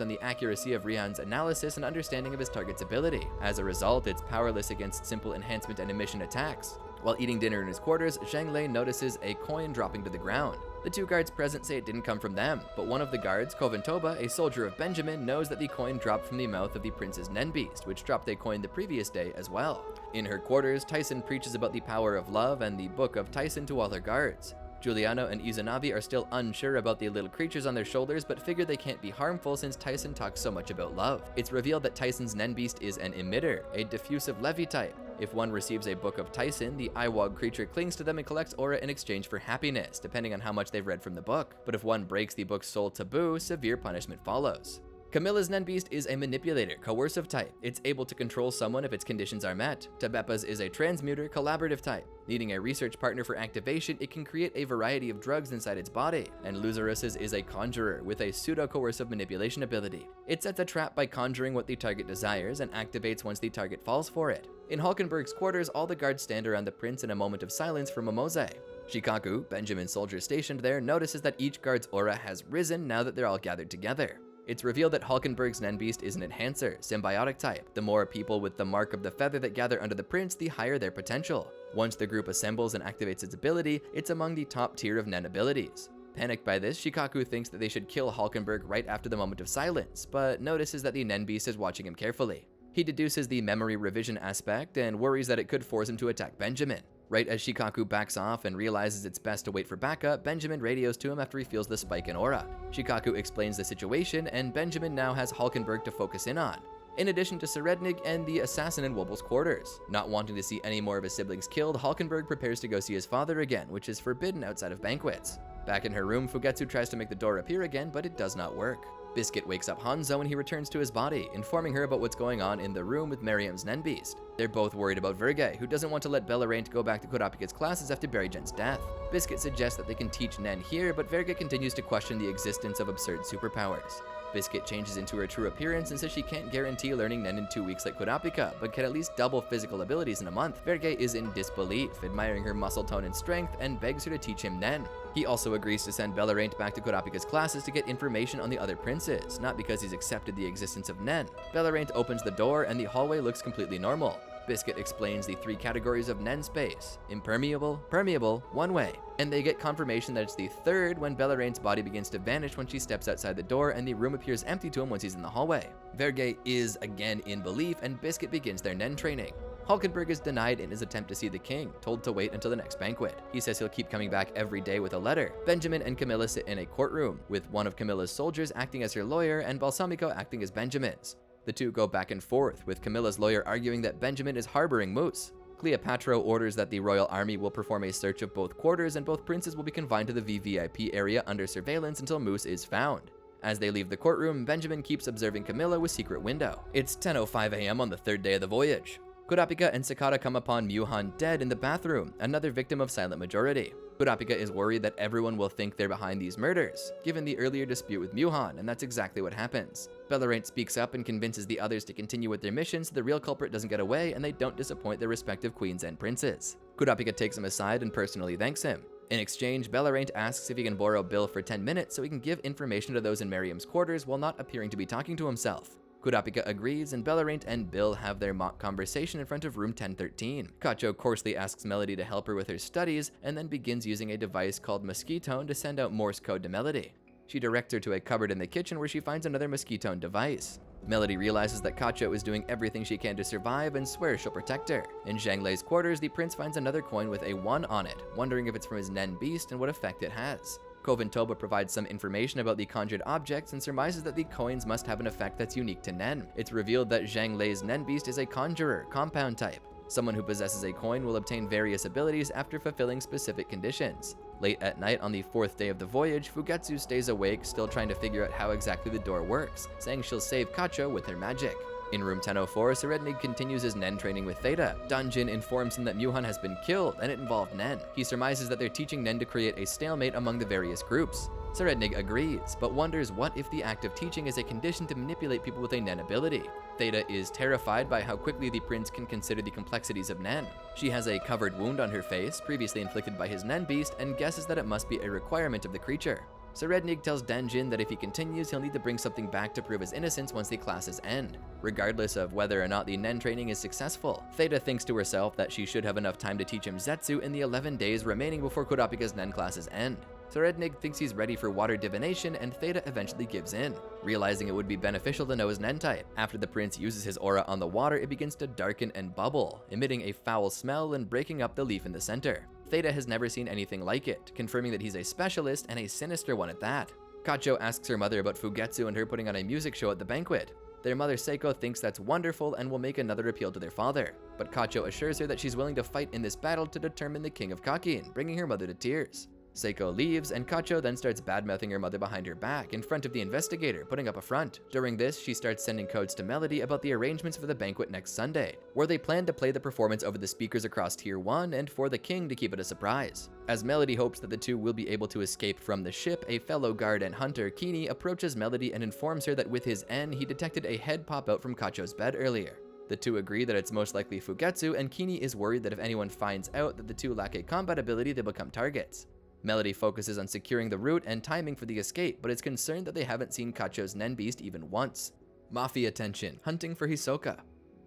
on the accuracy of Rihan's analysis and understanding of his target's ability. As a result, it's powerless against simple enhancement and emission attacks. While eating dinner in his quarters, Zhang-Lei notices a coin dropping to the ground. The two guards present say it didn't come from them, but one of the guards, Koventoba, a soldier of Benjamin, knows that the coin dropped from the mouth of the prince's Nen beast, which dropped a coin the previous day as well. In her quarters, Tyson preaches about the power of love and the Book of Tyson to all her guards. Giuliano and Izanagi are still unsure about the little creatures on their shoulders, but figure they can't be harmful since Tyson talks so much about love. It's revealed that Tyson's Nen beast is an emitter, a diffusive Levy type. If one receives a Book of Tyson, the Iwog creature clings to them and collects aura in exchange for happiness, depending on how much they've read from the book. But if one breaks the book's sole taboo, severe punishment follows. Camilla's Nen beast is a manipulator, coercive type. It's able to control someone if its conditions are met. Tabepa's is a transmuter, collaborative type. Needing a research partner for activation, it can create a variety of drugs inside its body. And Luzarus's is a conjurer with a pseudo-coercive manipulation ability. It sets a trap by conjuring what the target desires and activates once the target falls for it. In Hulkenberg's quarters, all the guards stand around the prince in a moment of silence for Momose. Shikaku, Benjamin's soldier stationed there, notices that each guard's aura has risen now that they're all gathered together. It's revealed that Hulkenberg's Nen beast is an enhancer, symbiotic type. The more people with the mark of the feather that gather under the prince, the higher their potential. Once the group assembles and activates its ability, it's among the top tier of Nen abilities. Panicked by this, Shikaku thinks that they should kill Hulkenberg right after the moment of silence, but notices that the Nen beast is watching him carefully. He deduces the memory revision aspect and worries that it could force him to attack Benjamin. Right as Shikaku backs off and realizes it's best to wait for backup, Benjamin radios to him after he feels the spike in aura. Shikaku explains the situation, and Benjamin now has Hulkenberg to focus in on, in addition to Serednig and the assassin in Wobble's quarters. Not wanting to see any more of his siblings killed, Hulkenberg prepares to go see his father again, which is forbidden outside of banquets. Back in her room, Fugetsu tries to make the door appear again, but it does not work. Biscuit wakes up Hanzo and he returns to his body, informing her about what's going on in the room with Miriam's Nen beast. They're both worried about Verge, who doesn't want to let Bellaraint go back to Kurapika's classes after Berrygen's death. Biscuit suggests that they can teach Nen here, but Verge continues to question the existence of absurd superpowers. Biscuit changes into her true appearance and says she can't guarantee learning Nen in 2 weeks like Kurapika, but can at least double physical abilities in a month. Verge is in disbelief, admiring her muscle tone and strength, and begs her to teach him Nen. He also agrees to send Bellaraint back to Kurapika's classes to get information on the other princes, not because he's accepted the existence of Nen. Bellaraint opens the door and the hallway looks completely normal. Biscuit explains the 3 categories of Nen space: impermeable, permeable, one way, and they get confirmation that it's the 3rd when Bellaraint's body begins to vanish when she steps outside the door and the room appears empty to him once he's in the hallway. Verge is again in belief and Biscuit begins their Nen training. Hulkenberg is denied in his attempt to see the king, told to wait until the next banquet. He says he'll keep coming back every day with a letter. Benjamin and Camilla sit in a courtroom, with one of Camilla's soldiers acting as her lawyer and Balsamico acting as Benjamin's. The two go back and forth, with Camilla's lawyer arguing that Benjamin is harboring Moose. Cleopatra orders that the royal army will perform a search of both quarters and both princes will be confined to the VVIP area under surveillance until Moose is found. As they leave the courtroom, Benjamin keeps observing Camilla with secret window. It's 10:05 a.m. on the 3rd day of the voyage. Kurapika and Sakata come upon Myuhan dead in the bathroom, another victim of silent majority. Kurapika is worried that everyone will think they're behind these murders, given the earlier dispute with Myuhan, and that's exactly what happens. Bellaraint speaks up and convinces the others to continue with their mission so the real culprit doesn't get away and they don't disappoint their respective queens and princes. Kurapika takes him aside and personally thanks him. In exchange, Bellaraint asks if he can borrow Bill for 10 minutes so he can give information to those in Miriam's quarters while not appearing to be talking to himself. Kurapika agrees, and Bellaraint and Bill have their mock conversation in front of room 1013. Kacho coarsely asks Melody to help her with her studies, and then begins using a device called Mosquitone to send out Morse code to Melody. She directs her to a cupboard in the kitchen where she finds another Mosquitone device. Melody realizes that Kacho is doing everything she can to survive and swears she'll protect her. In Zhang-Lei's quarters, the prince finds another coin with a 1 on it, wondering if it's from his Nen beast and what effect it has. Koventoba provides some information about the conjured objects and surmises that the coins must have an effect that's unique to Nen. It's revealed that Zhang-Lei's Nen beast is a conjurer, compound type. Someone who possesses a coin will obtain various abilities after fulfilling specific conditions. Late at night on the 4th day of the voyage, Fugetsu stays awake, still trying to figure out how exactly the door works, saying she'll save Kacho with her magic. In room 1004, Serednig continues his Nen training with Theta. Danjin informs him that Myuhan has been killed, and it involved Nen. He surmises that they're teaching Nen to create a stalemate among the various groups. Serednig agrees, but wonders what if the act of teaching is a condition to manipulate people with a Nen ability. Theta is terrified by how quickly the prince can consider the complexities of Nen. She has a covered wound on her face, previously inflicted by his Nen beast, and guesses that it must be a requirement of the creature. Serednig tells Danjin that if he continues, he'll need to bring something back to prove his innocence once the classes end. Regardless of whether or not the Nen training is successful, Theta thinks to herself that she should have enough time to teach him Zetsu in the 11 days remaining before Kurapika's Nen classes end. Serednig thinks he's ready for water divination, and Theta eventually gives in, realizing it would be beneficial to know his Nen type. After the prince uses his aura on the water, it begins to darken and bubble, emitting a foul smell and breaking up the leaf in the center. Theta has never seen anything like it, confirming that he's a specialist and a sinister one at that. Kacho asks her mother about Fugetsu and her putting on a music show at the banquet. Their mother Seiko thinks that's wonderful and will make another appeal to their father, but Kacho assures her that she's willing to fight in this battle to determine the king of Kakin, bringing her mother to tears. Seiko leaves, and Kacho then starts badmouthing her mother behind her back in front of the investigator, putting up a front. During this, she starts sending codes to Melody about the arrangements for the banquet next Sunday, where they plan to play the performance over the speakers across Tier 1 and for the king to keep it a surprise. As Melody hopes that the two will be able to escape from the ship, a fellow guard and hunter, Kini, approaches Melody and informs her that with his N, he detected a head pop out from Kacho's bed earlier. The two agree that it's most likely Fugetsu, and Kini is worried that if anyone finds out that the two lack a combat ability, they become targets. Melody focuses on securing the route and timing for the escape, but is concerned that they haven't seen Kacho's Nen beast even once. Mafia tension, hunting for Hisoka.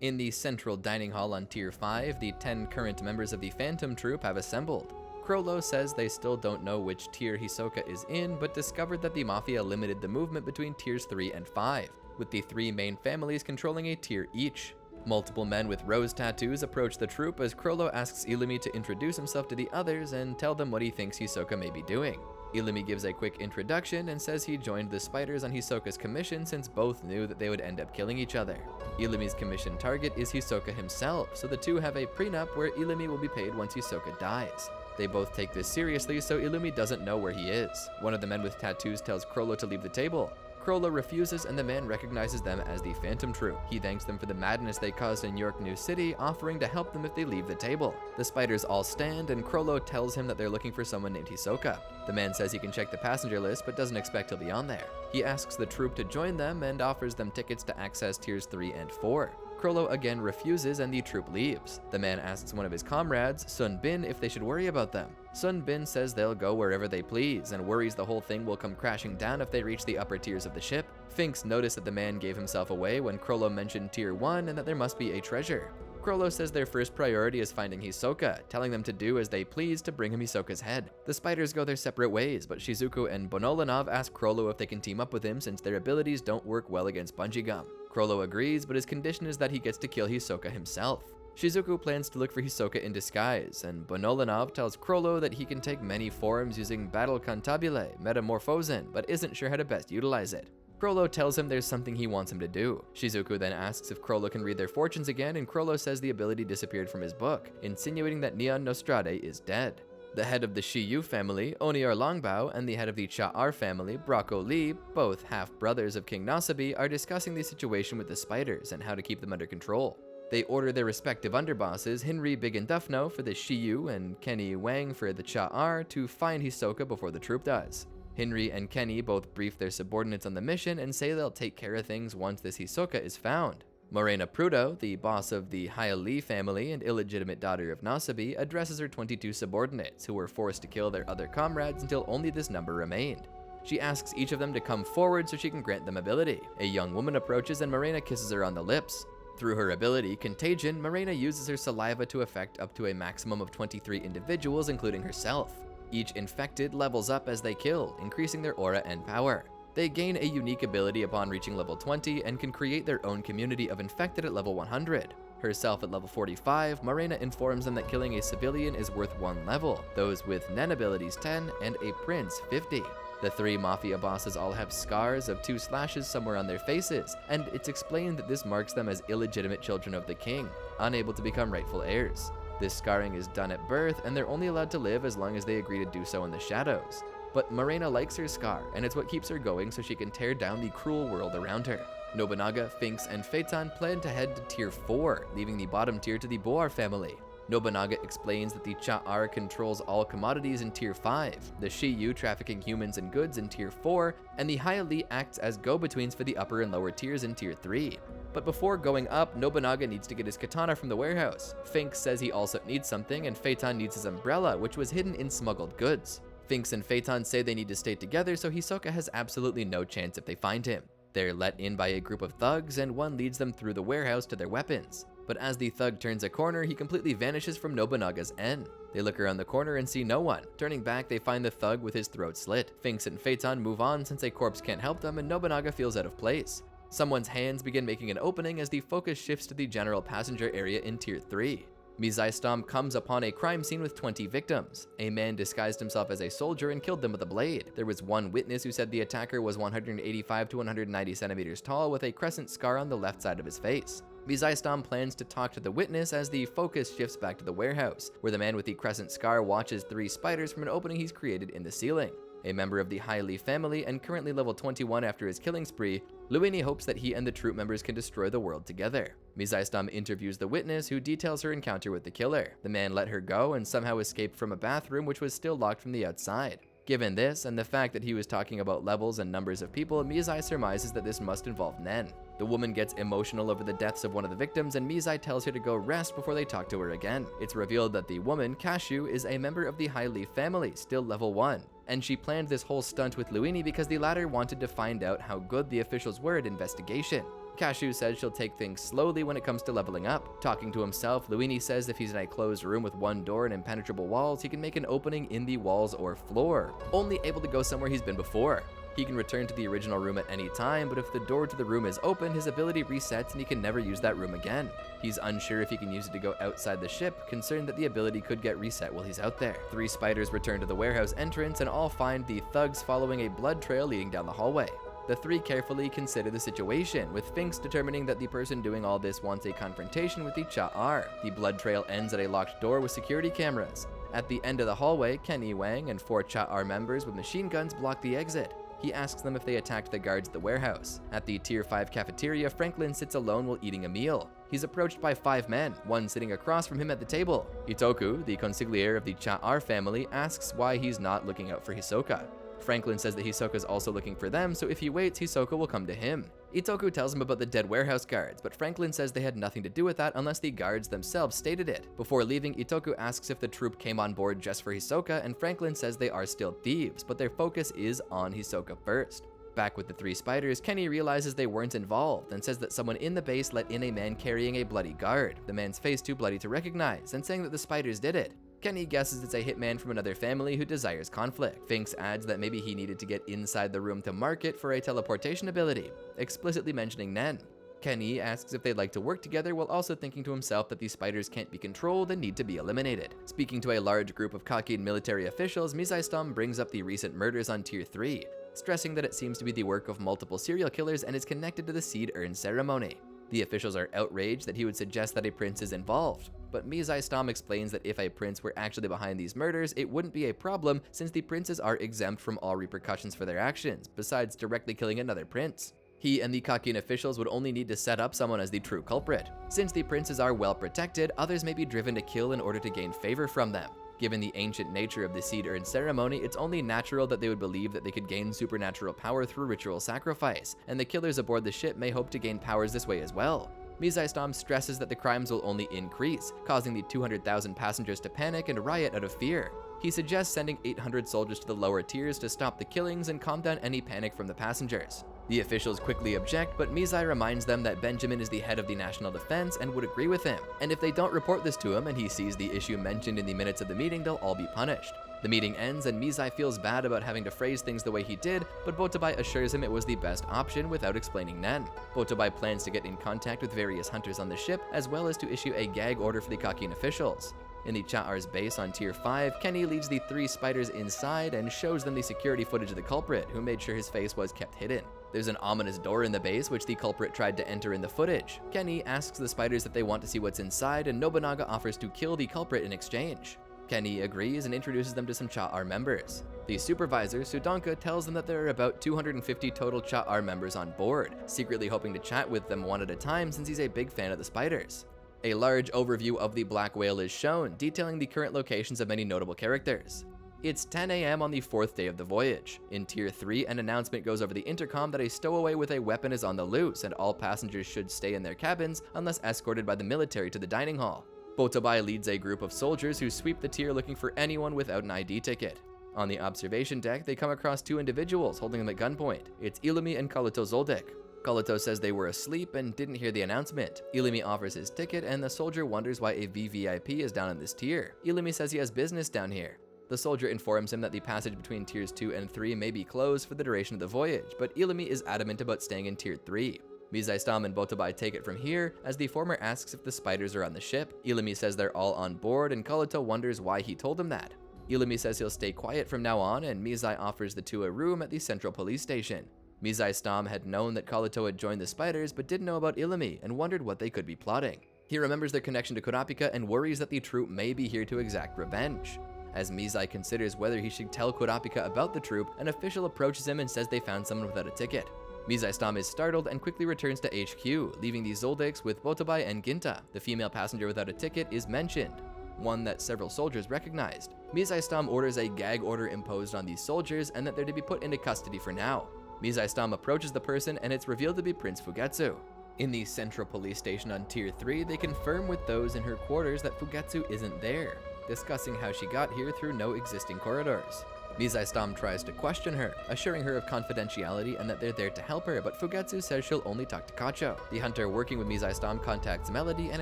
In the central dining hall on Tier 5, the 10 current members of the Phantom Troupe have assembled. Crollo says they still don't know which tier Hisoka is in, but discovered that the Mafia limited the movement between Tiers 3 and 5, with the 3 main families controlling a tier each. Multiple men with rose tattoos approach the troupe as Crollo asks Illumi to introduce himself to the others and tell them what he thinks Hisoka may be doing. Illumi gives a quick introduction and says he joined the spiders on Hisoka's commission since both knew that they would end up killing each other. Illumi's commission target is Hisoka himself, so the two have a prenup where Illumi will be paid once Hisoka dies. They both take this seriously, so Illumi doesn't know where he is. One of the men with tattoos tells Crollo to leave the table. Crollo refuses, and the man recognizes them as the Phantom Troupe. He thanks them for the madness they caused in York New City, offering to help them if they leave the table. The spiders all stand, and Crollo tells him that they're looking for someone named Hisoka. The man says he can check the passenger list, but doesn't expect he'll be on there. He asks the troupe to join them and offers them tickets to access Tiers 3 and 4. Crollo again refuses, and the troupe leaves. The man asks one of his comrades, Sun Bin, if they should worry about them. Sun Bin says they'll go wherever they please, and worries the whole thing will come crashing down if they reach the upper tiers of the ship. Finks noticed that the man gave himself away when Crollo mentioned Tier 1 and that there must be a treasure. Crollo says their first priority is finding Hisoka, telling them to do as they please to bring him Hisoka's head. The spiders go their separate ways, but Shizuku and Bonolanov ask Crollo if they can team up with him since their abilities don't work well against bungee gum. Crollo agrees, but his condition is that he gets to kill Hisoka himself. Shizuku plans to look for Hisoka in disguise, and Bonolanov tells Crollo that he can take many forms using Battle Cantabile, Metamorphosen, but isn't sure how to best utilize it. Crollo tells him there's something he wants him to do. Shizuku then asks if Crollo can read their fortunes again, and Crollo says the ability disappeared from his book, insinuating that Neon Nostrade is dead. The head of the Shiyu family, Oniar Longbao, and the head of the Cha'ar family, Brocco Lee, both half-brothers of King Nasabi, are discussing the situation with the spiders and how to keep them under control. They order their respective underbosses, Henry Big and Duffno for the Shiyu and Kenny Wang for the Cha'ar, to find Hisoka before the troupe does. Henry and Kenny both brief their subordinates on the mission and say they'll take care of things once this Hisoka is found. Morena Prudo, the boss of the Heil-Ly family and illegitimate daughter of Nasabi, addresses her 22 subordinates, who were forced to kill their other comrades until only this number remained. She asks each of them to come forward so she can grant them ability. A young woman approaches and Morena kisses her on the lips. Through her ability, Contagion, Morena uses her saliva to affect up to a maximum of 23 individuals, including herself. Each infected levels up as they kill, increasing their aura and power. They gain a unique ability upon reaching level 20 and can create their own community of infected at level 100. Herself at level 45, Morena informs them that killing a civilian is worth 1 level, those with Nen abilities 10, and a prince 50. The 3 Mafia bosses all have scars of 2 slashes somewhere on their faces, and it's explained that this marks them as illegitimate children of the king, unable to become rightful heirs. This scarring is done at birth, and they're only allowed to live as long as they agree to do so in the shadows. But Morena likes her scar, and it's what keeps her going so she can tear down the cruel world around her. Nobunaga, Finks, and Phaeton plan to head to Tier 4, leaving the bottom tier to the Boar family. Nobunaga explains that the Cha'ar controls all commodities in Tier 5, the Shiyu trafficking humans and goods in Tier 4, and the Heil-Ly acts as go-betweens for the upper and lower tiers in Tier 3. But before going up, Nobunaga needs to get his katana from the warehouse. Finks says he also needs something, and Phaeton needs his umbrella, which was hidden in smuggled goods. Finks and Phaeton say they need to stay together, so Hisoka has absolutely no chance if they find him. They're let in by a group of thugs, and one leads them through the warehouse to their weapons. But as the thug turns a corner, he completely vanishes from Nobunaga's end. They look around the corner and see no one. Turning back, they find the thug with his throat slit. Finks and Phaeton move on since a corpse can't help them, and Nobunaga feels out of place. Someone's hands begin making an opening as the focus shifts to the general passenger area in Tier 3. Mizai comes upon a crime scene with 20 victims. A man disguised himself as a soldier and killed them with a blade. There was one witness who said the attacker was 185 to 190 centimeters tall with a crescent scar on the left side of his face. Mizai plans to talk to the witness as the focus shifts back to the warehouse, where the man with the crescent scar watches 3 spiders from an opening he's created in the ceiling. A member of the Heil-Ly family and currently level 21 after his killing spree, Luini hopes that he and the Troupe members can destroy the world together. Mizai interviews the witness, who details her encounter with the killer. The man let her go and somehow escaped from a bathroom which was still locked from the outside. Given this, and the fact that he was talking about levels and numbers of people, Mizai surmises that this must involve Nen. The woman gets emotional over the deaths of one of the victims, and Mizai tells her to go rest before they talk to her again. It's revealed that the woman, Kashu, is a member of the Heil-Ly family, still level 1. And she planned this whole stunt with Luini because the latter wanted to find out how good the officials were at investigation. Kashu says she'll take things slowly when it comes to leveling up. Talking to himself, Luini says if he's in a closed room with one door and impenetrable walls, he can make an opening in the walls or floor, only able to go somewhere he's been before. He can return to the original room at any time, but if the door to the room is open, his ability resets and he can never use that room again. He's unsure if he can use it to go outside the ship, concerned that the ability could get reset while he's out there. 3 spiders return to the warehouse entrance and all find the thugs following a blood trail leading down the hallway. The 3 carefully consider the situation, with Finks determining that the person doing all this wants a confrontation with the Cha'ar. The blood trail ends at a locked door with security cameras. At the end of the hallway, Kenny Wang and 4 Cha'ar members with machine guns block the exit. He asks them if they attacked the guards at the warehouse. At the Tier 5 cafeteria, Franklin sits alone while eating a meal. He's approached by 5 men, one sitting across from him at the table. Itoku, the consigliere of the Cha'ar family, asks why he's not looking out for Hisoka. Franklin says that Hisoka's also looking for them, so if he waits, Hisoka will come to him. Itoku tells him about the dead warehouse guards, but Franklin says they had nothing to do with that unless the guards themselves stated it. Before leaving, Itoku asks if the Troupe came on board just for Hisoka, and Franklin says they are still thieves, but their focus is on Hisoka first. Back with the 3 spiders, Kenny realizes they weren't involved and says that someone in the base let in a man carrying a bloody guard, the man's face too bloody to recognize, and saying that the spiders did it. Kenny guesses it's a hitman from another family who desires conflict. Finks adds that maybe he needed to get inside the room to market for a teleportation ability, explicitly mentioning Nen. Kenny asks if they'd like to work together while also thinking to himself that these spiders can't be controlled and need to be eliminated. Speaking to a large group of cocky military officials, Mizai brings up the recent murders on Tier 3, stressing that it seems to be the work of multiple serial killers and is connected to the seed urn ceremony. The officials are outraged that he would suggest that a prince is involved, but Mizai explains that if a prince were actually behind these murders, it wouldn't be a problem since the princes are exempt from all repercussions for their actions, besides directly killing another prince. He and the Kakin officials would only need to set up someone as the true culprit. Since the princes are well protected, others may be driven to kill in order to gain favor from them. Given the ancient nature of the seed urn ceremony, it's only natural that they would believe that they could gain supernatural power through ritual sacrifice, and the killers aboard the ship may hope to gain powers this way as well. Mizai stresses that the crimes will only increase, causing the 200,000 passengers to panic and riot out of fear. He suggests sending 800 soldiers to the lower tiers to stop the killings and calm down any panic from the passengers. The officials quickly object, but Mizai reminds them that Benjamin is the head of the national defense and would agree with him, and if they don't report this to him and he sees the issue mentioned in the minutes of the meeting, they'll all be punished. The meeting ends and Mizai feels bad about having to phrase things the way he did, but Botobai assures him it was the best option without explaining Nen. Botobai plans to get in contact with various hunters on the ship, as well as to issue a gag order for the Kakin officials. In the Cha'ar's base on Tier 5, Kenny leads the 3 spiders inside and shows them the security footage of the culprit, who made sure his face was kept hidden. There's an ominous door in the base which the culprit tried to enter in the footage. Kenny asks the spiders if they want to see what's inside, and Nobunaga offers to kill the culprit in exchange. Kenny agrees and introduces them to some Cha'ar members. The supervisor, Sudanka, tells them that there are about 250 total Cha'ar members on board, secretly hoping to chat with them one at a time since he's a big fan of the spiders. A large overview of the Black Whale is shown, detailing the current locations of many notable characters. It's 10 a.m. on the 4th day of the voyage. In Tier 3, an announcement goes over the intercom that a stowaway with a weapon is on the loose, and all passengers should stay in their cabins unless escorted by the military to the dining hall. Botobai leads a group of soldiers who sweep the tier looking for anyone without an ID ticket. On the observation deck, they come across two individuals holding them at gunpoint. It's Illumi and Kalito Zoldyck. Kalito says they were asleep and didn't hear the announcement. Illumi offers his ticket, and the soldier wonders why a VVIP is down in this tier. Illumi says he has business down here. The soldier informs him that the passage between tiers 2 and 3 may be closed for the duration of the voyage, but Illumi is adamant about staying in tier 3. Mizai-Stam and Botobai take it from here, as the former asks if the spiders are on the ship. Illumi says they're all on board, and Kalito wonders why he told him that. Illumi says he'll stay quiet from now on, and Mizai offers the two a room at the central police station. Mizai-Stam had known that Kalito had joined the spiders, but didn't know about Illumi, and wondered what they could be plotting. He remembers their connection to Kurapika and worries that the troupe may be here to exact revenge. As Mizai considers whether he should tell Kurapika about the troupe, an official approaches him and says they found someone without a ticket. Mizai-Stam is startled and quickly returns to HQ, leaving the Zoldicks with Botobai and Ginta. The female passenger without a ticket is mentioned, one that several soldiers recognized. Mizai-Stam orders a gag order imposed on these soldiers and that they're to be put into custody for now. Mizai-Stam approaches the person and it's revealed to be Prince Fugetsu. In the central police station on Tier 3, they confirm with those in her quarters that Fugetsu isn't there, discussing how she got here through no existing corridors. Mizai-Stam tries to question her, assuring her of confidentiality and that they're there to help her, but Fugetsu says she'll only talk to Kacho. The hunter working with Mizai-Stam contacts Melody and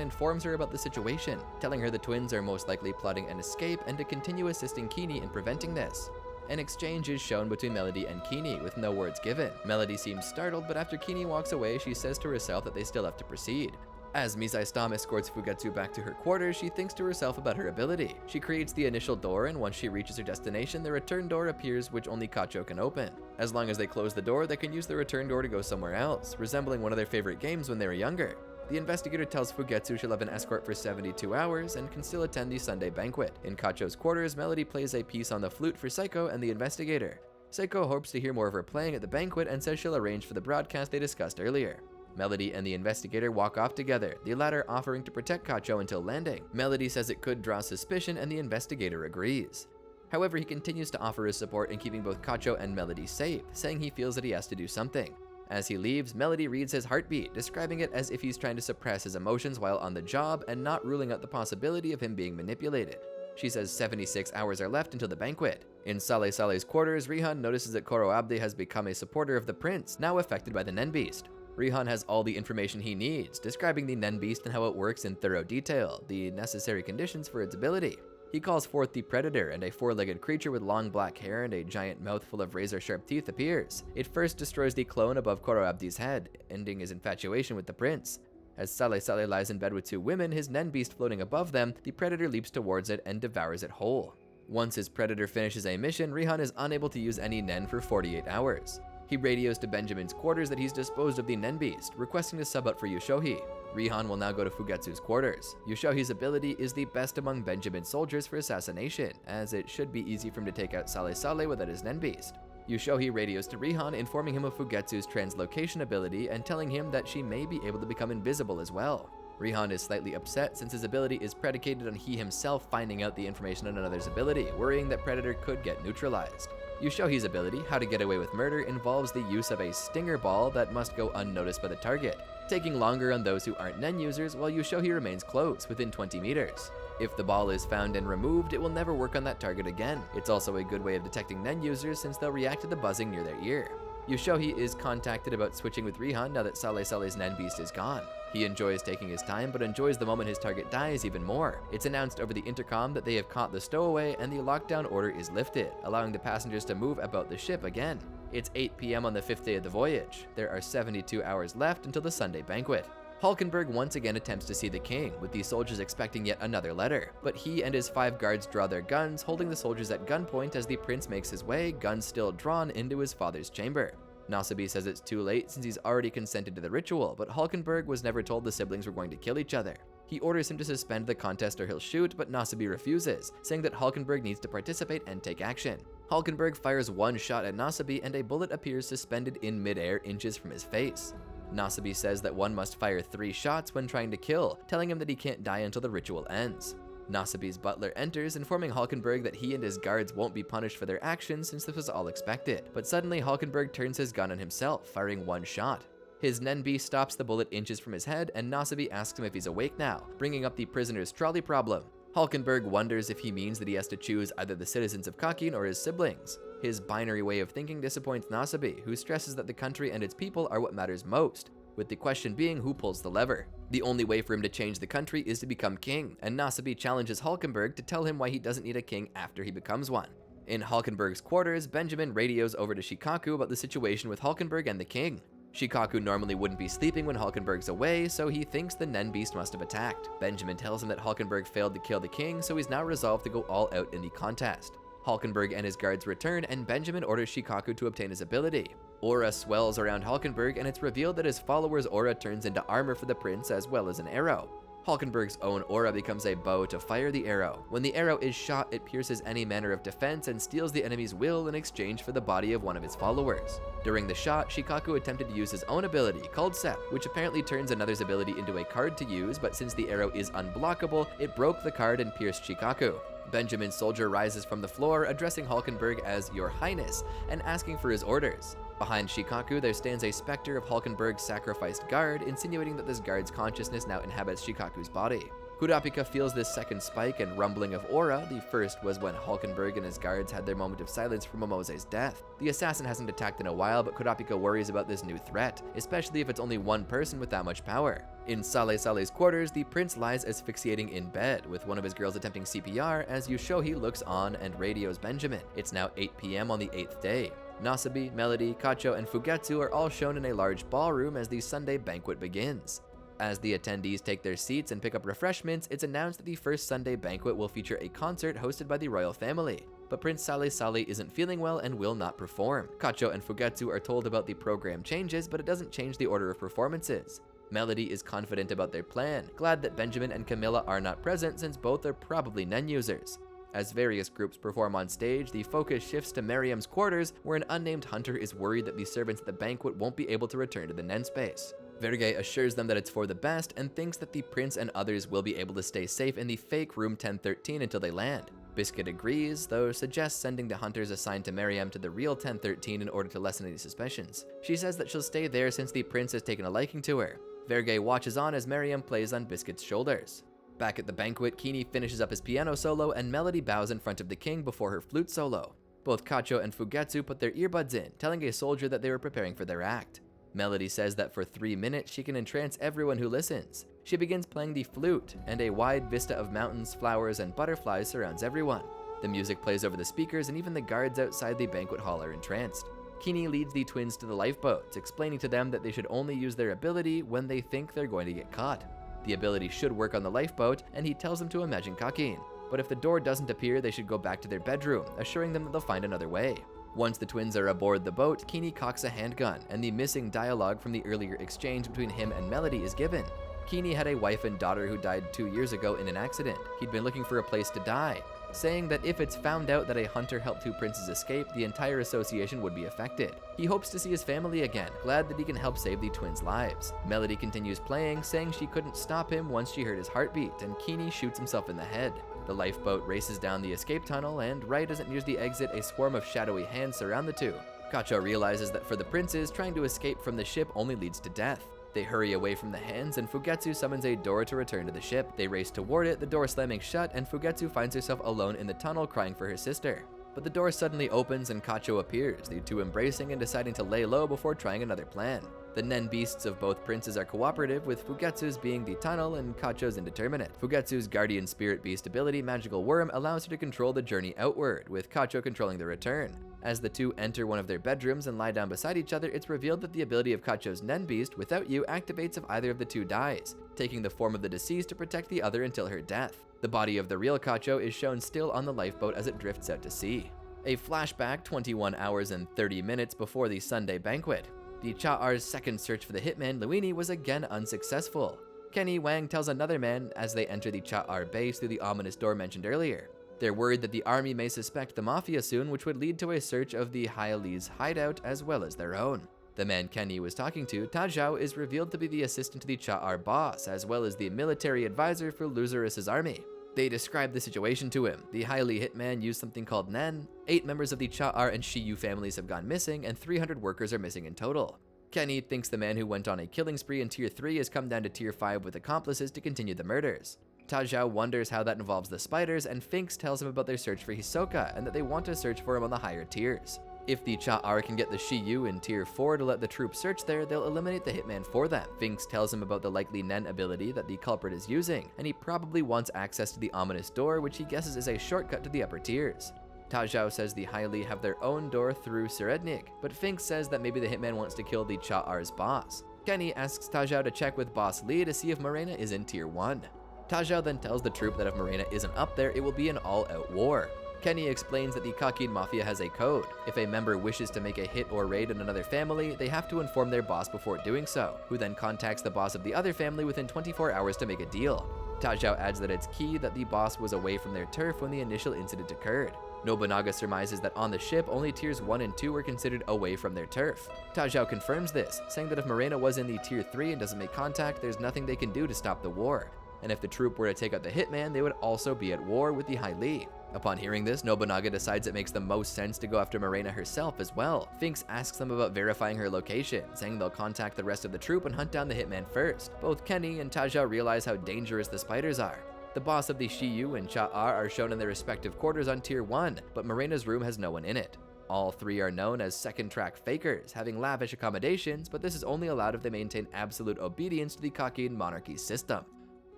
informs her about the situation, telling her the twins are most likely plotting an escape and to continue assisting Kini in preventing this. An exchange is shown between Melody and Kini, with no words given. Melody seems startled, but after Kini walks away, she says to herself that they still have to proceed. As Mizai-Stam escorts Fugetsu back to her quarters, she thinks to herself about her ability. She creates the initial door, and once she reaches her destination, the return door appears, which only Kacho can open. As long as they close the door, they can use the return door to go somewhere else, resembling one of their favorite games when they were younger. The investigator tells Fugetsu she'll have an escort for 72 hours and can still attend the Sunday banquet. In Kacho's quarters, Melody plays a piece on the flute for Saiko and the investigator. Saiko hopes to hear more of her playing at the banquet and says she'll arrange for the broadcast they discussed earlier. Melody and the investigator walk off together, the latter offering to protect Kacho until landing. Melody says it could draw suspicion and the investigator agrees. However, he continues to offer his support in keeping both Kacho and Melody safe, saying he feels that he has to do something. As he leaves, Melody reads his heartbeat, describing it as if he's trying to suppress his emotions while on the job and not ruling out the possibility of him being manipulated. She says 76 hours are left until the banquet. In Saleh Saleh's quarters, Rihan notices that Koro Abdi has become a supporter of the prince, now affected by the Nen Beast. Rihan has all the information he needs, describing the Nen Beast and how it works in thorough detail, the necessary conditions for its ability. He calls forth the Predator, and a four-legged creature with long black hair and a giant mouth full of razor-sharp teeth appears. It first destroys the clone above Koro Abdi's head, ending his infatuation with the prince. As Saleh Saleh lies in bed with two women, his Nen Beast floating above them, the Predator leaps towards it and devours it whole. Once his Predator finishes a mission, Rihan is unable to use any Nen for 48 hours. He radios to Benjamin's quarters that he's disposed of the Nen Beast, requesting to sub out for Yushohi. Rihan will now go to Fugetsu's quarters. Yushohi's ability is the best among Benjamin's soldiers for assassination, as it should be easy for him to take out Saleh Saleh without his Nen Beast. Yushohi radios to Rihan, informing him of Fugetsu's translocation ability and telling him that she may be able to become invisible as well. Rihan is slightly upset since his ability is predicated on he himself finding out the information on another's ability, worrying that Predator could get neutralized. Yushohi's ability, How to Get Away with Murder, involves the use of a stinger ball that must go unnoticed by the target, taking longer on those who aren't Nen users, while Yushohi remains close, within 20 meters. If the ball is found and removed, it will never work on that target again. It's also a good way of detecting Nen users since they'll react to the buzzing near their ear. Yushohi is contacted about switching with Rihan now that Saleh Saleh's Nen Beast is gone. He enjoys taking his time, but enjoys the moment his target dies even more. It's announced over the intercom that they have caught the stowaway and the lockdown order is lifted, allowing the passengers to move about the ship again. It's 8 p.m. on the 5th day of the voyage. There are 72 hours left until the Sunday banquet. Hulkenberg once again attempts to see the king, with the soldiers expecting yet another letter. But he and his 5 guards draw their guns, holding the soldiers at gunpoint as the prince makes his way, guns still drawn, into his father's chamber. Nasabi says it's too late since he's already consented to the ritual, but Hulkenberg was never told the siblings were going to kill each other. He orders him to suspend the contest or he'll shoot, but Nasabi refuses, saying that Hulkenberg needs to participate and take action. Hulkenberg fires one shot at Nasabi and a bullet appears suspended in midair inches from his face. Nasabi says that one must fire 3 shots when trying to kill, telling him that he can't die until the ritual ends. Nasabi's butler enters, informing Hulkenberg that he and his guards won't be punished for their actions since this was all expected, but suddenly Hulkenberg turns his gun on himself, firing 1 shot. His Nen beast stops the bullet inches from his head, and Nasabi asks him if he's awake now, bringing up the prisoner's trolley problem. Hulkenberg wonders if he means that he has to choose either the citizens of Kakin or his siblings. His binary way of thinking disappoints Nasabi, who stresses that the country and its people are what matters most, with the question being who pulls the lever. The only way for him to change the country is to become king, and Nasabi challenges Hulkenberg to tell him why he doesn't need a king after he becomes one. In Hulkenberg's quarters, Benjamin radios over to Shikaku about the situation with Hulkenberg and the king. Shikaku normally wouldn't be sleeping when Hulkenberg's away, so he thinks the Nen beast must have attacked. Benjamin tells him that Hulkenberg failed to kill the king, so he's now resolved to go all out in the contest. Hulkenberg and his guards return, and Benjamin orders Shikaku to obtain his ability. Aura swells around Hulkenberg, and it's revealed that his followers' aura turns into armor for the prince as well as an arrow. Hulkenberg's own aura becomes a bow to fire the arrow. When the arrow is shot, it pierces any manner of defense and steals the enemy's will in exchange for the body of one of his followers. During the shot, Shikaku attempted to use his own ability, called Sep, which apparently turns another's ability into a card to use, but since the arrow is unblockable, it broke the card and pierced Shikaku. Benjamin's soldier rises from the floor, addressing Hulkenberg as Your Highness, and asking for his orders. Behind Shikaku, there stands a specter of Hulkenberg's sacrificed guard, insinuating that this guard's consciousness now inhabits Shikaku's body. Kurapika feels this second spike and rumbling of aura. The first was when Hulkenberg and his guards had their moment of silence for Momose's death. The assassin hasn't attacked in a while, but Kurapika worries about this new threat, especially if it's only one person with that much power. In Sale's quarters, the prince lies asphyxiating in bed, with one of his girls attempting CPR as Yushohi looks on and radios Benjamin. It's now 8 p.m. on the 8th day. Nasabi, Melody, Kacho, and Fugetsu are all shown in a large ballroom as the Sunday banquet begins. As the attendees take their seats and pick up refreshments, it's announced that the first Sunday banquet will feature a concert hosted by the royal family. But Prince Sale isn't feeling well and will not perform. Kacho and Fugetsu are told about the program changes, but it doesn't change the order of performances. Melody is confident about their plan, glad that Benjamin and Camilla are not present since both are probably Nen users. As various groups perform on stage, the focus shifts to Miriam's quarters, where an unnamed hunter is worried that the servants at the banquet won't be able to return to the Nen space. Verge assures them that it's for the best and thinks that the prince and others will be able to stay safe in the fake room 1013 until they land. Biscuit agrees, though suggests sending the hunters assigned to Miriam to the real 1013 in order to lessen any suspicions. She says that she'll stay there since the prince has taken a liking to her. Verge watches on as Miriam plays on Biscuit's shoulders. Back at the banquet, Kini finishes up his piano solo and Melody bows in front of the king before her flute solo. Both Kacho and Fugetsu put their earbuds in, telling a soldier that they were preparing for their act. Melody says that for 3 minutes she can entrance everyone who listens. She begins playing the flute, and a wide vista of mountains, flowers, and butterflies surrounds everyone. The music plays over the speakers, and even the guards outside the banquet hall are entranced. Kini leads the twins to the lifeboats, explaining to them that they should only use their ability when they think they're going to get caught. The ability should work on the lifeboat, and he tells them to imagine Kakin. But if the door doesn't appear, they should go back to their bedroom, assuring them that they'll find another way. Once the twins are aboard the boat, Kini cocks a handgun, and the missing dialogue from the earlier exchange between him and Melody is given. Kini had a wife and daughter who died 2 years ago in an accident. He'd been looking for a place to die, saying that if it's found out that a hunter helped 2 princes escape, the entire association would be affected. He hopes to see his family again, glad that he can help save the twins' lives. Melody continues playing, saying she couldn't stop him once she heard his heartbeat, and Kini shoots himself in the head. The lifeboat races down the escape tunnel, and right as it nears the exit, a swarm of shadowy hands surround the two. Kacho realizes that for the princes, trying to escape from the ship only leads to death. They hurry away from the hands, and Fugetsu summons a door to return to the ship. They race toward it, the door slamming shut, and Fugetsu finds herself alone in the tunnel crying for her sister. But the door suddenly opens and Kacho appears, the two embracing and deciding to lay low before trying another plan. The Nen beasts of both princes are cooperative, with Fugetsu's being the tunnel and Kacho's indeterminate. Fugetsu's guardian spirit beast ability, Magical Worm, allows her to control the journey outward, with Kacho controlling the return. As the two enter one of their bedrooms and lie down beside each other, it's revealed that the ability of Kacho's Nen beast, Without You, activates if either of the two dies, taking the form of the deceased to protect the other until her death. The body of the real Kacho is shown still on the lifeboat as it drifts out to sea. A flashback 21 hours and 30 minutes before the Sunday banquet. The Cha'ar's second search for the hitman, Luini, was again unsuccessful. Kenny Wang tells another man as they enter the Cha'ar base through the ominous door mentioned earlier. They're worried that the army may suspect the Mafia soon, which would lead to a search of the Heil-Ly's hideout as well as their own. The man Kenny was talking to, Tajao, is revealed to be the assistant to the Cha'ar boss, as well as the military advisor for Lazarus's army. They describe the situation to him. The Heil-Ly hitman used something called Nen, 8 members of the Cha'ar and Shiyu families have gone missing, and 300 workers are missing in total. Kenny thinks the man who went on a killing spree in Tier 3 has come down to Tier 5 with accomplices to continue the murders. Tajao wonders how that involves the spiders, and Finks tells him about their search for Hisoka, and that they want to search for him on the higher tiers. If the Cha'ar can get the Shiyu in Tier 4 to let the Troupe search there, they'll eliminate the hitman for them. Finks tells him about the likely Nen ability that the culprit is using, and he probably wants access to the ominous door, which he guesses is a shortcut to the upper tiers. Tajao says the Heil-Ly have their own door through Serednik, but Finks says that maybe the hitman wants to kill the Cha'ar's boss. Kenny asks Tajao to check with Boss Lee to see if Morena is in Tier 1. Tajao then tells the Troupe that if Morena isn't up there, it will be an all-out war. Kenny explains that the Kakin Mafia has a code. If a member wishes to make a hit or raid on another family, they have to inform their boss before doing so, who then contacts the boss of the other family within 24 hours to make a deal. Tajao adds that it's key that the boss was away from their turf when the initial incident occurred. Nobunaga surmises that on the ship, only Tiers 1 and 2 were considered away from their turf. Tajao confirms this, saying that if Morena was in the Tier 3 and doesn't make contact, there's nothing they can do to stop the war. And if the Troupe were to take out the hitman, they would also be at war with the Heil-Ly. Upon hearing this, Nobunaga decides it makes the most sense to go after Morena herself as well. Finks asks them about verifying her location, saying they'll contact the rest of the Troupe and hunt down the hitman first. Both Kenny and Tajao realize how dangerous the spiders are. The boss of the Shiyu and Cha'ar are shown in their respective quarters on Tier 1, but Morena's room has no one in it. All 3 are known as second-track fakers, having lavish accommodations, but this is only allowed if they maintain absolute obedience to the Kakin monarchy system.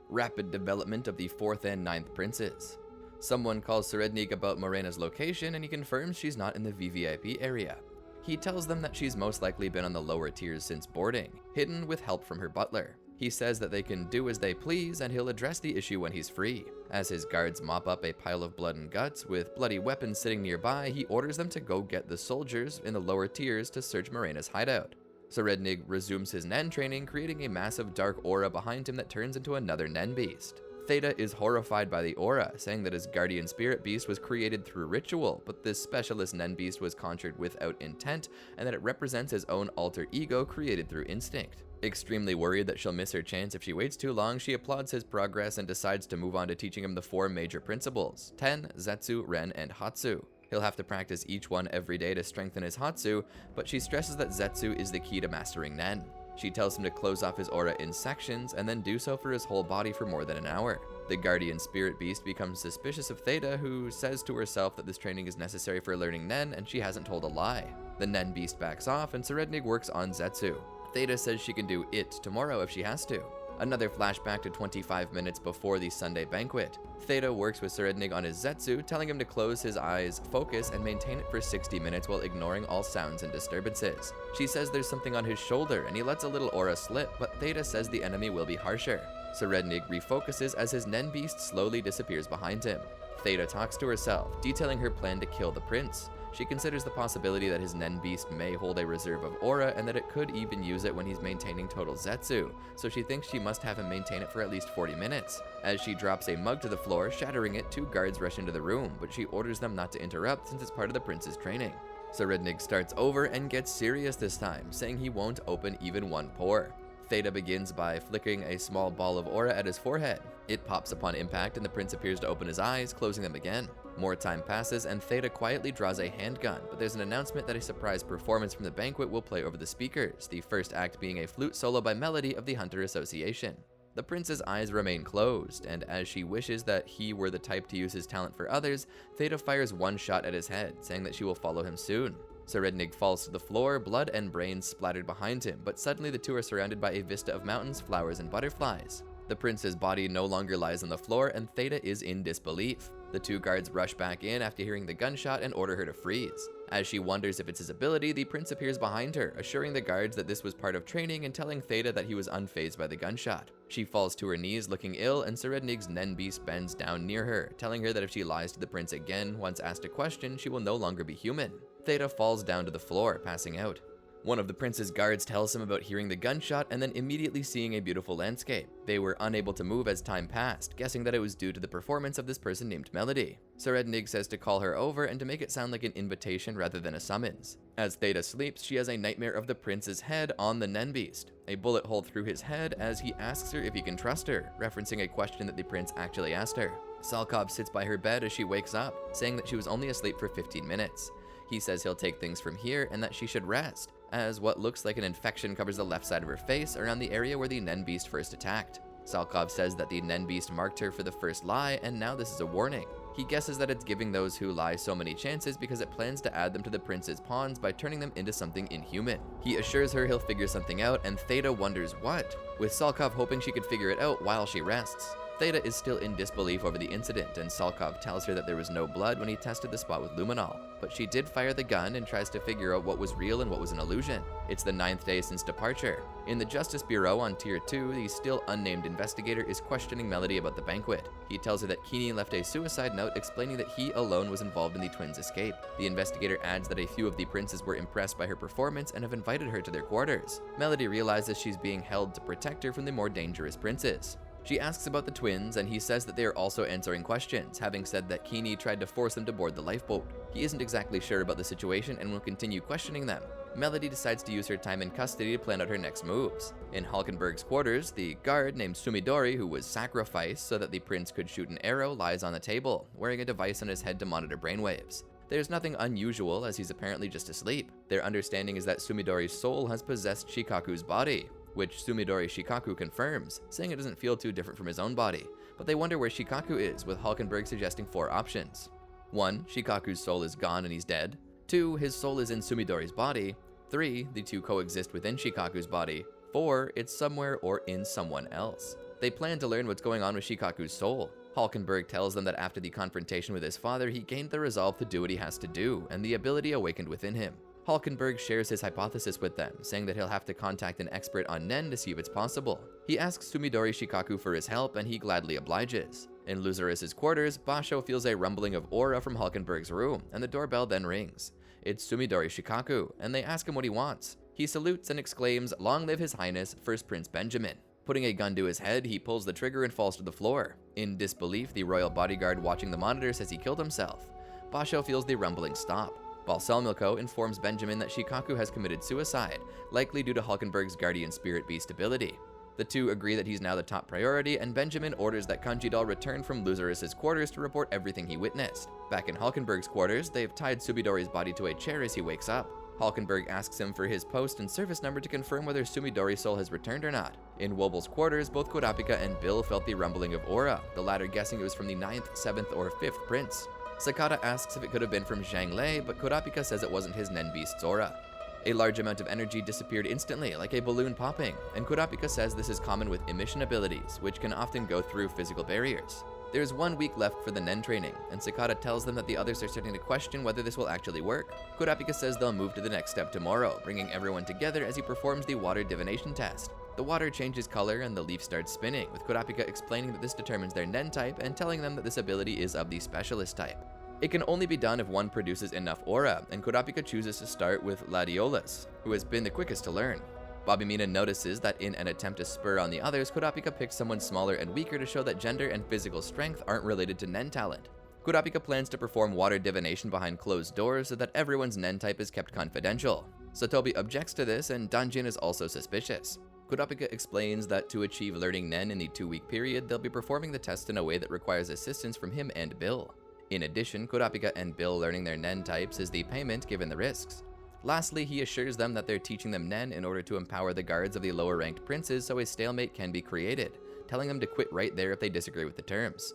Rapid development of the 4th and 9th princes. Someone calls Serednik about Morena's location, and he confirms she's not in the VVIP area. He tells them that she's most likely been on the lower tiers since boarding, hidden with help from her butler. He says that they can do as they please, and he'll address the issue when he's free. As his guards mop up a pile of blood and guts, with bloody weapons sitting nearby, he orders them to go get the soldiers in the lower tiers to search Morena's hideout. Serednik resumes his Nen training, creating a massive dark aura behind him that turns into another Nen beast. Theta is horrified by the aura, saying that his guardian spirit beast was created through ritual, but this specialist Nen beast was conjured without intent, and that it represents his own alter ego created through instinct. Extremely worried that she'll miss her chance if she waits too long, she applauds his progress and decides to move on to teaching him the 4 major principles: Ten, Zetsu, Ren, and Hatsu. He'll have to practice each one every day to strengthen his Hatsu, but she stresses that Zetsu is the key to mastering Nen. She tells him to close off his aura in sections and then do so for his whole body for more than an hour. The guardian spirit beast becomes suspicious of Theta, who says to herself that this training is necessary for learning Nen and she hasn't told a lie. The Nen beast backs off and Serednik works on Zetsu. Theta says she can do it tomorrow if she has to. Another flashback to 25 minutes before the Sunday banquet. Theta works with Serednik on his Zetsu, telling him to close his eyes, focus, and maintain it for 60 minutes while ignoring all sounds and disturbances. She says there's something on his shoulder, and he lets a little aura slip, but Theta says the enemy will be harsher. Serednik refocuses as his Nen beast slowly disappears behind him. Theta talks to herself, detailing her plan to kill the prince. She considers the possibility that his Nen beast may hold a reserve of aura and that it could even use it when he's maintaining total Zetsu, so she thinks she must have him maintain it for at least 40 minutes. As she drops a mug to the floor, shattering it, 2 guards rush into the room, but she orders them not to interrupt since it's part of the prince's training. Serednik starts over and gets serious this time, saying he won't open even one pore. Theta begins by flickering a small ball of aura at his forehead. It pops upon impact and the prince appears to open his eyes, closing them again. More time passes and Theta quietly draws a handgun, but there's an announcement that a surprise performance from the banquet will play over the speakers, the first act being a flute solo by Melody of the Hunter Association. The prince's eyes remain closed, and as she wishes that he were the type to use his talent for others, Theta fires one shot at his head, saying that she will follow him soon. Serednik falls to the floor, blood and brains splattered behind him, but suddenly the 2 are surrounded by a vista of mountains, flowers, and butterflies. The prince's body no longer lies on the floor, and Theta is in disbelief. The 2 guards rush back in after hearing the gunshot and order her to freeze. As she wonders if it's his ability, the prince appears behind her, assuring the guards that this was part of training and telling Theta that he was unfazed by the gunshot. She falls to her knees looking ill, and Serednik's Nen beast bends down near her, telling her that if she lies to the prince again once asked a question, she will no longer be human. Theta falls down to the floor, passing out. One of the prince's guards tells him about hearing the gunshot and then immediately seeing a beautiful landscape. They were unable to move as time passed, guessing that it was due to the performance of this person named Melody. Serednig says to call her over and to make it sound like an invitation rather than a summons. As Theta sleeps, she has a nightmare of the prince's head on the Nen beast, a bullet hole through his head as he asks her if he can trust her, referencing a question that the prince actually asked her. Salkov sits by her bed as she wakes up, saying that she was only asleep for 15 minutes. He says he'll take things from here and that she should rest, as what looks like an infection covers the left side of her face around the area where the Nen beast first attacked. Salkov says that the Nen beast marked her for the first lie, and now this is a warning. He guesses that it's giving those who lie so many chances because it plans to add them to the prince's pawns by turning them into something inhuman. He assures her he'll figure something out, and Theta wonders what, with Salkov hoping she could figure it out while she rests. Theta is still in disbelief over the incident, and Salkov tells her that there was no blood when he tested the spot with luminol, but she did fire the gun and tries to figure out what was real and what was an illusion. It's the 9th day since departure. In the Justice Bureau on Tier 2, the still unnamed investigator is questioning Melody about the banquet. He tells her that Kini left a suicide note explaining that he alone was involved in the twins' escape. The investigator adds that a few of the princes were impressed by her performance and have invited her to their quarters. Melody realizes she's being held to protect her from the more dangerous princes. She asks about the twins, and he says that they are also answering questions, having said that Kini tried to force them to board the lifeboat. He isn't exactly sure about the situation and will continue questioning them. Melody decides to use her time in custody to plan out her next moves. In Hulkenberg's quarters, the guard named Sumidori, who was sacrificed so that the prince could shoot an arrow, lies on the table, wearing a device on his head to monitor brainwaves. There's nothing unusual, as he's apparently just asleep. Their understanding is that Sumidori's soul has possessed Shikaku's body, which Sumidori Shikaku confirms, saying it doesn't feel too different from his own body. But they wonder where Shikaku is, with Hulkenberg suggesting 4 options. 1. Shikaku's soul is gone and he's dead. 2. His soul is in Sumidori's body. 3. The two coexist within Shikaku's body. 4. It's somewhere or in someone else. They plan to learn what's going on with Shikaku's soul. Hulkenberg tells them that after the confrontation with his father, he gained the resolve to do what he has to do, and the ability awakened within him. Hulkenberg shares his hypothesis with them, saying that he'll have to contact an expert on Nen to see if it's possible. He asks Sumidori Shikaku for his help, and he gladly obliges. In Lazarus's quarters, Basho feels a rumbling of aura from Hulkenberg's room, and the doorbell then rings. It's Sumidori Shikaku, and they ask him what he wants. He salutes and exclaims, "Long live His Highness, First Prince Benjamin." Putting a gun to his head, he pulls the trigger and falls to the floor. In disbelief, the royal bodyguard watching the monitor says he killed himself. Basho feels the rumbling stop. Balsalmilko informs Benjamin that Shikaku has committed suicide, likely due to Hulkenberg's guardian spirit beast ability. The two agree that he's now the top priority, and Benjamin orders that Kanji-Doll return from Lazarus's quarters to report everything he witnessed. Back in Hulkenberg's quarters, they've tied Sumidori's body to a chair as he wakes up. Hulkenberg asks him for his post and service number to confirm whether Sumidori's soul has returned or not. In Woble's quarters, both Kurapika and Bill felt the rumbling of aura, the latter guessing it was from the 9th, 7th, or 5th prince. Sakata asks if it could have been from Zhang Lei, but Kurapika says it wasn't his Nen beast's aura. A large amount of energy disappeared instantly, like a balloon popping, and Kurapika says this is common with emission abilities, which can often go through physical barriers. There's 1 week left for the Nen training, and Sakata tells them that the others are starting to question whether this will actually work. Kurapika says they'll move to the next step tomorrow, bringing everyone together as he performs the water divination test. The water changes color and the leaf starts spinning, with Kurapika explaining that this determines their Nen type and telling them that this ability is of the specialist type. It can only be done if one produces enough aura, and Kurapika chooses to start with Ladiolus, who has been the quickest to learn. Babimina notices that in an attempt to spur on the others, Kurapika picks someone smaller and weaker to show that gender and physical strength aren't related to Nen talent. Kurapika plans to perform water divination behind closed doors so that everyone's Nen type is kept confidential. Satobi objects to this, and Danjin is also suspicious. Kurapika explains that to achieve learning Nen in the 2-week period, they'll be performing the test in a way that requires assistance from him and Bill. In addition, Kurapika and Bill learning their Nen types is the payment given the risks. Lastly, he assures them that they're teaching them Nen in order to empower the guards of the lower-ranked princes so a stalemate can be created, telling them to quit right there if they disagree with the terms.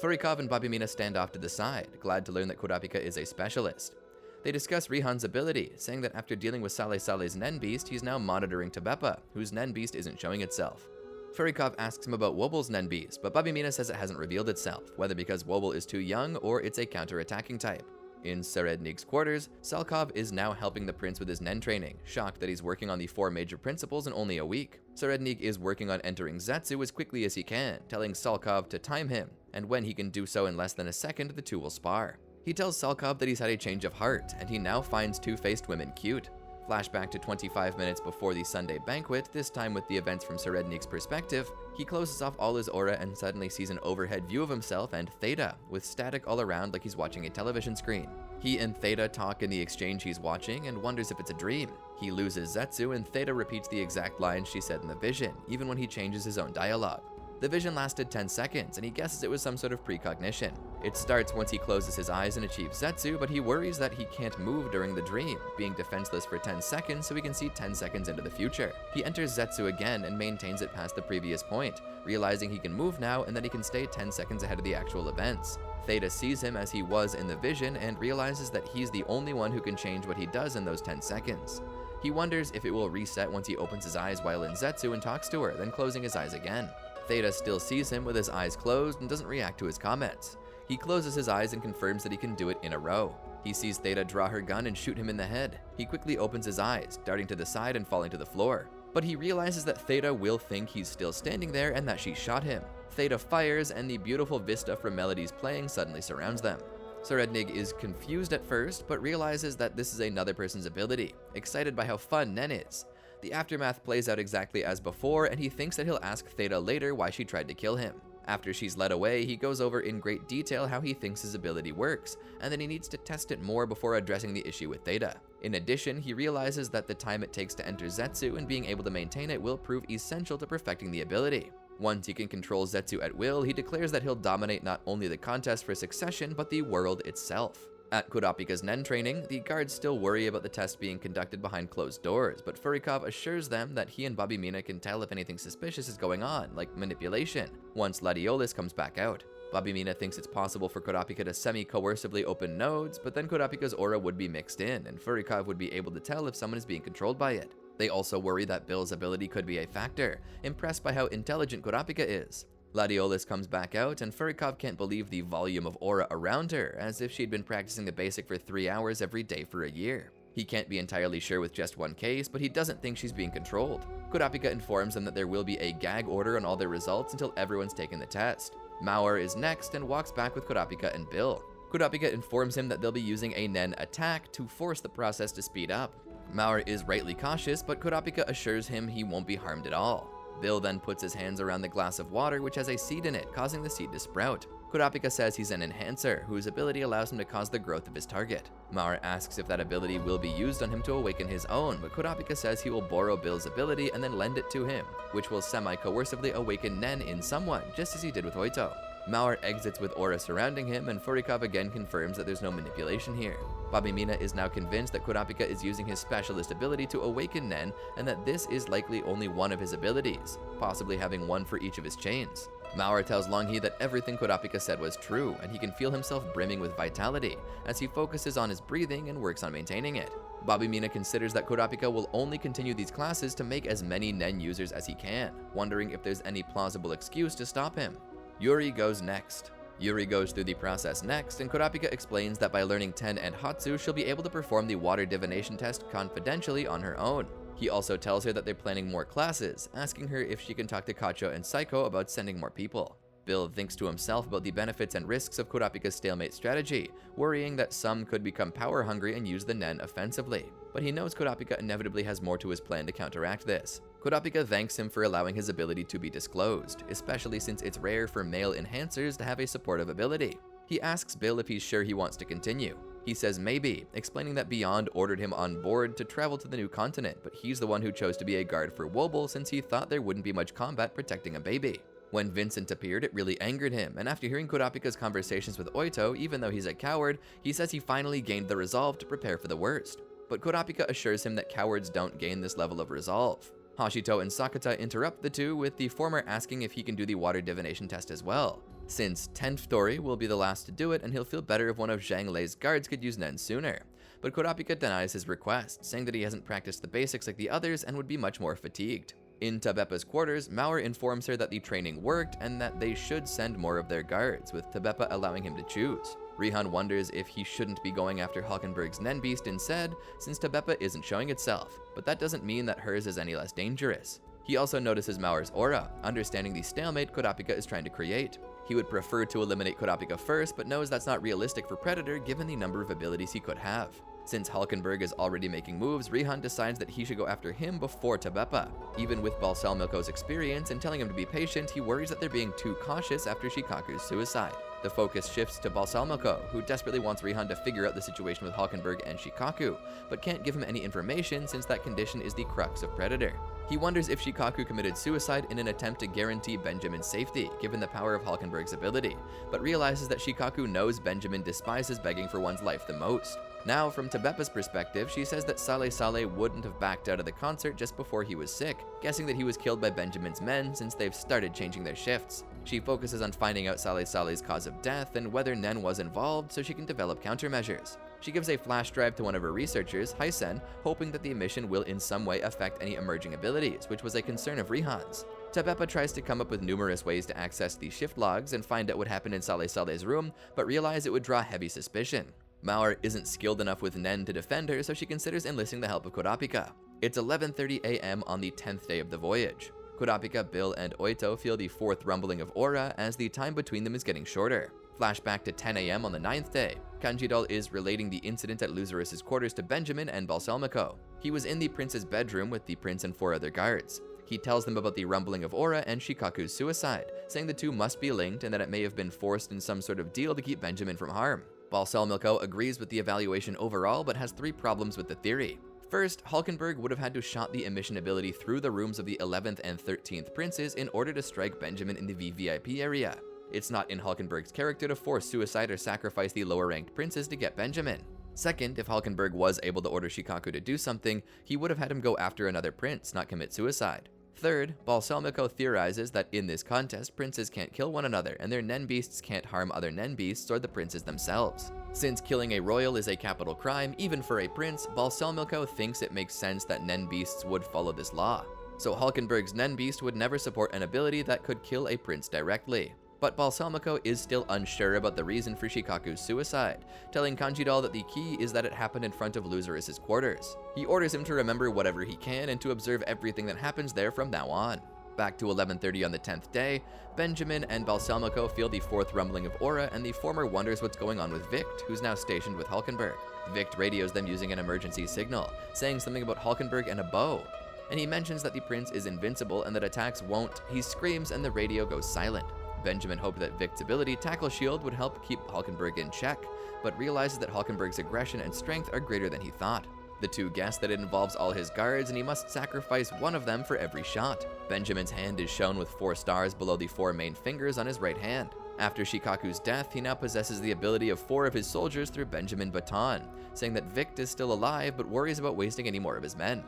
Furikov and Babimina stand off to the side, glad to learn that Kurapika is a specialist. They discuss Rihan's ability, saying that after dealing with Sale Sale's Nen beast, he's now monitoring Tabepa, whose Nen beast isn't showing itself. Furikov asks him about Woble's Nen beast, but Babimina says it hasn't revealed itself, whether because Woble is too young or it's a counter-attacking type. In Serednig's quarters, Salkov is now helping the prince with his Nen training, shocked that he's working on the 4 major principles in only a week. Serednig is working on entering Zetsu as quickly as he can, telling Salkov to time him, and when he can do so in less than a second, the two will spar. He tells Salkov that he's had a change of heart, and he now finds two-faced women cute. Flashback to 25 minutes before the Sunday banquet, this time with the events from Serednik's perspective. He closes off all his aura and suddenly sees an overhead view of himself and Theta, with static all around like he's watching a television screen. He and Theta talk in the exchange he's watching and wonders if it's a dream. He loses Zetsu and Theta repeats the exact lines she said in the vision, even when he changes his own dialogue. The vision lasted 10 seconds, and he guesses it was some sort of precognition. It starts once he closes his eyes and achieves Zetsu, but he worries that he can't move during the dream, being defenseless for 10 seconds so he can see 10 seconds into the future. He enters Zetsu again and maintains it past the previous point, realizing he can move now and that he can stay 10 seconds ahead of the actual events. Theta sees him as he was in the vision and realizes that he's the only one who can change what he does in those 10 seconds. He wonders if it will reset once he opens his eyes while in Zetsu and talks to her, then closing his eyes again. Theta still sees him with his eyes closed and doesn't react to his comments. He closes his eyes and confirms that he can do it in a row. He sees Theta draw her gun and shoot him in the head. He quickly opens his eyes, darting to the side and falling to the floor. But he realizes that Theta will think he's still standing there and that she shot him. Theta fires and the beautiful vista from melodies playing suddenly surrounds them. Serednik is confused at first, but realizes that this is another person's ability, excited by how fun Nen is. The aftermath plays out exactly as before, and he thinks that he'll ask Theta later why she tried to kill him. After she's led away, he goes over in great detail how he thinks his ability works, and that he needs to test it more before addressing the issue with Theta. In addition, he realizes that the time it takes to enter Zetsu and being able to maintain it will prove essential to perfecting the ability. Once he can control Zetsu at will, he declares that he'll dominate not only the contest for succession, but the world itself. At Kurapika's Nen training, the guards still worry about the test being conducted behind closed doors, but Furikov assures them that he and Babimina can tell if anything suspicious is going on, like manipulation, once Ladiolis comes back out. Babimina thinks it's possible for Kurapika to semi-coercively open nodes, but then Kurapika's aura would be mixed in, and Furikov would be able to tell if someone is being controlled by it. They also worry that Bill's ability could be a factor, impressed by how intelligent Kurapika is. Ladiolis comes back out, and Furikov can't believe the volume of aura around her, as if she'd been practicing the basic for 3 hours every day for a year. He can't be entirely sure with just one case, but he doesn't think she's being controlled. Kurapika informs them that there will be a gag order on all their results until everyone's taken the test. Mauer is next and walks back with Kurapika and Bill. Kurapika informs him that they'll be using a Nen attack to force the process to speed up. Mauer is rightly cautious, but Kurapika assures him he won't be harmed at all. Bill then puts his hands around the glass of water which has a seed in it, causing the seed to sprout. Kurapika says he's an enhancer, whose ability allows him to cause the growth of his target. Mauer asks if that ability will be used on him to awaken his own, but Kurapika says he will borrow Bill's ability and then lend it to him, which will semi-coercively awaken Nen in someone, just as he did with Hoito. Mauer exits with aura surrounding him, and Furikov again confirms that there's no manipulation here. Babimina is now convinced that Kurapika is using his specialist ability to awaken Nen, and that this is likely only one of his abilities, possibly having one for each of his chains. Mauer tells Longhi that everything Kurapika said was true, and he can feel himself brimming with vitality, as he focuses on his breathing and works on maintaining it. Babimina considers that Kurapika will only continue these classes to make as many Nen users as he can, wondering if there's any plausible excuse to stop him. Yuri goes next. Yuri goes through the process next, and Kurapika explains that by learning Ten and Hatsu, she'll be able to perform the water divination test confidentially on her own. He also tells her that they're planning more classes, asking her if she can talk to Kacho and Saiko about sending more people. Bill thinks to himself about the benefits and risks of Kurapika's stalemate strategy, worrying that some could become power-hungry and use the Nen offensively. But he knows Kurapika inevitably has more to his plan to counteract this. Kurapika thanks him for allowing his ability to be disclosed, especially since it's rare for male enhancers to have a supportive ability. He asks Bill if he's sure he wants to continue. He says maybe, explaining that Beyond ordered him on board to travel to the new continent, but he's the one who chose to be a guard for Wobble since he thought there wouldn't be much combat protecting a baby. When Vincent appeared, it really angered him, and after hearing Kurapika's conversations with Oito, even though he's a coward, he says he finally gained the resolve to prepare for the worst. But Kurapika assures him that cowards don't gain this level of resolve. Hashito and Sakata interrupt the two, with the former asking if he can do the water divination test as well, since 10th Tori will be the last to do it and he'll feel better if one of Zhang Lei's guards could use Nen sooner. But Kurapika denies his request, saying that he hasn't practiced the basics like the others and would be much more fatigued. In Tabepa's quarters, Mauer informs her that the training worked and that they should send more of their guards, with Tabepa allowing him to choose. Rihan wonders if he shouldn't be going after Hulkenberg's Nen Beast instead, since Tabepa isn't showing itself, but that doesn't mean that hers is any less dangerous. He also notices Mauer's aura, understanding the stalemate Kurapika is trying to create. He would prefer to eliminate Kurapika first, but knows that's not realistic for Predator given the number of abilities he could have. Since Hulkenberg is already making moves, Rihan decides that he should go after him before Tabeppa. Even with Balsalmico's experience and telling him to be patient, he worries that they're being too cautious after Shikaku's suicide. The focus shifts to Balsalmico, who desperately wants Rihan to figure out the situation with Hulkenberg and Shikaku, but can't give him any information since that condition is the crux of Predator. He wonders if Shikaku committed suicide in an attempt to guarantee Benjamin's safety, given the power of Hulkenberg's ability, but realizes that Shikaku knows Benjamin despises begging for one's life the most. Now, from Tabeppa's perspective, she says that Saleh Saleh wouldn't have backed out of the concert just before he was sick, guessing that he was killed by Benjamin's men since they've started changing their shifts. She focuses on finding out Saleh Saleh's cause of death and whether Nen was involved so she can develop countermeasures. She gives a flash drive to one of her researchers, Hysen, hoping that the emission will in some way affect any emerging abilities, which was a concern of Rihan's. Tabeppa tries to come up with numerous ways to access the shift logs and find out what happened in Saleh Saleh's room, but realize it would draw heavy suspicion. Mauer isn't skilled enough with Nen to defend her, so she considers enlisting the help of Kurapika. It's 11:30 a.m. on the 10th day of the voyage. Kurapika, Bill, and Oito feel the fourth rumbling of aura as the time between them is getting shorter. Flashback to 10 a.m. on the 9th day. Kanjidol is relating the incident at Luzurus' quarters to Benjamin and Balsalmico. He was in the prince's bedroom with the prince and 4 other guards. He tells them about the rumbling of aura and Shikaku's suicide, saying the two must be linked and that it may have been forced in some sort of deal to keep Benjamin from harm. Balsalmico agrees with the evaluation overall, but has 3 problems with the theory. First, Hulkenberg would have had to shot the emission ability through the rooms of the 11th and 13th princes in order to strike Benjamin in the VVIP area. It's not in Hulkenberg's character to force suicide or sacrifice the lower-ranked princes to get Benjamin. Second, if Hulkenberg was able to order Shikaku to do something, he would have had him go after another prince, not commit suicide. Third, Balsalmico theorizes that in this contest, princes can't kill one another, and their Nen beasts can't harm other Nen beasts or the princes themselves. Since killing a royal is a capital crime, even for a prince, Balsalmico thinks it makes sense that Nen beasts would follow this law. So Hulkenberg's Nen beast would never support an ability that could kill a prince directly. But Balsalmico is still unsure about the reason for Shikaku's suicide, telling Kanjidol that the key is that it happened in front of Luzurus' quarters. He orders him to remember whatever he can and to observe everything that happens there from now on. Back to 11:30 on the 10th day, Benjamin and Balsalmico feel the 4th rumbling of aura, and the former wonders what's going on with Vict, who's now stationed with Hulkenberg. Vict radios them using an emergency signal, saying something about Hulkenberg and a bow. And he mentions that the prince is invincible and that attacks won't. He screams and the radio goes silent. Benjamin hoped that Vict's ability, Tackle Shield, would help keep Hulkenberg in check, but realizes that Hulkenberg's aggression and strength are greater than he thought. The two guess that it involves all his guards and he must sacrifice one of them for every shot. Benjamin's hand is shown with 4 stars below the 4 main fingers on his right hand. After Shikaku's death, he now possesses the ability of 4 of his soldiers through Benjamin Baton, saying that Vict is still alive but worries about wasting any more of his men.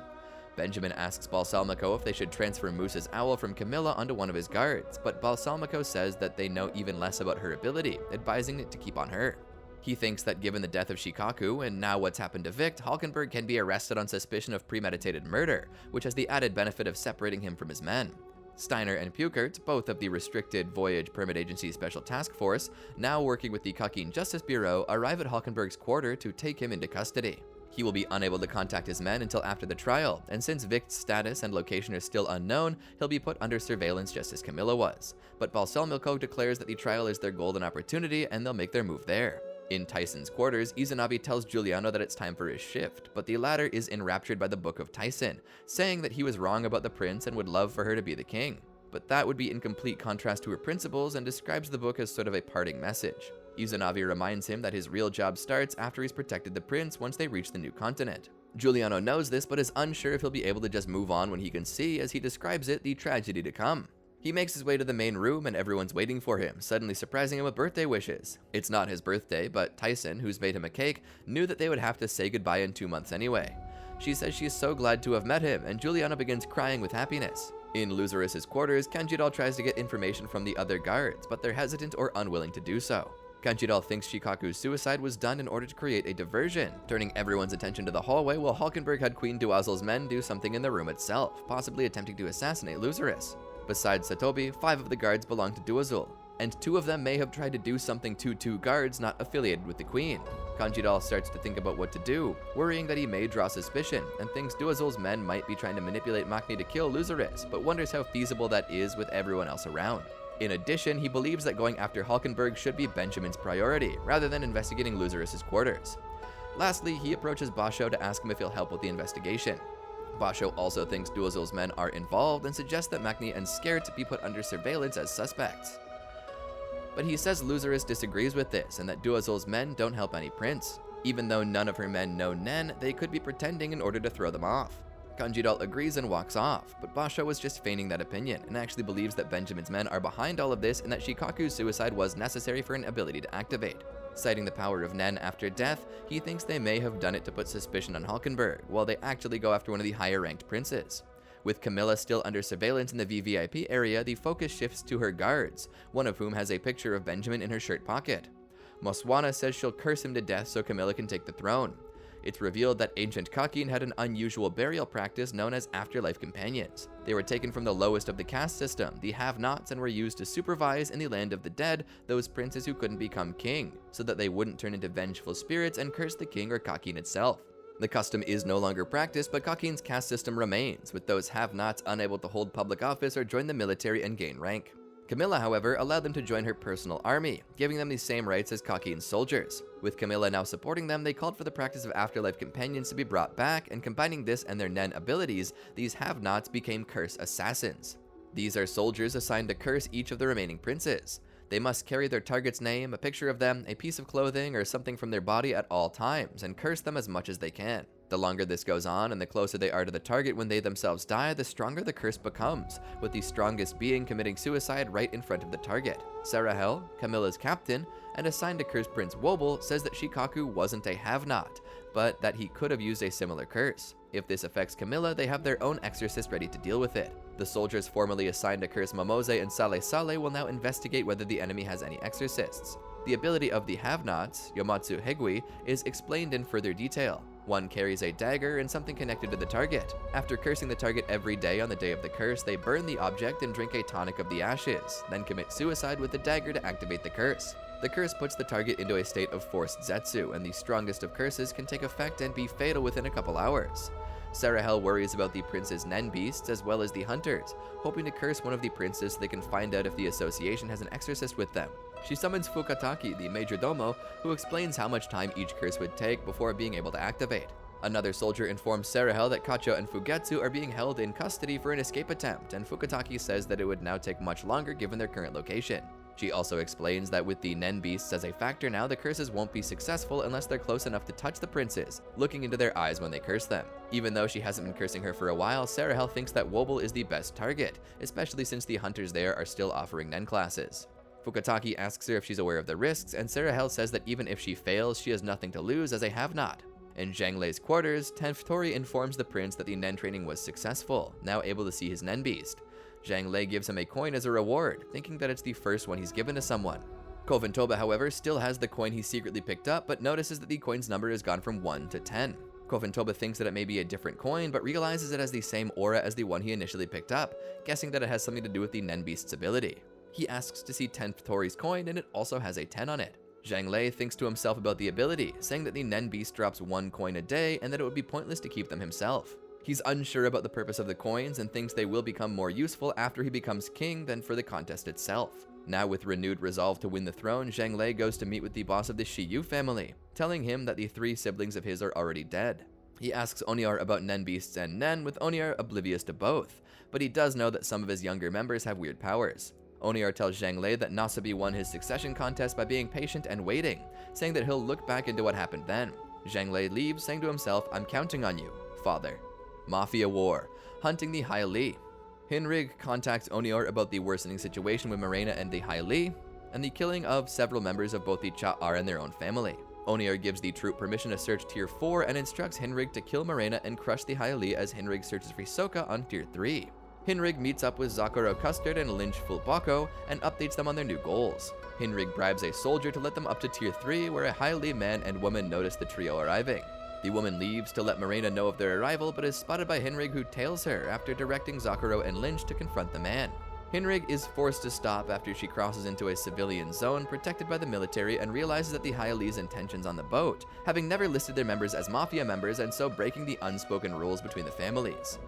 Benjamin asks Balsalmico if they should transfer Moose's owl from Camilla onto one of his guards, but Balsalmico says that they know even less about her ability, advising it to keep on her. He thinks that given the death of Shikaku and now what's happened to Vict, Hulkenberg can be arrested on suspicion of premeditated murder, which has the added benefit of separating him from his men. Steiner and Pukert, both of the restricted Voyage Permit Agency Special Task Force, now working with the Kakin Justice Bureau, arrive at Hulkenberg's quarter to take him into custody. He will be unable to contact his men until after the trial, and since Vict's status and location are still unknown, he'll be put under surveillance just as Camilla was. But Balsalmico declares that the trial is their golden opportunity and they'll make their move there. In Tyson's quarters, Izanabi tells Giuliano that it's time for his shift, but the latter is enraptured by the Book of Tyson, saying that he was wrong about the prince and would love for her to be the king. But that would be in complete contrast to her principles and describes the book as sort of a parting message. Izanabi reminds him that his real job starts after he's protected the prince once they reach the new continent. Giuliano knows this, but is unsure if he'll be able to just move on when he can see, as he describes it, the tragedy to come. He makes his way to the main room and everyone's waiting for him, suddenly surprising him with birthday wishes. It's not his birthday, but Tyson, who's made him a cake, knew that they would have to say goodbye in 2 months anyway. She says she's so glad to have met him, and Giuliano begins crying with happiness. In Luzurus' quarters, Kanjidol tries to get information from the other guards, but they're hesitant or unwilling to do so. Kanjidol thinks Shikaku's suicide was done in order to create a diversion, turning everyone's attention to the hallway while Hulkenberg had Queen Duazel's men do something in the room itself, possibly attempting to assassinate Luzurus. Besides Satobi, 5 of the guards belong to Duazul, and 2 of them may have tried to do something to 2 guards not affiliated with the Queen. Kanjidol starts to think about what to do, worrying that he may draw suspicion, and thinks Duazul's men might be trying to manipulate Makni to kill Luzurus, but wonders how feasible that is with everyone else around. In addition, he believes that going after Hulkenberg should be Benjamin's priority, rather than investigating Luzurus' quarters. Lastly, he approaches Basho to ask him if he'll help with the investigation. Basho also thinks Duozil's men are involved and suggests that Makni and Scared be put under surveillance as suspects. But he says Luzurus disagrees with this and that Duozil's men don't help any prince. Even though none of her men know Nen, they could be pretending in order to throw them off. Kanjidol agrees and walks off, but Basho was just feigning that opinion and actually believes that Benjamin's men are behind all of this and that Shikaku's suicide was necessary for an ability to activate. Citing the power of Nen after death, he thinks they may have done it to put suspicion on Hulkenberg, while they actually go after one of the higher-ranked princes. With Camilla still under surveillance in the VVIP area, the focus shifts to her guards, one of whom has a picture of Benjamin in her shirt pocket. Moswana says she'll curse him to death so Camilla can take the throne. It's revealed that ancient Kakin had an unusual burial practice known as afterlife companions. They were taken from the lowest of the caste system, the have-nots, and were used to supervise in the land of the dead those princes who couldn't become king, so that they wouldn't turn into vengeful spirits and curse the king or Kakin itself. The custom is no longer practiced, but Kakin's caste system remains, with those have-nots unable to hold public office or join the military and gain rank. Camilla, however, allowed them to join her personal army, giving them the same rights as Kakin's soldiers. With Camilla now supporting them, they called for the practice of afterlife companions to be brought back, and combining this and their Nen abilities, these have-nots became curse assassins. These are soldiers assigned to curse each of the remaining princes. They must carry their target's name, a picture of them, a piece of clothing, or something from their body at all times, and curse them as much as they can. The longer this goes on and the closer they are to the target when they themselves die, the stronger the curse becomes, with the strongest being committing suicide right in front of the target. Sarahel, Camilla's captain, and assigned to curse Prince Wobble, says that Shikaku wasn't a have-not, but that he could have used a similar curse. If this affects Camilla, they have their own exorcist ready to deal with it. The soldiers formerly assigned to curse Momose and Sale Sale will now investigate whether the enemy has any exorcists. The ability of the have-nots, Yomatsu Hegui, is explained in further detail. One carries a dagger and something connected to the target. After cursing the target every day on the day of the curse, they burn the object and drink a tonic of the ashes, then commit suicide with the dagger to activate the curse. The curse puts the target into a state of forced zetsu, and the strongest of curses can take effect and be fatal within a couple hours. Sarahel worries about the prince's Nen beasts as well as the hunters, hoping to curse one of the princes so they can find out if the association has an exorcist with them. She summons Fukataki, the majordomo, who explains how much time each curse would take before being able to activate. Another soldier informs Sarahel that Kacho and Fugetsu are being held in custody for an escape attempt, and Fukataki says that it would now take much longer given their current location. She also explains that with the Nen beasts as a factor now, the curses won't be successful unless they're close enough to touch the princes, looking into their eyes when they curse them. Even though she hasn't been cursing her for a while, Sarahel thinks that Wobble is the best target, especially since the hunters there are still offering Nen classes. Fukataki asks her if she's aware of the risks, and Sarahel says that even if she fails, she has nothing to lose as a have-not. In Zhang Lei's quarters, Tenftori informs the prince that the Nen training was successful, now able to see his Nen beast. Zhang Lei gives him a coin as a reward, thinking that it's the first one he's given to someone. Koventoba, however, still has the coin he secretly picked up, but notices that the coin's number has gone from 1 to 10. Koventoba thinks that it may be a different coin, but realizes it has the same aura as the one he initially picked up, guessing that it has something to do with the Nen beast's ability. He asks to see Tenftori's coin, and it also has a 10 on it. Zhang Lei thinks to himself about the ability, saying that the Nen beast drops 1 coin a day and that it would be pointless to keep them himself. He's unsure about the purpose of the coins and thinks they will become more useful after he becomes king than for the contest itself. Now with renewed resolve to win the throne, Zhang Lei goes to meet with the boss of the Shiyu family, telling him that the 3 siblings of his are already dead. He asks Oniar about Nen beasts and Nen, with Oniar oblivious to both, but he does know that some of his younger members have weird powers. Oniar tells Zhang Lei that Nasabi won his succession contest by being patient and waiting, saying that he'll look back into what happened then. Zhang Lei leaves, saying to himself, "I'm counting on you, father." Mafia War, hunting the Heil-Ly. Hinrig contacts Oniar about the worsening situation with Morena and the Heil-Ly, and the killing of several members of both the Cha'ar and their own family. Oniar gives the Troupe permission to search Tier 4 and instructs Hinrig to kill Morena and crush the Heil-Ly as Hinrig searches for Hisoka on Tier 3. Hinrig meets up with Zakuro Custard and Lynch Fulbako and updates them on their new goals. Hinrig bribes a soldier to let them up to Tier 3, where a Heil-Ly man and woman notice the trio arriving. The woman leaves to let Morena know of their arrival, but is spotted by Hinrig, who tails her after directing Zakuro and Lynch to confront the man. Hinrig is forced to stop after she crosses into a civilian zone protected by the military and realizes that the Heil-Ly's intentions on the boat, having never listed their members as Mafia members and so breaking the unspoken rules between the families.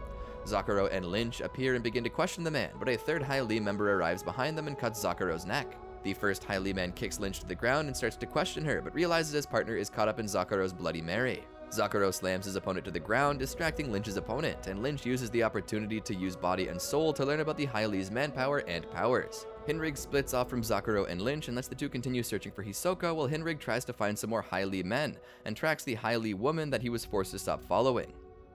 Zakuro and Lynch appear and begin to question the man, but a third Heil-Ly member arrives behind them and cuts Zakuro's neck. The first Heil-Ly man kicks Lynch to the ground and starts to question her, but realizes his partner is caught up in Zakuro's Bloody Mary. Zakuro slams his opponent to the ground, distracting Lynch's opponent, and Lynch uses the opportunity to use body and soul to learn about the Heil-Ly's manpower and powers. Hinrig splits off from Zakuro and Lynch and lets the two continue searching for Hisoka, while Hinrig tries to find some more Heil-Ly men, and tracks the Heil-Ly woman that he was forced to stop following.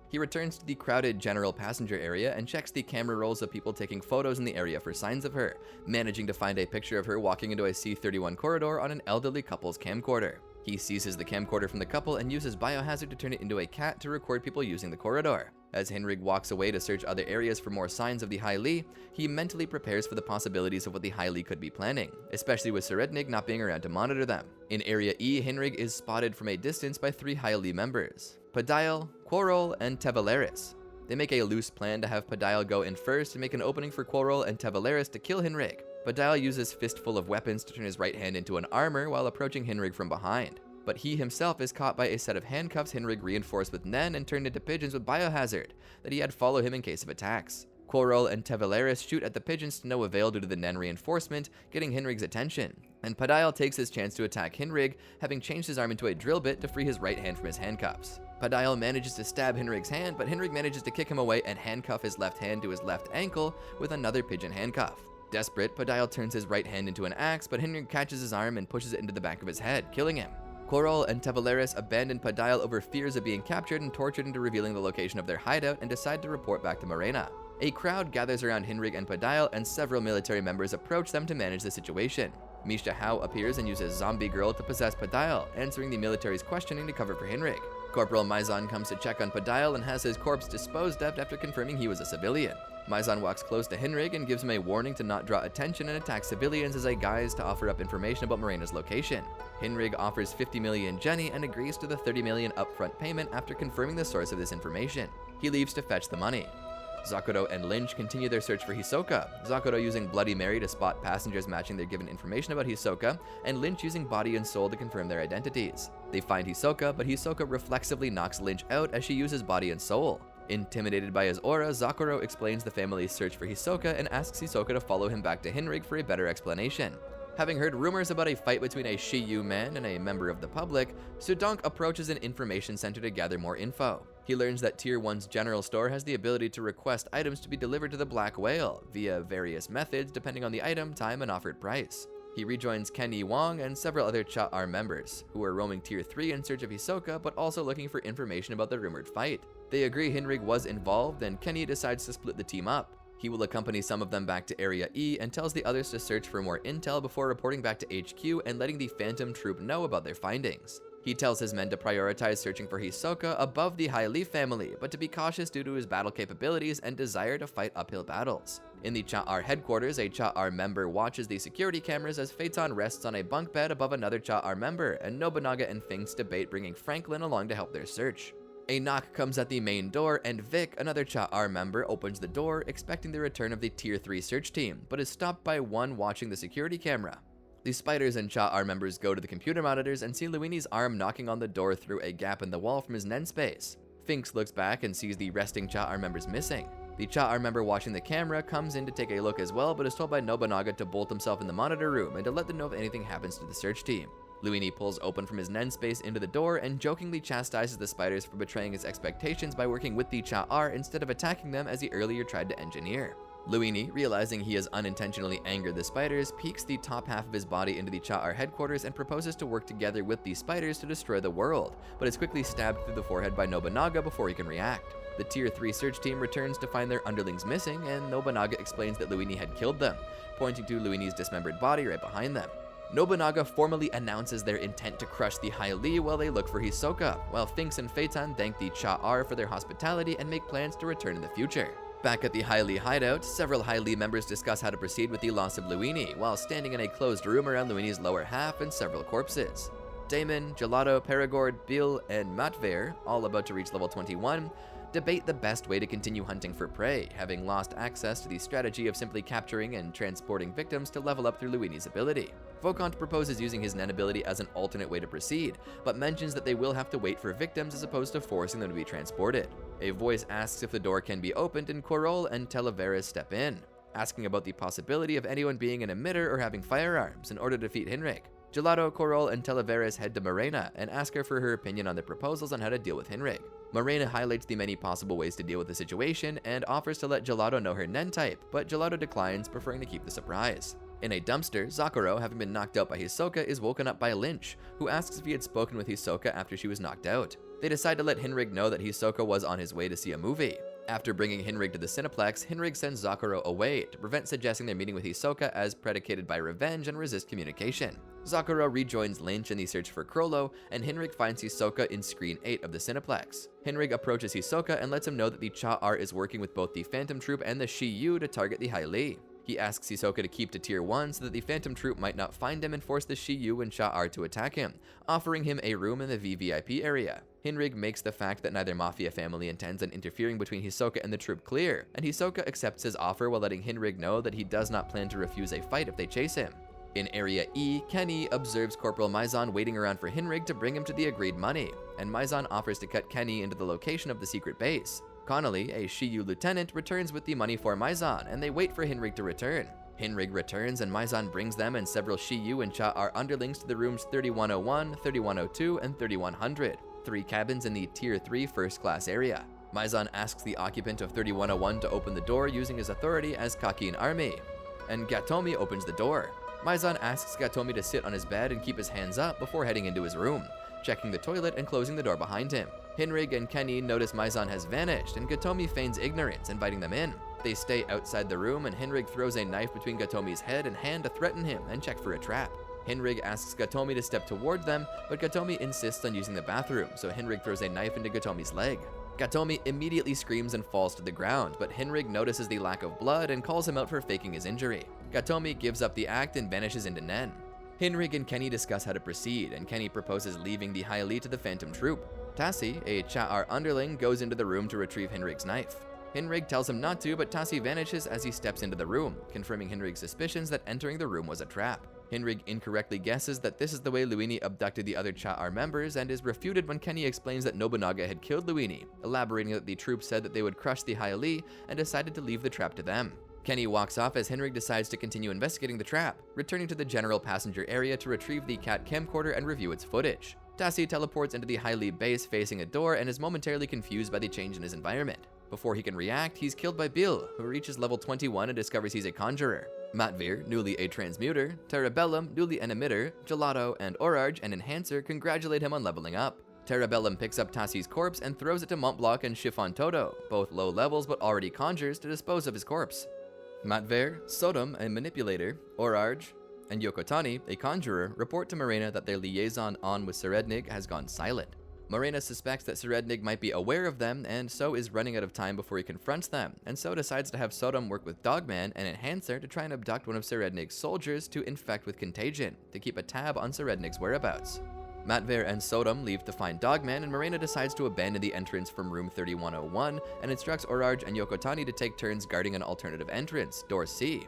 He returns to the crowded general passenger area and checks the camera rolls of people taking photos in the area for signs of her, managing to find a picture of her walking into a C-31 corridor on an elderly couple's camcorder. He seizes the camcorder from the couple and uses biohazard to turn it into a cat to record people using the corridor. As Hinrig walks away to search other areas for more signs of the Heil-Ly, he mentally prepares for the possibilities of what the Heil-Ly could be planning, especially with Serednik not being around to monitor them. In Area E, Hinrig is spotted from a distance by 3 Heil-Ly members: Padial, Quarrel, and Tevaleris. They make a loose plan to have Padial go in first and make an opening for Quarrel and Tevaleris to kill Hinrig. Padial uses Fistful of Weapons to turn his right hand into an armor while approaching Hinrig from behind. But he himself is caught by a set of handcuffs Hinrig reinforced with Nen and turned into pigeons with biohazard that he had follow him in case of attacks. Quarrel and Tevaleris shoot at the pigeons to no avail due to the Nen reinforcement, getting Hinrig's attention, and Padial takes his chance to attack Hinrig, having changed his arm into a drill bit to free his right hand from his handcuffs. Padial manages to stab Hinrig's hand, but Hinrig manages to kick him away and handcuff his left hand to his left ankle with another pigeon handcuff. Desperate, Padial turns his right hand into an axe, but Hinrig catches his arm and pushes it into the back of his head, killing him. Quarrel and Tevaleris abandon Padial over fears of being captured and tortured into revealing the location of their hideout and decide to report back to Morena. A crowd gathers around Hinrig and Padial, and several military members approach them to manage the situation. Misha Hao appears and uses Zombie Girl to possess Padial, answering the military's questioning to cover for Hinrig. Corporal Maizan comes to check on Padial and has his corpse disposed of after confirming he was a civilian. Maizan walks close to Hinrig and gives him a warning to not draw attention and attack civilians as a guise to offer up information about Morena's location. Hinrig offers 50 million Jenny and agrees to the 30 million upfront payment after confirming the source of this information. He leaves to fetch the money. Zakuro and Lynch continue their search for Hisoka, Zakuro using Bloody Mary to spot passengers matching their given information about Hisoka, and Lynch using Body and Soul to confirm their identities. They find Hisoka, but Hisoka reflexively knocks Lynch out as she uses Body and Soul. Intimidated by his aura, Zakuro explains the family's search for Hisoka and asks Hisoka to follow him back to Hinrig for a better explanation. Having heard rumors about a fight between a Shiyu man and a member of the public, Sudonk approaches an information center to gather more info. He learns that Tier 1's general store has the ability to request items to be delivered to the Black Whale via various methods depending on the item, time, and offered price. He rejoins Kenny Wong and several other Cha-R members, who are roaming Tier 3 in search of Hisoka but also looking for information about the rumored fight. They agree Hinrig was involved, and Kenny decides to split the team up. He will accompany some of them back to Area E and tells the others to search for more intel before reporting back to HQ and letting the Phantom Troupe know about their findings. He tells his men to prioritize searching for Hisoka above the Heil-Ly family, but to be cautious due to his battle capabilities and desire to fight uphill battles. In the Cha-R headquarters, a Cha-R member watches the security cameras as Phaeton rests on a bunk bed above another Cha-R member, and Nobunaga and Finks debate bringing Franklin along to help their search. A knock comes at the main door, and Vic, another Cha-R member, opens the door, expecting the return of the Tier 3 search team, but is stopped by one watching the security camera. The Spiders and Cha-R members go to the computer monitors and see Luini's arm knocking on the door through a gap in the wall from his Nen space. Finks looks back and sees the resting Cha-R members missing. The Cha-R member watching the camera comes in to take a look as well, but is told by Nobunaga to bolt himself in the monitor room and to let them know if anything happens to the search team. Luini pulls open from his Nen space into the door and jokingly chastises the Spiders for betraying his expectations by working with the Cha-R instead of attacking them as he earlier tried to engineer. Luini, realizing he has unintentionally angered the Spiders, peeks the top half of his body into the Cha-R headquarters and proposes to work together with the Spiders to destroy the world, but is quickly stabbed through the forehead by Nobunaga before he can react. The Tier 3 search team returns to find their underlings missing, and Nobunaga explains that Luini had killed them, pointing to Luini's dismembered body right behind them. Nobunaga formally announces their intent to crush the Heil-Ly while they look for Hisoka, while Finks and Phaeton thank the Cha-R for their hospitality and make plans to return in the future. Back at the Heil-Ly hideout, several Heil-Ly members discuss how to proceed with the loss of Luini, while standing in a closed room around Luini's lower half and several corpses. Damon, Gelato, Perigord, Bill, and Matver, all about to reach level 21, debate the best way to continue hunting for prey, having lost access to the strategy of simply capturing and transporting victims to level up through Luini's ability. Vokant proposes using his Nen ability as an alternate way to proceed, but mentions that they will have to wait for victims as opposed to forcing them to be transported. A voice asks if the door can be opened, and Quarrel and Televeris step in. asking about the possibility of anyone being an emitter or having firearms in order to defeat Hinrik. Gelato, Corol, and Televeres head to Morena and ask her for her opinion on the proposals on how to deal with Hinrik. Morena highlights the many possible ways to deal with the situation and offers to let Gelato know her Nen type, but Gelato declines, preferring to keep the surprise. In a dumpster, Zakuro, having been knocked out by Hisoka, is woken up by Lynch, who asks if he had spoken with Hisoka after she was knocked out. They decide to let Hinrik know that Hisoka was on his way to see a movie. After bringing Hinrik to the Cineplex, Hinrik sends Zakuro away to prevent suggesting their meeting with Hisoka as predicated by revenge and resist communication. Zakuro rejoins Lynch in the search for Crollo, and Hinrik finds Hisoka in Screen 8 of the Cineplex. Hinrik approaches Hisoka and lets him know that the Cha-Ar is working with both the Phantom Troupe and the Shi-Yu to target the Heil-Ly. He asks Hisoka to keep to Tier 1 so that the Phantom Troupe might not find him and force the Shi-Yu and Cha-Ar to attack him, offering him a room in the VVIP area. Hinrik makes the fact that neither Mafia family intends on interfering between Hisoka and the troupe clear, and Hisoka accepts his offer while letting Hinrik know that he does not plan to refuse a fight if they chase him. In Area E, Kenny observes Corporal Maizan waiting around for Hinrik to bring him to the agreed money, and Maizan offers to cut Kenny into the location of the secret base. Connolly, a Shi-Yu lieutenant, returns with the money for Maizan, and they wait for Hinrik to return. Hinrik returns, and Maizan brings them and several Shi-Yu and Cha-Ar underlings to the rooms 3101, 3102, and 3100, 3 cabins in the Tier 3 first class area. Maizan asks the occupant of 3101 to open the door using his authority as Kakin Army, and Gatomi opens the door. Maizan asks Gatomi to sit on his bed and keep his hands up before heading into his room, checking the toilet and closing the door behind him. Hinrik and Kenny notice Maizan has vanished, and Gatomi feigns ignorance, inviting them in. They stay outside the room, and Hinrik throws a knife between Gatomi's head and hand to threaten him and check for a trap. Hinrik asks Gatomi to step towards them, but Gatomi insists on using the bathroom, so Hinrik throws a knife into Gatomi's leg. Gatomi immediately screams and falls to the ground, but Hinrik notices the lack of blood and calls him out for faking his injury. Gatomi gives up the act and vanishes into Nen. Hinrik and Kenny discuss how to proceed, and Kenny proposes leaving the Heil-Ly to the Phantom Troupe. Tassi, a Cha-Ar underling, goes into the room to retrieve Hinrik's knife. Hinrik tells him not to, but Tassi vanishes as he steps into the room, confirming Hinrik's suspicions that entering the room was a trap. Hinrik incorrectly guesses that this is the way Luini abducted the other Cha-Ar members, and is refuted when Kenny explains that Nobunaga had killed Luini, elaborating that the troupe said that they would crush the Heil-Ly and decided to leave the trap to them. Kenny walks off as Hinrik decides to continue investigating the trap, returning to the general passenger area to retrieve the CAT camcorder and review its footage. Tassi teleports into the Heil-Ly base facing a door and is momentarily confused by the change in his environment. Before he can react, he's killed by Bill, who reaches level 21 and discovers he's a conjurer. Matvir, newly a transmuter, Terrabellum, newly an emitter, Gelato, and Orarge, an enhancer, congratulate him on leveling up. Terrabellum picks up Tassi's corpse and throws it to Montblanc and Chiffon Toto, both low levels but already conjures, to dispose of his corpse. Matvir, Sodom, a manipulator, Orarge, and Yokotani, a conjurer, report to Morena that their liaison on with Serednig has gone silent. Morena suspects that Serednig might be aware of them, and so is running out of time before he confronts them, and so decides to have Sodom work with Dogman, an enhancer, to try and abduct one of Serednig's soldiers to infect with contagion, to keep a tab on Serednig's whereabouts. Matvir and Sodom leave to find Dogman, and Morena decides to abandon the entrance from room 3101, and instructs Orarge and Yokotani to take turns guarding an alternative entrance, door C.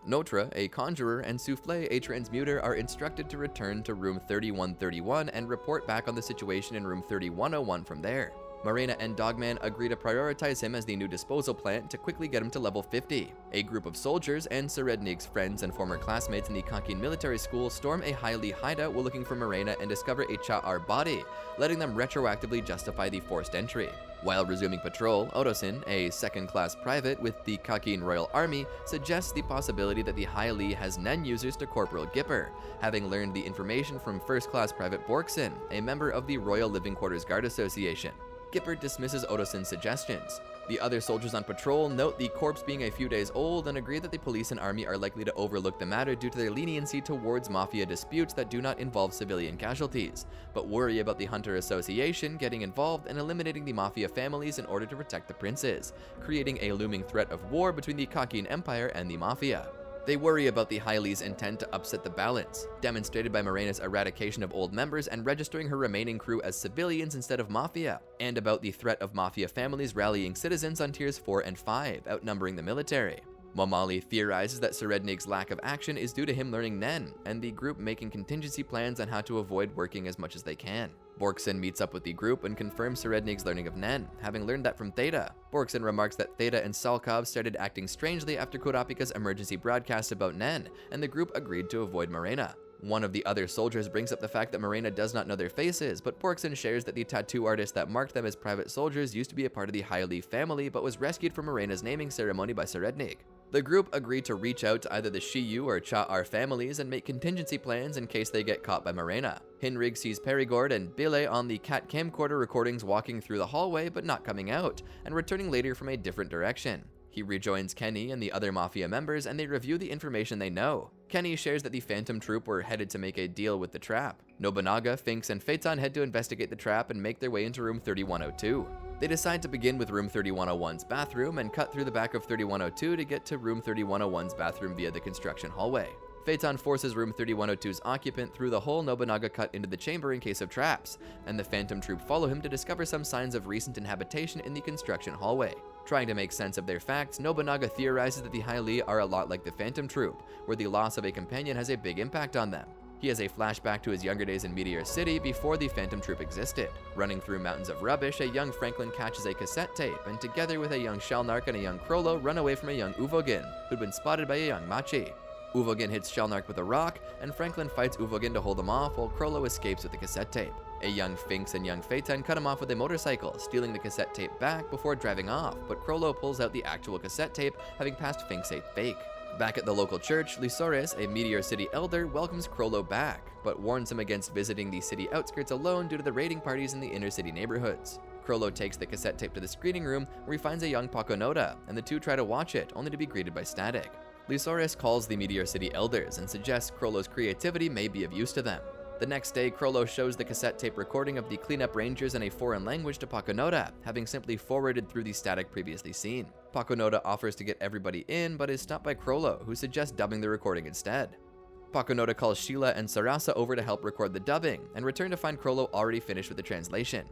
Notra, a conjurer, and Souffle, a transmuter, are instructed to return to room 3131 and report back on the situation in room 3101 from there. Morena and Dogman agree to prioritize him as the new disposal plant to quickly get him to level 50. A group of soldiers and Serednig's friends and former classmates in the Kakin military school storm a Heil-Ly hideout while looking for Morena and discover a Cha-Ar body, letting them retroactively justify the forced entry. While resuming patrol, Otosin, a second-class private with the Kakin Royal Army, suggests the possibility that the Heil-Ly has Nen users to Corporal Gipper, having learned the information from first-class Private Borkson, a member of the Royal Living Quarters Guard Association. Gipper dismisses Otosin's suggestions. The other soldiers on patrol note the corpse being a few days old and agree that the police and army are likely to overlook the matter due to their leniency towards Mafia disputes that do not involve civilian casualties, but worry about the Hunter Association getting involved and eliminating the Mafia families in order to protect the princes, creating a looming threat of war between the Kakin Empire and the Mafia. They worry about the Heil-Ly's intent to upset the balance, demonstrated by Morena's eradication of old members and registering her remaining crew as civilians instead of Mafia, and about the threat of Mafia families rallying citizens on tiers 4 and 5, outnumbering the military. Momali theorizes that Serednig's lack of action is due to him learning Nen, and the group making contingency plans on how to avoid working as much as they can. Borkson meets up with the group and confirms Serednig's learning of Nen, having learned that from Theta. Borkson remarks that Theta and Salkov started acting strangely after Kurapika's emergency broadcast about Nen, and the group agreed to avoid Morena. One of the other soldiers brings up the fact that Morena does not know their faces, but Borkson shares that the tattoo artist that marked them as private soldiers used to be a part of the Heil-Ly family, but was rescued from Morena's naming ceremony by Serednig. The group agreed to reach out to either the Shiyu or Cha-Ar families and make contingency plans in case they get caught by Morena. Hinrig sees Perigord and Bile on the cat camcorder recordings walking through the hallway but not coming out, and returning later from a different direction. He rejoins Kenny and the other Mafia members, and they review the information they know. Kenny shares that the Phantom Troupe were headed to make a deal with the trap. Nobunaga, Finks, and Phaeton head to investigate the trap and make their way into room 3102. They decide to begin with room 3101's bathroom and cut through the back of 3102 to get to room 3101's bathroom via the construction hallway. Phaeton forces room 3102's occupant through the hole Nobunaga cut into the chamber in case of traps, and the Phantom Troupe follow him to discover some signs of recent inhabitation in the construction hallway. Trying to make sense of their facts, Nobunaga theorizes that the Heil-Ly are a lot like the Phantom Troupe, where the loss of a companion has a big impact on them. He has a flashback to his younger days in Meteor City before the Phantom Troupe existed. Running through mountains of rubbish, a young Franklin catches a cassette tape, and together with a young Shellnark and a young Krollo, run away from a young Uvogin, who'd been spotted by a young Machi. Uvogin hits Shellnark with a rock, and Franklin fights Uvogin to hold him off while Krollo escapes with the cassette tape. A young Finks and young Phaeton cut him off with a motorcycle, stealing the cassette tape back before driving off, but Krollo pulls out the actual cassette tape, having passed Finks a fake. Back at the local church, Lysores, a Meteor City elder, welcomes Krollo back, but warns him against visiting the city outskirts alone due to the raiding parties in the inner city neighborhoods. Krollo takes the cassette tape to the screening room, where he finds a young Pakonoda, and the two try to watch it, only to be greeted by static. Lysores calls the Meteor City elders and suggests Krollo's creativity may be of use to them. The next day, Krollo shows the cassette tape recording of the cleanup rangers in a foreign language to Pakonoda, having simply forwarded through the static previously seen. Pakonoda offers to get everybody in, but is stopped by Krollo, who suggests dubbing the recording instead. Pakonoda calls Sheila and Sarasa over to help record the dubbing, and return to find Krollo already finished with the translation.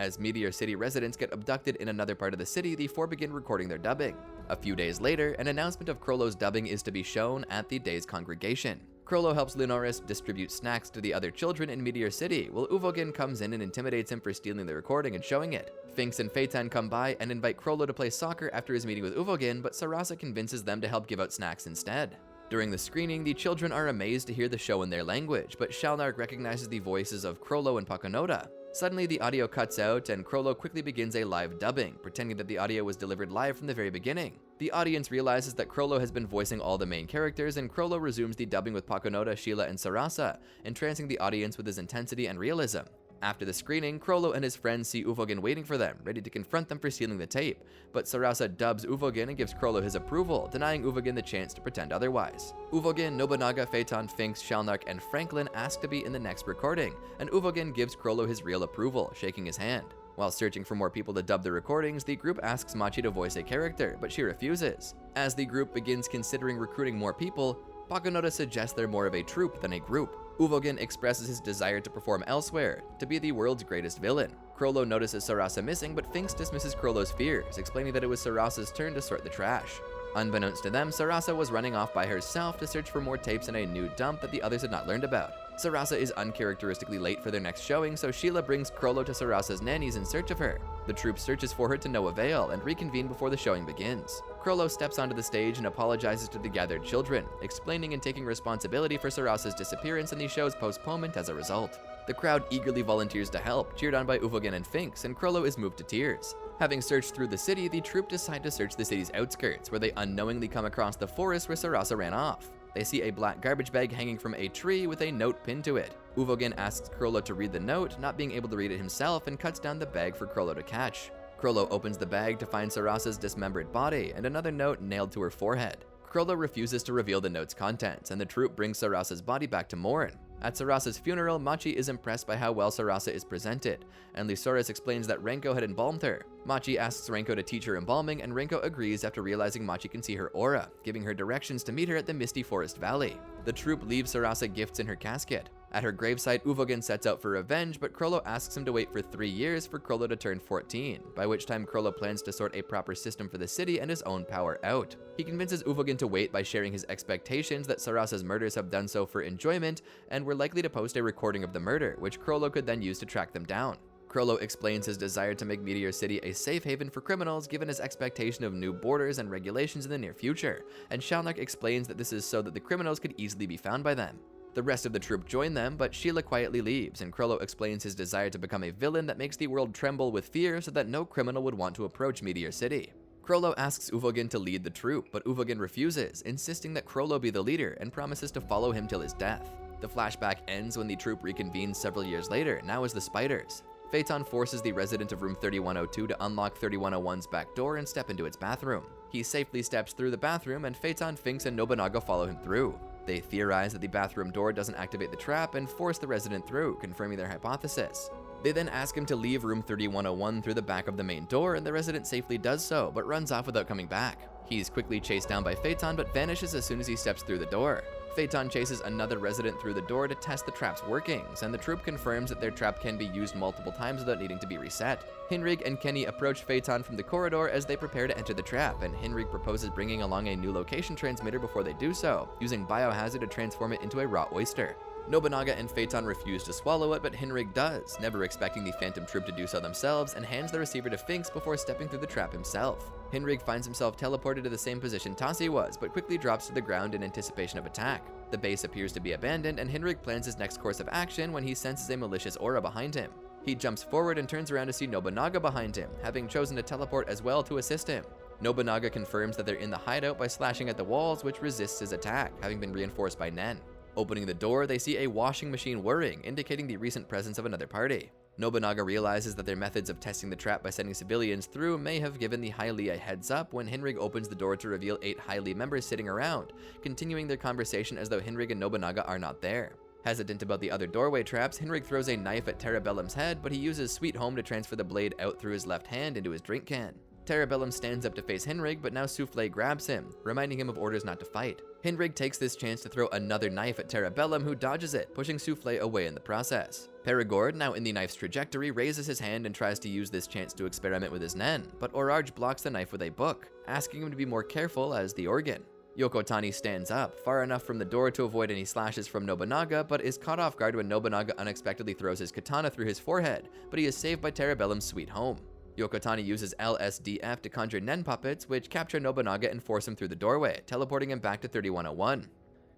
As Meteor City residents get abducted in another part of the city, the four begin recording their dubbing. A few days later, an announcement of Krollo's dubbing is to be shown at the day's congregation. Krollo helps Lunoris distribute snacks to the other children in Meteor City, while Uvogin comes in and intimidates him for stealing the recording and showing it. Finks and Phaeton come by and invite Krollo to play soccer after his meeting with Uvogin, but Sarasa convinces them to help give out snacks instead. During the screening, the children are amazed to hear the show in their language, but Shellnark recognizes the voices of Krollo and Pakonoda. Suddenly, the audio cuts out, and Krollo quickly begins a live dubbing, pretending that the audio was delivered live from the very beginning. The audience realizes that Krollo has been voicing all the main characters, and Krollo resumes the dubbing with Pakonoda, Sheila, and Sarasa, entrancing the audience with his intensity and realism. After the screening, Krollo and his friends see Uvogin waiting for them, ready to confront them for stealing the tape, but Sarasa dubs Uvogin and gives Krollo his approval, denying Uvogin the chance to pretend otherwise. Uvogin, Nobunaga, Phaeton, Finks, Shellnark, and Franklin ask to be in the next recording, and Uvogin gives Krollo his real approval, shaking his hand. While searching for more people to dub the recordings, the group asks Machi to voice a character, but she refuses. As the group begins considering recruiting more people, Pakonoda suggests they're more of a troupe than a group. Uvogin expresses his desire to perform elsewhere, to be the world's greatest villain. Krollo notices Sarasa missing, but Finks dismisses Krollo's fears, explaining that it was Sarasa's turn to sort the trash. Unbeknownst to them, Sarasa was running off by herself to search for more tapes in a new dump that the others had not learned about. Sarasa is uncharacteristically late for their next showing, so Sheila brings Krollo to Sarasa's nannies in search of her. The troupe searches for her to no avail and reconvene before the showing begins. Krollo steps onto the stage and apologizes to the gathered children, explaining and taking responsibility for Sarasa's disappearance and the show's postponement as a result. The crowd eagerly volunteers to help, cheered on by Uvogin and Finks, and Krollo is moved to tears. Having searched through the city, the troupe decide to search the city's outskirts, where they unknowingly come across the forest where Sarasa ran off. They see a black garbage bag hanging from a tree with a note pinned to it. Uvogin asks Krollo to read the note, not being able to read it himself, and cuts down the bag for Krollo to catch. Krollo opens the bag to find Sarasa's dismembered body and another note nailed to her forehead. Krollo refuses to reveal the note's contents, and the troupe brings Sarasa's body back to Morin. At Sarasa's funeral, Machi is impressed by how well Sarasa is presented, and Lysoris explains that Renko had embalmed her. Machi asks Renko to teach her embalming, and Renko agrees after realizing Machi can see her aura, giving her directions to meet her at the Misty Forest Valley. The troupe leaves Sarasa gifts in her casket. At her gravesite, Uvogin sets out for revenge, but Krollo asks him to wait for 3 years for Krollo to turn 14, by which time Krollo plans to sort a proper system for the city and his own power out. He convinces Uvogin to wait by sharing his expectations that Sarasa's murders have done so for enjoyment, and were likely to post a recording of the murder, which Krollo could then use to track them down. Krollo explains his desire to make Meteor City a safe haven for criminals given his expectation of new borders and regulations in the near future, and Shalnak explains that this is so that the criminals could easily be found by them. The rest of the troupe join them, but Sheila quietly leaves, and Krollo explains his desire to become a villain that makes the world tremble with fear so that no criminal would want to approach Meteor City. Krollo asks Uvogin to lead the troupe, but Uvogin refuses, insisting that Krollo be the leader and promises to follow him till his death. The flashback ends when the troupe reconvenes several years later, now as the Spiders. Phaeton forces the resident of room 3102 to unlock 3101's back door and step into its bathroom. He safely steps through the bathroom, and Phaeton, Finks, and Nobunaga follow him through. They theorize that the bathroom door doesn't activate the trap and force the resident through, confirming their hypothesis. They then ask him to leave room 3101 through the back of the main door, and the resident safely does so, but runs off without coming back. He's quickly chased down by Phaeton, but vanishes as soon as he steps through the door. Phaeton chases another resident through the door to test the trap's workings, and the troupe confirms that their trap can be used multiple times without needing to be reset. Hinrig and Kenny approach Phaeton from the corridor as they prepare to enter the trap, and Hinrig proposes bringing along a new location transmitter before they do so, using biohazard to transform it into a raw oyster. Nobunaga and Phaeton refuse to swallow it, but Hinrig does, never expecting the Phantom Troupe to do so themselves, and hands the receiver to Finks before stepping through the trap himself. Hinrig finds himself teleported to the same position Tasi was, but quickly drops to the ground in anticipation of attack. The base appears to be abandoned, and Hinrig plans his next course of action when he senses a malicious aura behind him. He jumps forward and turns around to see Nobunaga behind him, having chosen to teleport as well to assist him. Nobunaga confirms that they're in the hideout by slashing at the walls, which resists his attack, having been reinforced by Nen. Opening the door, they see a washing machine whirring, indicating the recent presence of another party. Nobunaga realizes that their methods of testing the trap by sending civilians through may have given the Heil-Ly a heads up when Hinrig opens the door to reveal 8 Heil-Ly members sitting around, continuing their conversation as though Hinrig and Nobunaga are not there. Hesitant about the other doorway traps, Hinrig throws a knife at Terrabellum's head, but he uses Sweet Home to transfer the blade out through his left hand into his drink can. Terrabellum stands up to face Hinrig, but now Souffle grabs him, reminding him of orders not to fight. Hinrig takes this chance to throw another knife at Terrabellum, who dodges it, pushing Souffle away in the process. Perigord, now in the knife's trajectory, raises his hand and tries to use this chance to experiment with his Nen, but Orarge blocks the knife with a book, asking him to be more careful as the organ. Yokotani stands up, far enough from the door to avoid any slashes from Nobunaga, but is caught off guard when Nobunaga unexpectedly throws his katana through his forehead, but he is saved by Terrabellum's Sweet Home. Yokotani uses LSDF to conjure Nen puppets, which capture Nobunaga and force him through the doorway, teleporting him back to 3101.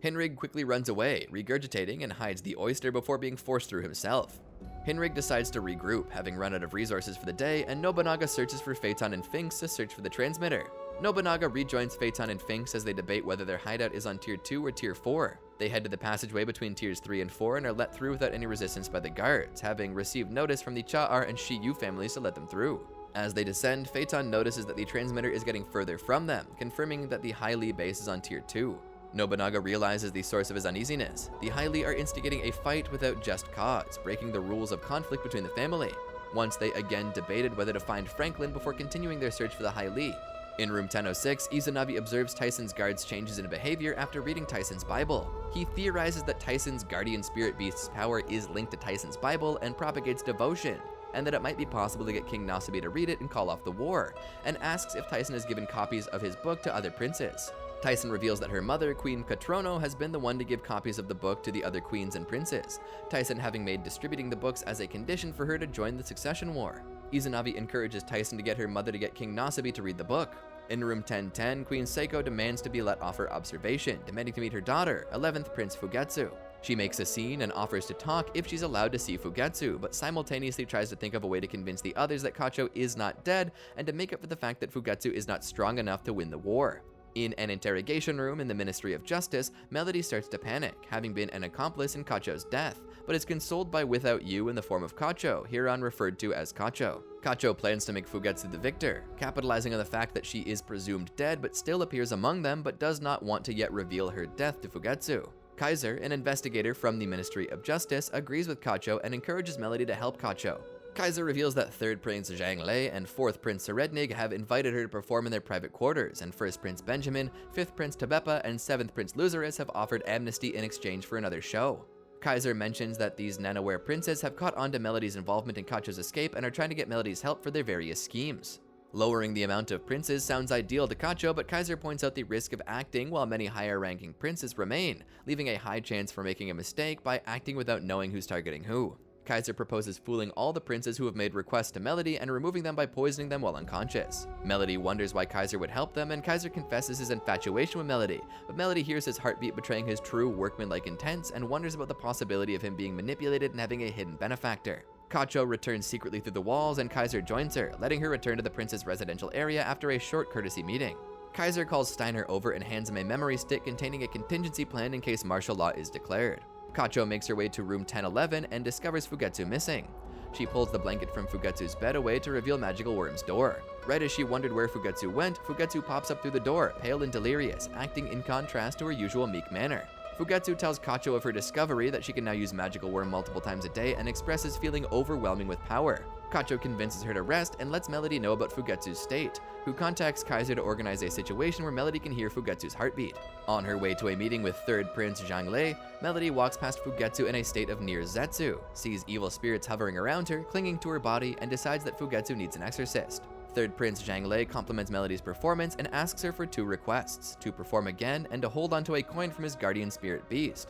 Hinrig quickly runs away, regurgitating and hides the oyster before being forced through himself. Hinrig decides to regroup, having run out of resources for the day, and Nobunaga searches for Phaeton and Finks to search for the transmitter. Nobunaga rejoins Phaeton and Finks as they debate whether their hideout is on Tier 2 or Tier 4. They head to the passageway between Tiers 3 and 4 and are let through without any resistance by the guards, having received notice from the Cha'ar and Shiyu families to let them through. As they descend, Phaeton notices that the transmitter is getting further from them, confirming that the Heil-Ly base is on Tier 2. Nobunaga realizes the source of his uneasiness. The Heil-Ly are instigating a fight without just cause, breaking the rules of conflict between the family. Once they again debated whether to find Franklin before continuing their search for the Heil-Ly. In room 1006, Izanagi observes Tyson's guard's changes in behavior after reading Tyson's Bible. He theorizes that Tyson's guardian spirit beast's power is linked to Tyson's Bible and propagates devotion, and that it might be possible to get King Nasabi to read it and call off the war, and asks if Tyson has given copies of his book to other princes. Tyson reveals that her mother, Queen Katrono, has been the one to give copies of the book to the other queens and princes, Tyson having made distributing the books as a condition for her to join the succession war. Izanagi encourages Tyson to get her mother to get King Nasabi to read the book. In room 1010, Queen Seiko demands to be let off her observation, demanding to meet her daughter, 11th Prince Fugetsu. She makes a scene and offers to talk if she's allowed to see Fugetsu, but simultaneously tries to think of a way to convince the others that Kacho is not dead and to make up for the fact that Fugetsu is not strong enough to win the war. In an interrogation room in the Ministry of Justice, Melody starts to panic, having been an accomplice in Kacho's death, but is consoled by Without You in the form of Kacho, hereon referred to as Kacho. Kacho plans to make Fugetsu the victor, capitalizing on the fact that she is presumed dead but still appears among them but does not want to yet reveal her death to Fugetsu. Kaiser, an investigator from the Ministry of Justice, agrees with Kacho and encourages Melody to help Kacho. Kaiser reveals that 3rd Prince Zhang-Lei and 4th Prince Serednig have invited her to perform in their private quarters, and 1st Prince Benjamin, 5th Prince Tabepa, and 7th Prince Luzerus have offered amnesty in exchange for another show. Kaiser mentions that these Nanoware princes have caught on to Melody's involvement in Kacho's escape and are trying to get Melody's help for their various schemes. Lowering the amount of princes sounds ideal to Kacho, but Kaiser points out the risk of acting while many higher-ranking princes remain, leaving a high chance for making a mistake by acting without knowing who's targeting who. Kaiser proposes fooling all the princes who have made requests to Melody and removing them by poisoning them while unconscious. Melody wonders why Kaiser would help them, and Kaiser confesses his infatuation with Melody, but Melody hears his heartbeat betraying his true workmanlike intents and wonders about the possibility of him being manipulated and having a hidden benefactor. Kacho returns secretly through the walls, and Kaiser joins her, letting her return to the prince's residential area after a short courtesy meeting. Kaiser calls Steiner over and hands him a memory stick containing a contingency plan in case martial law is declared. Kacho makes her way to room 1011 and discovers Fugetsu missing. She pulls the blanket from Fugetsu's bed away to reveal Magical Worm's door. Right as she wondered where Fugetsu went, Fugetsu pops up through the door, pale and delirious, acting in contrast to her usual meek manner. Fugetsu tells Kacho of her discovery that she can now use Magical Worm multiple times a day and expresses feeling overwhelming with power. Kacho convinces her to rest and lets Melody know about Fugetsu's state, who contacts Kaiser to organize a situation where Melody can hear Fugetsu's heartbeat. On her way to a meeting with 3rd Prince Zhang-Lei, Melody walks past Fugetsu in a state of near Zetsu, sees evil spirits hovering around her, clinging to her body, and decides that Fugetsu needs an exorcist. 3rd Prince Zhang-Lei compliments Melody's performance and asks her for 2 requests, to perform again and to hold onto a coin from his guardian spirit beast.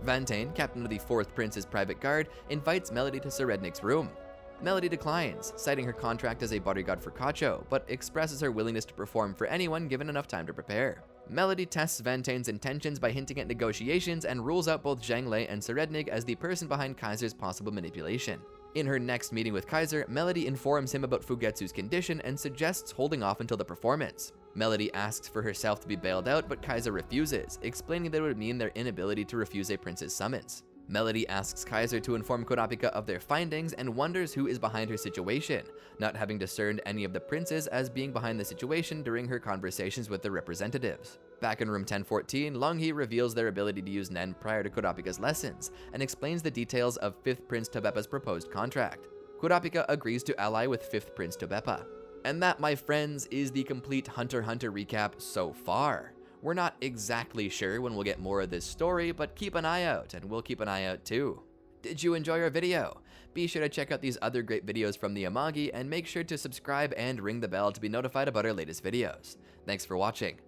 Vantane, captain of the 4th Prince's private guard, invites Melody to Serednik's room. Melody declines, citing her contract as a bodyguard for Kacho, but expresses her willingness to perform for anyone given enough time to prepare. Melody tests Vantane's intentions by hinting at negotiations and rules out both Zhang-Lei and Serednig as the person behind Kaiser's possible manipulation. In her next meeting with Kaiser, Melody informs him about Fugetsu's condition and suggests holding off until the performance. Melody asks for herself to be bailed out, but Kaiser refuses, explaining that it would mean their inability to refuse a prince's summons. Melody asks Kaiser to inform Kurapika of their findings and wonders who is behind her situation, not having discerned any of the princes as being behind the situation during her conversations with the representatives. Back in room 1014, Longhee reveals their ability to use Nen prior to Kurapika's lessons, and explains the details of 5th Prince Tabepa's proposed contract. Kurapika agrees to ally with 5th Prince Tabepa. And that, my friends, is the complete Hunter x Hunter recap so far. We're not exactly sure when we'll get more of this story, but keep an eye out, and we'll keep an eye out too. Did you enjoy our video? Be sure to check out these other great videos from the Amagi, and make sure to subscribe and ring the bell to be notified about our latest videos. Thanks for watching.